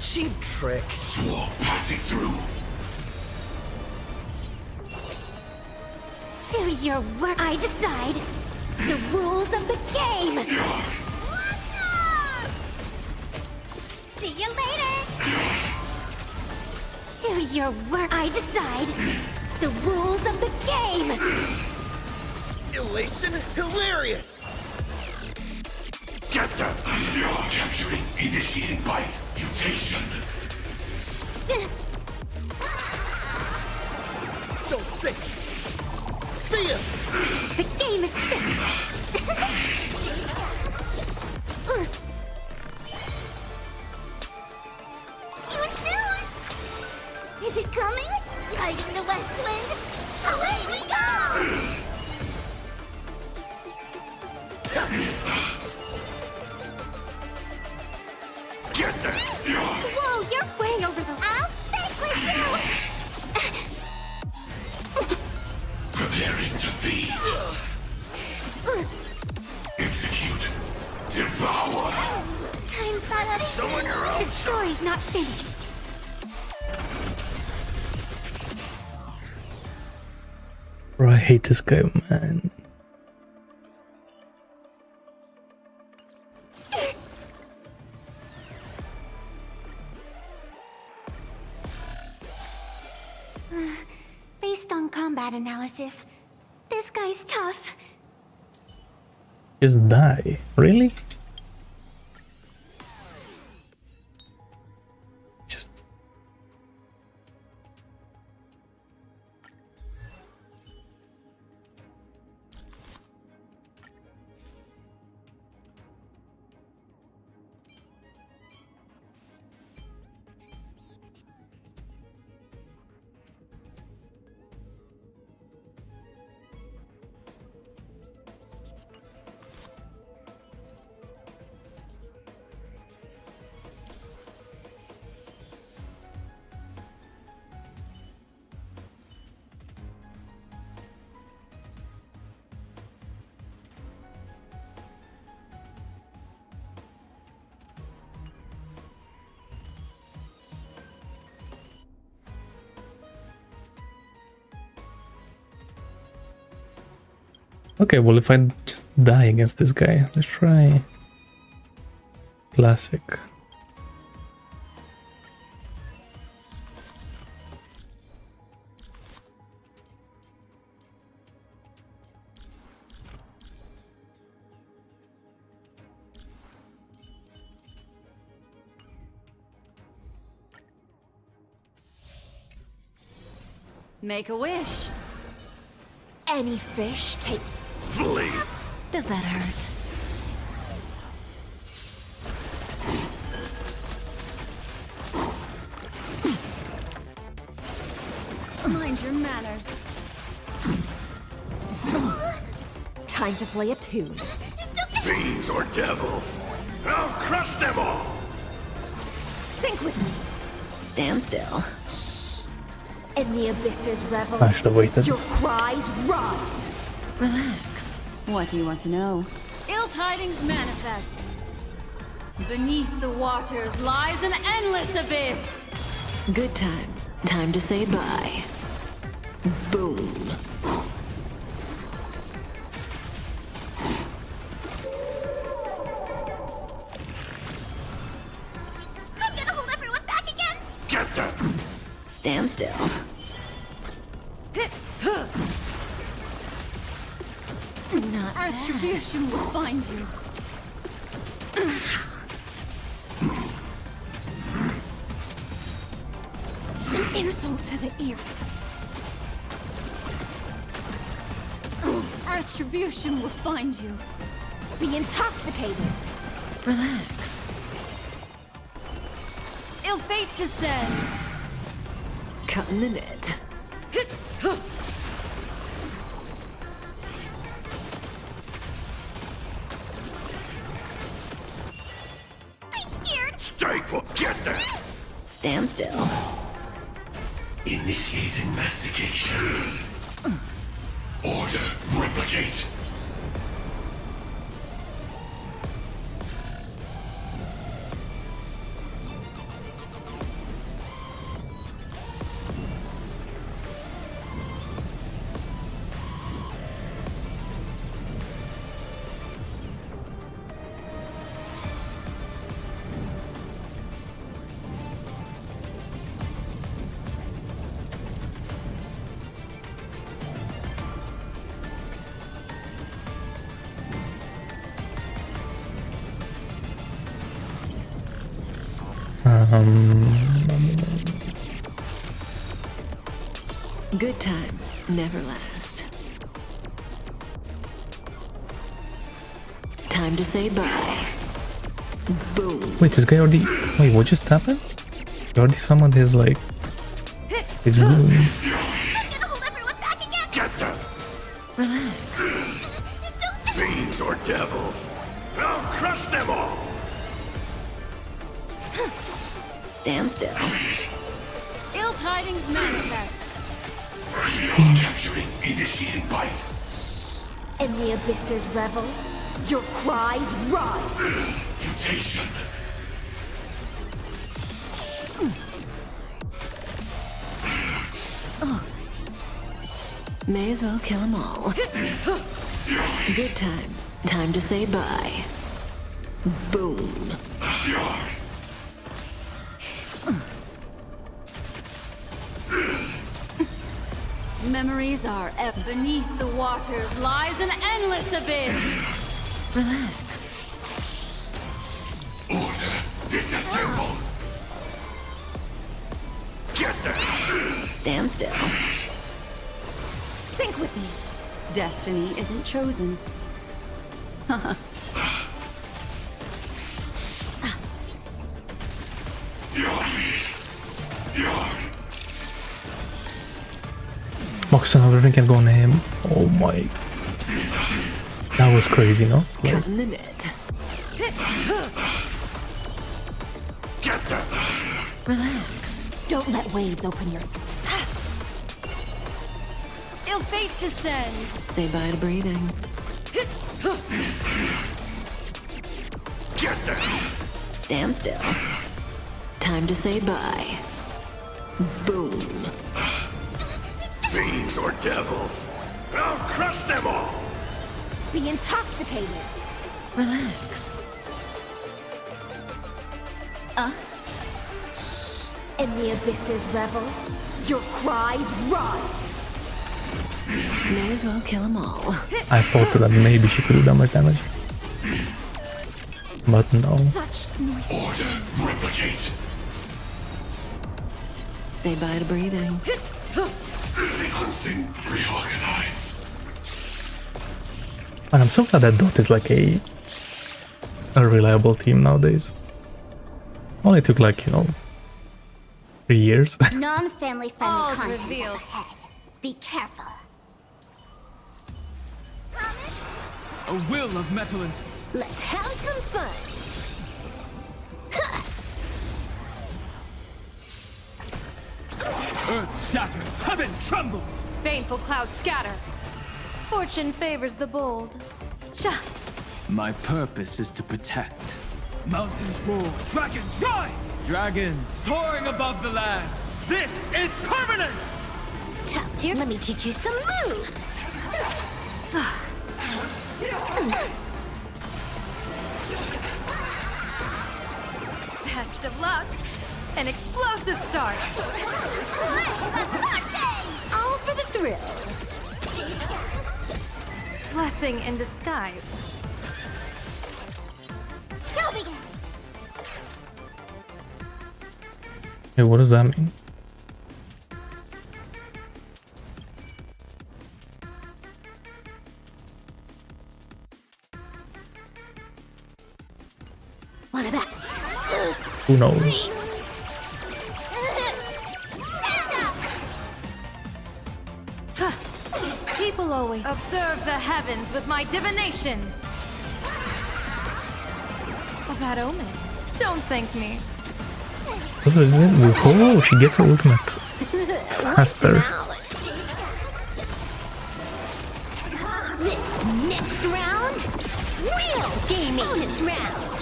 Cheap trick. Swamp passing through. Do your work. I decide the rules of the game. See you later. Do your work. I decide the rules of the game. Elation, hilarious! Get them! Capturing. Initiating bite. Mutation. Don't think! Feel! The game is fixed. What's news? Is it coming? Riding the west wind. Away we go! Get them! Whoa, you're way over the... I'll vanquish you! Preparing to feed. Execute. Devour. Time's not up. Someone your own The story's not finished. Bro, I hate this guy, man. combat analysis. This guy's tough. Just die. Really? Just... Okay, well, if I just die against this guy, let's try classic. Make a wish. Any fish take... Flee! Does that hurt? Mind your manners. Time to play a tune. Fiends or devils, I'll crush them all! Sync with me. Stand still. In the abysses revel. I should have waited. Your cries rise. Relax. What do you want to know? Ill tidings manifest. Beneath the waters lies an endless abyss. Good times. Time to say bye. Boom. I'm gonna hold everyone back again. Get them! Stand still. Not attribution will find you. An insult to the ears. Attribution will find you. Be intoxicated. Relax. Ill fate descends. Cut in the net. I'm scared. Strike will get them! Stand still. Initiate investigation. Order replicate. Good times never last. Time to say bye. Boom. Wait, this guy already... Wait, what just happened? He already summoned his, like... his wounds. Get them! Relax. Fiends or devils, I'll crush them all! Stand still. Ill tidings manifest. Capturing initiating bite. In the abysses revel. Your cries rise. Mutation. May as well kill them all. Good times. Time to say bye. Boom. memories are beneath the waters lies an endless abyss. Relax. Order disassemble. Get there! Stand still. Sync with me. Destiny isn't chosen. Baksana öbürünü can go name. Oh my. That was crazy, no? Like, Cut in the net. Get there! Relax. Don't let waves open your throat. Ill fate descends. Say bye to breathing. Get there! Stand still. Time to say bye. Boom. Fiends or devils, I'll crush them all! Be intoxicated. Relax. Shh. In the abysses revel, your cries rise. May as well kill them all. I thought that maybe she could do that much damage. But no. Such noise. Order replicate. Say bye to breathing. Sequencing reorganized. And I'm so glad that Dot is like a reliable team nowadays. Only took like, you know, 3 years. Non-family friendly All's content revealed. up ahead. Be careful. A will of metal and... Let's have some fun. Earth shatters, heaven trembles! Baneful clouds scatter. Fortune favors the bold. Sha. My purpose is to protect. Mountains roar, dragons rise! Dragons soaring above the lands! This is permanence! Top tier, let me teach you some moves. Best of luck. An explosive start. All for the thrill. Blessing in disguise. Show begins. Hey, what does that mean? What about? Who knows? People always observe the heavens with my divinations. A bad omen. Don't thank me. What is it? Oh, she gets her ultimate faster. This next round, real gaming. Bonus round.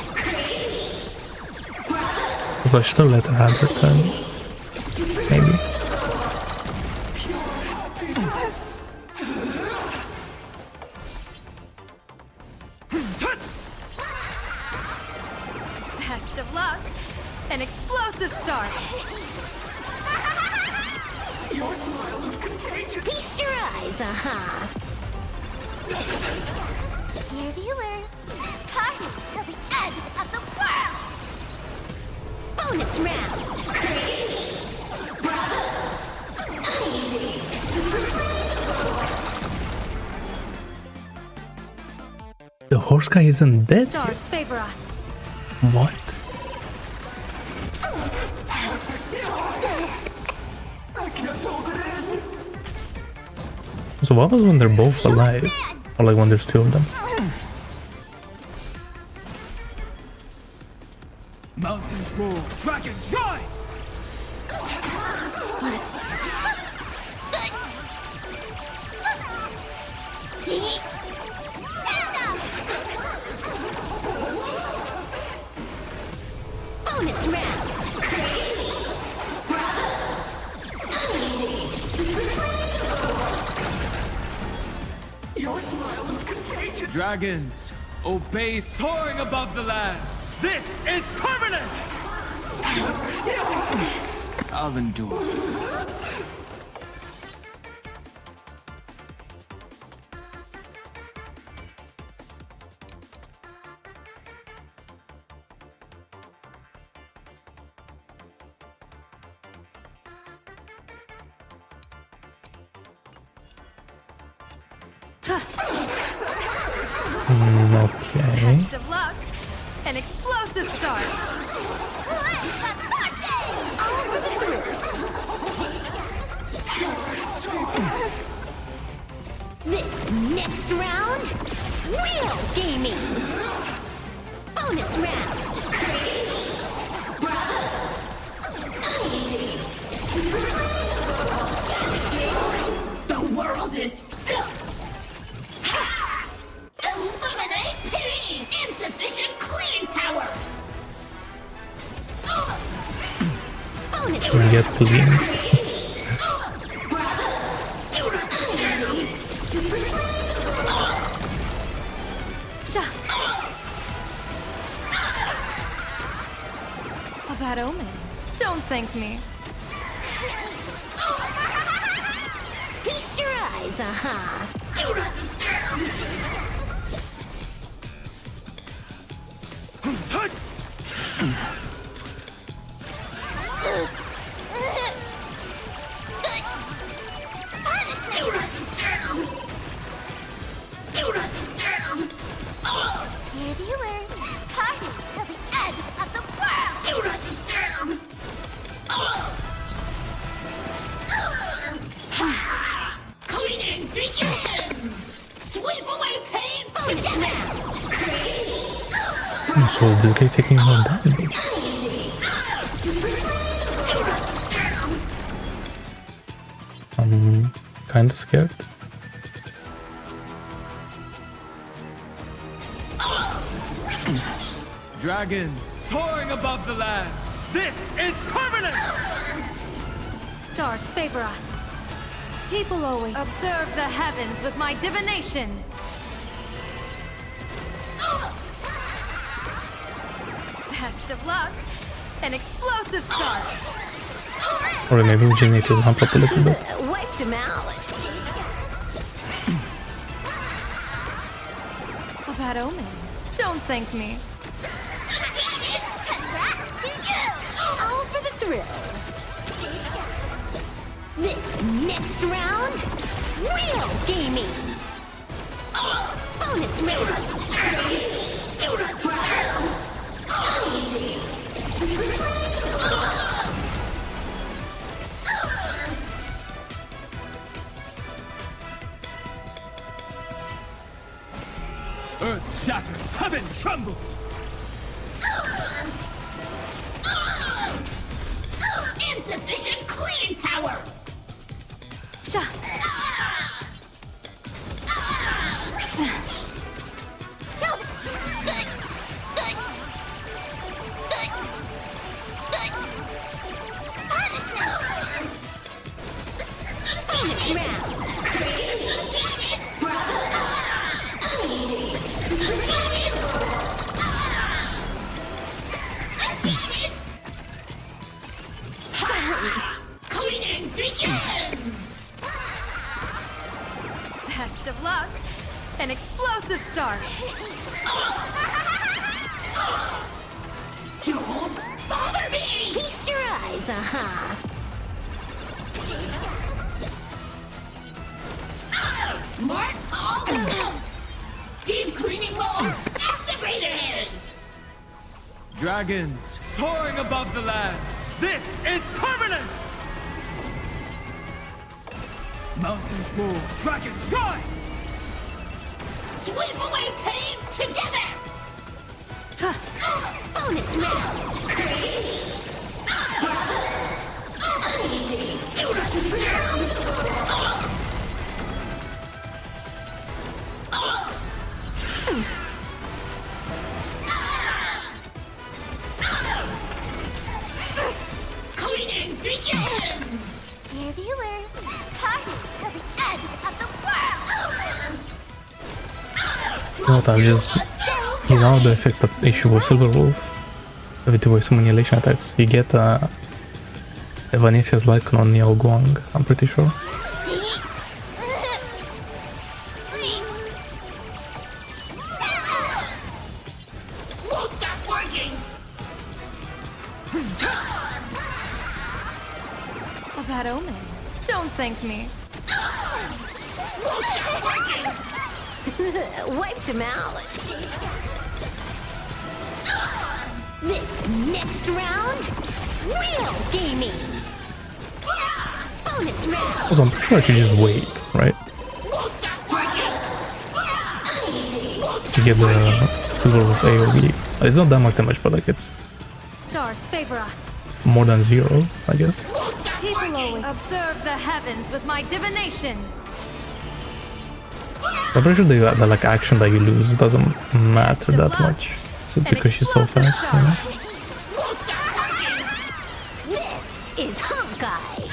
So I should have let her have her turn. Maybe. Best of luck. An explosive start. Your smile is contagious. Feast your eyes, Dear viewers, party till the end of the world. Bonus round. Crazy. Bravo. Icy. The horse guy isn't dead? Stars favor us. What? So what happens when they're both alive? Or like when there's two of them? Mountains roar, dragons rise! Bonus round. Crazy. Bravo. Your smile is contagious! Dragons, obey soaring above the lands! This is permanence! I'll endure. Okay. Best of luck. An explosive start. This next round, real gaming. Bonus round. The world is filled. Eliminate pain. Insufficient cleaning power. Bonus We get to the end. A bad omen. Don't thank me. Feast your eyes, Do not disturb. Do not disturb. Do not disturb. Here you learn. Party till the end of the world. Do not disturb. Cleaning begins. Sweep away pain together. So this guy taking more damage. I'm kinda scared. Dragons soaring above the lands. This is permanent! Stars favor us. People always observe the heavens with my divinations. Best of luck. An explosive start. Or maybe we just need to hump up a little bit. Wiped him out. A bad omen. Don't thank me. Damn it! Congrats to you! All for the thrill. This next round, real gaming. Bonus round. Do not disturb. Easy. Earth shatters, heaven trembles! Insufficient cleaning power. Bonus round. Damn it! Cleaning begins! Best of luck. An explosive start. Don't bother me! Feast your eyes, Mark all the health! Deep cleaning mode activated! Dragons soaring above the lands. This is permanence! Mountains roar, dragons rise! Sweep away pain together! Bonus round! Easy! Do not disturb! Cleaning begins! Here you learn. Party till the end of the world. You know what, I'll just... You know the fix that issue with Silver Wolf? With the way some annihilation attacks. You get Evanesia's Lycan on Niao Guang, I'm pretty sure. Won't stop working! A bad omen. Don't thank me. Won't stop working! Wiped him out. This next round, real gaming. Bonus round. Also, I'm pretty sure I should just wait, right? To get the silver with AoE. It's not that much damage, but like it's Stars favor us. more than 0, I guess. People always observe the heavens with my divinations. I'm pretty sure the like action that you lose doesn't matter that much. Is it because she's so fast? You know? This is Honkai.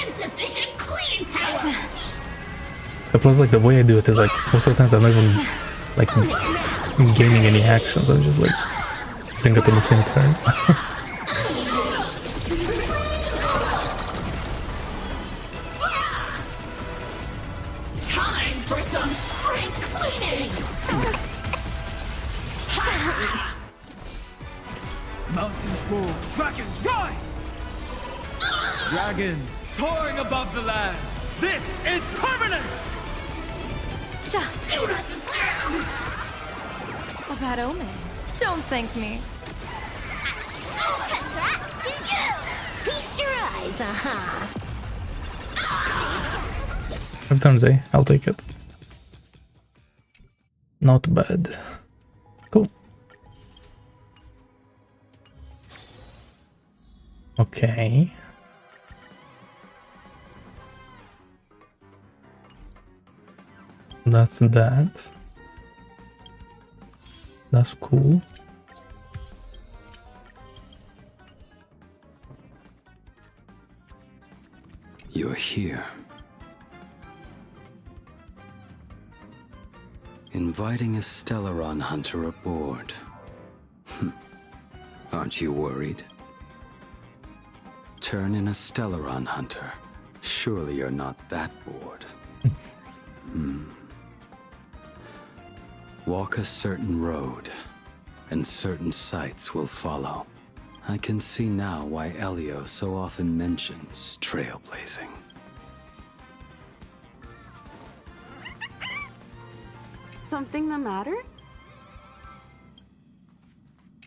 Insufficient clean power. And plus, like the way I do it is like most of the times I'm not even like gaining any actions. I'm just like using it in the same turn. Time for some spring cleaning! Mountains roar, dragons rise! Dragons soaring above the lands. This is permanence! Do not disturb! A bad omen. Don't thank me. Congrats to you! Feast your eyes, Every turns A, I'll take it. Not bad. Cool. Okay. That's that. That's cool. You're here. Inviting a Stellaron hunter aboard. Aren't you worried? Turn in a Stellaron hunter. Surely you're not that bored. Walk a certain road, and certain sights will follow. I can see now why Elio so often mentions trailblazing. Something the matter?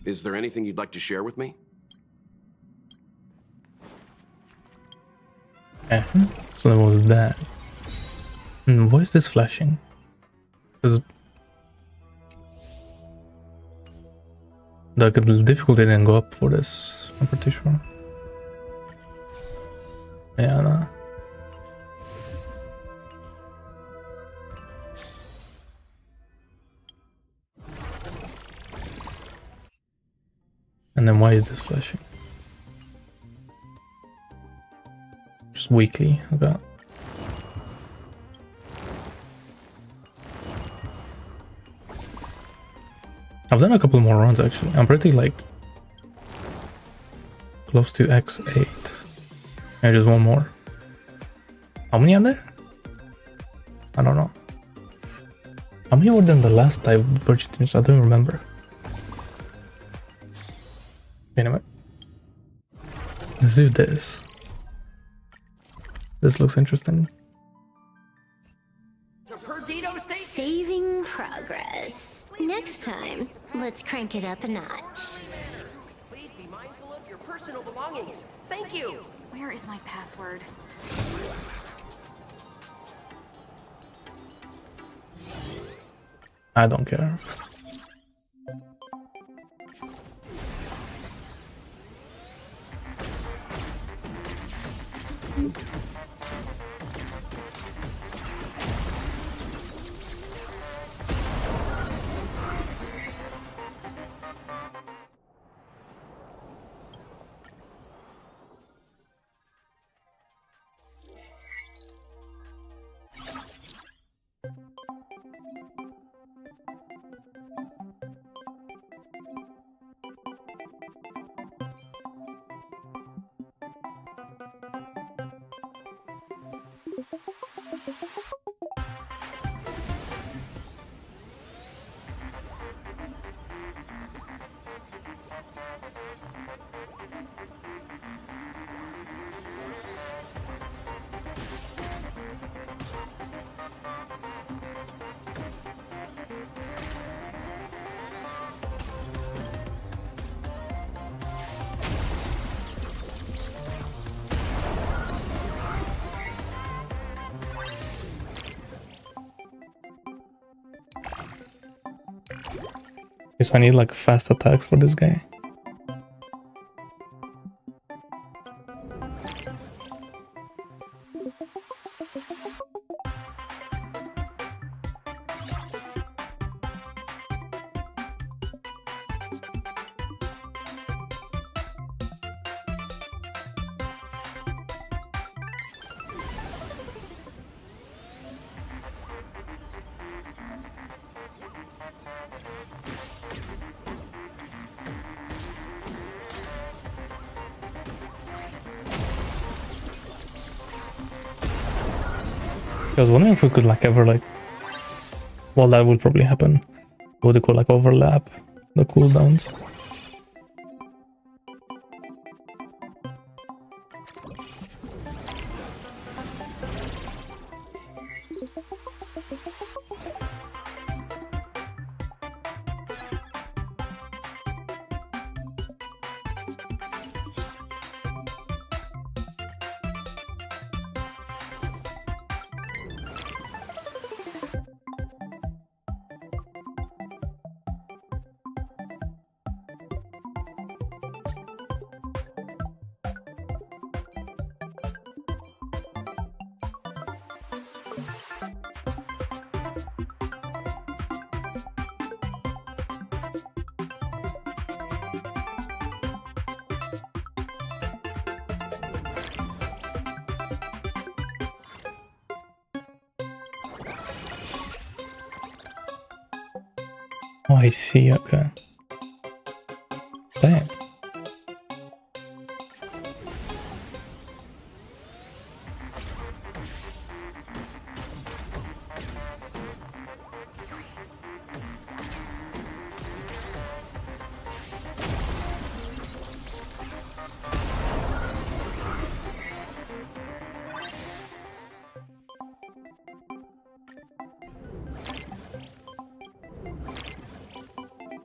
Is there anything you'd like to share with me? So there was that. Why is this flashing? Because the difficulty didn't go up for this, I'm pretty sure. Yeah, no. And then why is this flashing? Just weekly, okay. I've done a couple more runs actually. I'm pretty like close to X8. And just one more. How many are there? I don't know. How many were than the last type Virgin Teams? I don't remember. Anyway. Let's do this. This looks interesting. Saving progress. Next time, let's crank it up a notch. Please be mindful of your personal belongings. Thank you. Where is my password? I don't care. Okay, so I need like fast attacks for this guy. I was wondering if we could like ever like, well, that would probably happen. What do you call like overlap the cooldowns? Oh, I see, okay. Damn.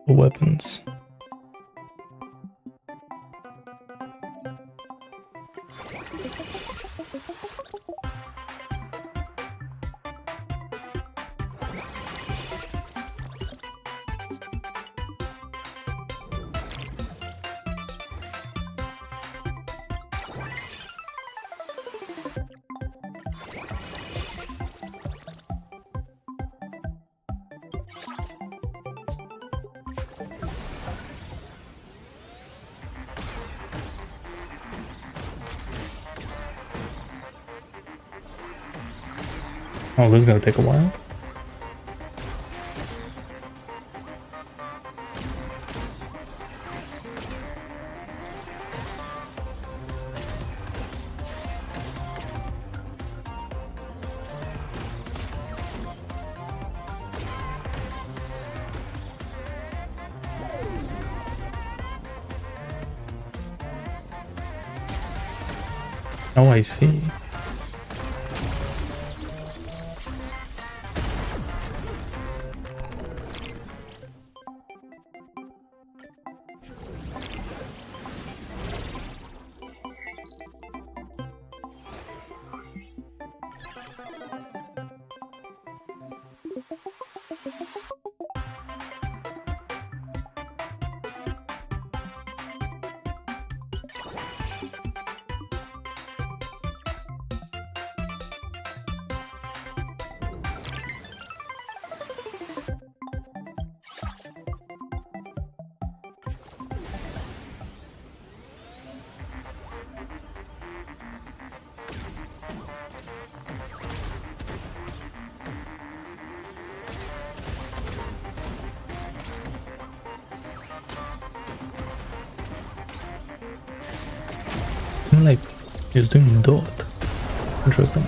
Weapons. Oh, this is gonna take a while. Oh, I see. Like he's doing dot. Interesting.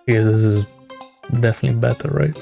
Yes, this is definitely better, right?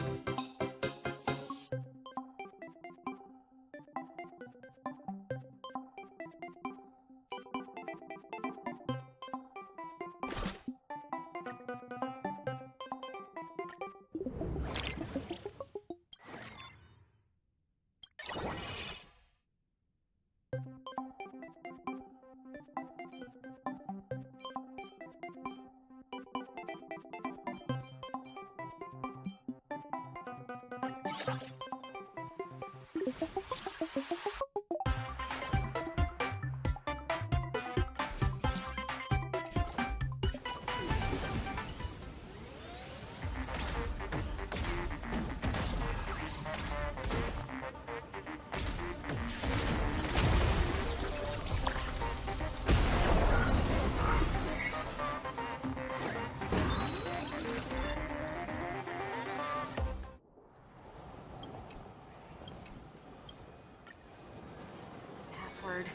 Password.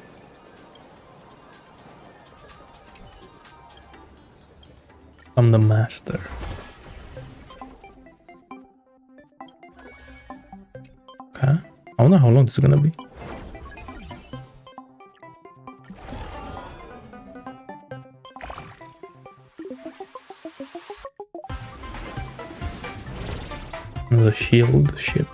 I'm the master. Okay. I wonder how long this is gonna be. The shield ship.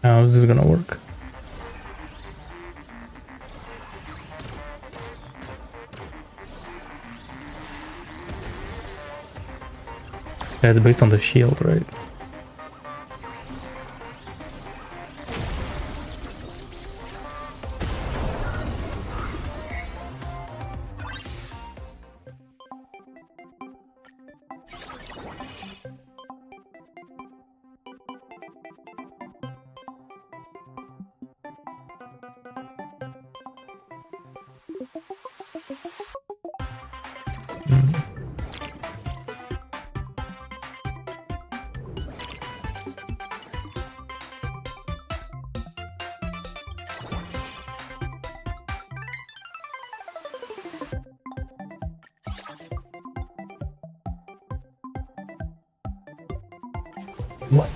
How is this gonna work? Yeah, it's based on the shield, right? What?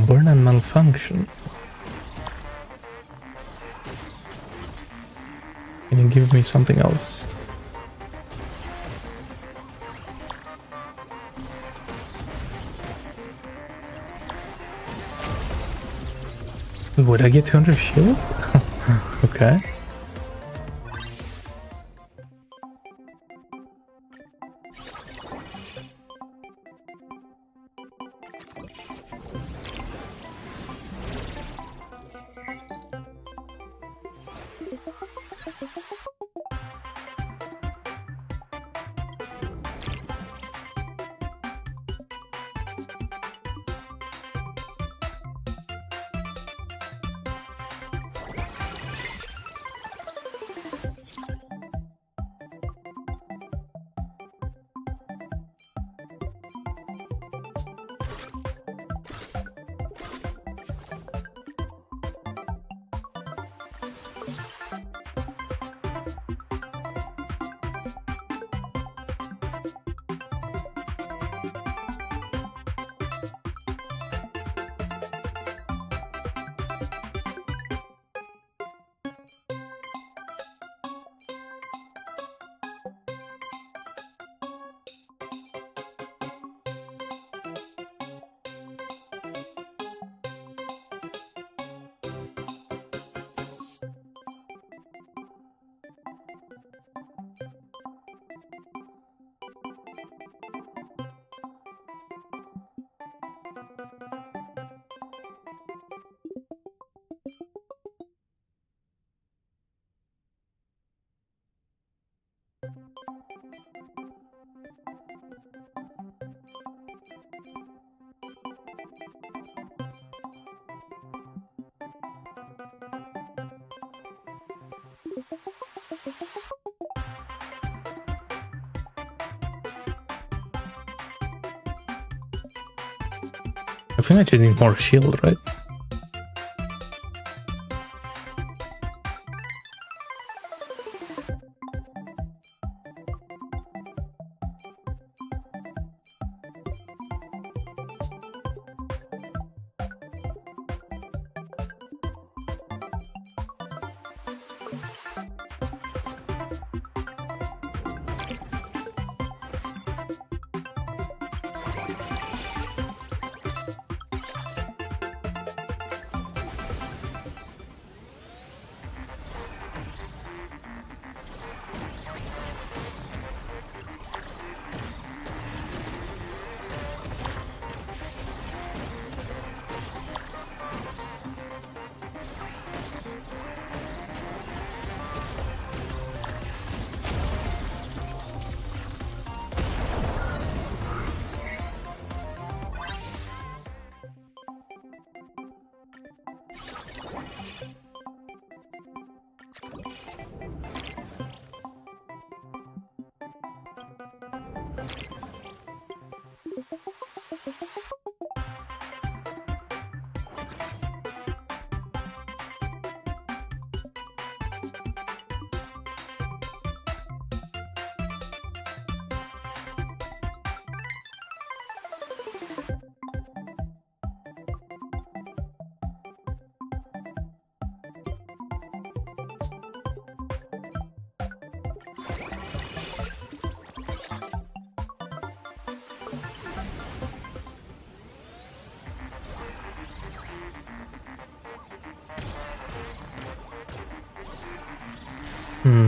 Burn and malfunction. Can you give me something else? Would I get 200 shield? Okay. I think I just need more shield, right?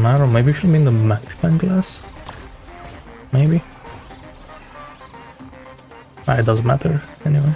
I don't know, maybe it should be in the magnifying glass? Maybe? It doesn't matter, anyway.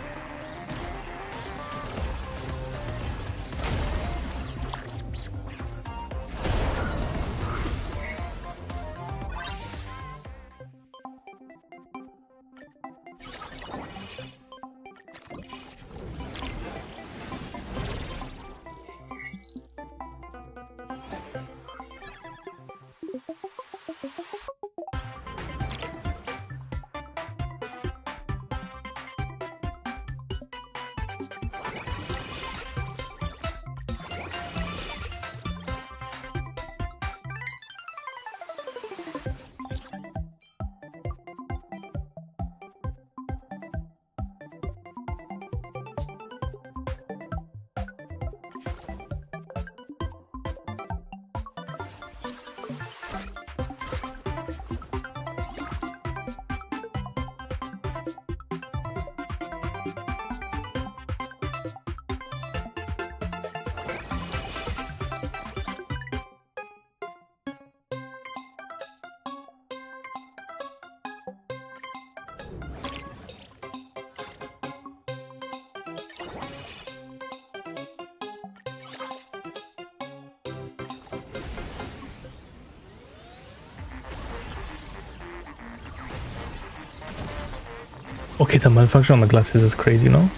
Okay, the malfunction on the glasses is crazy, no?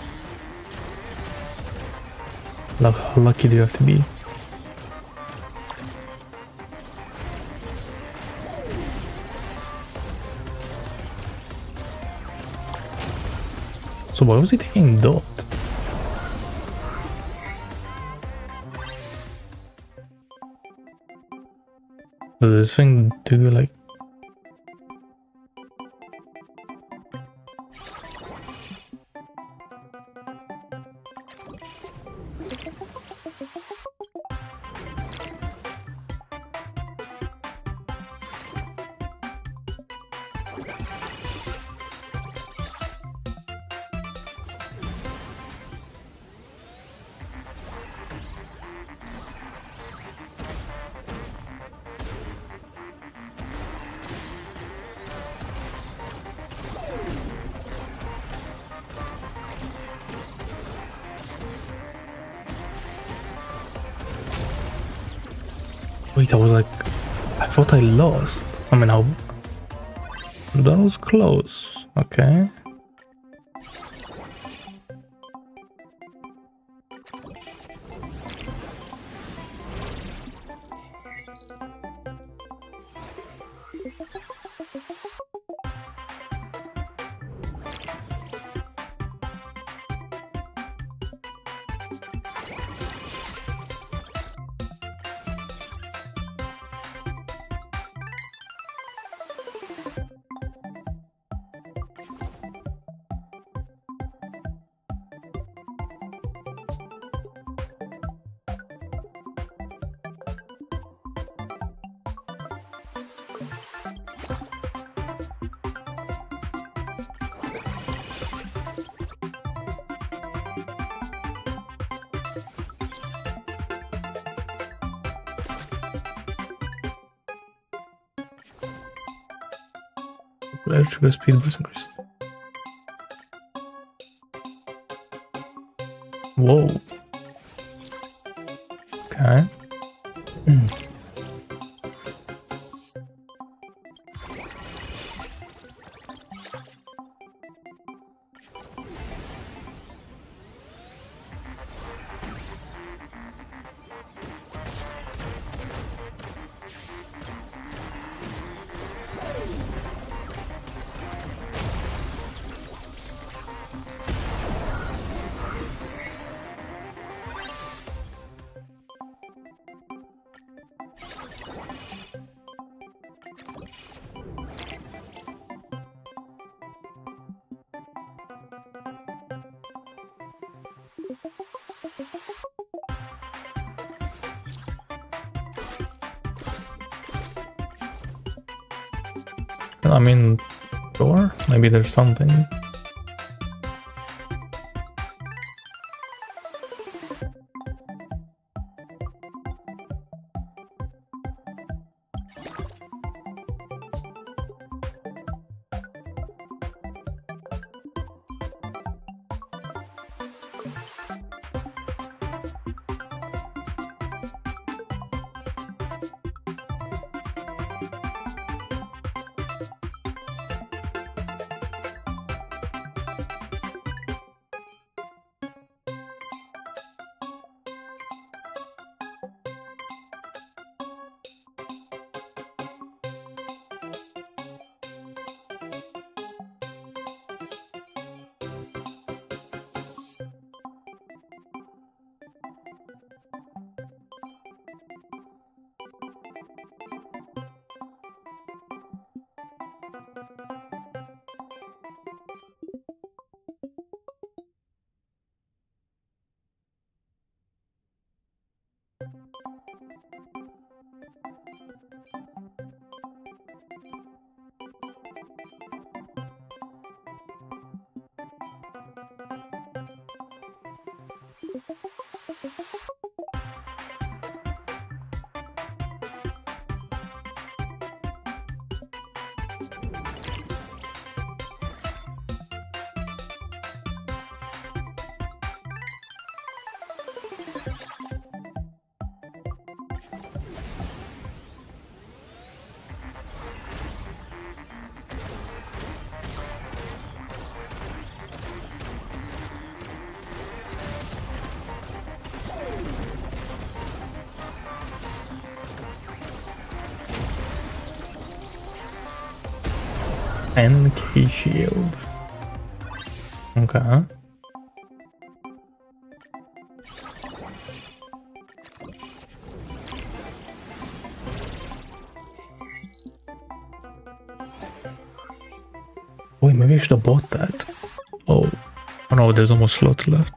How lucky do you have to be? So why was he taking Dot? Does this thing do like... Wait, I was like... I thought I lost. I mean, that was close. Okay. Blood sugar speed boost increased. Whoa. Okay. I mean, sure, maybe there's something. HONKAI shield. Okay. Wait, maybe I should have bought that. Oh no, there's almost slots left.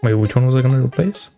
Wait, which one was I gonna replace?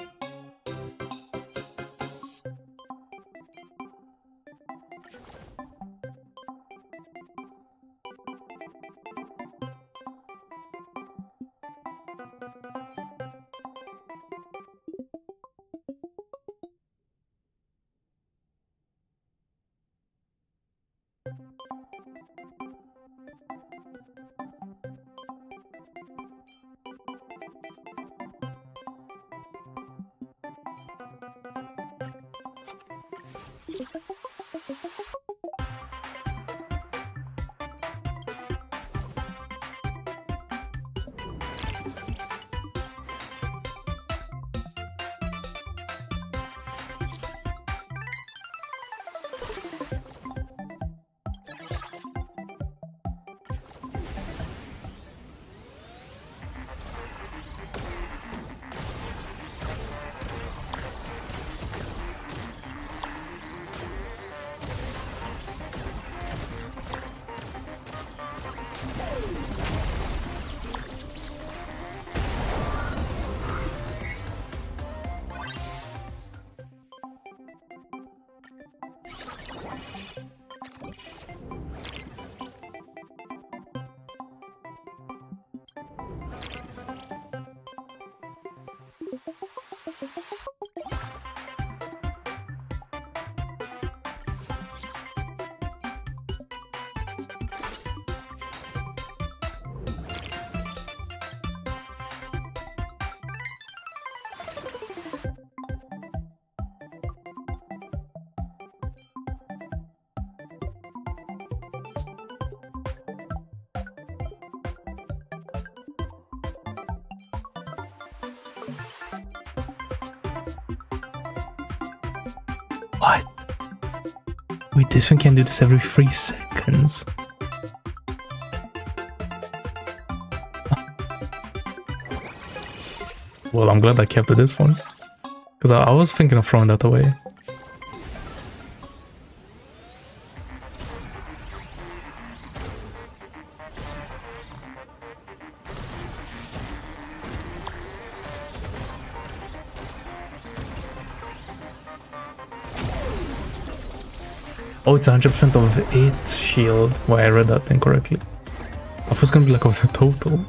What? Wait, this one can do this every 3 seconds. Well, I'm glad I kept this one. Because I was thinking of throwing that away. Oh, it's 100% of 8 shield. Why, I read that incorrectly. I thought it was gonna be like of the total.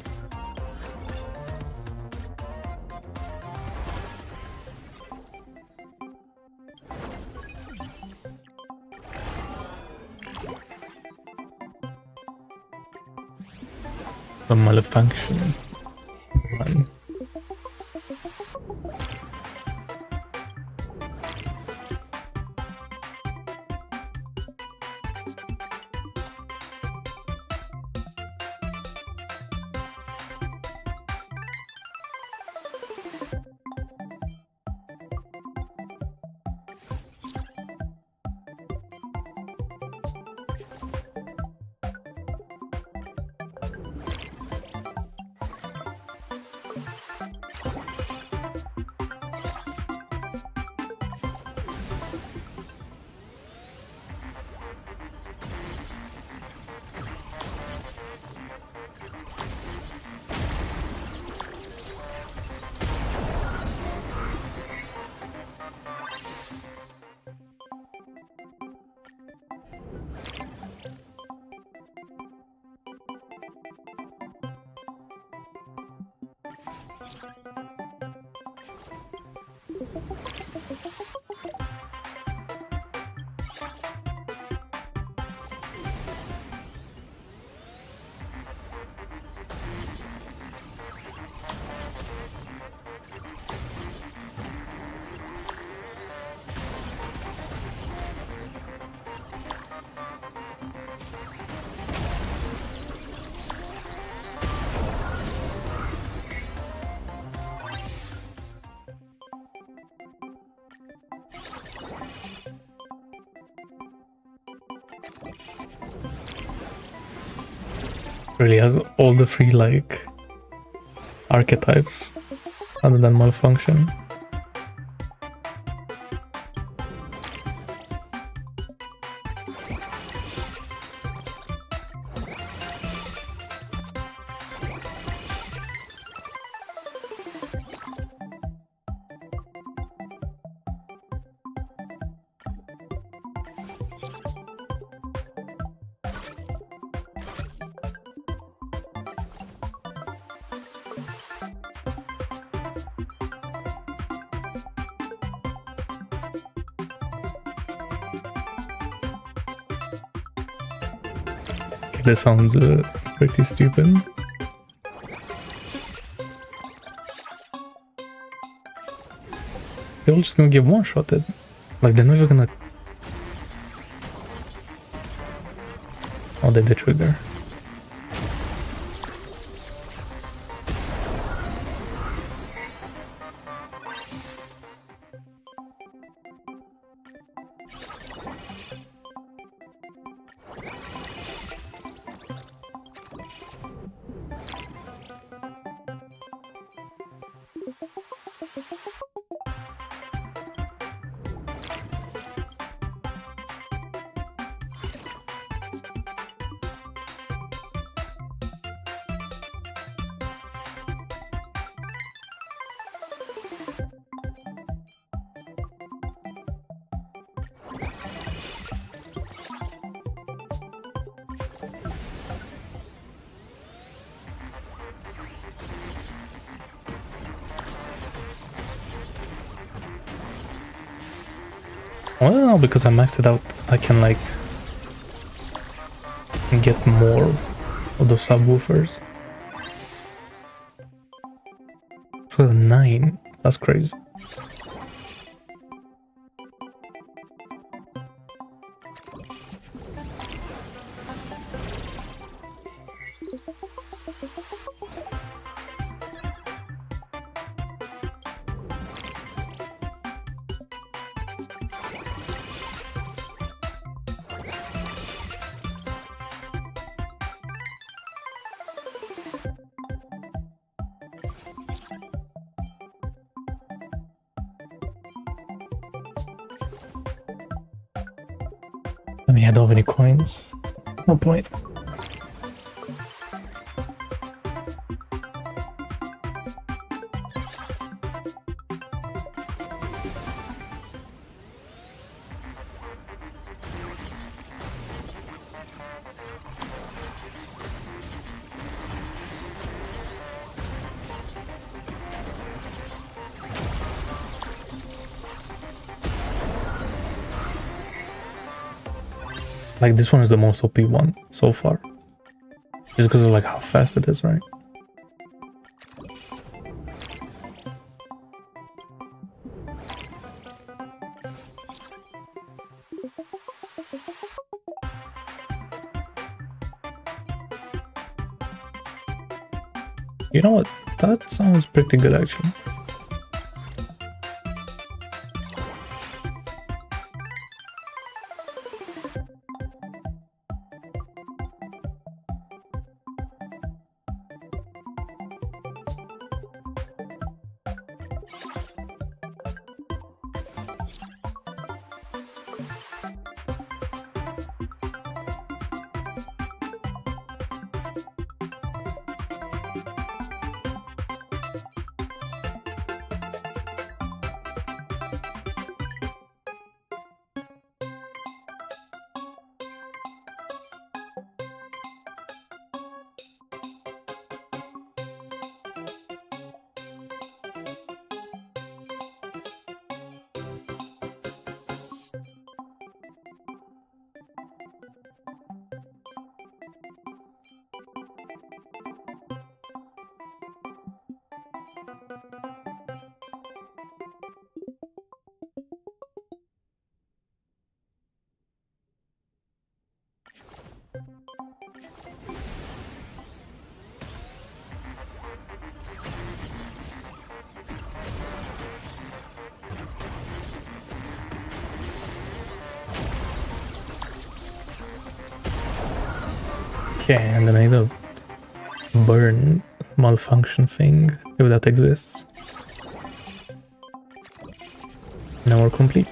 The malfunction. One. Really has all the 3 like archetypes other than malfunction. This sounds pretty stupid. They're all just gonna get one-shotted. Like, they're not even gonna... Oh, they did trigger. Well, no, because I maxed it out, I can like get more of those subwoofers. So 9, that's crazy. I mean, I don't have any coins. No point. Like, this one is the most OP one so far. Just because of like how fast it is, right? You know what? That sounds pretty good actually. Okay, and then I need a burn malfunction thing, if that exists. Now we're complete.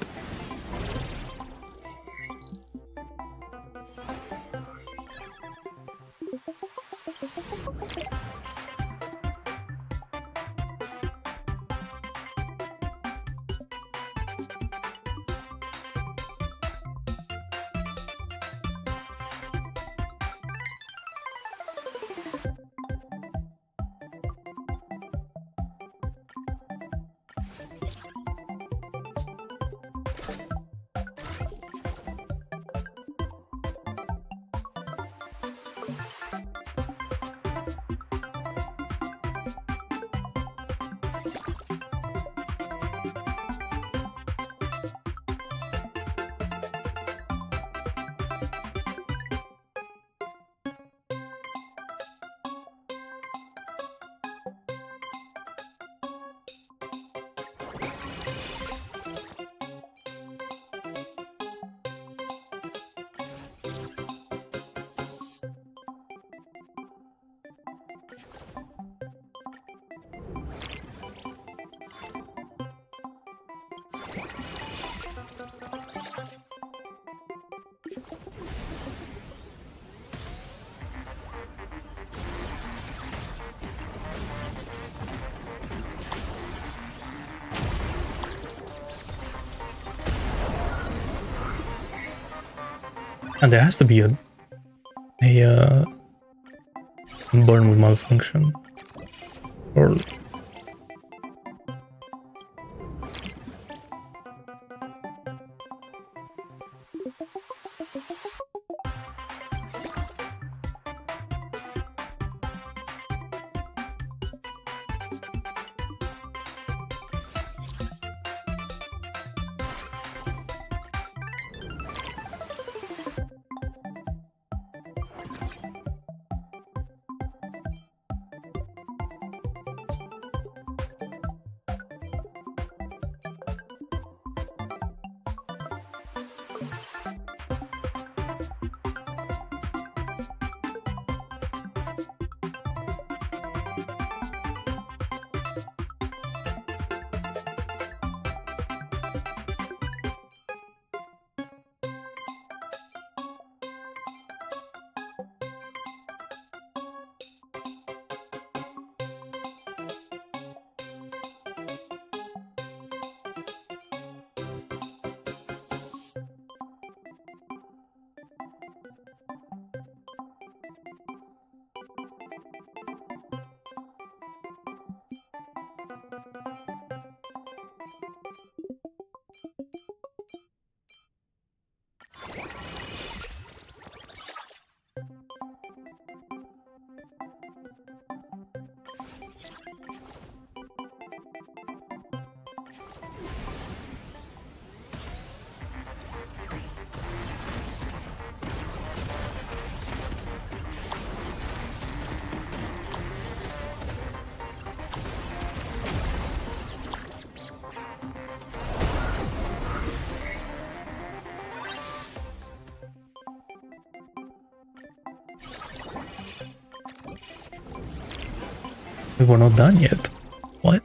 And there has to be a burn with malfunction. Or We're not done yet. What?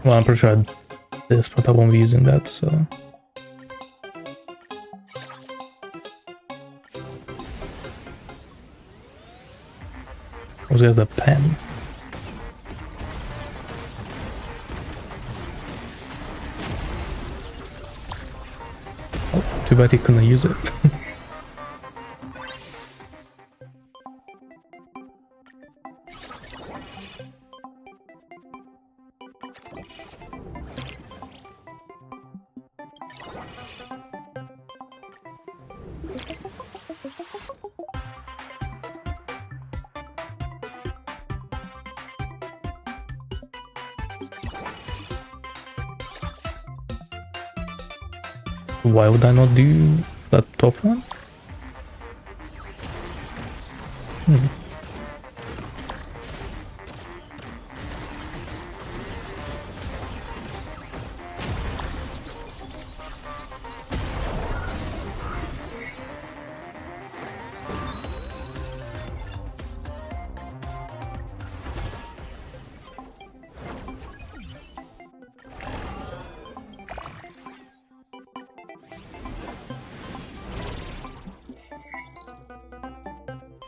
Well, I'm pretty sure I did this, but I won't be using that, so... What's guys the pen? Oh, too bad he couldn't use it. Why would I not do that top one?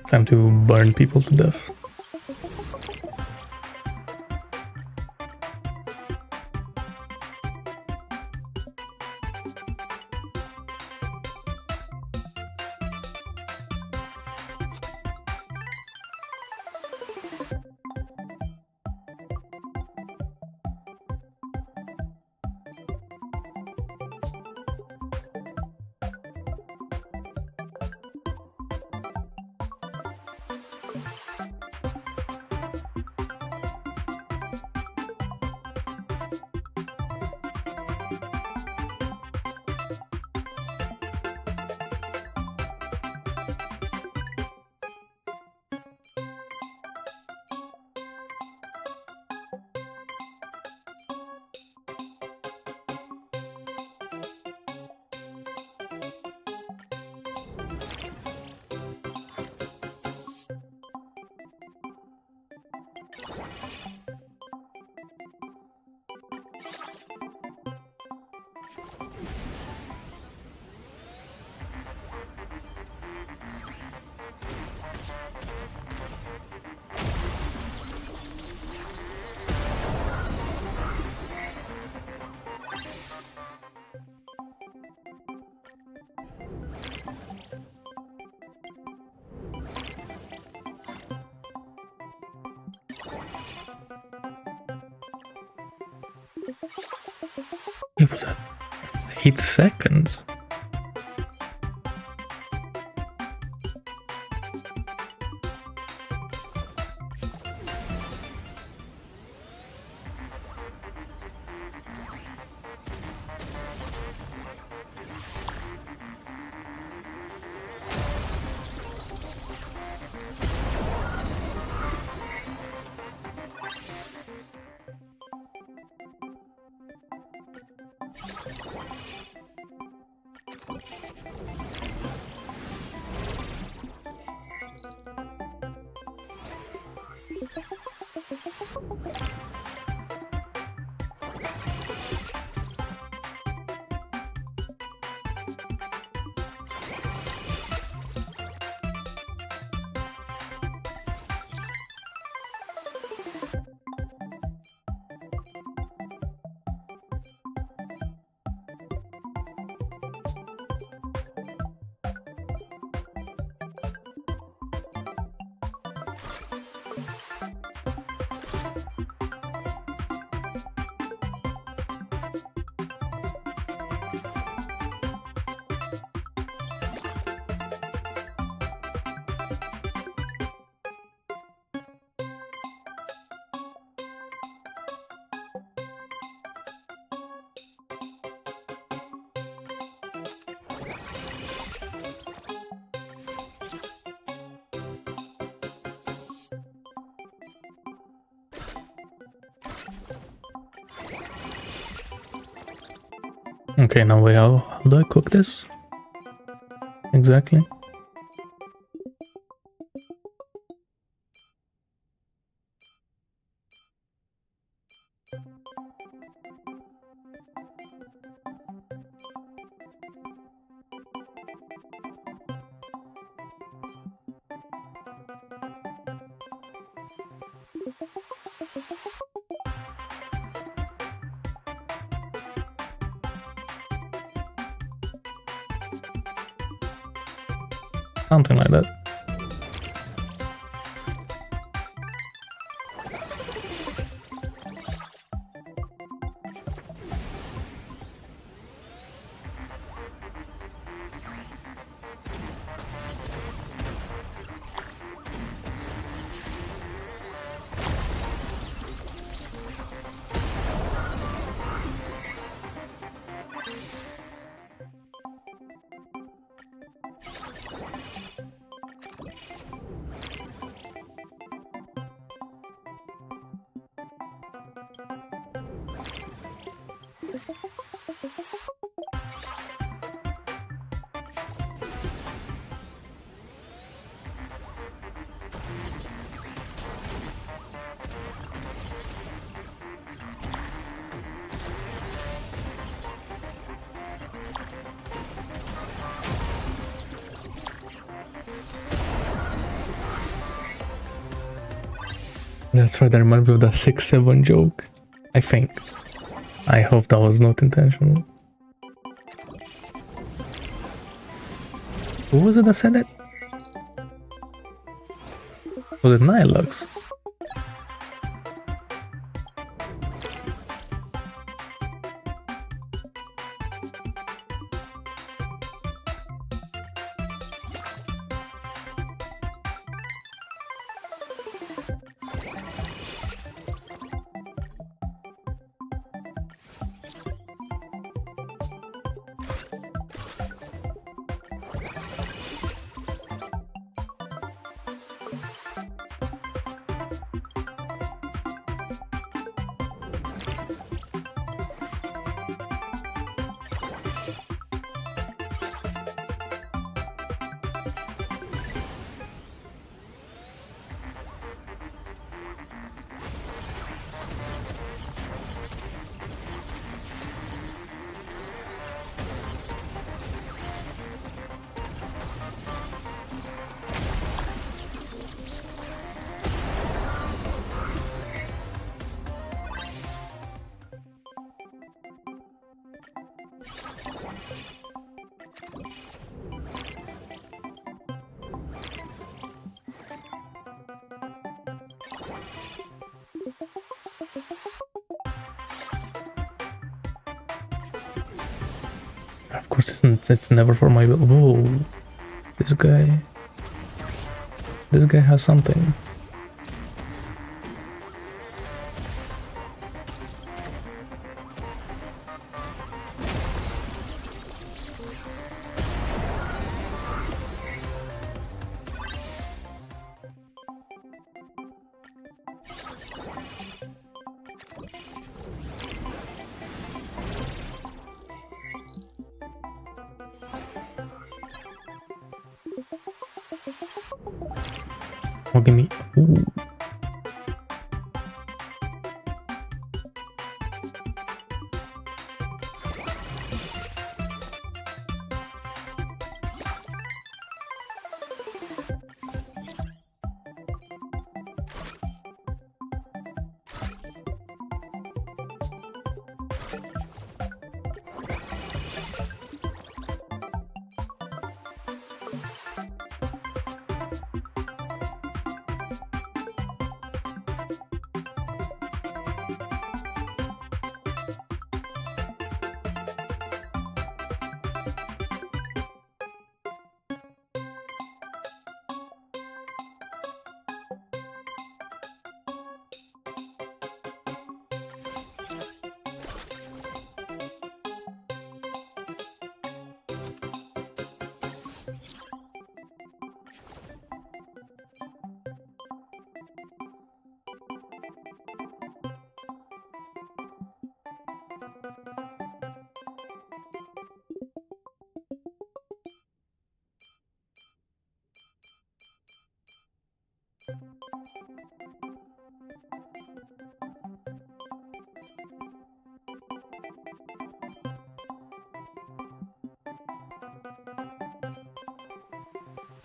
Time to burn people to death. It was at 8 seconds. Okay, now wait, how do I cook this? Exactly. Something like that. That's right, I remember of the 6-7 joke. I think. I hope that was not intentional. Who was it that said that? Was it Nilux? Of course, it's never for my... Whoa, this guy has something. Oh, give me... Ooh.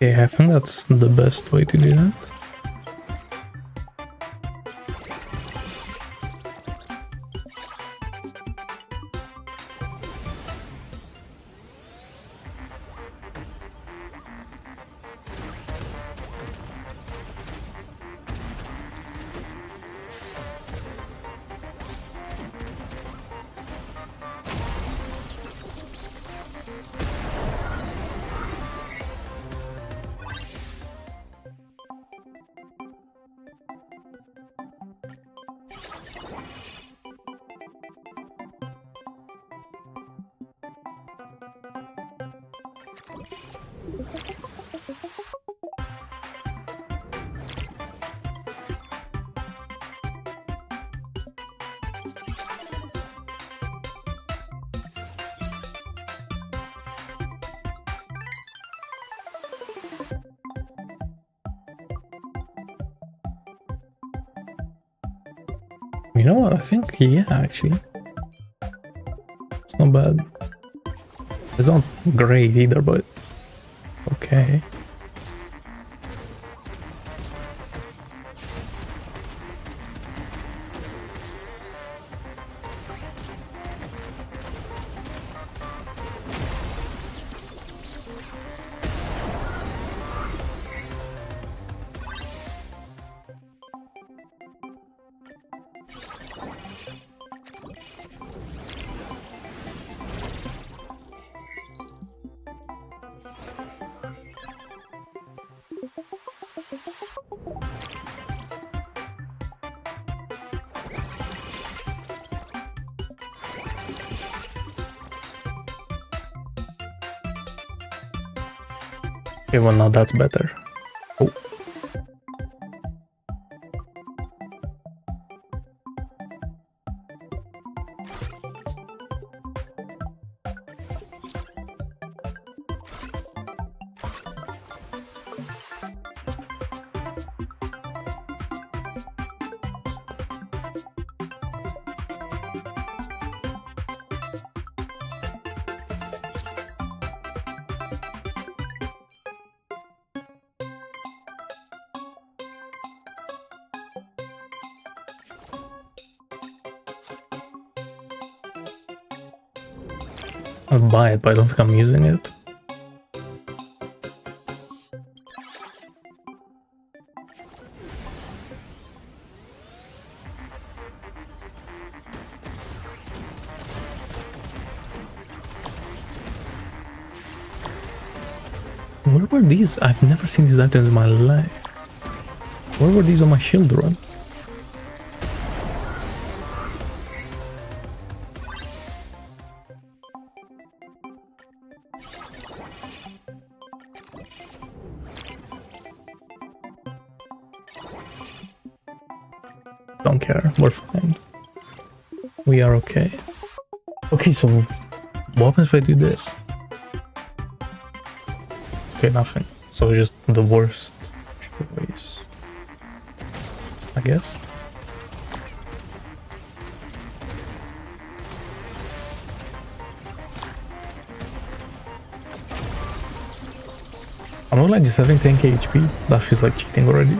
Okay, I think that's the best way to do that. You know what? I think, yeah, actually. It's not bad. It's not great either, but okay. Okay, well now that's better. Oh. I'll buy it, but I don't think I'm using it. Where were these? I've never seen these items in my life. Where were these on my shield run? Don't care, we're fine. We are okay. Okay, so what happens if I do this? Okay, nothing. So just the worst choice, I guess. I'm not like just having 10k HP. That feels like cheating already.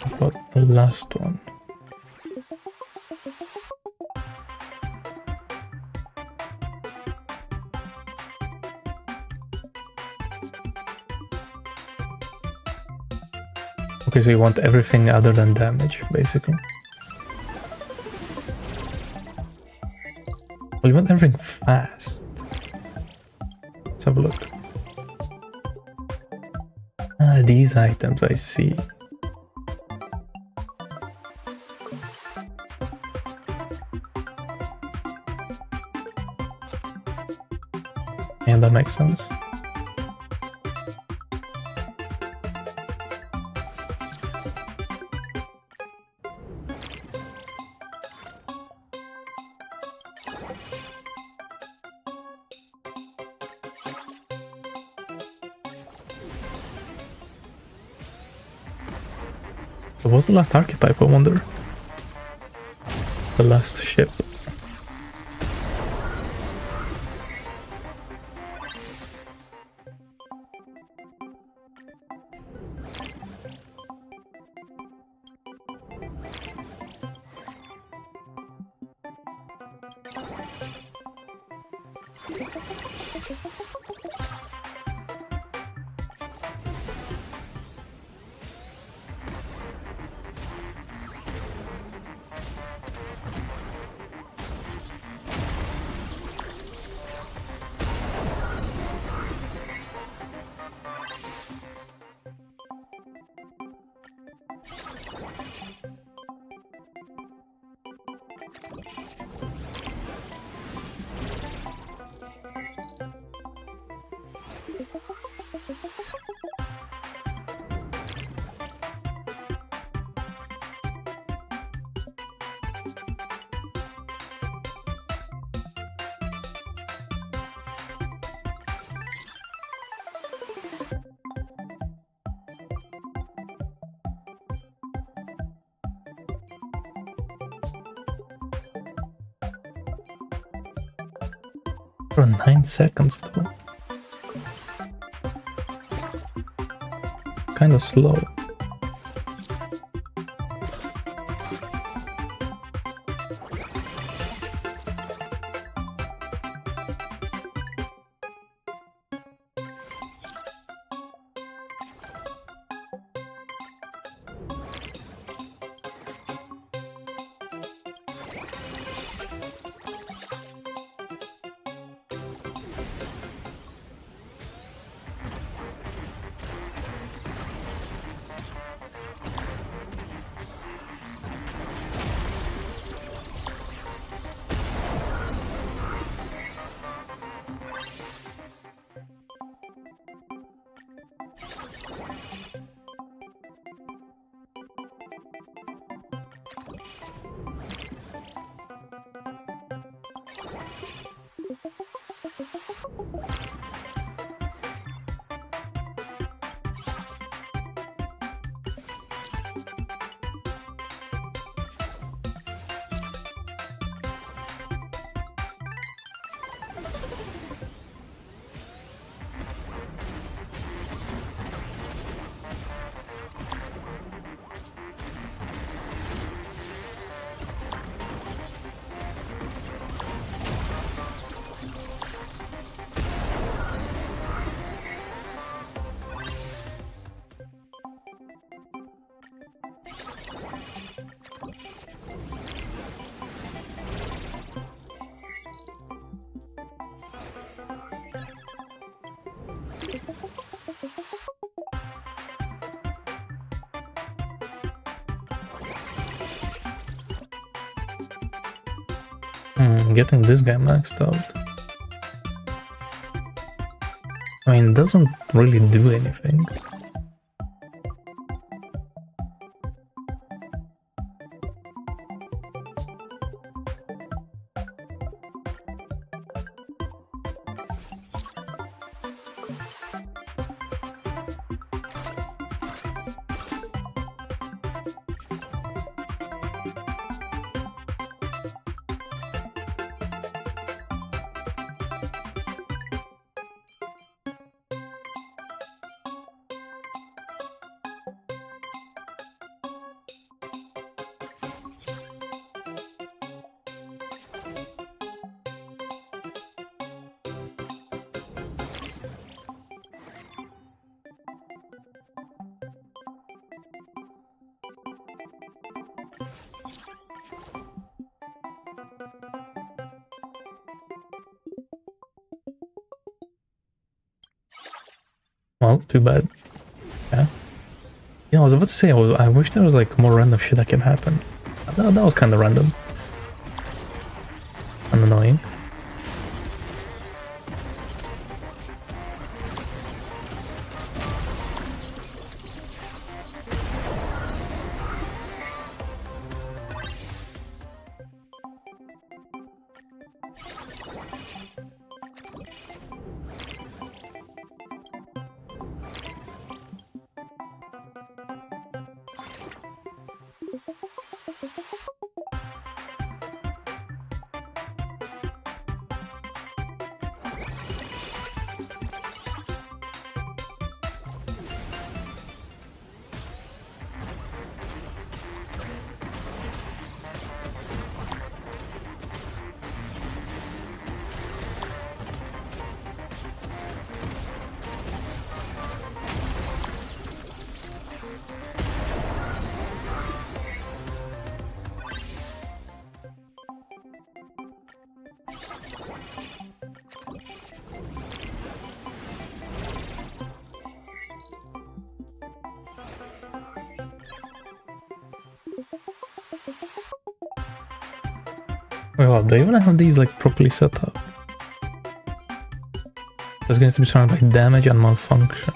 I've got the last one. Okay, so you want everything other than damage, basically. Well, you want everything fast. Let's have a look. Ah, these items, I see. Yeah, that makes sense. What was the last archetype, I wonder? The last ship. For 9 seconds though. Kind of slow. Getting this guy maxed out. I mean, it doesn't really do anything. Well, too bad. Yeah. You know, I was about to say, I wish there was like more random shit that can happen. That was kind of random. And annoying. Oh, do I even have these like properly set up? There's going to be surrounded by damage and malfunction.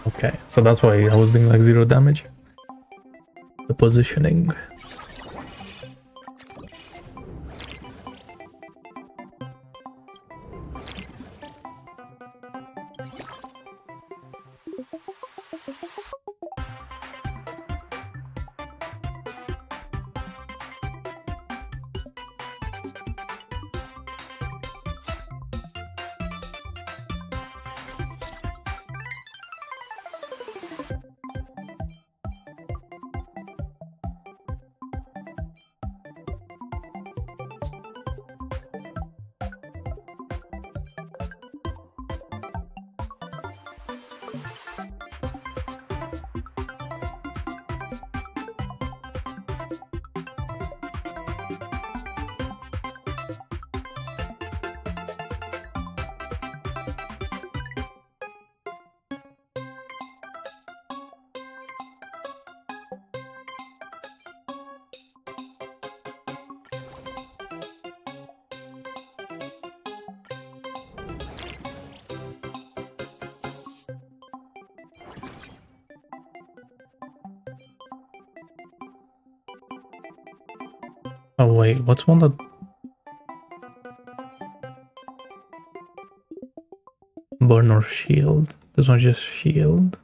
Okay, so that's why I was doing like 0 damage. The positioning. Oh wait, what's one that... Burn or shield? This one's just shield.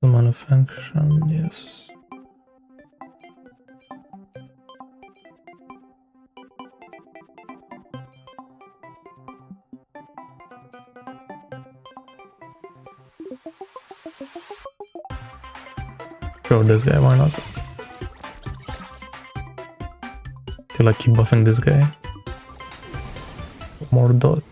The manufacturing, yes. Sure, this guy, why not? Till I keep buffing this guy. More dot.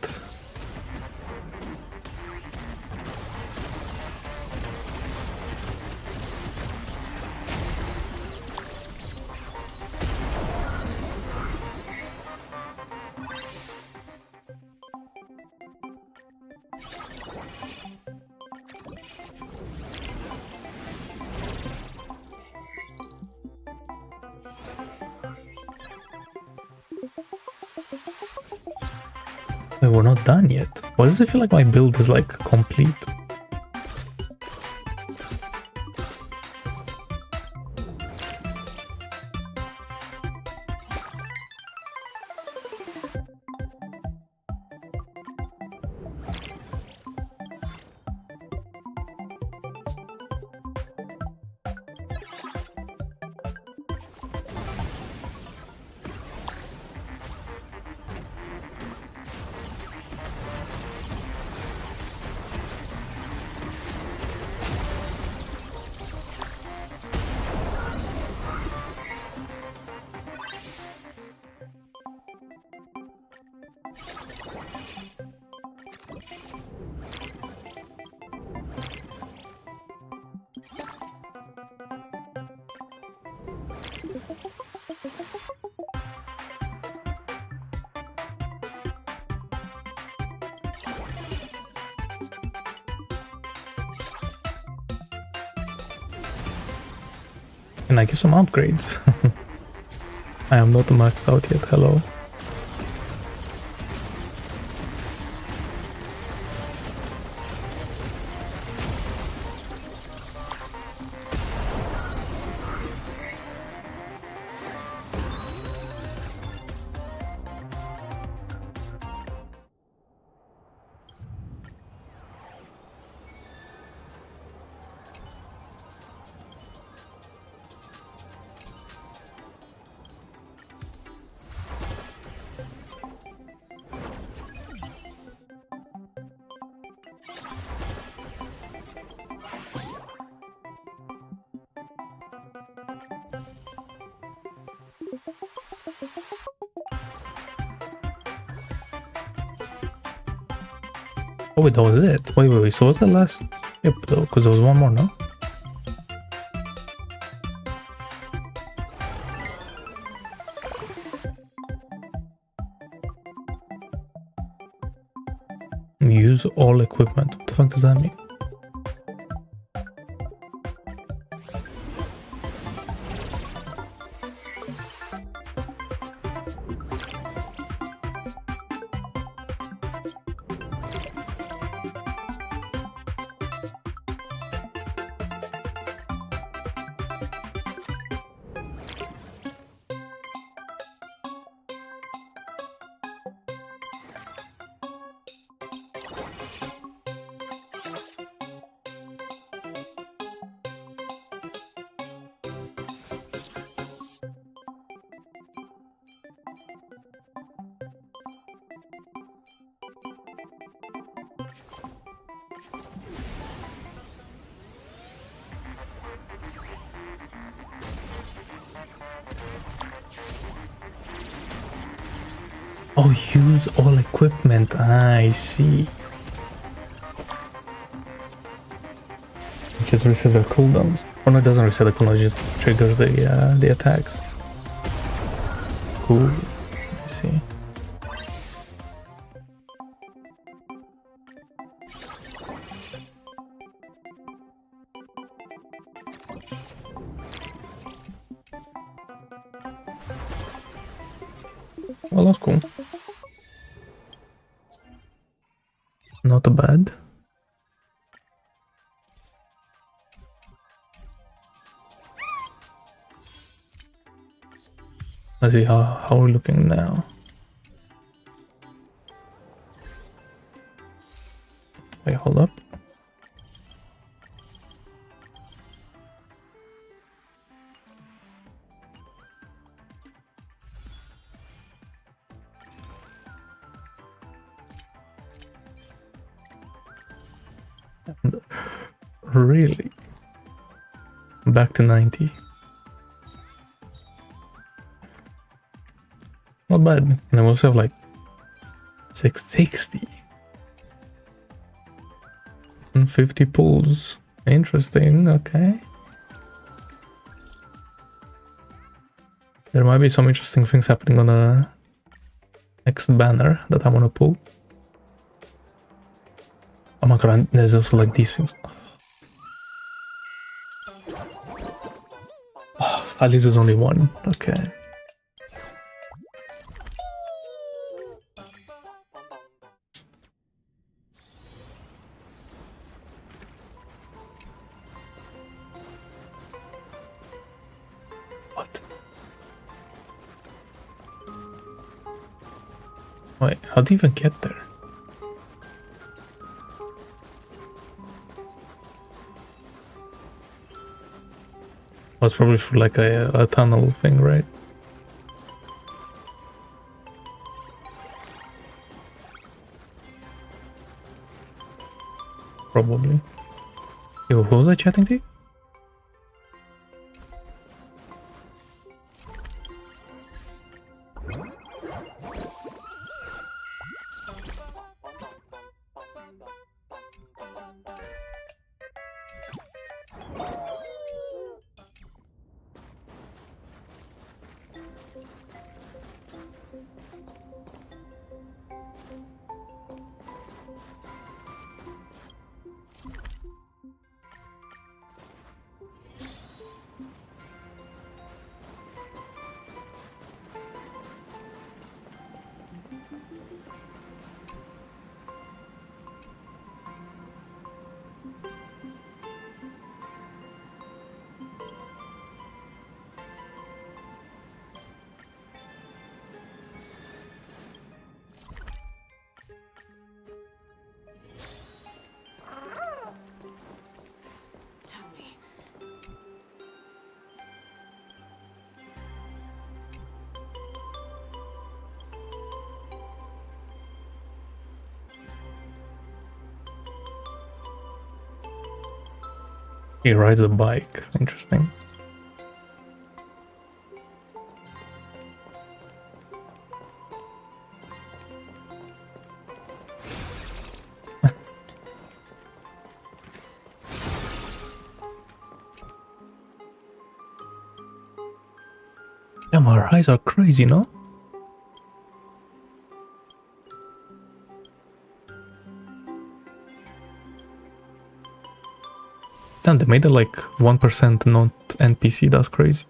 Wait, we're not done yet. Why does it feel like my build is like complete? Can I get some upgrades? I am not maxed out yet, hello. Oh wait, that was it. Wait, so what's the last yep though? Because there was one more, no? Use all equipment. What the fuck does that mean? Oh, use all equipment. I see. It just resets their cooldowns. Oh no, it doesn't reset the cooldowns, it just triggers the attacks. Cool. I see. Well, that's cool. Not bad. Let's see how we're looking now. Wait, hold up. Really? Back to 90. Not bad. And then we also have like 660. And 50 pulls. Interesting, okay. There might be some interesting things happening on the next banner that I want to pull. Oh my god, and there's also like these things. Oh, at least there's only one. Okay. What? Wait, how do you even get there? It's probably for like a tunnel thing, right? Probably. Yo, who was I chatting to? He rides a bike. Interesting. Damn, our eyes are crazy, no? Damn, they made it like 1% not NPC, that's crazy.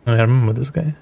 I remember this guy.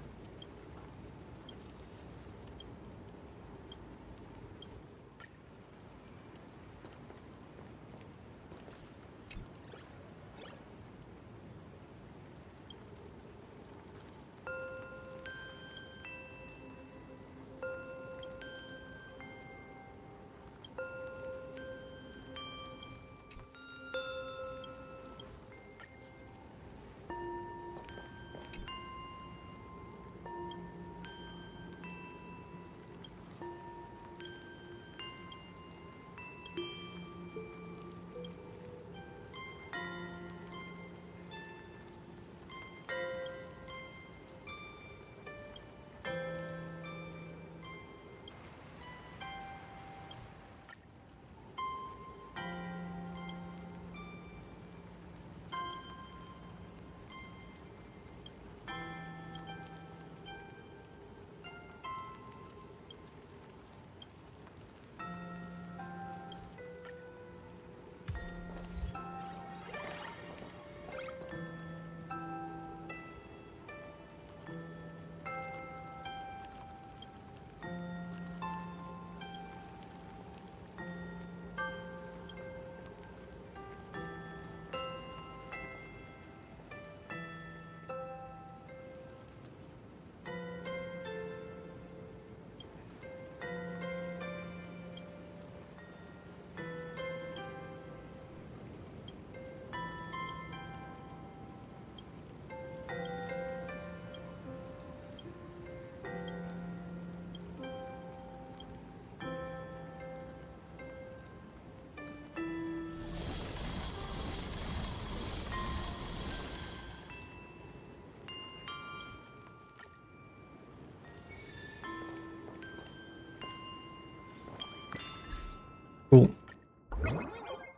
Cool.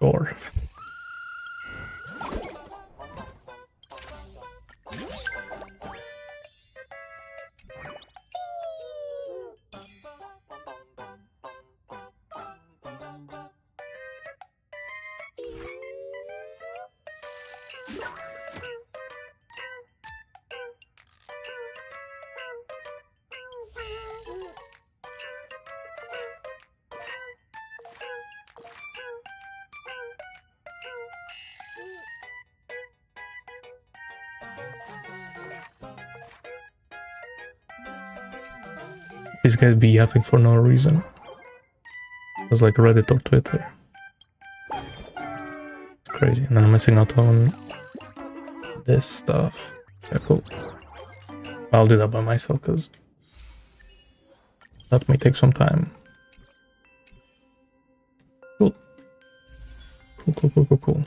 Door. These guys be yapping for no reason. It was like Reddit or Twitter. It's crazy. And I'm missing out on this stuff. Yeah, cool. I'll do that by myself because that may take some time. Cool. Cool.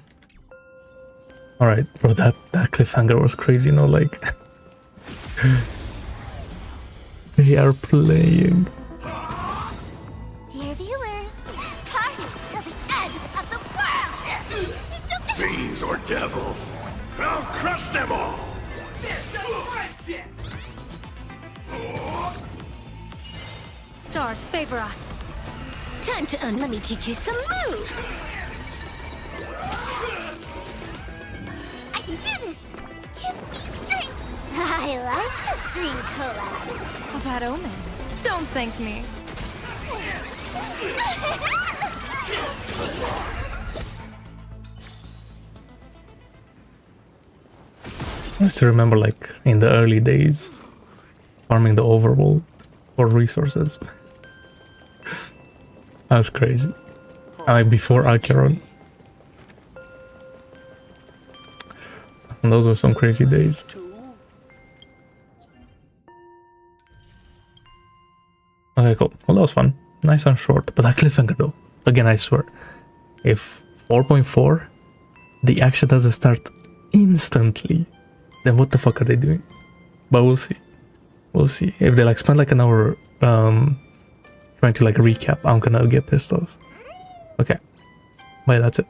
Alright, bro, that cliffhanger was crazy, you know, like they are playing. Dear viewers, party till the end of the world! Fiends or devils, I'll crush them all! Stars favor us. Time to let me teach you some moves. do this! Give me strength! I like this dream collab. A bad omen. Don't thank me. I used to remember, like, in the early days, farming the overworld for resources. That was crazy. Like, before Acheron. And those were some crazy days. Okay, cool. Well, that was fun. Nice and short. But that cliffhanger, though. Again, I swear. If 4.4, the action doesn't start instantly, then what the fuck are they doing? But we'll see. We'll see. If they like spend like an hour trying to like recap, I'm gonna get pissed off. Okay. Bye, that's it.